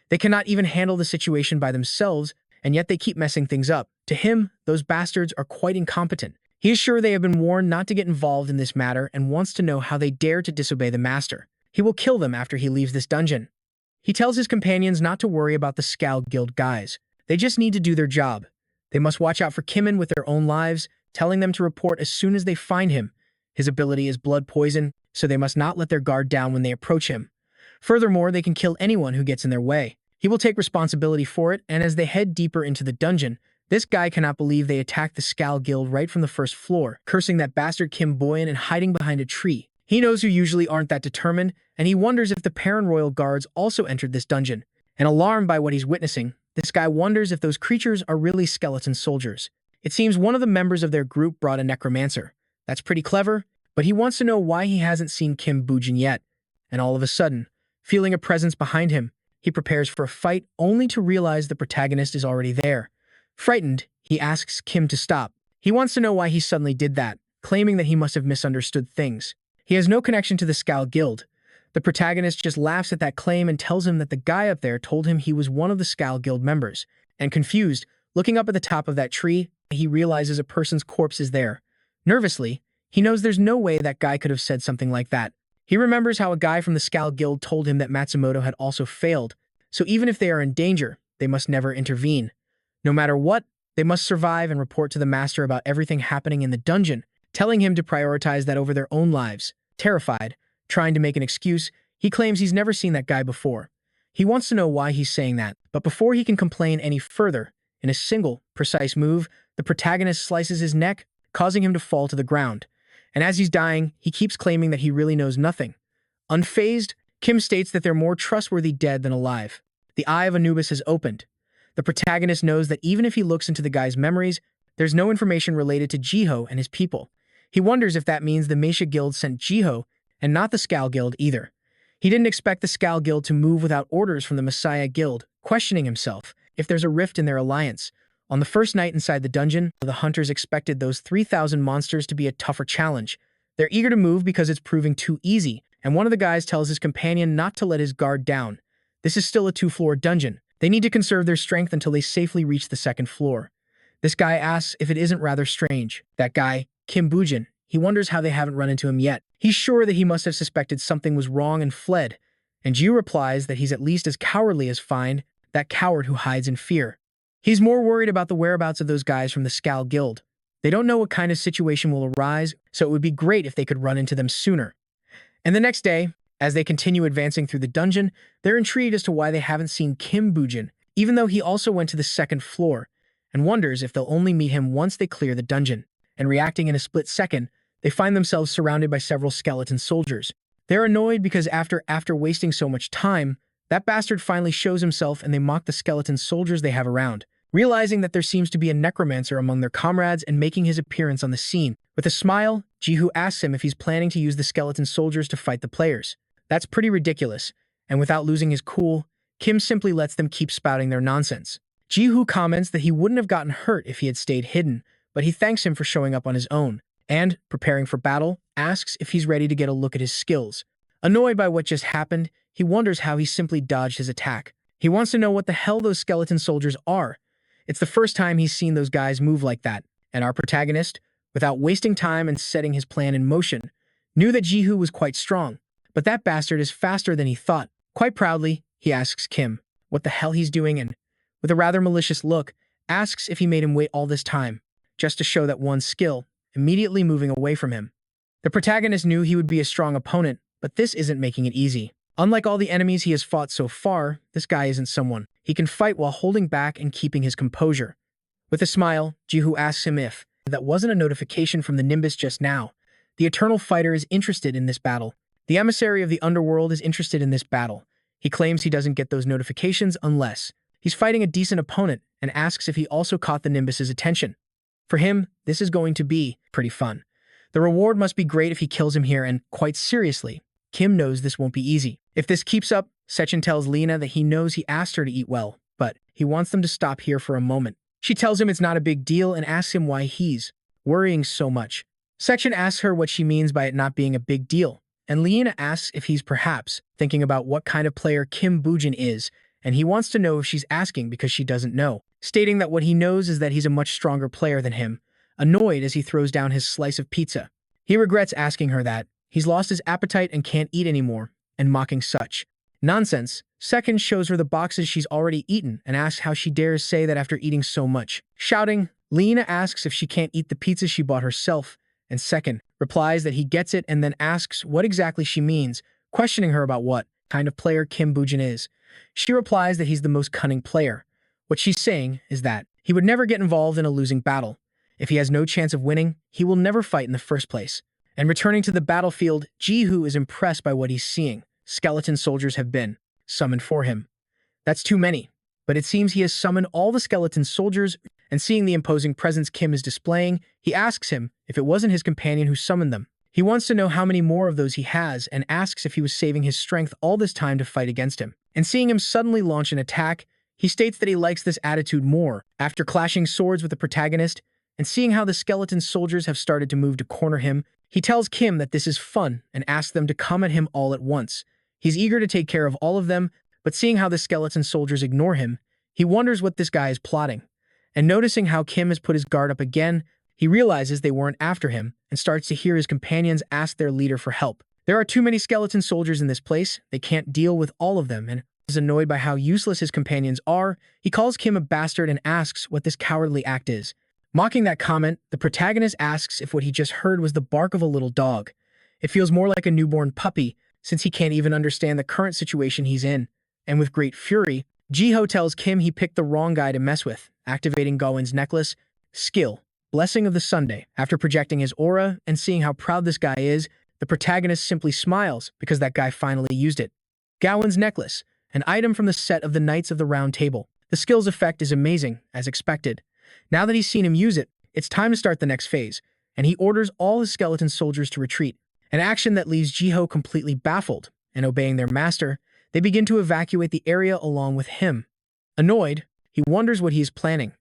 They cannot even handle the situation by themselves, and yet they keep messing things up. To him, those bastards are quite incompetent. He is sure they have been warned not to get involved in this matter and wants to know how they dare to disobey the master. He will kill them after he leaves this dungeon. He tells his companions not to worry about the Scowl Guild guys. They just need to do their job. They must watch out for Kimmin with their own lives, telling them to report as soon as they find him. His ability is blood poison, so they must not let their guard down when they approach him. Furthermore, they can kill anyone who gets in their way. He will take responsibility for it, and as they head deeper into the dungeon, this guy cannot believe they attacked the Scowl Guild right from the first floor, cursing that bastard Kim Boyan and hiding behind a tree. He knows who usually aren't that determined, and he wonders if the Perrin Royal Guards also entered this dungeon. And alarmed by what he's witnessing, this guy wonders if those creatures are really skeleton soldiers. It seems one of the members of their group brought a Necromancer. That's pretty clever, but he wants to know why he hasn't seen Kim Bujin yet. And all of a sudden, feeling a presence behind him, he prepares for a fight only to realize the protagonist is already there. Frightened, he asks Kim to stop. He wants to know why he suddenly did that, claiming that he must have misunderstood things. He has no connection to the Scowl Guild. The protagonist just laughs at that claim and tells him that the guy up there told him he was one of the Scowl Guild members. And confused, looking up at the top of that tree, he realizes a person's corpse is there. Nervously, he knows there's no way that guy could have said something like that. He remembers how a guy from the Scowl Guild told him that Matsumoto had also failed, so even if they are in danger, they must never intervene. No matter what, they must survive and report to the master about everything happening in the dungeon, telling him to prioritize that over their own lives. Terrified, trying to make an excuse, he claims he's never seen that guy before. He wants to know why he's saying that, but before he can complain any further, in a single, precise move, the protagonist slices his neck, causing him to fall to the ground. And as he's dying, he keeps claiming that he really knows nothing. Unfazed, Kim states that they're more trustworthy dead than alive. The eye of Anubis has opened. The protagonist knows that even if he looks into the guy's memories, there's no information related to Jiho and his people. He wonders if that means the Meisha Guild sent Jiho, and not the Scowl Guild either. He didn't expect the Scowl Guild to move without orders from the Messiah Guild, questioning himself if there's a rift in their alliance. On the first night inside the dungeon, the hunters expected those 3,000 monsters to be a tougher challenge. They're eager to move because it's proving too easy, and one of the guys tells his companion not to let his guard down. This is still a 2-floor dungeon. They need to conserve their strength until they safely reach the 2nd floor. This guy asks if it isn't rather strange. That guy, Kim Bujin, he wonders how they haven't run into him yet. He's sure that he must have suspected something was wrong and fled, and Jiu replies that he's at least as cowardly as Find, that coward who hides in fear. He's more worried about the whereabouts of those guys from the Scowl Guild. They don't know what kind of situation will arise, so it would be great if they could run into them sooner. And the next day, as they continue advancing through the dungeon, they're intrigued as to why they haven't seen Kim Bujin, even though he also went to the 2nd floor, and wonders if they'll only meet him once they clear the dungeon. And reacting in a split second, they find themselves surrounded by several skeleton soldiers. They're annoyed because after wasting so much time, that bastard finally shows himself and they mock the skeleton soldiers they have around. Realizing that there seems to be a necromancer among their comrades and making his appearance on the scene. With a smile, Jihu asks him if he's planning to use the skeleton soldiers to fight the players. That's pretty ridiculous, and without losing his cool, Kim simply lets them keep spouting their nonsense. Jihu comments that he wouldn't have gotten hurt if he had stayed hidden, but he thanks him for showing up on his own, and, preparing for battle, asks if he's ready to get a look at his skills. Annoyed by what just happened, he wonders how he simply dodged his attack. He wants to know what the hell those skeleton soldiers are. It's the first time he's seen those guys move like that, and our protagonist, without wasting time and setting his plan in motion, knew that Jihu was quite strong. But that bastard is faster than he thought. Quite proudly, he asks Kim what the hell he's doing and, with a rather malicious look, asks if he made him wait all this time, just to show that one's skill, immediately moving away from him. The protagonist knew he would be a strong opponent, but this isn't making it easy. Unlike all the enemies he has fought so far, this guy isn't someone. He can fight while holding back and keeping his composure. With a smile, Jihu asks him if that wasn't a notification from the Nimbus just now. The Eternal Fighter is interested in this battle. The emissary of the underworld is interested in this battle. He claims he doesn't get those notifications unless he's fighting a decent opponent and asks if he also caught the Nimbus's attention. For him, this is going to be pretty fun. The reward must be great if he kills him here, and quite seriously, Kim knows this won't be easy. If this keeps up, Sechin tells Lena that he knows he asked her to eat well, but he wants them to stop here for a moment. She tells him it's not a big deal and asks him why he's worrying so much. Sechin asks her what she means by it not being a big deal, and Lena asks if he's perhaps thinking about what kind of player Kim Bujin is, and he wants to know if she's asking because she doesn't know, stating that what he knows is that he's a much stronger player than him, annoyed as he throws down his slice of pizza. He regrets asking her that. He's lost his appetite and can't eat anymore, and mocking such nonsense. Second shows her the boxes she's already eaten and asks how she dares say that after eating so much. Shouting, Lena asks if she can't eat the pizza she bought herself, and Second replies that he gets it and then asks what exactly she means, questioning her about what kind of player Kim Boo-jin is. She replies that he's the most cunning player. What she's saying is that he would never get involved in a losing battle. If he has no chance of winning, he will never fight in the first place. And returning to the battlefield, Ji-hoo is impressed by what he's seeing. Skeleton soldiers have been summoned for him. That's too many, but it seems he has summoned all the skeleton soldiers, and seeing the imposing presence Kim is displaying, he asks him if it wasn't his companion who summoned them. He wants to know how many more of those he has and asks if he was saving his strength all this time to fight against him. And seeing him suddenly launch an attack, he states that he likes this attitude more. After clashing swords with the protagonist and seeing how the skeleton soldiers have started to move to corner him, he tells Kim that this is fun and asks them to come at him all at once. He's eager to take care of all of them, but seeing how the skeleton soldiers ignore him, he wonders what this guy is plotting. And noticing how Kim has put his guard up again, he realizes they weren't after him and starts to hear his companions ask their leader for help. There are too many skeleton soldiers in this place, they can't deal with all of them, and is annoyed by how useless his companions are. He calls Kim a bastard and asks what this cowardly act is. Mocking that comment, the protagonist asks if what he just heard was the bark of a little dog. It feels more like a newborn puppy, since he can't even understand the current situation he's in. And with great fury, Ji-ho tells Kim he picked the wrong guy to mess with, activating Gawin's necklace, skill, blessing of the Sunday. After projecting his aura and seeing how proud this guy is, the protagonist simply smiles because that guy finally used it. Gawin's necklace, an item from the set of the Knights of the Round Table. The skill's effect is amazing, as expected. Now that he's seen him use it, it's time to start the next phase, and he orders all his skeleton soldiers to retreat. An action that leaves Ji-ho completely baffled, and obeying their master, they begin to evacuate the area along with him. Annoyed, he wonders what he is planning.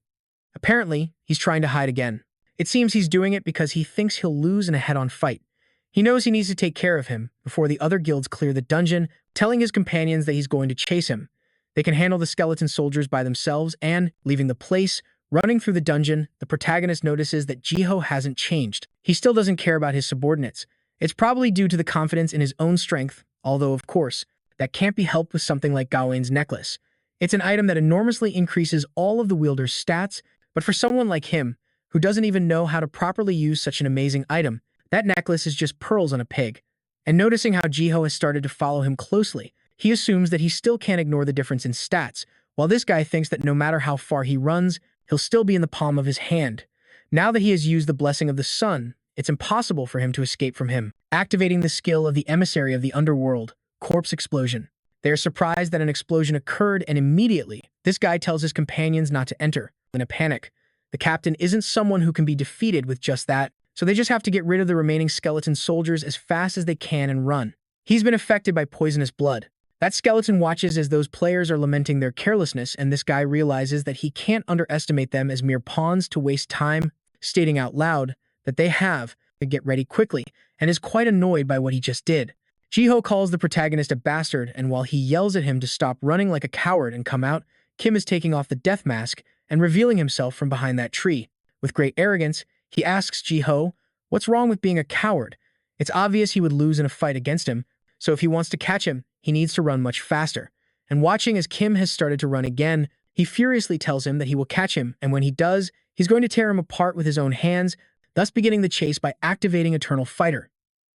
Apparently, he's trying to hide again. It seems he's doing it because he thinks he'll lose in a head-on fight. He knows he needs to take care of him before the other guilds clear the dungeon, telling his companions that he's going to chase him. They can handle the skeleton soldiers by themselves and, leaving the place, running through the dungeon, the protagonist notices that Ji-ho hasn't changed. He still doesn't care about his subordinates. It's probably due to the confidence in his own strength, although, of course, that can't be helped with something like Gawin's necklace. It's an item that enormously increases all of the wielder's stats, but for someone like him, who doesn't even know how to properly use such an amazing item, that necklace is just pearls on a pig. And noticing how Ji-ho has started to follow him closely, he assumes that he still can't ignore the difference in stats, while this guy thinks that no matter how far he runs, he'll still be in the palm of his hand. Now that he has used the blessing of the sun, it's impossible for him to escape from him. Activating the skill of the emissary of the underworld, corpse explosion. They are surprised that an explosion occurred, and immediately, this guy tells his companions not to enter. In a panic, the captain isn't someone who can be defeated with just that, so they just have to get rid of the remaining skeleton soldiers as fast as they can and run. He's been affected by poisonous blood. That skeleton watches as those players are lamenting their carelessness, and this guy realizes that he can't underestimate them as mere pawns to waste time, stating out loud that they have to get ready quickly, and is quite annoyed by what he just did. Ji-ho calls the protagonist a bastard, and while he yells at him to stop running like a coward and come out, Kim is taking off the death mask and revealing himself from behind that tree. With great arrogance, he asks Ji-ho, what's wrong with being a coward? It's obvious he would lose in a fight against him, so if he wants to catch him, he needs to run much faster. And watching as Kim has started to run again, he furiously tells him that he will catch him, and when he does, he's going to tear him apart with his own hands, thus beginning the chase by activating Eternal Fighter.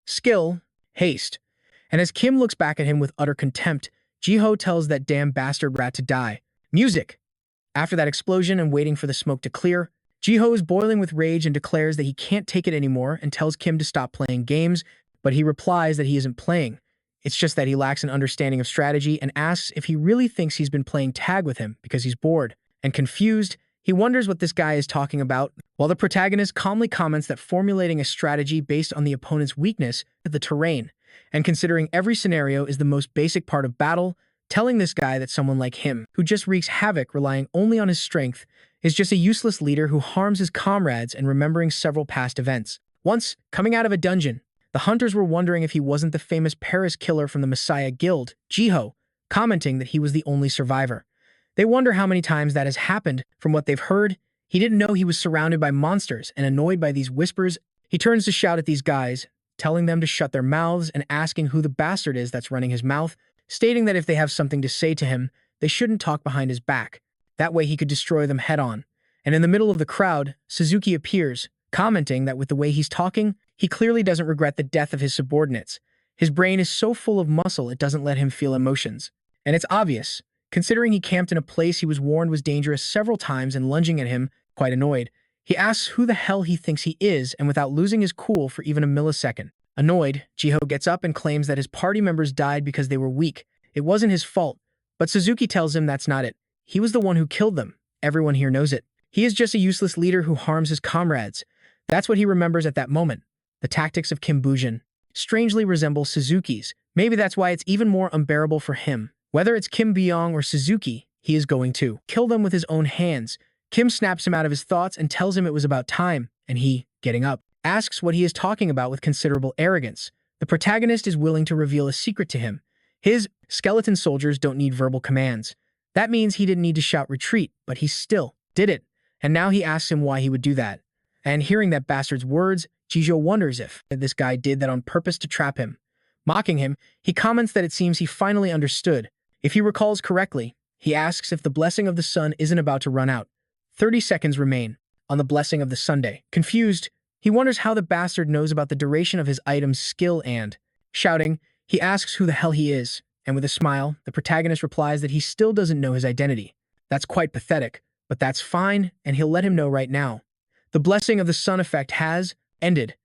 Skill, haste. And as Kim looks back at him with utter contempt, Ji-ho tells that damn bastard rat to die. Music. After that explosion and waiting for the smoke to clear, Ji-ho is boiling with rage and declares that he can't take it anymore and tells Kim to stop playing games, but he replies that he isn't playing. It's just that he lacks an understanding of strategy and asks if he really thinks he's been playing tag with him because he's bored. And confused, he wonders what this guy is talking about, while the protagonist calmly comments that formulating a strategy based on the opponent's weakness is the terrain, and considering every scenario is the most basic part of battle, telling this guy that someone like him, who just wreaks havoc relying only on his strength, is just a useless leader who harms his comrades and remembering several past events. Once, coming out of a dungeon, the hunters were wondering if he wasn't the famous Paris killer from the Messiah Guild, Ji-ho, commenting that he was the only survivor. They wonder how many times that has happened. From what they've heard, He didn't know he was surrounded by monsters, and annoyed by these whispers, he turns to shout at these guys, telling them to shut their mouths and asking who the bastard is that's running his mouth, stating that if they have something to say to him, they shouldn't talk behind his back. That way he could destroy them head-on. And in the middle of the crowd, Suzuki appears, commenting that with the way he's talking, he clearly doesn't regret the death of his subordinates. His brain is so full of muscle it doesn't let him feel emotions. And it's obvious, considering he camped in a place he was warned was dangerous several times and lunging at him, quite annoyed. He asks who the hell he thinks he is, and without losing his cool for even a millisecond. Annoyed, Jiho gets up and claims that his party members died because they were weak. It wasn't his fault, but Suzuki tells him that's not it. He was the one who killed them. Everyone here knows it. He is just a useless leader who harms his comrades. That's what he remembers at that moment. The tactics of Kim Bujin strangely resemble Suzuki's. Maybe that's why it's even more unbearable for him. Whether it's Kim Byung or Suzuki, he is going to kill them with his own hands. Kim snaps him out of his thoughts and tells him it was about time, and he, getting up, asks what he is talking about with considerable arrogance. The protagonist is willing to reveal a secret to him. His skeleton soldiers don't need verbal commands. That means he didn't need to shout retreat, but he still did it. And now he asks him why he would do that. And hearing that bastard's words, Jijo wonders if this guy did that on purpose to trap him. Mocking him, he comments that it seems he finally understood. If he recalls correctly, he asks if the blessing of the sun isn't about to run out. 30 seconds remain on the blessing of the Sunday. Confused, he wonders how the bastard knows about the duration of his item's skill and, shouting, he asks who the hell he is, and with a smile, the protagonist replies that he still doesn't know his identity. That's quite pathetic, but that's fine, and he'll let him know right now. The blessing of the sun effect has ended.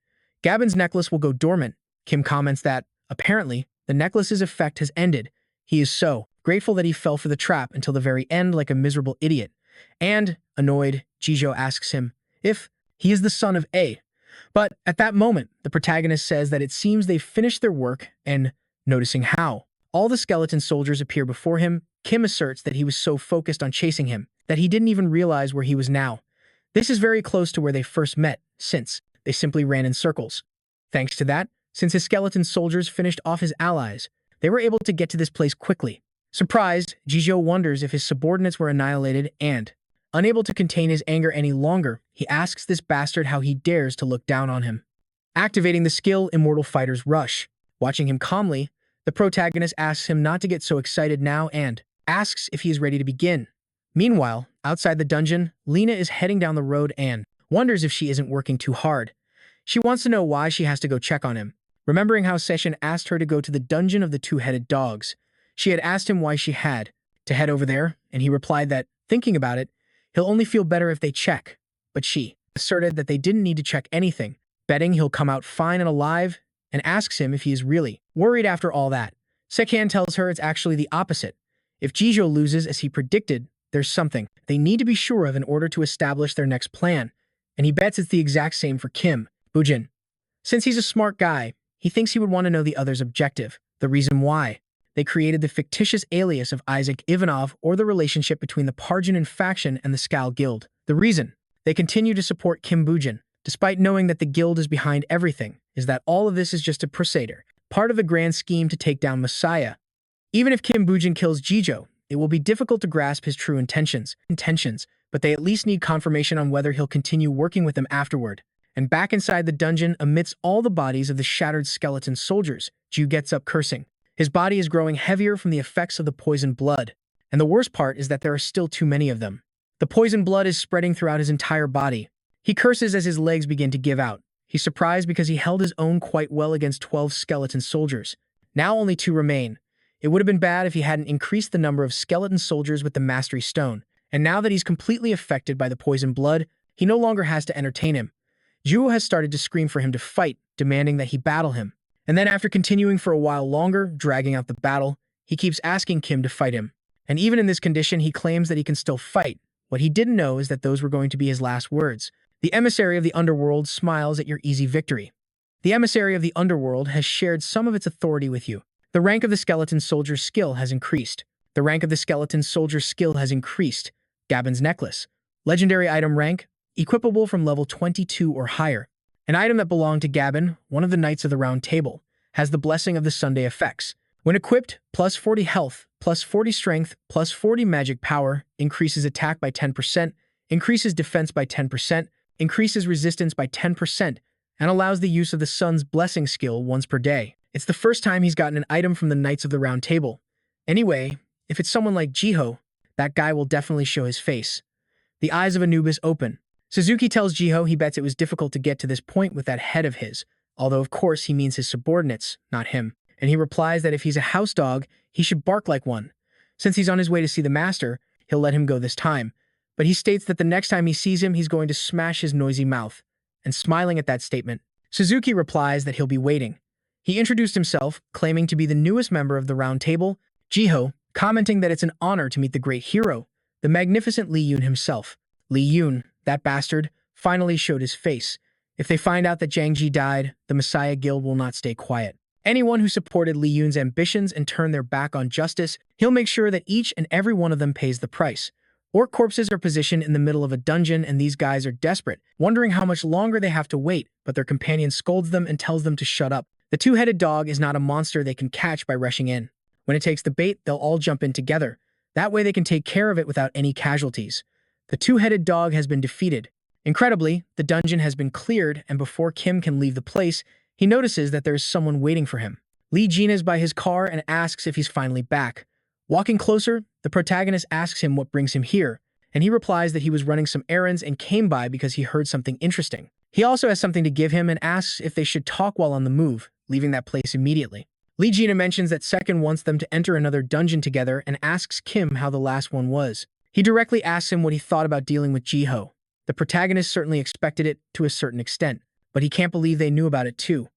Gabin's necklace will go dormant. Kim comments that, apparently, the necklace's effect has ended. He is so grateful that he fell for the trap until the very end like a miserable idiot. And, annoyed, Jijo asks him if he is the son of A. But at that moment, the protagonist says that it seems they've finished their work, and, noticing how all the skeleton soldiers appear before him, Kim asserts that he was so focused on chasing him that he didn't even realize where he was now. This is very close to where they first met, since they simply ran in circles. Thanks to that, since his skeleton soldiers finished off his allies, they were able to get to this place quickly. Surprised, Jijo wonders if his subordinates were annihilated and, unable to contain his anger any longer, he asks this bastard how he dares to look down on him. Activating the skill Immortal Fighter's Rush. Watching him calmly, the protagonist asks him not to get so excited now and asks if he is ready to begin. Meanwhile, outside the dungeon, Lena is heading down the road and wonders if she isn't working too hard. She wants to know why she has to go check on him. Remembering how Session asked her to go to the dungeon of the two-headed dogs, she had asked him why she had to head over there, and he replied that, thinking about it, he'll only feel better if they check. But she asserted that they didn't need to check anything, betting he'll come out fine and alive, and asks him if he is really worried after all that. Sekhan tells her it's actually the opposite. If Jijo loses as he predicted, there's something they need to be sure of in order to establish their next plan, and he bets it's the exact same for Kim Bujin. Since he's a smart guy, he thinks he would want to know the other's objective, the reason why they created the fictitious alias of Isaac Ivanov, or the relationship between the Parjanin faction and the Skal Guild. The reason they continue to support Kim Bujin, despite knowing that the guild is behind everything, is that all of this is just a procedure, part of the grand scheme to take down Messiah. Even if Kim Bujin kills Jijo, it will be difficult to grasp his true intentions, but they at least need confirmation on whether he'll continue working with them afterward. And back inside the dungeon, amidst all the bodies of the shattered skeleton soldiers, Ju gets up cursing. His body is growing heavier from the effects of the poisoned blood, and the worst part is that there are still too many of them. The poisoned blood is spreading throughout his entire body. He curses as his legs begin to give out. He's surprised because he held his own quite well against 12 skeleton soldiers. Now only 2 remain. It would have been bad if he hadn't increased the number of skeleton soldiers with the Mastery Stone, and now that he's completely affected by the poisoned blood, he no longer has to entertain him. Juho has started to scream for him to fight, demanding that he battle him. And then after continuing for a while longer, dragging out the battle, he keeps asking Kim to fight him. And even in this condition, he claims that he can still fight. What he didn't know is that those were going to be his last words. The emissary of the underworld smiles at your easy victory. The emissary of the underworld has shared some of its authority with you. The rank of the skeleton soldier's skill has increased. The rank of the skeleton soldier's skill has increased. Gabin's necklace. Legendary item rank, equipable from level 22 or higher. An item that belonged to Gabin, one of the Knights of the Round Table, has the Blessing of the Sunday effects. When equipped, plus 40 health, plus 40 strength, plus 40 magic power, increases attack by 10%, increases defense by 10%, increases resistance by 10%, and allows the use of the Sun's Blessing skill once per day. It's the first time he's gotten an item from the Knights of the Round Table. Anyway, if it's someone like Jiho, that guy will definitely show his face. The eyes of Anubis open. Suzuki tells Jiho he bets it was difficult to get to this point with that head of his, although of course he means his subordinates, not him. And he replies that if he's a house dog, he should bark like one. Since he's on his way to see the master, he'll let him go this time. But he states that the next time he sees him, he's going to smash his noisy mouth. And smiling at that statement, Suzuki replies that he'll be waiting. He introduced himself, claiming to be the newest member of the Round Table, Jiho, commenting that it's an honor to meet the great hero, the magnificent Li Yun himself. Li Yun, that bastard, finally showed his face. If they find out that Zhang Ji died, the Messiah Guild will not stay quiet. Anyone who supported Li Yun's ambitions and turned their back on justice, he'll make sure that each and every one of them pays the price. Orc corpses are positioned in the middle of a dungeon, and these guys are desperate, wondering how much longer they have to wait, but their companion scolds them and tells them to shut up. The two-headed dog is not a monster they can catch by rushing in. When it takes the bait, they'll all jump in together. That way they can take care of it without any casualties. The two-headed dog has been defeated. Incredibly, the dungeon has been cleared, and before Kim can leave the place, he notices that there is someone waiting for him. Li Jin is by his car and asks if he's finally back. Walking closer, the protagonist asks him what brings him here, and he replies that he was running some errands and came by because he heard something interesting. He also has something to give him and asks if they should talk while on the move, leaving that place immediately. Li Jin mentions that Second wants them to enter another dungeon together and asks Kim how the last one was. He directly asks him what he thought about dealing with Jiho. The protagonist certainly expected it to a certain extent, but he can't believe they knew about it too.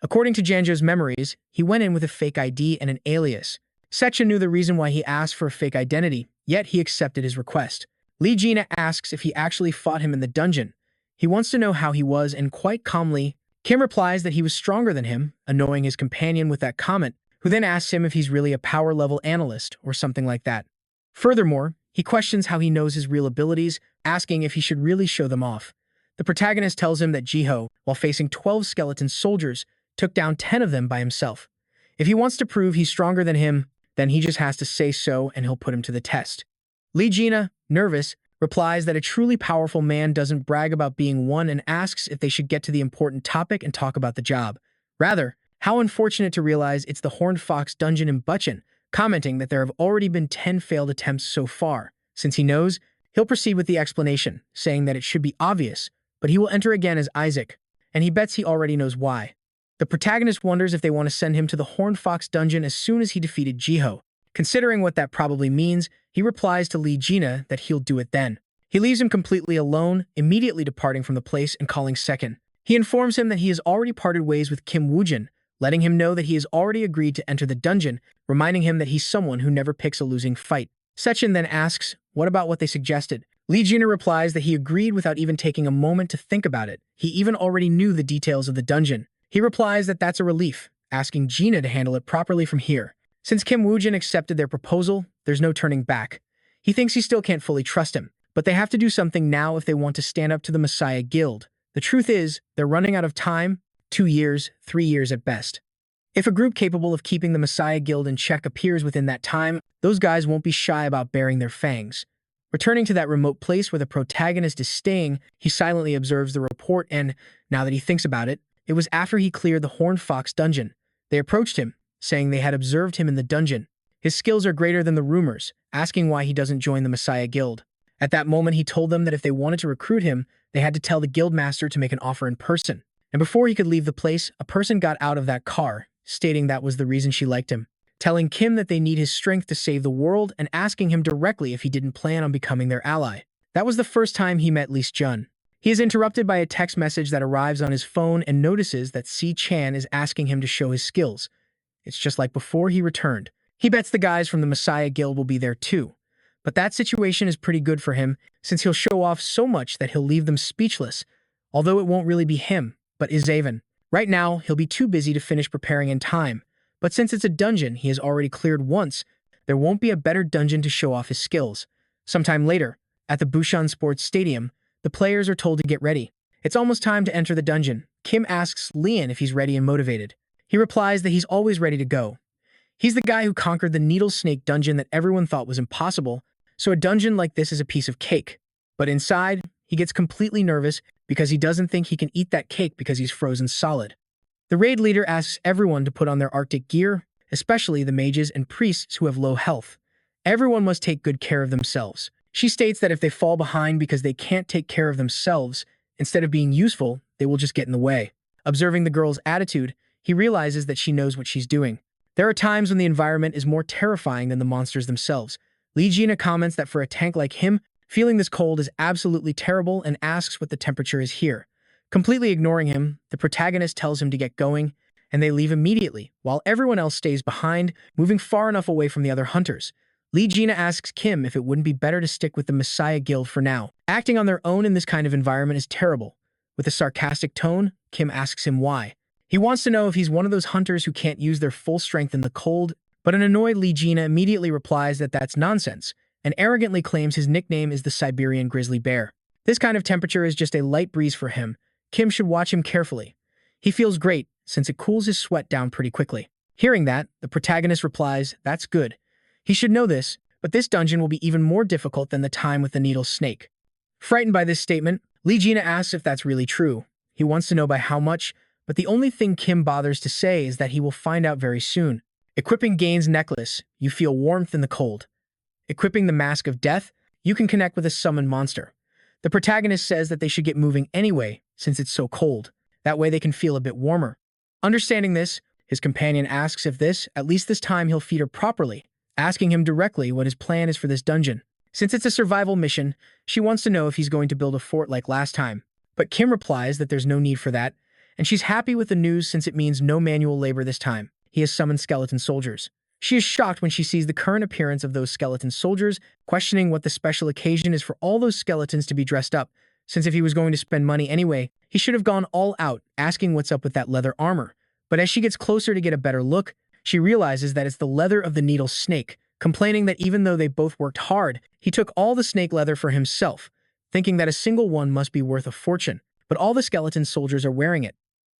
According to Janjo's memories, he went in with a fake ID and an alias. Secha knew the reason why he asked for a fake identity, yet he accepted his request. Li Jin asks if he actually fought him in the dungeon. He wants to know how he was, and quite calmly, Kim replies that he was stronger than him, annoying his companion with that comment, who then asks him if he's really a power-level analyst or something like that. Furthermore, he questions how he knows his real abilities, asking if he should really show them off. The protagonist tells him that Jiho, while facing 12 skeleton soldiers, took down 10 of them by himself. If he wants to prove he's stronger than him, then he just has to say so and he'll put him to the test. Li Jin, nervous, replies that a truly powerful man doesn't brag about being one and asks if they should get to the important topic and talk about the job. Rather, how unfortunate to realize it's the Horned Fox dungeon in Bucheon, commenting that there have already been 10 failed attempts so far. Since he knows, he'll proceed with the explanation, saying that it should be obvious, but he will enter again as Isaac, and he bets he already knows why. The protagonist wonders if they want to send him to the Horned Fox dungeon as soon as he defeated Jiho. Considering what that probably means, he replies to Li Jin that he'll do it then. He leaves him completely alone, immediately departing from the place and calling Second. He informs him that he has already parted ways with Kim Woojin, letting him know that he has already agreed to enter the dungeon, reminding him that he's someone who never picks a losing fight. Sechin then asks, what about what they suggested? Li Jin replies that he agreed without even taking a moment to think about it. He even already knew the details of the dungeon. He replies that that's a relief, asking Gina to handle it properly from here. Since Kim Woojin accepted their proposal, there's no turning back. He thinks he still can't fully trust him, but they have to do something now if they want to stand up to the Messiah Guild. The truth is, they're running out of time, 2 years, 3 years at best. If a group capable of keeping the Messiah Guild in check appears within that time, those guys won't be shy about baring their fangs. Returning to that remote place where the protagonist is staying, he silently observes the report and, now that he thinks about it, it was after he cleared the Horned Fox dungeon. They approached him, saying they had observed him in the dungeon. His skills are greater than the rumors, asking why he doesn't join the Messiah Guild. At that moment, he told them that if they wanted to recruit him, they had to tell the guildmaster to make an offer in person. And before he could leave the place, a person got out of that car, stating that was the reason she liked him, telling Kim that they need his strength to save the world and asking him directly if he didn't plan on becoming their ally. That was the first time he met Lee Jun. He is interrupted by a text message that arrives on his phone and notices that Si Chan is asking him to show his skills. It's just like before he returned. He bets the guys from the Messiah Guild will be there too. But that situation is pretty good for him, since he'll show off so much that he'll leave them speechless, although it won't really be him, but Isaven. Right now, he'll be too busy to finish preparing in time, but since it's a dungeon he has already cleared once, there won't be a better dungeon to show off his skills. Sometime later, at the Bucheon Sports Stadium, the players are told to get ready. It's almost time to enter the dungeon. Kim asks Lian if he's ready and motivated. He replies that he's always ready to go. He's the guy who conquered the Needle Snake dungeon that everyone thought was impossible, so a dungeon like this is a piece of cake. But inside, he gets completely nervous because he doesn't think he can eat that cake because he's frozen solid. The raid leader asks everyone to put on their Arctic gear, especially the mages and priests who have low health. Everyone must take good care of themselves. She states that if they fall behind because they can't take care of themselves, instead of being useful, they will just get in the way. Observing the girl's attitude, he realizes that she knows what she's doing. There are times when the environment is more terrifying than the monsters themselves. Lee Jina comments that for a tank like him, feeling this cold is absolutely terrible and asks what the temperature is here. Completely ignoring him, the protagonist tells him to get going, and they leave immediately, while everyone else stays behind, moving far enough away from the other hunters. Lee Jina asks Kim if it wouldn't be better to stick with the Messiah Guild for now. Acting on their own in this kind of environment is terrible. With a sarcastic tone, Kim asks him why. He wants to know if he's one of those hunters who can't use their full strength in the cold, but an annoyed Lee Jina immediately replies that that's nonsense, and arrogantly claims his nickname is the Siberian grizzly bear. This kind of temperature is just a light breeze for him. Kim should watch him carefully. He feels great, since it cools his sweat down pretty quickly. Hearing that, the protagonist replies, that's good. He should know this, but this dungeon will be even more difficult than the time with the needle snake. Frightened by this statement, Lee Jina asks if that's really true. He wants to know by how much, but the only thing Kim bothers to say is that he will find out very soon. Equipping Gain's necklace, you feel warmth in the cold. Equipping the Mask of Death, you can connect with a summoned monster. The protagonist says that they should get moving anyway, since it's so cold. That way they can feel a bit warmer. Understanding this, his companion asks if at least this time he'll feed her properly, asking him directly what his plan is for this dungeon. Since it's a survival mission, she wants to know if he's going to build a fort like last time. But Kim replies that there's no need for that, and she's happy with the news since it means no manual labor this time. He has summoned skeleton soldiers. She is shocked when she sees the current appearance of those skeleton soldiers, questioning what the special occasion is for all those skeletons to be dressed up, since if he was going to spend money anyway, he should have gone all out, asking what's up with that leather armor. But as she gets closer to get a better look, she realizes that it's the leather of the needle snake, complaining that even though they both worked hard, he took all the snake leather for himself, thinking that a single one must be worth a fortune, but all the skeleton soldiers are wearing it.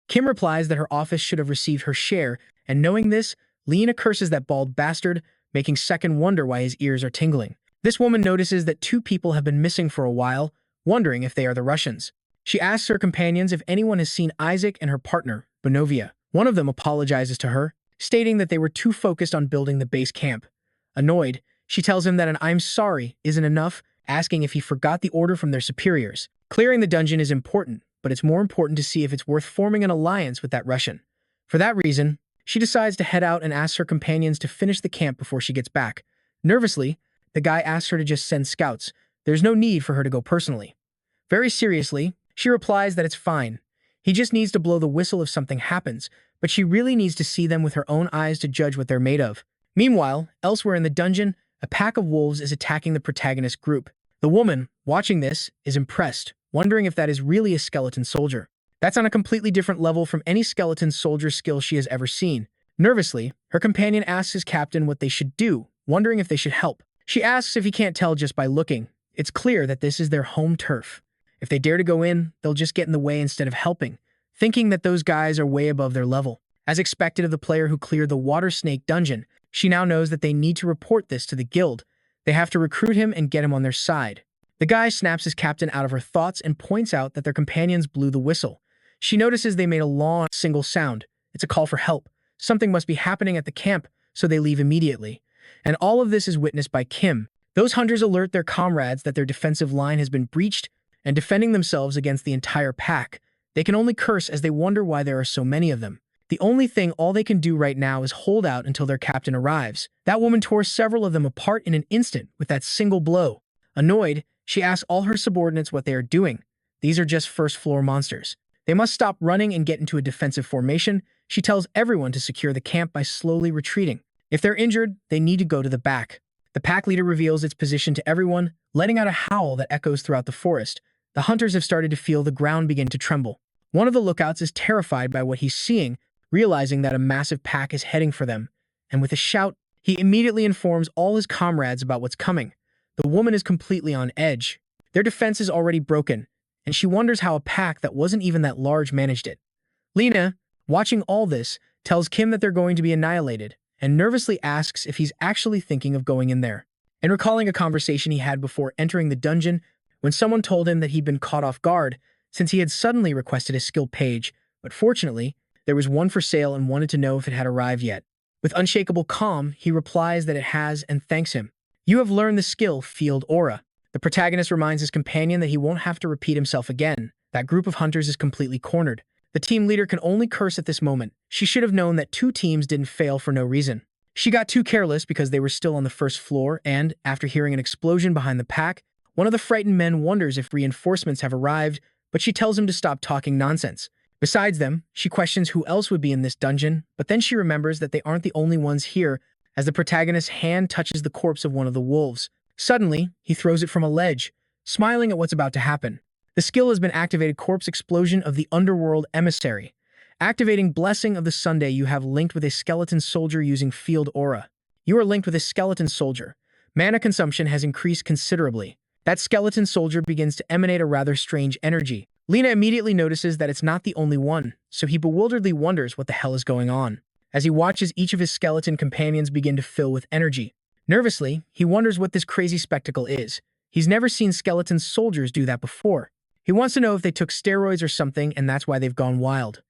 Kim replies that her office should have received her share, and knowing this, Lena curses that bald bastard, making Second wonder why his ears are tingling. This woman notices that two people have been missing for a while, wondering if they are the Russians. She asks her companions if anyone has seen Isaac and her partner, Bonovia. One of them apologizes to her, stating that they were too focused on building the base camp. Annoyed, she tells him that an "I'm sorry" isn't enough, asking if he forgot the order from their superiors. Clearing the dungeon is important, but it's more important to see if it's worth forming an alliance with that Russian. For that reason, she decides to head out and asks her companions to finish the camp before she gets back. Nervously, the guy asks her to just send scouts. There's no need for her to go personally. Very seriously, she replies that it's fine. He just needs to blow the whistle if something happens, but she really needs to see them with her own eyes to judge what they're made of. Meanwhile, elsewhere in the dungeon, a pack of wolves is attacking the protagonist group. The woman, watching this, is impressed, wondering if that is really a skeleton soldier. That's on a completely different level from any skeleton soldier skill she has ever seen. Nervously, her companion asks his captain what they should do, wondering if they should help. She asks if he can't tell just by looking. It's clear that this is their home turf. If they dare to go in, they'll just get in the way instead of helping, thinking that those guys are way above their level. As expected of the player who cleared the water snake dungeon, she now knows that they need to report this to the guild. They have to recruit him and get him on their side. The guy snaps his captain out of her thoughts and points out that their companions blew the whistle. She notices they made a long, single sound. It's a call for help. Something must be happening at the camp, so they leave immediately. And all of this is witnessed by Kim. Those hunters alert their comrades that their defensive line has been breached, and defending themselves against the entire pack. They can only curse as they wonder why there are so many of them. The only thing all they can do right now is hold out until their captain arrives. That woman tore several of them apart in an instant with that single blow. Annoyed, she asks all her subordinates what they are doing. These are just first-floor monsters. They must stop running and get into a defensive formation. She tells everyone to secure the camp by slowly retreating. If they're injured, they need to go to the back. The pack leader reveals its position to everyone, letting out a howl that echoes throughout the forest. The hunters have started to feel the ground begin to tremble. One of the lookouts is terrified by what he's seeing, realizing that a massive pack is heading for them. And with a shout, he immediately informs all his comrades about what's coming. The woman is completely on edge. Their defense is already broken, and she wonders how a pack that wasn't even that large managed it. Lena, watching all this, tells Kim that they're going to be annihilated, and nervously asks if he's actually thinking of going in there. And recalling a conversation he had before entering the dungeon, when someone told him that he'd been caught off guard since he had suddenly requested a skill page, but fortunately, there was one for sale and wanted to know if it had arrived yet. With unshakable calm, he replies that it has and thanks him. You have learned the skill Field Aura. The protagonist reminds his companion that he won't have to repeat himself again. That group of hunters is completely cornered. The team leader can only curse at this moment. She should have known that two teams didn't fail for no reason. She got too careless because they were still on the first floor and, after hearing an explosion behind the pack, one of the frightened men wonders if reinforcements have arrived, but she tells him to stop talking nonsense. Besides them, she questions who else would be in this dungeon, but then she remembers that they aren't the only ones here as the protagonist's hand touches the corpse of one of the wolves. Suddenly, he throws it from a ledge, smiling at what's about to happen. The skill has been activated Corpse Explosion of the Underworld Emissary. Activating Blessing of the Sunday, you have linked with a skeleton soldier using Field Aura. You are linked with a skeleton soldier. Mana consumption has increased considerably. That skeleton soldier begins to emanate a rather strange energy. Lena immediately notices that it's not the only one, so he bewilderedly wonders what the hell is going on. As he watches each of his skeleton companions begin to fill with energy. Nervously, he wonders what this crazy spectacle is. He's never seen skeleton soldiers do that before. He wants to know if they took steroids or something and that's why they've gone wild.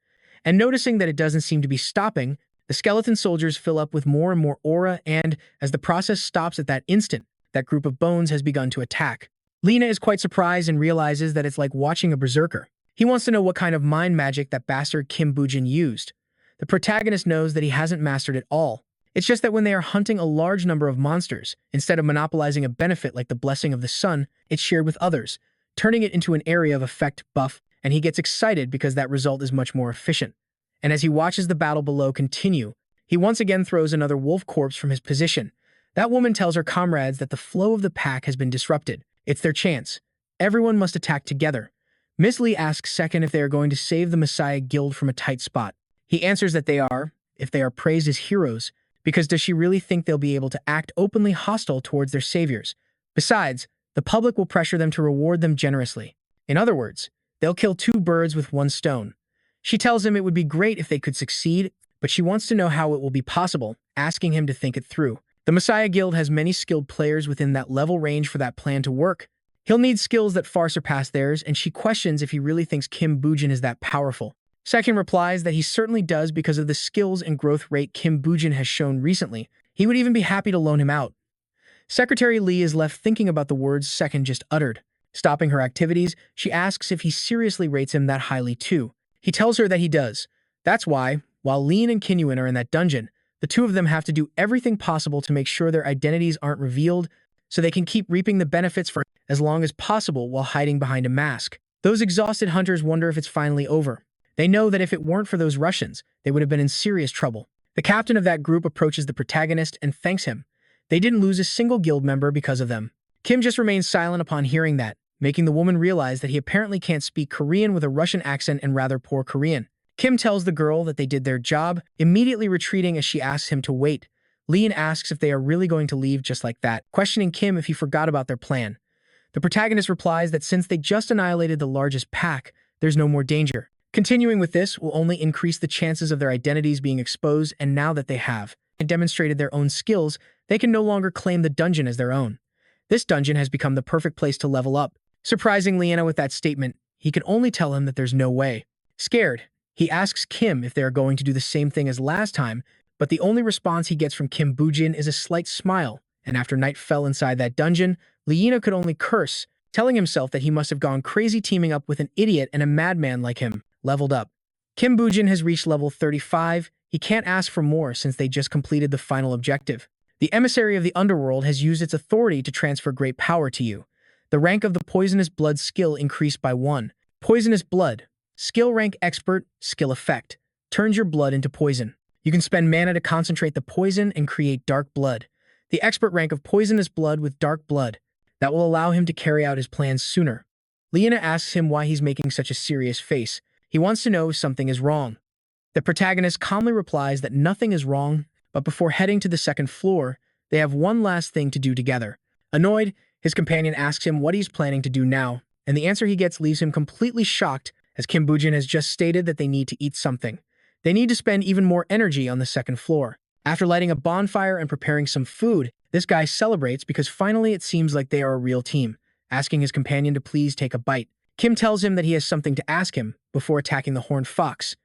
And noticing that it doesn't seem to be stopping, the skeleton soldiers fill up with more and more aura and, as the process stops at that instant, that group of bones has begun to attack. Lena is quite surprised and realizes that it's like watching a berserker. He wants to know what kind of mind magic that bastard Kim Bujin used. The protagonist knows that he hasn't mastered it all. It's just that when they are hunting a large number of monsters, instead of monopolizing a benefit like the Blessing of the Sun, it's shared with others, turning it into an area of effect buff, and he gets excited because that result is much more efficient. And as he watches the battle below continue, he once again throws another wolf corpse from his position. That woman tells her comrades that the flow of the pack has been disrupted. It's their chance. Everyone must attack together. Miss Lee asks Second if they are going to save the Messiah Guild from a tight spot. He answers that they are, if they are praised as heroes, because does she really think they'll be able to act openly hostile towards their saviors? Besides, the public will pressure them to reward them generously. In other words, they'll kill two birds with one stone. She tells him it would be great if they could succeed, but she wants to know how it will be possible, asking him to think it through. The Messiah Guild has many skilled players within that level range for that plan to work. He'll need skills that far surpass theirs, and she questions if he really thinks Kim Bujin is that powerful. Second replies that he certainly does because of the skills and growth rate Kim Bujin has shown recently. He would even be happy to loan him out. Secretary Lee is left thinking about the words Second just uttered. Stopping her activities, she asks if he seriously rates him that highly too. He tells her that he does. That's why, while Lean and Kinyuan are in that dungeon, the two of them have to do everything possible to make sure their identities aren't revealed so they can keep reaping the benefits for as long as possible while hiding behind a mask. Those exhausted hunters wonder if it's finally over. They know that if it weren't for those Russians, they would have been in serious trouble. The captain of that group approaches the protagonist and thanks him. They didn't lose a single guild member because of them. Kim just remains silent upon hearing that, making the woman realize that he apparently can't speak Korean with a Russian accent and rather poor Korean. Kim tells the girl that they did their job, immediately retreating as she asks him to wait. Lean asks if they are really going to leave just like that, questioning Kim if he forgot about their plan. The protagonist replies that since they just annihilated the largest pack, there's no more danger. Continuing with this will only increase the chances of their identities being exposed, and now that they have demonstrated their own skills, they can no longer claim the dungeon as their own. This dungeon has become the perfect place to level up. Surprising Leanna with that statement, he can only tell him that there's no way. Scared, he asks Kim if they are going to do the same thing as last time, but the only response he gets from Kim Bujin is a slight smile, and after night fell inside that dungeon, Leanna could only curse, telling himself that he must have gone crazy teaming up with an idiot and a madman like him. Leveled up. Kim Bujin has reached level 35. He can't ask for more since they just completed the final objective. The emissary of the underworld has used its authority to transfer great power to you. The rank of the Poisonous Blood skill increased by 1. Poisonous Blood. Skill rank Expert. Skill effect. Turns your blood into poison. You can spend mana to concentrate the poison and create dark blood. The Expert rank of Poisonous Blood with Dark Blood. That will allow him to carry out his plans sooner. Leanna asks him why he's making such a serious face. He wants to know if something is wrong. The protagonist calmly replies that nothing is wrong, but before heading to the second floor, they have one last thing to do together. Annoyed, his companion asks him what he's planning to do now, and the answer he gets leaves him completely shocked as Kim Bujin has just stated that they need to eat something. They need to spend even more energy on the second floor. After lighting a bonfire and preparing some food, this guy celebrates because finally it seems like they are a real team. asking his companion to please take a bite. Kim tells him that he has something to ask him before attacking the horned fox.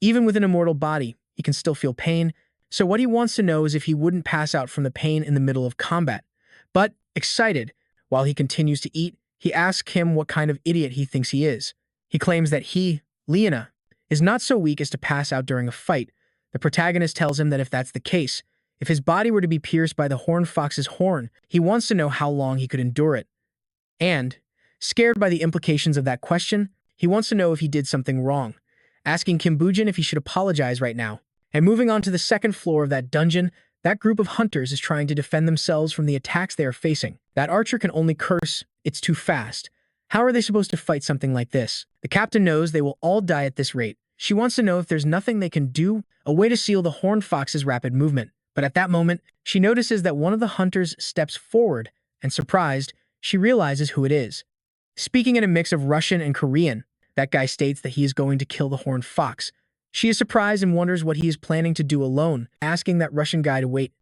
Even with an immortal body, he can still feel pain, so what he wants to know is if he wouldn't pass out from the pain in the middle of combat. But, excited, while he continues to eat, he asks Kim what kind of idiot he thinks he is. He claims that he, Leona, is not so weak as to pass out during a fight. The protagonist tells him that if that's the case, if his body were to be pierced by the horned fox's horn, he wants to know how long he could endure it. And, scared by the implications of that question, he wants to know if he did something wrong, asking Kim Bujin if he should apologize right now. And moving on to the second floor of that dungeon, that group of hunters is trying to defend themselves from the attacks they are facing. That archer can only curse, "It's too fast." How are they supposed to fight something like this? The captain knows they will all die at this rate. She wants to know if there's nothing they can do, a way to seal the horned fox's rapid movement. But at that moment, she notices that one of the hunters steps forward, and surprised, she realizes who it is. Speaking in a mix of Russian and Korean, that guy states that he is going to kill the horned fox. She is surprised and wonders what he is planning to do alone, asking that Russian guy to wait.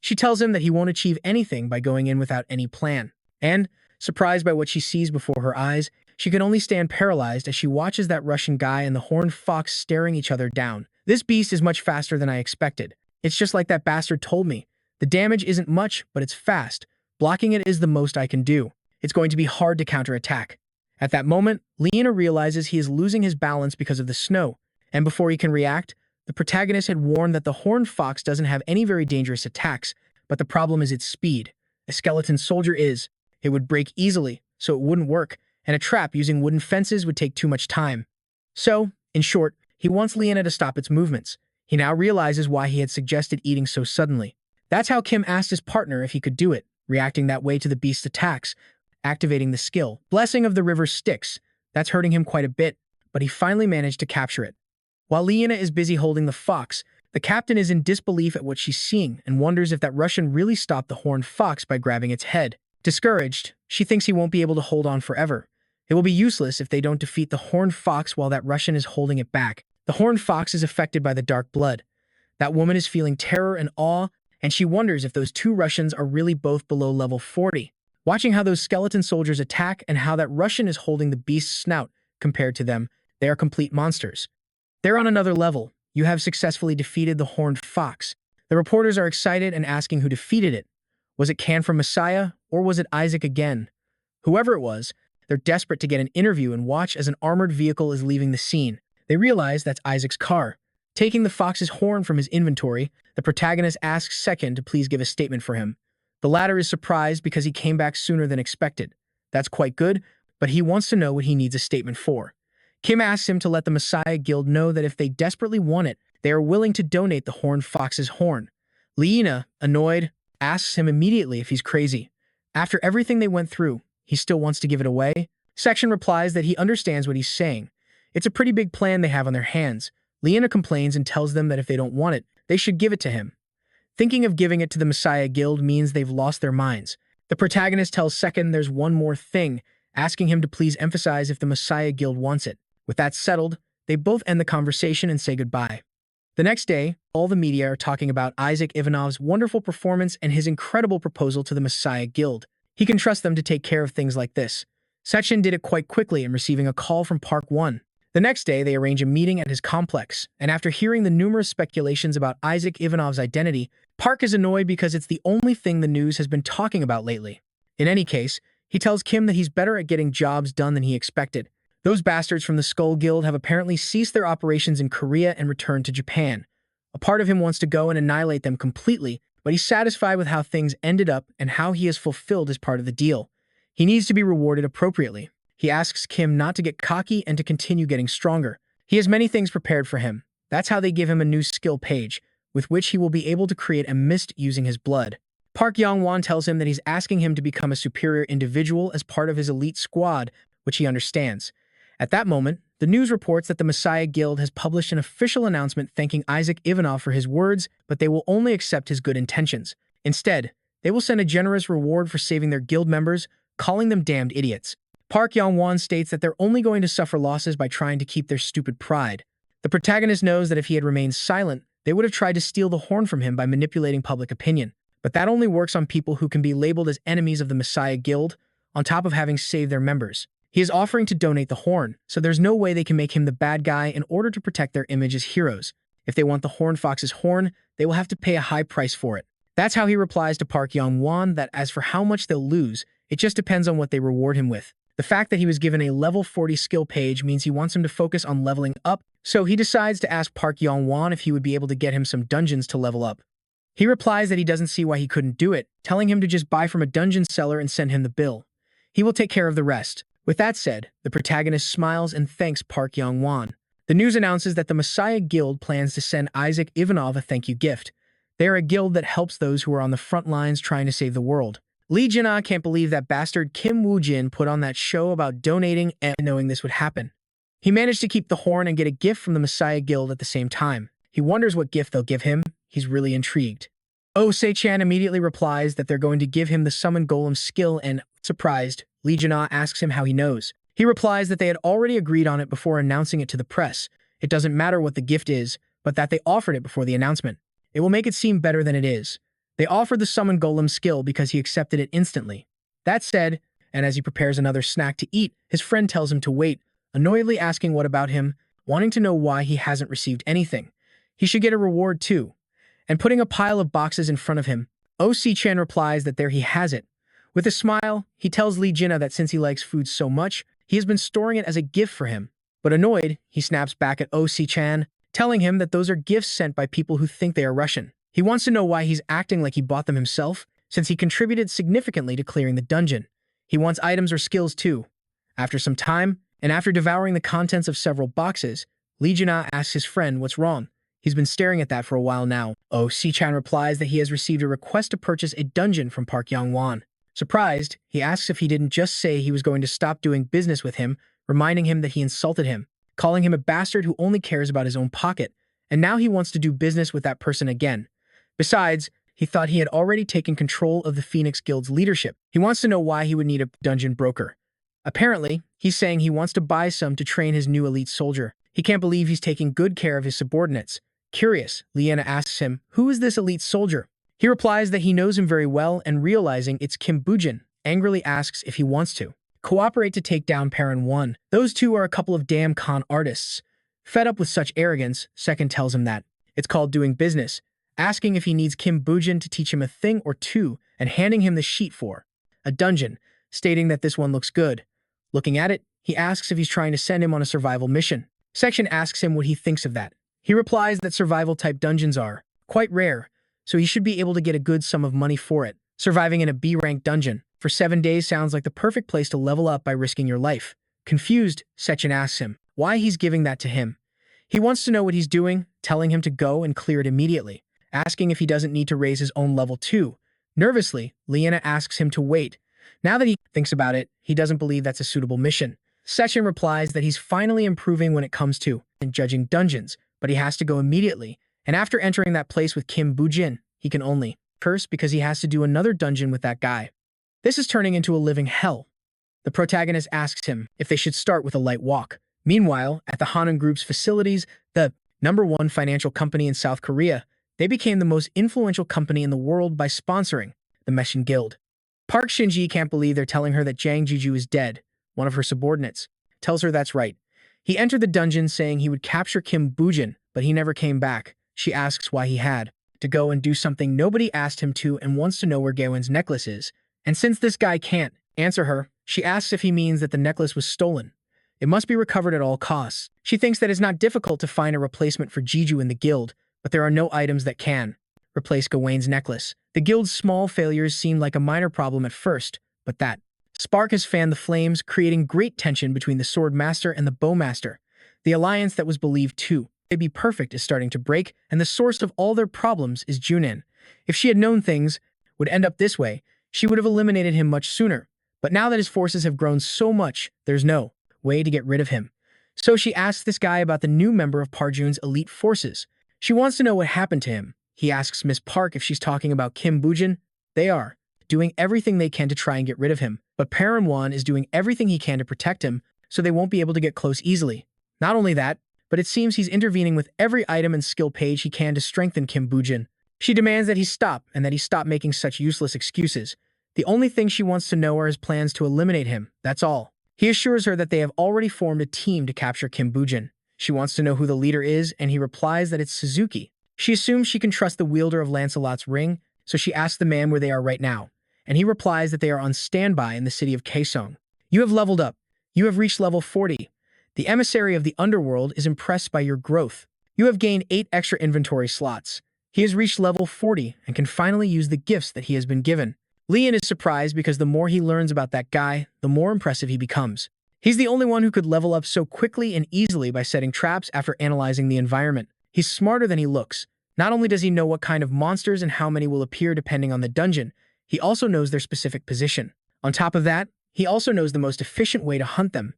She tells him that he won't achieve anything by going in without any plan. And, surprised by what she sees before her eyes, she can only stand paralyzed as she watches that Russian guy and the horned fox staring each other down. This beast is much faster than I expected. It's just like that bastard told me. The damage isn't much, but it's fast. Blocking it is the most I can do. It's going to be hard to counterattack. At that moment, Leona realizes he is losing his balance because of the snow, and before he can react, the protagonist had warned that the horned fox doesn't have any very dangerous attacks, but the problem is its speed. A skeleton soldier is. It would break easily, so it wouldn't work, and a trap using wooden fences would take too much time. So, in short, he wants Leona to stop its movements. He now realizes why he had suggested eating so suddenly. That's how Kim asked his partner if he could do it, reacting that way to the beast's attacks, activating the skill. Blessing of the River Styx. That's hurting him quite a bit, but he finally managed to capture it. While Leona is busy holding the fox, the captain is in disbelief at what she's seeing and wonders if that Russian really stopped the horned fox by grabbing its head. Discouraged, she thinks he won't be able to hold on forever. It will be useless if they don't defeat the horned fox while that Russian is holding it back. The horned fox is affected by the dark blood. That woman is feeling terror and awe, and she wonders if those two Russians are really both below level 40. Watching how those skeleton soldiers attack and how that Russian is holding the beast's snout compared to them, they are complete monsters. They're on another level. You have successfully defeated the horned fox. The reporters are excited and asking who defeated it. Was it Can from Messiah, or was it Isaac again? Whoever it was, they're desperate to get an interview and watch as an armored vehicle is leaving the scene. They realize that's Isaac's car. Taking the fox's horn from his inventory, the protagonist asks Second to please give a statement for him. The latter is surprised because he came back sooner than expected. That's quite good, but he wants to know what he needs a statement for. Kim asks him to let the Messiah Guild know that if they desperately want it, they are willing to donate the horned fox's horn. Leona, annoyed, asks him immediately if he's crazy. After everything they went through, he still wants to give it away. Section replies that he understands what he's saying. It's a pretty big plan they have on their hands. Leona complains and tells them that if they don't want it, they should give it to him. Thinking of giving it to the Messiah Guild means they've lost their minds. The protagonist tells Second there's one more thing, asking him to please emphasize if the Messiah Guild wants it. With that settled, they both end the conversation and say goodbye. The next day, all the media are talking about Isaac Ivanov's wonderful performance and his incredible proposal to the Messiah Guild. He can trust them to take care of things like this. Sechin did it quite quickly in receiving a call from Park 1. The next day, they arrange a meeting at his complex, and after hearing the numerous speculations about Isaac Ivanov's identity, Park is annoyed because it's the only thing the news has been talking about lately. In any case, he tells Kim that he's better at getting jobs done than he expected. Those bastards from the Skull Guild have apparently ceased their operations in Korea and returned to Japan. A part of him wants to go and annihilate them completely, but he's satisfied with how things ended up and how he has fulfilled his part of the deal. He needs to be rewarded appropriately. He asks Kim not to get cocky and to continue getting stronger. He has many things prepared for him. That's how they give him a new skill page, with which he will be able to create a mist using his blood. Park Yong-won tells him that he's asking him to become a superior individual as part of his elite squad, which he understands. At that moment, the news reports that the Messiah Guild has published an official announcement thanking Isaac Ivanov for his words, but they will only accept his good intentions. Instead, they will send a generous reward for saving their guild members, calling them damned idiots. Park Yong-won states that they're only going to suffer losses by trying to keep their stupid pride. The protagonist knows that if he had remained silent, they would have tried to steal the horn from him by manipulating public opinion. But that only works on people who can be labeled as enemies of the Messiah Guild. on top of having saved their members. He is offering to donate the horn, so there's no way they can make him the bad guy in order to protect their image as heroes. If they want the Horn Fox's horn, they will have to pay a high price for it. That's how he replies to Park Yong-won that as for how much they'll lose, it just depends on what they reward him with. The fact that he was given a level 40 skill page means he wants him to focus on leveling up, so he decides to ask Park Yong-won if he would be able to get him some dungeons to level up. He replies that he doesn't see why he couldn't do it, telling him to just buy from a dungeon seller and send him the bill. He will take care of the rest. With that said, the protagonist smiles and thanks Park Yong-won. The news announces that the Messiah Guild plans to send Isaac Ivanov a thank you gift. They are a guild that helps those who are on the front lines trying to save the world. Lee Jin-ah can't believe that bastard Kim Woo-jin put on that show about donating and knowing this would happen. He managed to keep the horn and get a gift from the Messiah Guild at the same time. He wonders what gift they'll give him. He's really intrigued. Oh Se-chan immediately replies that they're going to give him the summon golem skill and, surprised, Lee Jin-ah asks him how he knows. He replies that they had already agreed on it before announcing it to the press. It doesn't matter what the gift is, but that they offered it before the announcement. It will make it seem better than it is. They offered the summon golem skill because he accepted it instantly. That said, and as he prepares another snack to eat, his friend tells him to wait, annoyedly asking what about him, wanting to know why he hasn't received anything. He should get a reward too. And putting a pile of boxes in front of him, O.C. Chan replies that there he has it. With a smile, he tells Lee Jin-ah that since he likes food so much, he has been storing it as a gift for him. But annoyed, he snaps back at O.C. Chan, telling him that those are gifts sent by people who think they are Russian. He wants to know why he's acting like he bought them himself, since he contributed significantly to clearing the dungeon. He wants items or skills too. After some time, and after devouring the contents of several boxes, Lee Jin-ah asks his friend what's wrong. He's been staring at that for a while now. O.C. Chan replies that he has received a request to purchase a dungeon from Park Yong-won. Surprised, he asks if he didn't just say he was going to stop doing business with him, reminding him that he insulted him, calling him a bastard who only cares about his own pocket, and now he wants to do business with that person again. Besides, he thought he had already taken control of the Phoenix Guild's leadership. He wants to know why he would need a dungeon broker. Apparently, he's saying he wants to buy some to train his new elite soldier. He can't believe he's taking good care of his subordinates. Curious, Leanna asks him, who is this elite soldier? He replies that he knows him very well and realizing it's Kim Boo-jin, angrily asks if he wants to cooperate to take down Perrin 1. Those two are a couple of damn con artists. Fed up with such arrogance, Second tells him that it's called doing business, asking if he needs Kim Boo-jin to teach him a thing or two and handing him the sheet for a dungeon, stating that this one looks good. Looking at it, he asks if he's trying to send him on a survival mission. Section asks him what he thinks of that. He replies that survival-type dungeons are quite rare, so he should be able to get a good sum of money for it. Surviving in a B-rank dungeon for 7 days sounds like the perfect place to level up by risking your life. Confused, Section asks him why he's giving that to him. He wants to know what he's doing, telling him to go and clear it immediately, asking if he doesn't need to raise his own level too. Nervously, Leanna asks him to wait. Now that he thinks about it, he doesn't believe that's a suitable mission. Section replies that he's finally improving when it comes to judging dungeons, but he has to go immediately, and after entering that place with Kim Boo-jin, he can only curse because he has to do another dungeon with that guy. This is turning into a living hell. The protagonist asks him if they should start with a light walk. Meanwhile, at the Hanan Group's facilities, the #1 financial company in South Korea, they became the most influential company in the world by sponsoring the Meshin Guild. Park Shin-ji can't believe they're telling her that Jang Ji-ju is dead. One of her subordinates tells her that's right. He entered the dungeon saying he would capture Kim Boo-jin, but he never came back. She asks why he had to go and do something nobody asked him to and wants to know where Gaewon's necklace is. And since this guy can't answer her, she asks if he means that the necklace was stolen. It must be recovered at all costs. She thinks that it's not difficult to find a replacement for Ji-ju in the guild, but there are no items that can replace Gawain's necklace. The guild's small failures seemed like a minor problem at first, but that spark has fanned the flames, creating great tension between the sword master and the bowmaster. The alliance that was believed to be perfect is starting to break, and the source of all their problems is Junin. If she had known things would end up this way, she would have eliminated him much sooner. But now that his forces have grown so much, there's no way to get rid of him. So she asks this guy about the new member of Parjun's elite forces. She wants to know what happened to him. He asks Miss Park if she's talking about Kim Boo-jin. They are doing everything they can to try and get rid of him, but Perrin 1 is doing everything he can to protect him, so they won't be able to get close easily. Not only that, but it seems he's intervening with every item and skill page he can to strengthen Kim Boo-jin. She demands that he stop and that he stop making such useless excuses. The only thing she wants to know are his plans to eliminate him, that's all. He assures her that they have already formed a team to capture Kim Bujin. She wants to know who the leader is, and he replies that it's Suzuki. She assumes she can trust the wielder of Lancelot's ring, so she asks the man where they are right now, and he replies that they are on standby in the city of Kaesong. You have leveled up. You have reached level 40. The emissary of the underworld is impressed by your growth. You have gained 8 extra inventory slots. He has reached level 40 and can finally use the gifts that he has been given. Leon is surprised because the more he learns about that guy, the more impressive he becomes. He's the only one who could level up so quickly and easily by setting traps after analyzing the environment. He's smarter than he looks. Not only does he know what kind of monsters and how many will appear depending on the dungeon, he also knows their specific position. On top of that, he also knows the most efficient way to hunt them.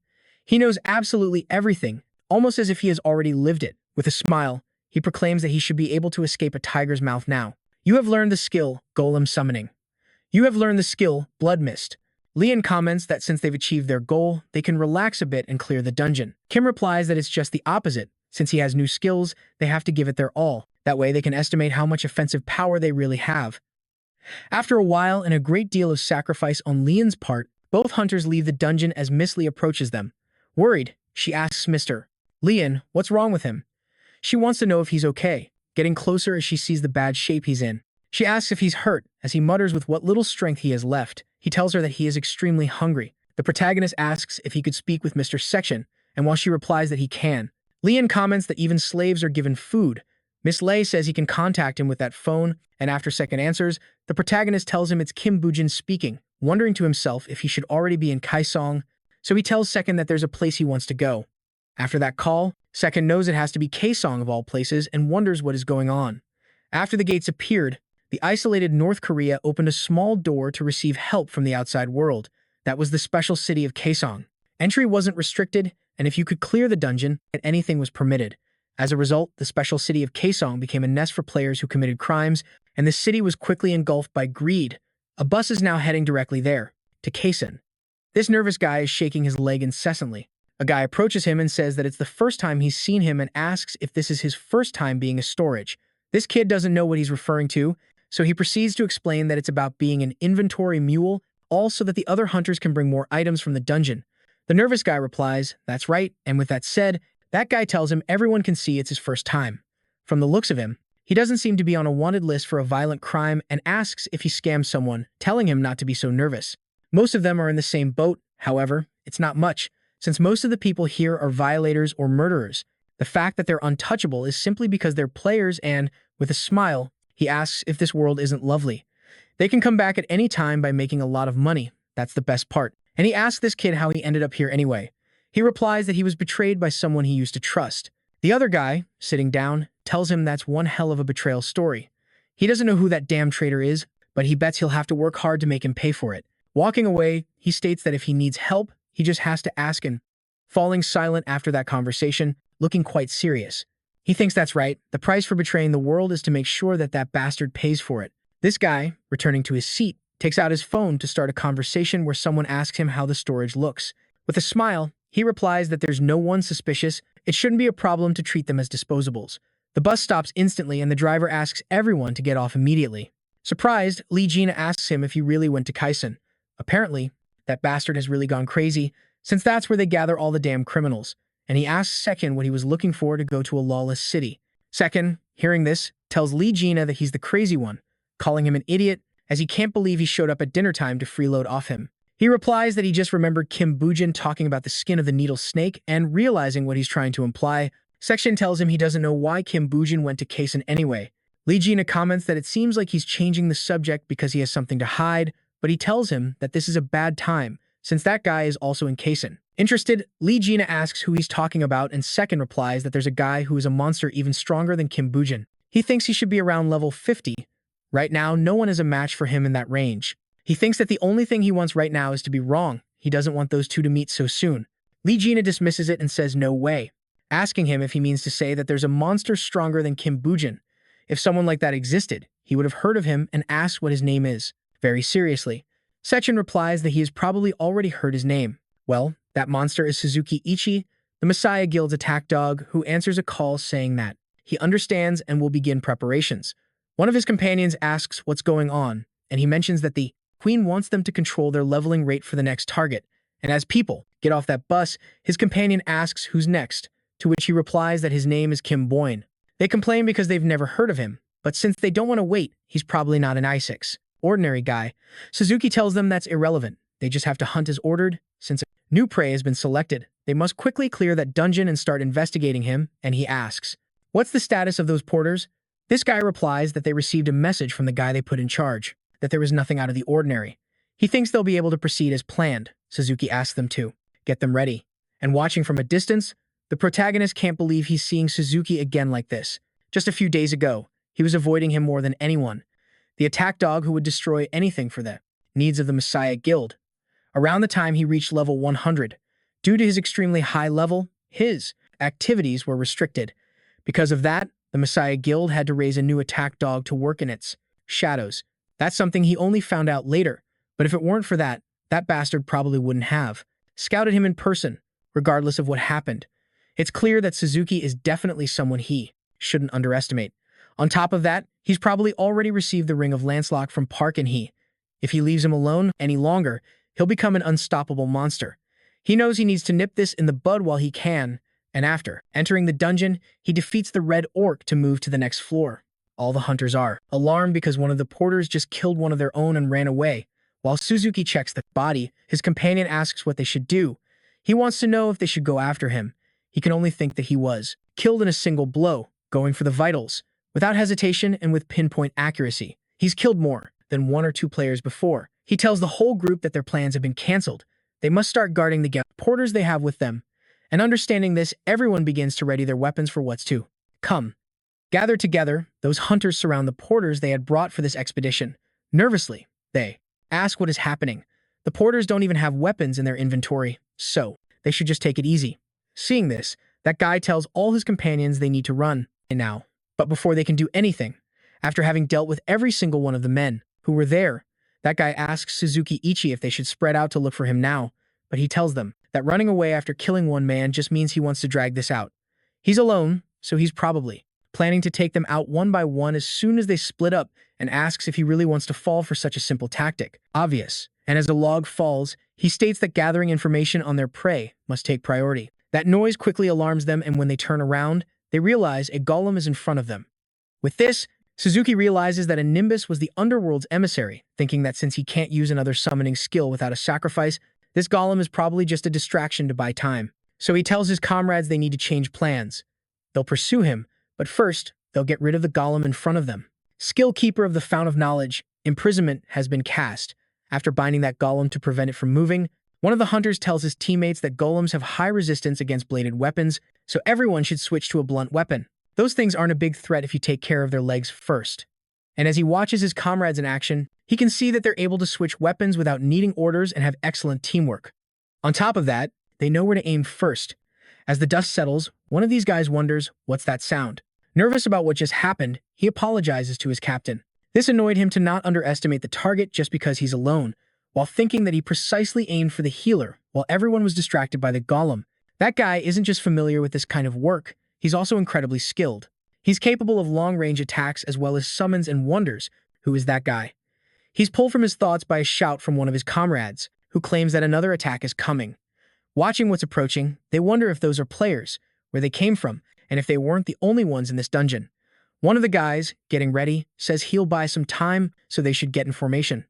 He knows absolutely everything, almost as if he has already lived it. With a smile, he proclaims that he should be able to escape a tiger's mouth now. You have learned the skill, Golem Summoning. You have learned the skill, Blood Mist. Leon comments that since they've achieved their goal, they can relax a bit and clear the dungeon. Kim replies that it's just the opposite. Since he has new skills, they have to give it their all. That way they can estimate how much offensive power they really have. After a while and a great deal of sacrifice on Leon's part, both hunters leave the dungeon as Miss Lee approaches them. Worried, she asks Mr. Leon, what's wrong with him? She wants to know if he's okay, getting closer as she sees the bad shape he's in. She asks if he's hurt, as he mutters with what little strength he has left. He tells her that he is extremely hungry. The protagonist asks if he could speak with Mr. Section, and while she replies that he can, Leon comments that even slaves are given food. Miss Lei says he can contact him with that phone, and after Second answers, the protagonist tells him it's Kim Bujin speaking, wondering to himself if he should already be in Kaesong, so he tells Second that there's a place he wants to go. After that call, Second knows it has to be Kaesong of all places and wonders what is going on. After the gates appeared, the isolated North Korea opened a small door to receive help from the outside world. That was the special city of Kaesong. Entry wasn't restricted, and if you could clear the dungeon, anything was permitted. As a result, the special city of Kaesong became a nest for players who committed crimes, and the city was quickly engulfed by greed. A bus is now heading directly there, to Kaesen. This nervous guy is shaking his leg incessantly. A guy approaches him and says that it's the first time he's seen him and asks if this is his first time being a storage. This kid doesn't know what he's referring to, so he proceeds to explain that it's about being an inventory mule, all so that the other hunters can bring more items from the dungeon. The nervous guy replies, that's right, and with that said, that guy tells him everyone can see it's his first time. From the looks of him, he doesn't seem to be on a wanted list for a violent crime and asks if he scammed someone, telling him not to be so nervous. Most of them are in the same boat, however, it's not much, since most of the people here are violators or murderers. The fact that they're untouchable is simply because they're players and, with a smile, he asks if this world isn't lovely. They can come back at any time by making a lot of money. That's the best part. And he asks this kid how he ended up here anyway. He replies that he was betrayed by someone he used to trust. The other guy, sitting down, tells him that's one hell of a betrayal story. He doesn't know who that damn traitor is, but he bets he'll have to work hard to make him pay for it. Walking away, he states that if he needs help, he just has to ask him. Falling silent after that conversation, looking quite serious. He thinks that's right. The price for betraying the world is to make sure that that bastard pays for it. This guy, returning to his seat, takes out his phone to start a conversation where someone asks him how the storage looks. With a smile, he replies that there's no one suspicious. It shouldn't be a problem to treat them as disposables. The bus stops instantly and the driver asks everyone to get off immediately. Surprised, Lee Gina asks him if he really went to Kaisen. Apparently, that bastard has really gone crazy, since that's where they gather all the damn criminals. And he asks Sekin what he was looking for to go to a lawless city. Sekin, hearing this, tells Lee Gina that he's the crazy one, calling him an idiot as he can't believe he showed up at dinner time to freeload off him. He replies that he just remembered Kim Bujin talking about the skin of the needle snake and realizing what he's trying to imply. Section tells him he doesn't know why Kim Bujin went to Kaisen anyway. Lee Gina comments that it seems like he's changing the subject because he has something to hide, but he tells him that this is a bad time, since that guy is also in Kaisen. Interested, Lee Gina asks who he's talking about, and Second replies that there's a guy who is a monster even stronger than Kim Bujin. He thinks he should be around level 50. Right now, no one is a match for him in that range. He thinks that the only thing he wants right now is to be wrong. He doesn't want those two to meet so soon. Lee Gina dismisses it and says no way, asking him if he means to say that there's a monster stronger than Kim Bujin. If someone like that existed, he would have heard of him and asked what his name is. Very seriously. Sechin replies that he has probably already heard his name. Well, that monster is Suzuki Ichi, the Messiah Guild's attack dog, who answers a call saying that he understands and will begin preparations. One of his companions asks what's going on, and he mentions that the Queen wants them to control their leveling rate for the next target, and as people get off that bus, his companion asks who's next, to which he replies that his name is Kim Boyne. They complain because they've never heard of him, but since they don't want to wait, he's probably not an I6 ordinary guy. Suzuki tells them that's irrelevant. They just have to hunt as ordered. Since a new prey has been selected, they must quickly clear that dungeon and start investigating him, and he asks, "What's the status of those porters?" This guy replies that they received a message from the guy they put in charge, that there was nothing out of the ordinary. He thinks they'll be able to proceed as planned. Suzuki asks them to get them ready. And watching from a distance, the protagonist can't believe he's seeing Suzuki again like this. Just a few days ago, he was avoiding him more than anyone. The attack dog who would destroy anything for the needs of the Messiah Guild. Around the time he reached level 100, due to his extremely high level, his activities were restricted. Because of that, the Messiah Guild had to raise a new attack dog to work in its shadows. That's something he only found out later, but if it weren't for that, that bastard probably wouldn't have scouted him in person, regardless of what happened. It's clear that Suzuki is definitely someone he shouldn't underestimate. On top of that, he's probably already received the Ring of Lancelot from Park, and if he leaves him alone any longer, he'll become an unstoppable monster. He knows he needs to nip this in the bud while he can, and after entering the dungeon, he defeats the Red Orc to move to the next floor. All the hunters are alarmed because one of the porters just killed one of their own and ran away. While Suzuki checks the body, his companion asks what they should do. He wants to know if they should go after him. He can only think that he was killed in a single blow, going for the vitals. Without hesitation and with pinpoint accuracy, he's killed more than one or two players before. He tells the whole group that their plans have been cancelled. They must start guarding the porters they have with them. And understanding this, everyone begins to ready their weapons for what's to come. Gathered together, those hunters surround the porters they had brought for this expedition. Nervously, they ask what is happening. The porters don't even have weapons in their inventory, so they should just take it easy. Seeing this, that guy tells all his companions they need to run now. But before they can do anything, after having dealt with every single one of the men who were there, that guy asks Suzuki Ichi if they should spread out to look for him now, but he tells them that running away after killing one man just means he wants to drag this out. He's alone, so he's probably planning to take them out one by one as soon as they split up, and asks if he really wants to fall for such a simple tactic. Obvious. And as the log falls, he states that gathering information on their prey must take priority. That noise quickly alarms them, and when they turn around, they realize a golem is in front of them. With this, Suzuki realizes that a Nimbus was the underworld's emissary, thinking that since he can't use another summoning skill without a sacrifice, this golem is probably just a distraction to buy time. So he tells his comrades they need to change plans. They'll pursue him, but first, they'll get rid of the golem in front of them. Skill Keeper of the Fount of Knowledge, imprisonment has been cast. After binding that golem to prevent it from moving, one of the hunters tells his teammates that golems have high resistance against bladed weapons, so everyone should switch to a blunt weapon. Those things aren't a big threat if you take care of their legs first. And as he watches his comrades in action, he can see that they're able to switch weapons without needing orders and have excellent teamwork. On top of that, they know where to aim first. As the dust settles, one of these guys wonders, what's that sound? Nervous about what just happened, he apologizes to his captain. This annoyed him to not underestimate the target just because he's alone, while thinking that he precisely aimed for the healer while everyone was distracted by the golem. That guy isn't just familiar with this kind of work, he's also incredibly skilled. He's capable of long-range attacks as well as summons and wonders. Who is that guy? He's pulled from his thoughts by a shout from one of his comrades, who claims that another attack is coming. Watching what's approaching, they wonder if those are players, where they came from, and if they weren't the only ones in this dungeon. One of the guys, getting ready, says he'll buy some time, so they should get in formation.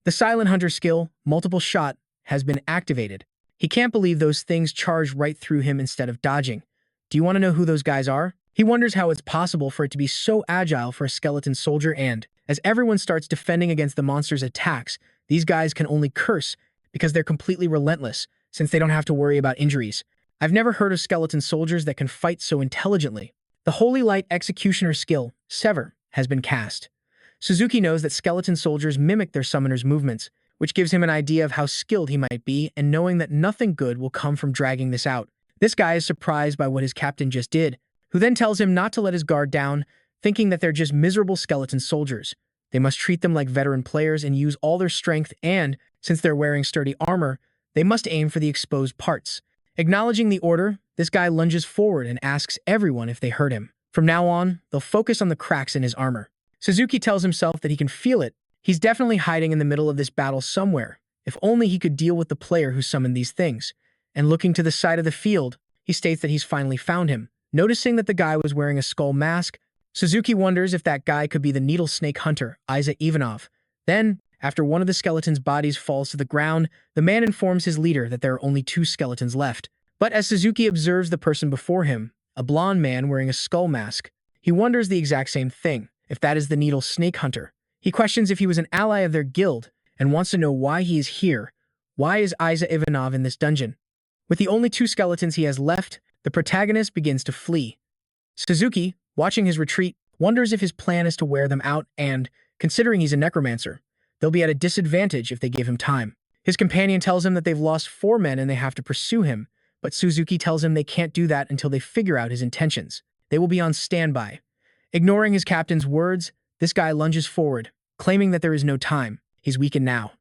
The Silent Hunter skill, Multiple Shot, has been activated. He can't believe those things charged right through him instead of dodging. Do you want to know who those guys are? He wonders how it's possible for it to be so agile for a skeleton soldier, and as everyone starts defending against the monster's attacks, these guys can only curse because they're completely relentless, since they don't have to worry about injuries. I've never heard of skeleton soldiers that can fight so intelligently. The Holy Light Executioner skill, Sever, has been cast. Suzuki knows that skeleton soldiers mimic their summoner's movements, which gives him an idea of how skilled he might be, and knowing that nothing good will come from dragging this out. This guy is surprised by what his captain just did, who then tells him not to let his guard down, thinking that they're just miserable skeleton soldiers. They must treat them like veteran players and use all their strength, and, since they're wearing sturdy armor, they must aim for the exposed parts. Acknowledging the order, this guy lunges forward and asks everyone if they hurt him. From now on, they'll focus on the cracks in his armor. Suzuki tells himself that he can feel it, He's definitely hiding in the middle of this battle somewhere. If only he could deal with the player who summoned these things. And looking to the side of the field, he states that he's finally found him. Noticing that the guy was wearing a skull mask, Suzuki wonders if that guy could be the needle snake hunter, Isa Ivanov. Then, after one of the skeleton's bodies falls to the ground, the man informs his leader that there are only 2 skeletons left. But as Suzuki observes the person before him, a blonde man wearing a skull mask, he wonders the exact same thing, if that is the needle snake hunter. He questions if he was an ally of their guild, and wants to know why he is here. Why is Isa Ivanov in this dungeon? With the only 2 skeletons he has left, the protagonist begins to flee. Suzuki, watching his retreat, wonders if his plan is to wear them out and, considering he's a necromancer, they'll be at a disadvantage if they give him time. His companion tells him that they've lost 4 men and they have to pursue him, but Suzuki tells him they can't do that until they figure out his intentions. They will be on standby. Ignoring his captain's words, this guy lunges forward, claiming that there is no time. He's weakened now.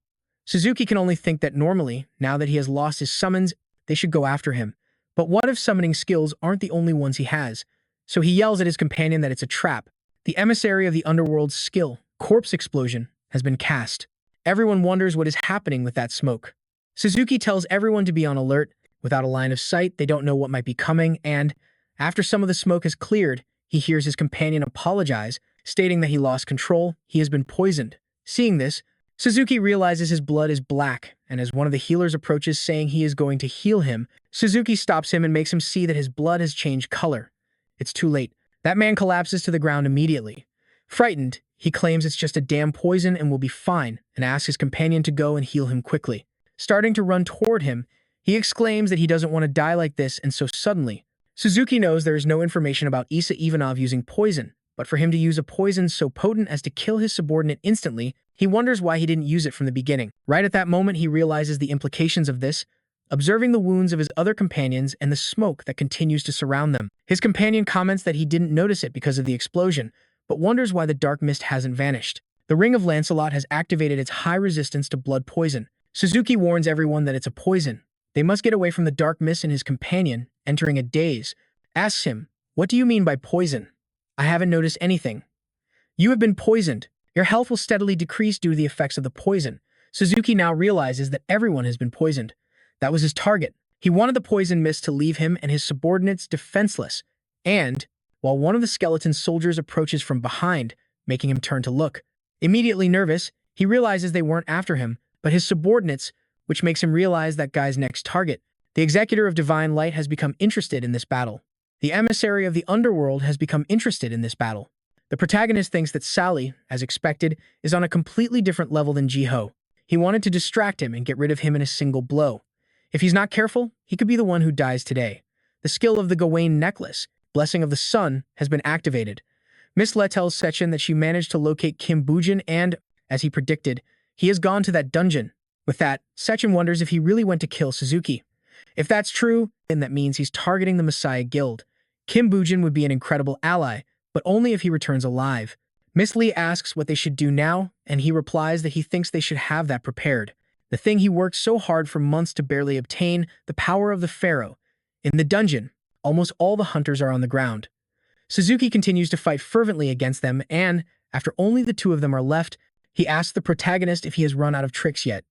Suzuki can only think that normally, now that he has lost his summons, they should go after him. But what if summoning skills aren't the only ones he has? So he yells at his companion that it's a trap. The emissary of the underworld's skill, Corpse Explosion, has been cast. Everyone wonders what is happening with that smoke. Suzuki tells everyone to be on alert. Without a line of sight, they don't know what might be coming, and after some of the smoke has cleared, he hears his companion apologize, stating that he lost control, he has been poisoned. Seeing this, Suzuki realizes his blood is black, and as one of the healers approaches saying he is going to heal him, Suzuki stops him and makes him see that his blood has changed color. It's too late. That man collapses to the ground immediately. Frightened, he claims it's just a damn poison and will be fine, and asks his companion to go and heal him quickly. Starting to run toward him, he exclaims that he doesn't want to die like this, and so suddenly, Suzuki knows there is no information about Isa Ivanov using poison, but for him to use a poison so potent as to kill his subordinate instantly, he wonders why he didn't use it from the beginning. Right at that moment, he realizes the implications of this, observing the wounds of his other companions and the smoke that continues to surround them. His companion comments that he didn't notice it because of the explosion, but wonders why the dark mist hasn't vanished. The Ring of Lancelot has activated its high resistance to blood poison. Suzuki warns everyone that it's a poison. They must get away from the dark mist, and his companion, entering a daze, asks him, "What do you mean by poison? I haven't noticed anything." "You have been poisoned. Your health will steadily decrease due to the effects of the poison." Suzuki now realizes that everyone has been poisoned. That was his target. He wanted the poison mist to leave him and his subordinates defenseless. And, while one of the skeleton soldiers approaches from behind, making him turn to look. Immediately nervous, he realizes they weren't after him, but his subordinates, which makes him realize that guy's next target. The Executor of Divine Light has become interested in this battle. The emissary of the underworld has become interested in this battle. The protagonist thinks that Sally, as expected, is on a completely different level than Jiho. He wanted to distract him and get rid of him in a single blow. If he's not careful, he could be the one who dies today. The skill of the Gawain necklace, Blessing of the Sun, has been activated. Miss Le tells Sechin that she managed to locate Kim Bujin and, as he predicted, he has gone to that dungeon. With that, Sechin wonders if he really went to kill Suzuki. If that's true, then that means he's targeting the Messiah Guild. Kim Bujin would be an incredible ally, but only if he returns alive. Miss Lee asks what they should do now, and he replies that he thinks they should have that prepared. The thing he worked so hard for months to barely obtain, the power of the Pharaoh. In the dungeon, almost all the hunters are on the ground. Suzuki continues to fight fervently against them, and, after only the 2 of them are left, he asks the protagonist if he has run out of tricks yet.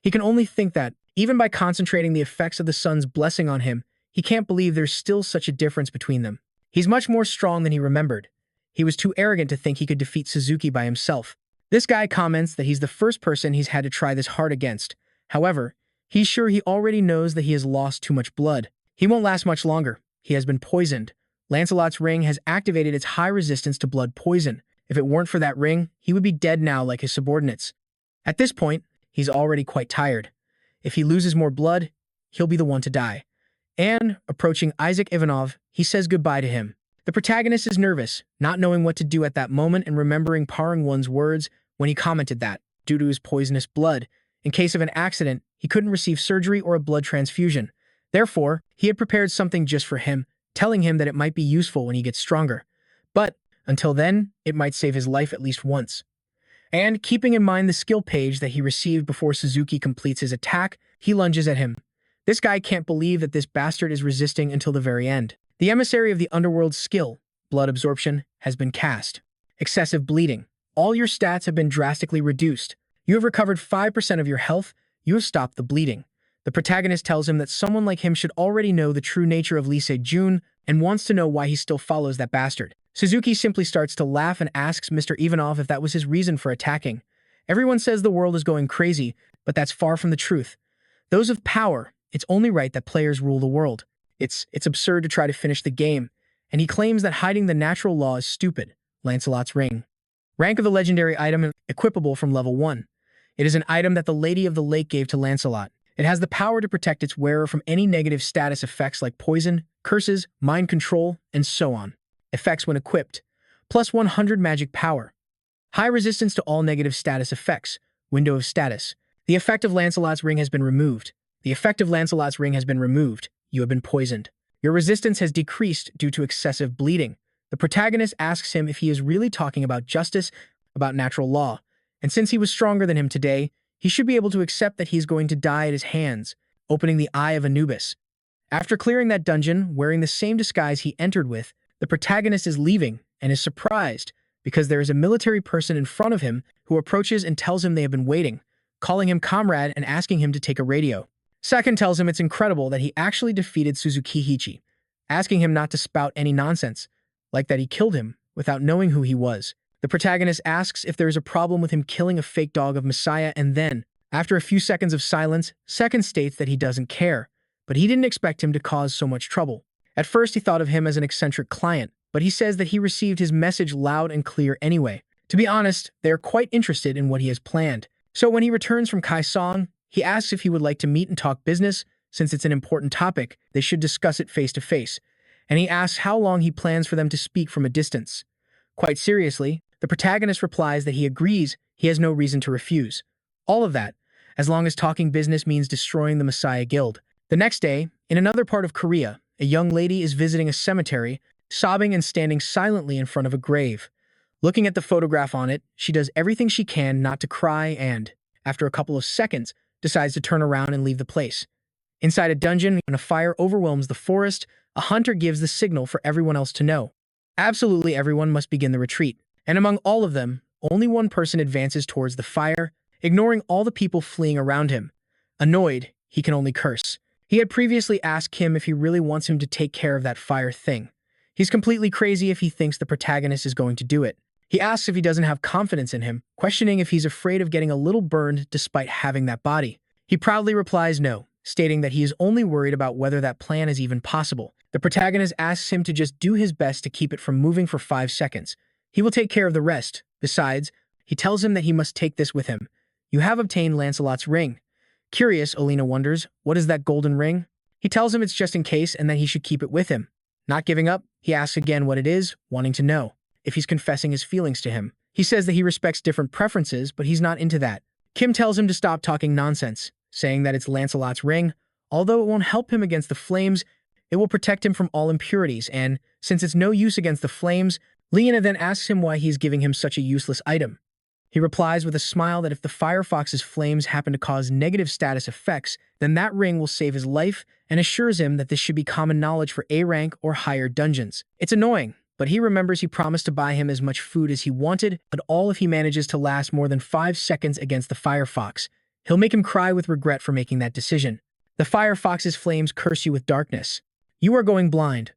He can only think that, even by concentrating the effects of the sun's blessing on him, he can't believe there's still such a difference between them. He's much more strong than he remembered. He was too arrogant to think he could defeat Suzuki by himself. This guy comments that he's the first person he's had to try this hard against. However, he's sure he already knows that he has lost too much blood. He won't last much longer. He has been poisoned. Lancelot's ring has activated its high resistance to blood poison. If it weren't for that ring, he would be dead now like his subordinates. At this point, he's already quite tired. If he loses more blood, he'll be the one to die. And, approaching Isaac Ivanov, he says goodbye to him. The protagonist is nervous, not knowing what to do at that moment and remembering Parang One's words when he commented that, due to his poisonous blood, in case of an accident, he couldn't receive surgery or a blood transfusion. Therefore, he had prepared something just for him, telling him that it might be useful when he gets stronger. But, until then, it might save his life at least once. And, keeping in mind the skill page that he received before Suzuki completes his attack, he lunges at him. This guy can't believe that this bastard is resisting until the very end. The emissary of the underworld's skill, blood absorption, has been cast. Excessive bleeding. All your stats have been drastically reduced. You have recovered 5% of your health. You have stopped the bleeding. The protagonist tells him that someone like him should already know the true nature of Lee Se-jun and wants to know why he still follows that bastard. Suzuki simply starts to laugh and asks Mr. Ivanov if that was his reason for attacking. Everyone says the world is going crazy, but that's far from the truth. Those with power, it's only right that players rule the world. It's absurd to try to finish the game, and he claims that hiding the natural law is stupid. Lancelot's Ring. Rank of the legendary item equipable from level 1. It is an item that the Lady of the Lake gave to Lancelot. It has the power to protect its wearer from any negative status effects like poison, curses, mind control, and so on. Effects when equipped. Plus 100 magic power. High resistance to all negative status effects. Window of status. The effect of Lancelot's Ring has been removed. The effect of Lancelot's Ring has been removed. You have been poisoned. Your resistance has decreased due to excessive bleeding. The protagonist asks him if he is really talking about justice, about natural law, and since he was stronger than him today, he should be able to accept that he is going to die at his hands, opening the Eye of Anubis. After clearing that dungeon, wearing the same disguise he entered with, the protagonist is leaving and is surprised because there is a military person in front of him who approaches and tells him they have been waiting, calling him comrade and asking him to take a radio. Second tells him it's incredible that he actually defeated Suzuki Hichi, asking him not to spout any nonsense, like that he killed him without knowing who he was. The protagonist asks if there is a problem with him killing a fake dog of Messiah, and then, after a few seconds of silence, Second states that he doesn't care, but he didn't expect him to cause so much trouble. At first he thought of him as an eccentric client, but he says that he received his message loud and clear anyway. To be honest, they are quite interested in what he has planned. So when he returns from Kaisong, he asks if he would like to meet and talk business. Since it's an important topic, they should discuss it face to face. And he asks how long he plans for them to speak from a distance. Quite seriously, the protagonist replies that he agrees he has no reason to refuse. All of that, as long as talking business means destroying the Messiah Guild. The next day, in another part of Korea, a young lady is visiting a cemetery, sobbing and standing silently in front of a grave. Looking at the photograph on it, she does everything she can not to cry and, after a couple of seconds, decides to turn around and leave the place. Inside a dungeon, when a fire overwhelms the forest, a hunter gives the signal for everyone else to know. Absolutely everyone must begin the retreat, and among all of them, only one person advances towards the fire, ignoring all the people fleeing around him. Annoyed, he can only curse. He had previously asked Kim if he really wants him to take care of that fire thing. He's completely crazy if he thinks the protagonist is going to do it. He asks if he doesn't have confidence in him, questioning if he's afraid of getting a little burned despite having that body. He proudly replies no, stating that he is only worried about whether that plan is even possible. The protagonist asks him to just do his best to keep it from moving for 5 seconds. He will take care of the rest. Besides, he tells him that he must take this with him. You have obtained Lancelot's ring. Curious, Olina wonders, what is that golden ring? He tells him it's just in case and that he should keep it with him. Not giving up, he asks again what it is, wanting to know if he's confessing his feelings to him. He says that he respects different preferences, but he's not into that. Kim tells him to stop talking nonsense, saying that it's Lancelot's ring. Although it won't help him against the flames, it will protect him from all impurities, and since it's no use against the flames, Lena then asks him why he's giving him such a useless item. He replies with a smile that if the Firefox's flames happen to cause negative status effects, then that ring will save his life, and assures him that this should be common knowledge for A rank or higher dungeons. It's annoying, but he remembers he promised to buy him as much food as he wanted, but all if he manages to last more than 5 seconds against the Firefox. He'll make him cry with regret for making that decision. The Firefox's flames curse you with darkness. You are going blind.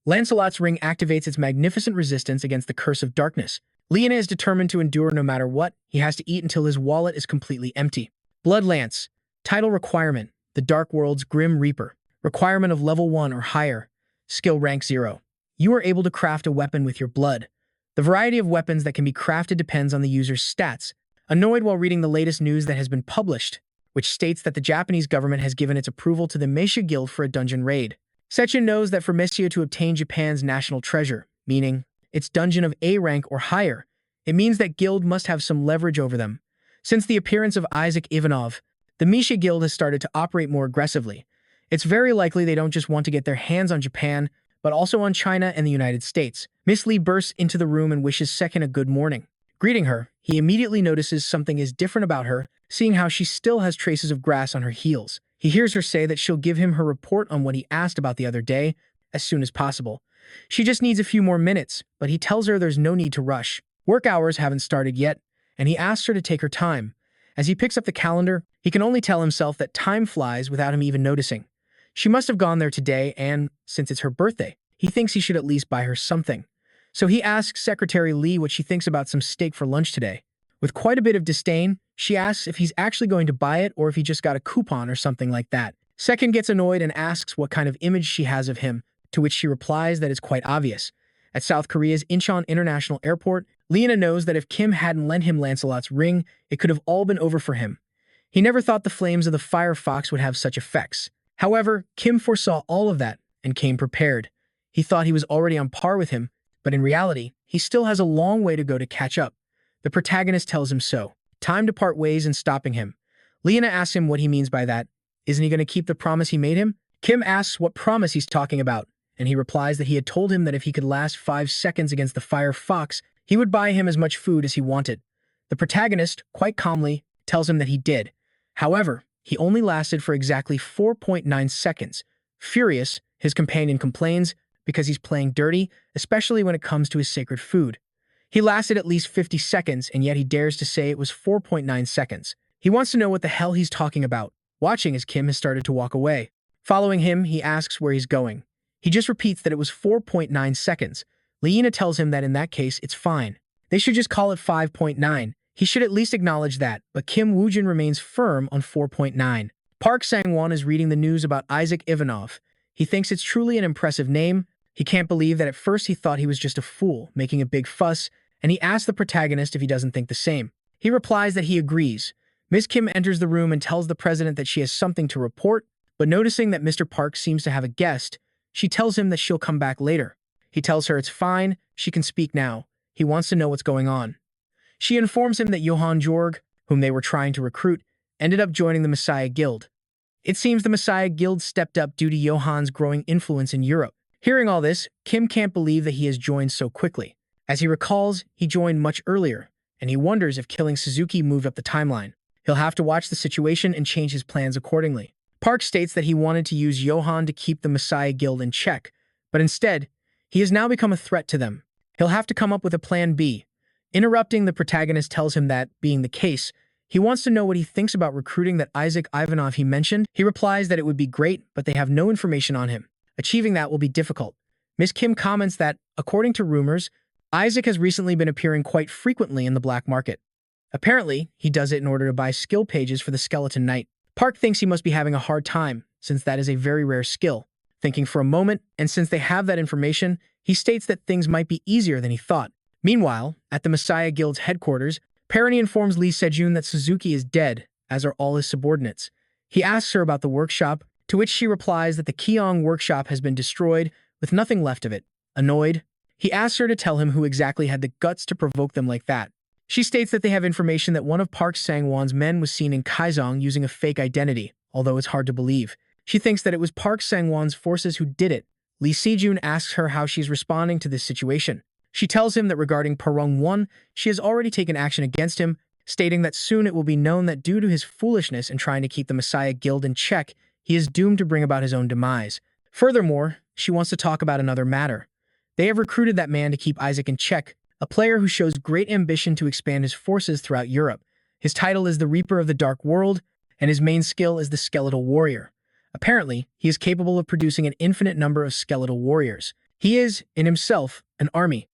Lancelot's ring activates its magnificent resistance against the curse of darkness. Lena is determined to endure no matter what. He has to eat until his wallet is completely empty. Blood Lance. Title requirement. The Dark World's Grim Reaper. Requirement of level 1 or higher. Skill rank 0. You are able to craft a weapon with your blood. The variety of weapons that can be crafted depends on the user's stats. Annoyed while reading the latest news that has been published, which states that the Japanese government has given its approval to the Meisha Guild for a dungeon raid. Sechin knows that for Meisha to obtain Japan's national treasure, meaning its dungeon of A rank or higher, it means that guild must have some leverage over them. Since the appearance of Isaac Ivanov, the Meisha Guild has started to operate more aggressively. It's very likely they don't just want to get their hands on Japan, but also on China and the United States. Miss Lee bursts into the room and wishes Sechin a good morning. Greeting her, he immediately notices something is different about her, seeing how she still has traces of grass on her heels. He hears her say that she'll give him her report on what he asked about the other day as soon as possible. She just needs a few more minutes, but he tells her there's no need to rush. Work hours haven't started yet, and he asks her to take her time. As he picks up the calendar, he can only tell himself that time flies without him even noticing. She must have gone there today, and since it's her birthday, he thinks he should at least buy her something. So he asks Secretary Lee what she thinks about some steak for lunch today. With quite a bit of disdain, she asks if he's actually going to buy it or if he just got a coupon or something like that. Second gets annoyed and asks what kind of image she has of him, to which she replies that it's quite obvious. At South Korea's Incheon International Airport, Lena knows that if Kim hadn't lent him Lancelot's ring, it could have all been over for him. He never thought the flames of the fire fox would have such effects. However, Kim foresaw all of that and came prepared. He thought he was already on par with him, but in reality, he still has a long way to go to catch up. The protagonist tells him so. Time to part ways and stopping him. Lena asks him what he means by that. Isn't he going to keep the promise he made him? Kim asks what promise he's talking about, and he replies that he had told him that if he could last 5 seconds against the fire fox, he would buy him as much food as he wanted. The protagonist, quite calmly, tells him that he did. However, he only lasted for exactly 4.9 seconds. Furious, his companion complains because he's playing dirty, especially when it comes to his sacred food. He lasted at least 50 seconds, and yet he dares to say it was 4.9 seconds. He wants to know what the hell he's talking about, watching as Kim has started to walk away. Following him, he asks where he's going. He just repeats that it was 4.9 seconds. Lena tells him that in that case, it's fine. They should just call it 5.9. He should at least acknowledge that, but Kim Woojin remains firm on 4.9. Park Sang-won is reading the news about Isaac Ivanov. He thinks it's truly an impressive name. He can't believe that at first he thought he was just a fool, making a big fuss, and he asks the protagonist if he doesn't think the same. He replies that he agrees. Ms. Kim enters the room and tells the president that she has something to report, but noticing that Mr. Park seems to have a guest, she tells him that she'll come back later. He tells her it's fine, she can speak now. He wants to know what's going on. She informs him that Johann Jorg, whom they were trying to recruit, ended up joining the Messiah Guild. It seems the Messiah Guild stepped up due to Johann's growing influence in Europe. Hearing all this, Kim can't believe that he has joined so quickly. As he recalls, he joined much earlier, and he wonders if killing Suzuki moved up the timeline. He'll have to watch the situation and change his plans accordingly. Park states that he wanted to use Johann to keep the Messiah Guild in check, but instead, he has now become a threat to them. He'll have to come up with a plan B. Interrupting, the protagonist tells him that, being the case, he wants to know what he thinks about recruiting that Isaac Ivanov he mentioned. He replies that it would be great, but they have no information on him. Achieving that will be difficult. Ms. Kim comments that, according to rumors, Isaac has recently been appearing quite frequently in the black market. Apparently, he does it in order to buy skill pages for the Skeleton Knight. Park thinks he must be having a hard time, since that is a very rare skill. Thinking for a moment, and since they have that information, he states that things might be easier than he thought. Meanwhile, at the Messiah Guild's headquarters, Peroni informs Lee Se-jun that Suzuki is dead, as are all his subordinates. He asks her about the workshop, to which she replies that the Keong workshop has been destroyed, with nothing left of it. Annoyed, he asks her to tell him who exactly had the guts to provoke them like that. She states that they have information that one of Park Sang-won's men was seen in Kaesong using a fake identity, although it's hard to believe. She thinks that it was Park Sang-won's forces who did it. Lee Se-jun asks her how she's responding to this situation. She tells him that regarding Parung-won, she has already taken action against him, stating that soon it will be known that due to his foolishness in trying to keep the Messiah Guild in check, he is doomed to bring about his own demise. Furthermore, she wants to talk about another matter. They have recruited that man to keep Isaac in check, a player who shows great ambition to expand his forces throughout Europe. His title is the Reaper of the Dark World, and his main skill is the Skeletal Warrior. Apparently, he is capable of producing an infinite number of skeletal warriors. He is, in himself, an army.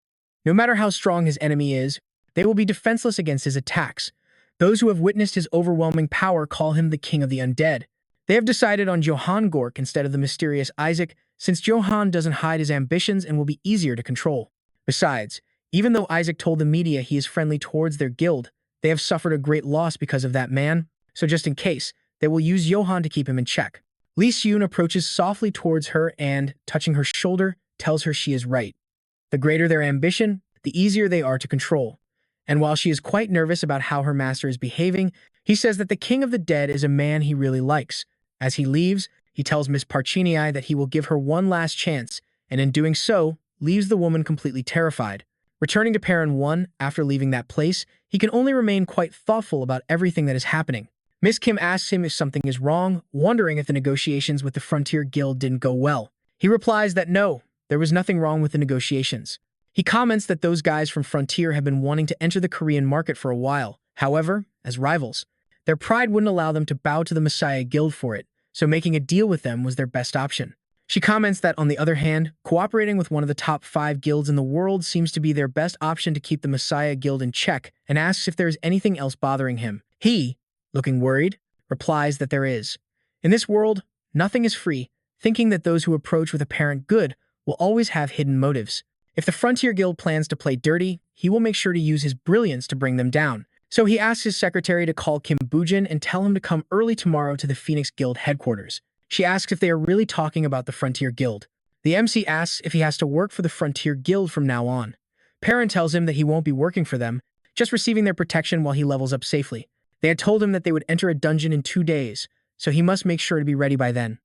No matter how strong his enemy is, they will be defenseless against his attacks. Those who have witnessed his overwhelming power call him the King of the Undead. They have decided on Johann Gork instead of the mysterious Isaac, since Johann doesn't hide his ambitions and will be easier to control. Besides, even though Isaac told the media he is friendly towards their guild, they have suffered a great loss because of that man, so just in case, they will use Johann to keep him in check. Lee Se-jun approaches softly towards her and, touching her shoulder, tells her she is right. The greater their ambition, the easier they are to control. And while she is quite nervous about how her master is behaving, he says that the King of the Dead is a man he really likes. As he leaves, he tells Miss Parchinii that he will give her one last chance, and in doing so, leaves the woman completely terrified. Returning to Perron 1 after leaving that place, he can only remain quite thoughtful about everything that is happening. Miss Kim asks him if something is wrong, wondering if the negotiations with the Frontier Guild didn't go well. He replies that no, there was nothing wrong with the negotiations. He comments that those guys from Frontier have been wanting to enter the Korean market for a while. However, as rivals, their pride wouldn't allow them to bow to the Messiah Guild for it, so making a deal with them was their best option. She comments that, on the other hand, cooperating with one of the top 5 guilds in the world seems to be their best option to keep the Messiah Guild in check, and asks if there is anything else bothering him. He, looking worried, replies that there is. In this world, nothing is free, thinking that those who approach with apparent good will always have hidden motives. If the Frontier Guild plans to play dirty, he will make sure to use his brilliance to bring them down. So he asks his secretary to call Kim Bujin and tell him to come early tomorrow to the Phoenix Guild headquarters. She asks if they are really talking about the Frontier Guild. The MC asks if he has to work for the Frontier Guild from now on. Perrin tells him that he won't be working for them, just receiving their protection while he levels up safely. They had told him that they would enter a dungeon in 2 days, so he must make sure to be ready by then.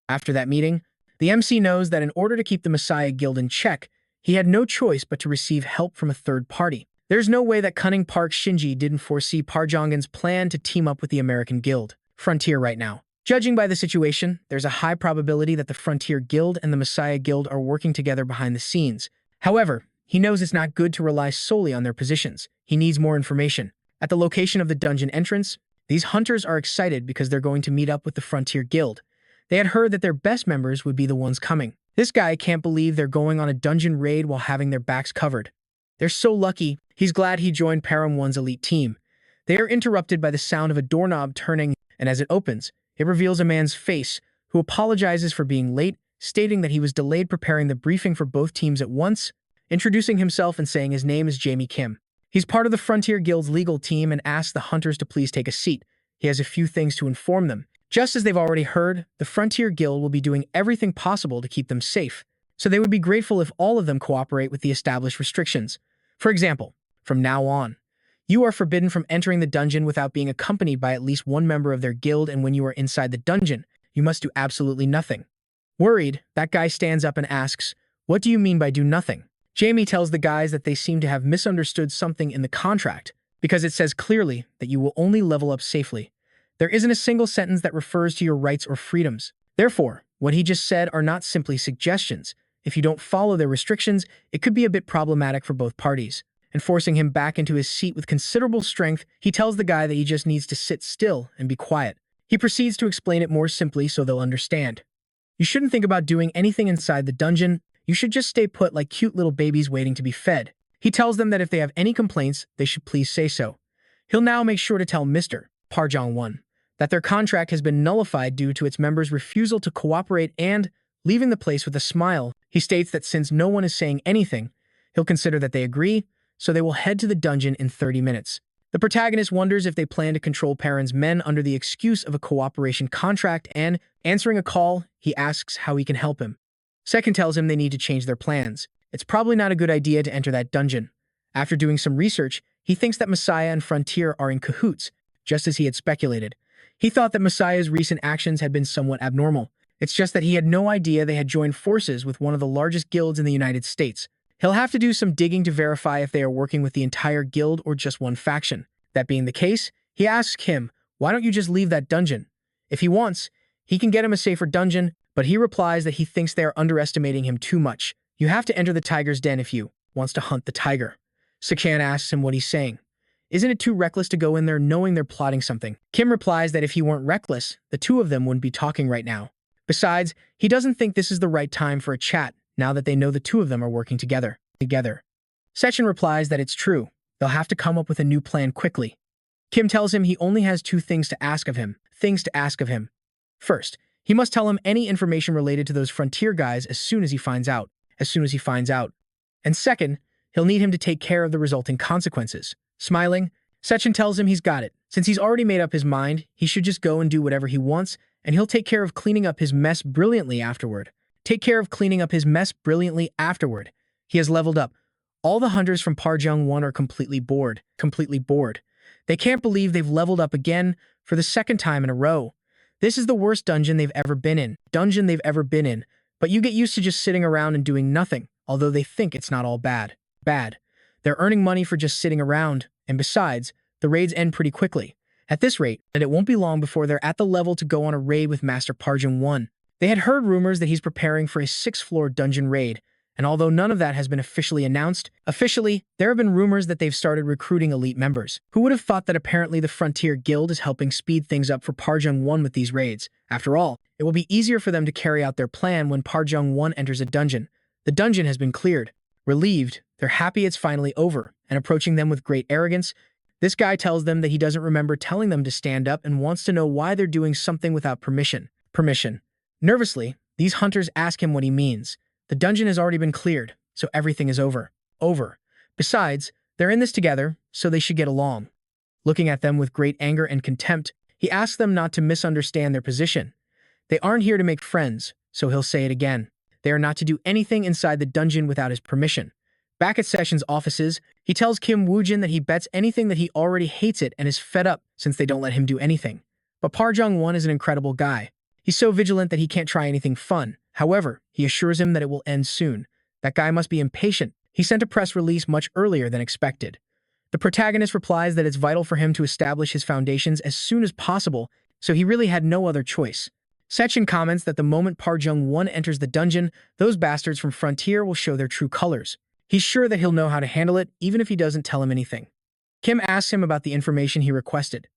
After that meeting, the MC knows that in order to keep the Messiah Guild in check, he had no choice but to receive help from a third party. There's no way that cunning Park Shinji didn't foresee Parjongan's plan to team up with the American Guild, Frontier right now. Judging by the situation, there's a high probability that the Frontier Guild and the Messiah Guild are working together behind the scenes. However, he knows it's not good to rely solely on their positions. He needs more information. At the location of the dungeon entrance, these hunters are excited because they're going to meet up with the Frontier Guild. They had heard that their best members would be the ones coming. This guy can't believe they're going on a dungeon raid while having their backs covered. They're so lucky, he's glad he joined Param 1's elite team. They are interrupted by the sound of a doorknob turning, and as it opens, it reveals a man's face, who apologizes for being late, stating that he was delayed preparing the briefing for both teams at once, introducing himself and saying his name is Ujin Kim. He's part of the Frontier Guild's legal team and asks the hunters to please take a seat. He has a few things to inform them. Just as they've already heard, the Frontier Guild will be doing everything possible to keep them safe, so they would be grateful if all of them cooperate with the established restrictions. For example, from now on, you are forbidden from entering the dungeon without being accompanied by at least one member of their guild, and when you are inside the dungeon, you must do absolutely nothing. Worried, that guy stands up and asks, "What do you mean by do nothing?" Jamie tells the guys that they seem to have misunderstood something in the contract, because it says clearly that you will only level up safely. There isn't a single sentence that refers to your rights or freedoms. Therefore, what he just said are not simply suggestions. If you don't follow their restrictions, it could be a bit problematic for both parties. And forcing him back into his seat with considerable strength, he tells the guy that he just needs to sit still and be quiet. He proceeds to explain it more simply so they'll understand. You shouldn't think about doing anything inside the dungeon. You should just stay put like cute little babies waiting to be fed. He tells them that if they have any complaints, they should please say so. He'll now make sure to tell Mr. Parjong-won that their contract has been nullified due to its members' refusal to cooperate, and, leaving the place with a smile, he states that since no one is saying anything, he'll consider that they agree, so they will head to the dungeon in 30 minutes. The protagonist wonders if they plan to control Perrin's men under the excuse of a cooperation contract, and, answering a call, he asks how he can help him. Second tells him they need to change their plans. It's probably not a good idea to enter that dungeon. After doing some research, he thinks that Messiah and Frontier are in cahoots, just as he had speculated. He thought that Messiah's recent actions had been somewhat abnormal. It's just that he had no idea they had joined forces with one of the largest guilds in the United States. He'll have to do some digging to verify if they are working with the entire guild or just one faction. That being the case, he asks him, "Why don't you just leave that dungeon?" If he wants, he can get him a safer dungeon, but he replies that he thinks they are underestimating him too much. You have to enter the tiger's den if you wants to hunt the tiger. Sakhan asks him what he's saying. Isn't it too reckless to go in there knowing they're plotting something? Kim replies that if he weren't reckless, the two of them wouldn't be talking right now. Besides, he doesn't think this is the right time for a chat, now that they know the two of them are working together. Sechin replies that it's true. They'll have to come up with a new plan quickly. Kim tells him he only has 2 things to ask of him. First, he must tell him any information related to those Frontier guys as soon as he finds out. And second, he'll need him to take care of the resulting consequences. Smiling, Sechin tells him he's got it. Since he's already made up his mind, he should just go and do whatever he wants, and he'll take care of cleaning up his mess brilliantly afterward. He has leveled up. All the hunters from Parjong-won are completely bored. They can't believe they've leveled up again for the 2nd time in a row. This is the worst dungeon they've ever been in, but you get used to just sitting around and doing nothing, although they think it's not all bad. They're earning money for just sitting around, and besides, the raids end pretty quickly. At this rate, and it won't be long before they're at the level to go on a raid with Master Parjong-won. They had heard rumors that he's preparing for a 6th-floor dungeon raid, And although none of that has been officially announced, there have been rumors that they've started recruiting elite members. Who would have thought that apparently the Frontier Guild is helping speed things up for Parjung-won with these raids? After all, it will be easier for them to carry out their plan when Parjung-won enters a dungeon. The dungeon has been cleared. Relieved, they're happy it's finally over, and approaching them with great arrogance, this guy tells them that he doesn't remember telling them to stand up and wants to know why they're doing something without permission. Nervously, these hunters ask him what he means. The dungeon has already been cleared, so everything is over. Besides, they're in this together, so they should get along. Looking at them with great anger and contempt, he asks them not to misunderstand their position. They aren't here to make friends, so he'll say it again. They are not to do anything inside the dungeon without his permission. Back at Session's offices, he tells Kim Woo-jin that he bets anything that he already hates it and is fed up since they don't let him do anything. But Parjung-won is an incredible guy. He's so vigilant that he can't try anything fun. However, he assures him that it will end soon. That guy must be impatient. He sent a press release much earlier than expected. The protagonist replies that it's vital for him to establish his foundations as soon as possible, so he really had no other choice. Sechin comments that the moment Parjung-won enters the dungeon, those bastards from Frontier will show their true colors. He's sure that he'll know how to handle it, even if he doesn't tell him anything. Kim asks him about the information he requested.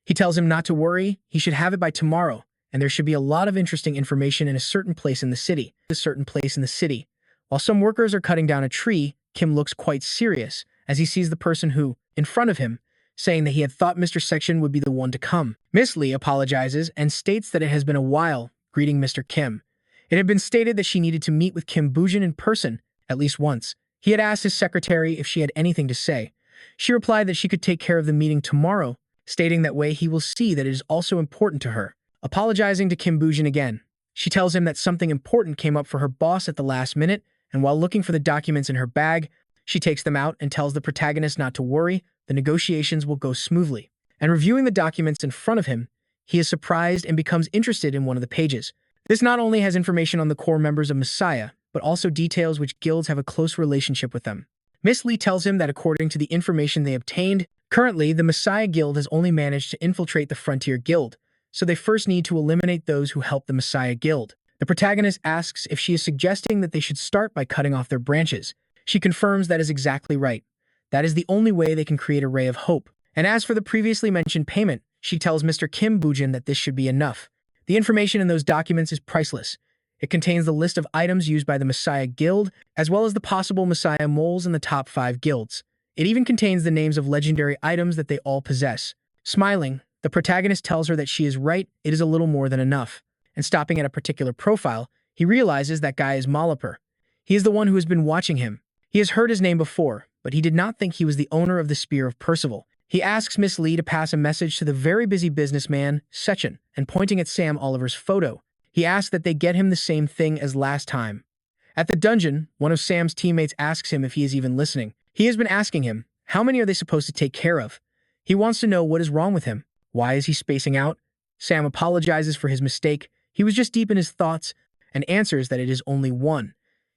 He tells him not to worry, he should have it by tomorrow, and there should be a lot of interesting information in a certain place in the city. While some workers are cutting down a tree, Kim looks quite serious as he sees the person who, in front of him, saying that he had thought Mr. Section would be the one to come. Miss Lee apologizes and states that it has been a while, greeting Mr. Kim. It had been stated that she needed to meet with Kim Woo-jin in person, at least once. He had asked his secretary if she had anything to say. She replied that she could take care of the meeting tomorrow, stating that way he will see that it is also important to her. Apologizing to Kim Woo-jin again, she tells him that something important came up for her boss at the last minute, and while looking for the documents in her bag, she takes them out and tells the protagonist not to worry, the negotiations will go smoothly. And reviewing the documents in front of him, he is surprised and becomes interested in one of the pages. This not only has information on the core members of Messiah, but also details which guilds have a close relationship with them. Miss Lee tells him that according to the information they obtained, currently the Messiah Guild has only managed to infiltrate the Frontier Guild, so they first need to eliminate those who help the Messiah Guild. The protagonist asks if she is suggesting that they should start by cutting off their branches. She confirms that is exactly right. That is the only way they can create a ray of hope. And as for the previously mentioned payment, she tells Mr. Kim Woo-jin that this should be enough. The information in those documents is priceless. It contains the list of items used by the Messiah Guild, as well as the possible Messiah moles in the top 5 guilds. It even contains the names of legendary items that they all possess. Smiling, the protagonist tells her that she is right, it is a little more than enough. And stopping at a particular profile, he realizes that guy is Malapur. He is the one who has been watching him. He has heard his name before, but he did not think he was the owner of the Spear of Percival. He asks Miss Lee to pass a message to the very busy businessman, Sechin, and pointing at Sam Oliver's photo, he asks that they get him the same thing as last time. At the dungeon, one of Sam's teammates asks him if he is even listening. He has been asking him, how many are they supposed to take care of? He wants to know what is wrong with him. Why is he spacing out? Sam apologizes for his mistake. He was just deep in his thoughts and answers that it is only one.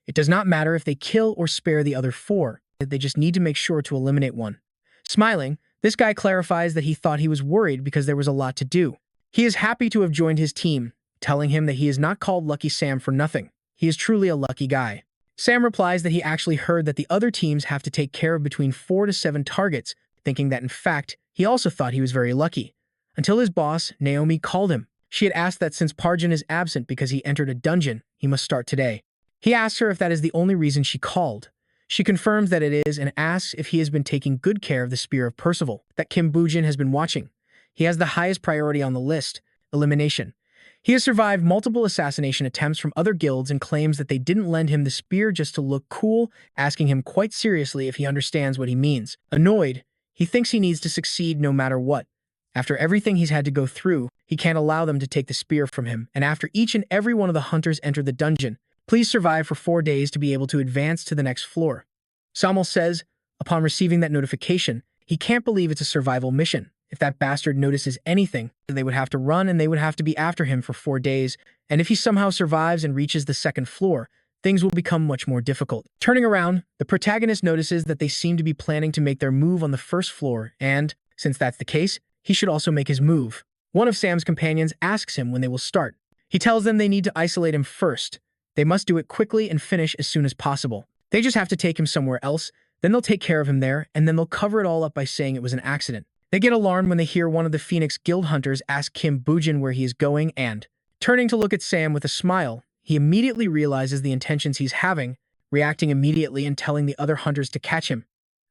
It does not matter if they kill or spare the other 4, that they just need to make sure to eliminate one. Smiling, this guy clarifies that he thought he was worried because there was a lot to do. He is happy to have joined his team, telling him that he is not called Lucky Sam for nothing. He is truly a lucky guy. Sam replies that he actually heard that the other teams have to take care of between 4 to 7 targets, thinking that in fact, he also thought he was very lucky. Until his boss, Naomi, called him. She had asked that since Parjun is absent because he entered a dungeon, he must start today. He asks her if that is the only reason she called. She confirms that it is and asks if he has been taking good care of the Spear of Percival that Kim Woo-jin has been watching. He has the highest priority on the list, elimination. He has survived multiple assassination attempts from other guilds and claims that they didn't lend him the spear just to look cool, asking him quite seriously if he understands what he means. Annoyed, he thinks he needs to succeed no matter what. After everything he's had to go through, he can't allow them to take the spear from him, and after each and every one of the hunters enter the dungeon, please survive for 4 days to be able to advance to the next floor. Samuel says, upon receiving that notification, he can't believe it's a survival mission. If that bastard notices anything, they would have to run and they would have to be after him for 4 days, and if he somehow survives and reaches the second floor, things will become much more difficult. Turning around, the protagonist notices that they seem to be planning to make their move on the first floor, and, since that's the case, he should also make his move. One of Sam's companions asks him when they will start. He tells them they need to isolate him first. They must do it quickly and finish as soon as possible. They just have to take him somewhere else, then they'll take care of him there, and then they'll cover it all up by saying it was an accident. They get alarmed when they hear one of the Phoenix Guild hunters ask Kim Bujin where he is going and, turning to look at Sam with a smile, he immediately realizes the intentions he's having, reacting immediately and telling the other hunters to catch him.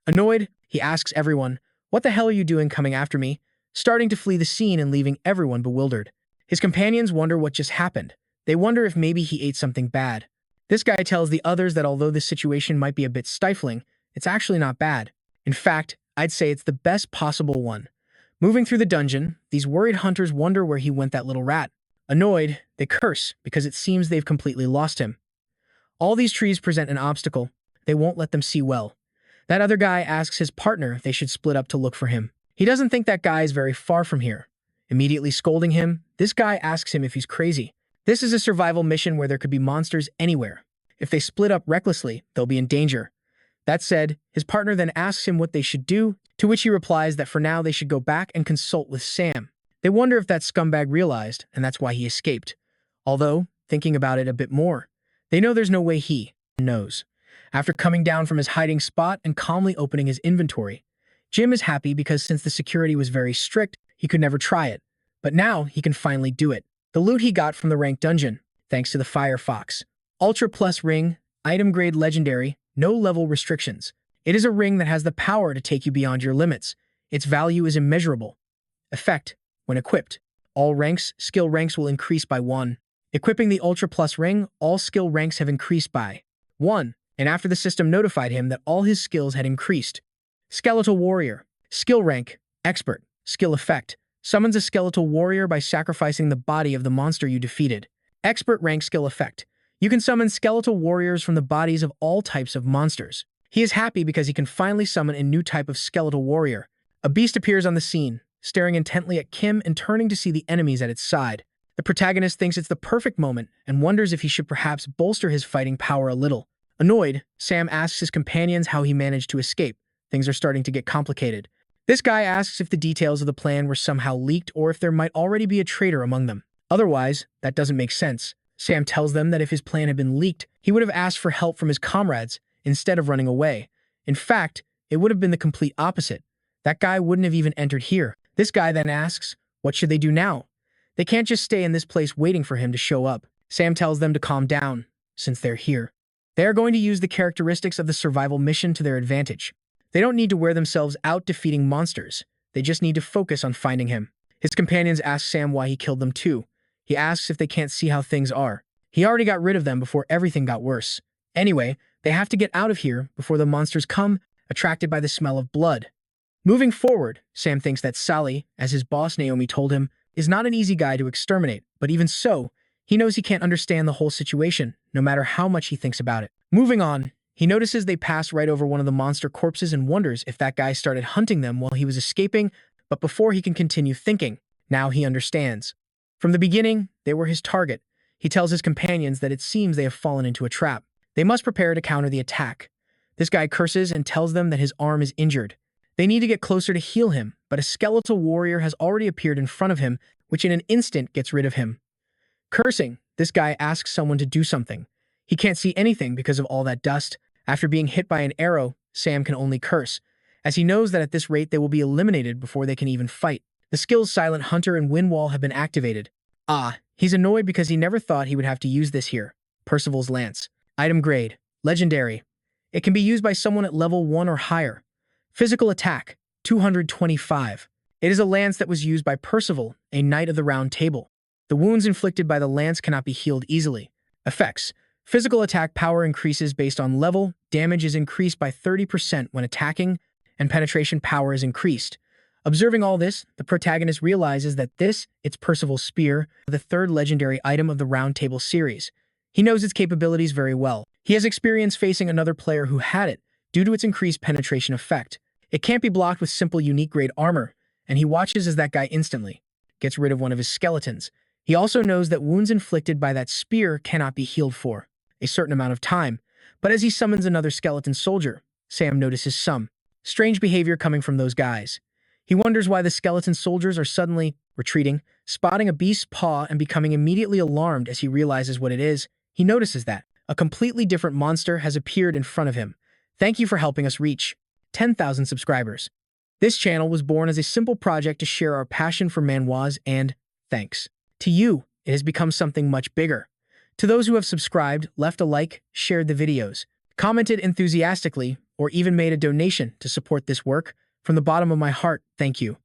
Annoyed, he asks everyone, "What the hell are you doing coming after me?" starting to flee the scene and leaving everyone bewildered. His companions wonder what just happened. They wonder if maybe he ate something bad. This guy tells the others that although this situation might be a bit stifling, it's actually not bad. In fact, I'd say it's the best possible one. Moving through the dungeon, these worried hunters wonder where he went, that little rat. Annoyed, they curse because it seems they've completely lost him. All these trees present an obstacle. They won't let them see well. That other guy asks his partner if they should split up to look for him. He doesn't think that guy is very far from here. Immediately scolding him, this guy asks him if he's crazy. This is a survival mission where there could be monsters anywhere. If they split up recklessly, they'll be in danger. That said, his partner then asks him what they should do, to which he replies that for now they should go back and consult with Sam. They wonder if that scumbag realized, and that's why he escaped. Although, thinking about it a bit more, they know there's no way he knows. After coming down from his hiding spot and calmly opening his inventory, Jim is happy because since the security was very strict, he could never try it. But now he can finally do it. The loot he got from the ranked dungeon, thanks to the Firefox. Ultra Plus ring, item grade legendary, no level restrictions. It is a ring that has the power to take you beyond your limits. Its value is immeasurable. Effect: when equipped, all ranks, skill ranks will increase by 1. Equipping the Ultra Plus ring, all skill ranks have increased by 1, and after the system notified him that all his skills had increased. Skeletal Warrior. Skill rank, Expert. Skill effect: summons a skeletal warrior by sacrificing the body of the monster you defeated. Expert rank skill effect: you can summon skeletal warriors from the bodies of all types of monsters. He is happy because he can finally summon a new type of skeletal warrior. A beast appears on the scene, staring intently at Kim and turning to see the enemies at its side. The protagonist thinks it's the perfect moment and wonders if he should perhaps bolster his fighting power a little. Annoyed, Sam asks his companions how he managed to escape. Things are starting to get complicated. This guy asks if the details of the plan were somehow leaked or if there might already be a traitor among them. Otherwise, that doesn't make sense. Sam tells them that if his plan had been leaked, he would have asked for help from his comrades instead of running away. In fact, it would have been the complete opposite. That guy wouldn't have even entered here. This guy then asks, what should they do now? They can't just stay in this place waiting for him to show up. Sam tells them to calm down, since they're here. They are going to use the characteristics of the survival mission to their advantage. They don't need to wear themselves out defeating monsters. They just need to focus on finding him. His companions ask Sam why he killed them too. He asks if they can't see how things are. He already got rid of them before everything got worse. Anyway, they have to get out of here before the monsters come, attracted by the smell of blood. Moving forward, Sam thinks that Sally, as his boss Naomi told him, is not an easy guy to exterminate, but even so, he knows he can't understand the whole situation, no matter how much he thinks about it. Moving on, he notices they pass right over one of the monster corpses and wonders if that guy started hunting them while he was escaping, but before he can continue thinking, now he understands. From the beginning, they were his target. He tells his companions that it seems they have fallen into a trap. They must prepare to counter the attack. This guy curses and tells them that his arm is injured. They need to get closer to heal him, but a skeletal warrior has already appeared in front of him, which in an instant gets rid of him. Cursing, this guy asks someone to do something. He can't see anything because of all that dust. After being hit by an arrow, Sam can only curse, as he knows that at this rate they will be eliminated before they can even fight. The skills Silent Hunter and Windwall have been activated. He's annoyed because he never thought he would have to use this here. Percival's Lance. Item grade: Legendary. It can be used by someone at level 1 or higher. Physical attack: 225. It is a lance that was used by Percival, a Knight of the Round Table. The wounds inflicted by the lance cannot be healed easily. Effects: physical attack power increases based on level, damage is increased by 30% when attacking, and penetration power is increased. Observing all this, the protagonist realizes that it's Percival's Spear, the third legendary item of the Round Table series. He knows its capabilities very well. He has experience facing another player who had it, due to its increased penetration effect. It can't be blocked with simple unique grade armor, and he watches as that guy instantly gets rid of one of his skeletons. He also knows that wounds inflicted by that spear cannot be healed for a certain amount of time, but as he summons another skeleton soldier, Sam notices some strange behavior coming from those guys. He wonders why the skeleton soldiers are suddenly retreating, spotting a beast's paw and becoming immediately alarmed as he realizes what it is. he notices that a completely different monster has appeared in front of him. Thank you for helping us reach 10,000 subscribers. This channel was born as a simple project to share our passion for manhwas, and thanks to you, it has become something much bigger. To those who have subscribed, left a like, shared the videos, commented enthusiastically, or even made a donation to support this work, from the bottom of my heart, thank you.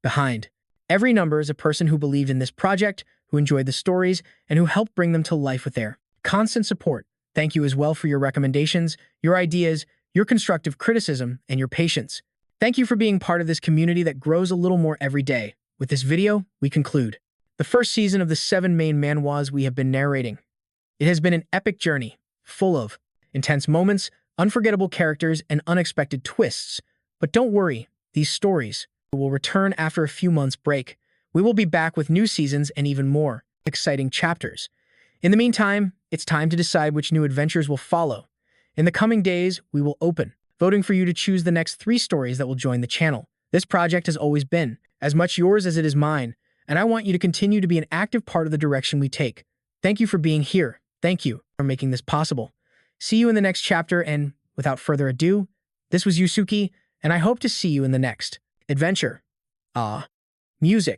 Behind every number is a person who believed in this project, who enjoyed the stories, and who helped bring them to life with their constant support. Thank you as well for your recommendations, your ideas, your constructive criticism, and your patience. Thank you for being part of this community that grows a little more every day. With this video, we conclude the first season of the 7 main manhwas we have been narrating. It has been an epic journey, full of intense moments, unforgettable characters, and unexpected twists. But don't worry, these stories will return after a few months' break. We will be back with new seasons and even more exciting chapters. In the meantime, it's time to decide which new adventures will follow. In the coming days, we will open voting for you to choose the next 3 stories that will join the channel. This project has always been as much yours as it is mine, and I want you to continue to be an active part of the direction we take. Thank you for being here. Thank you for making this possible. See you in the next chapter, and without further ado, this was Yusuke, and I hope to see you in the next adventure. Music.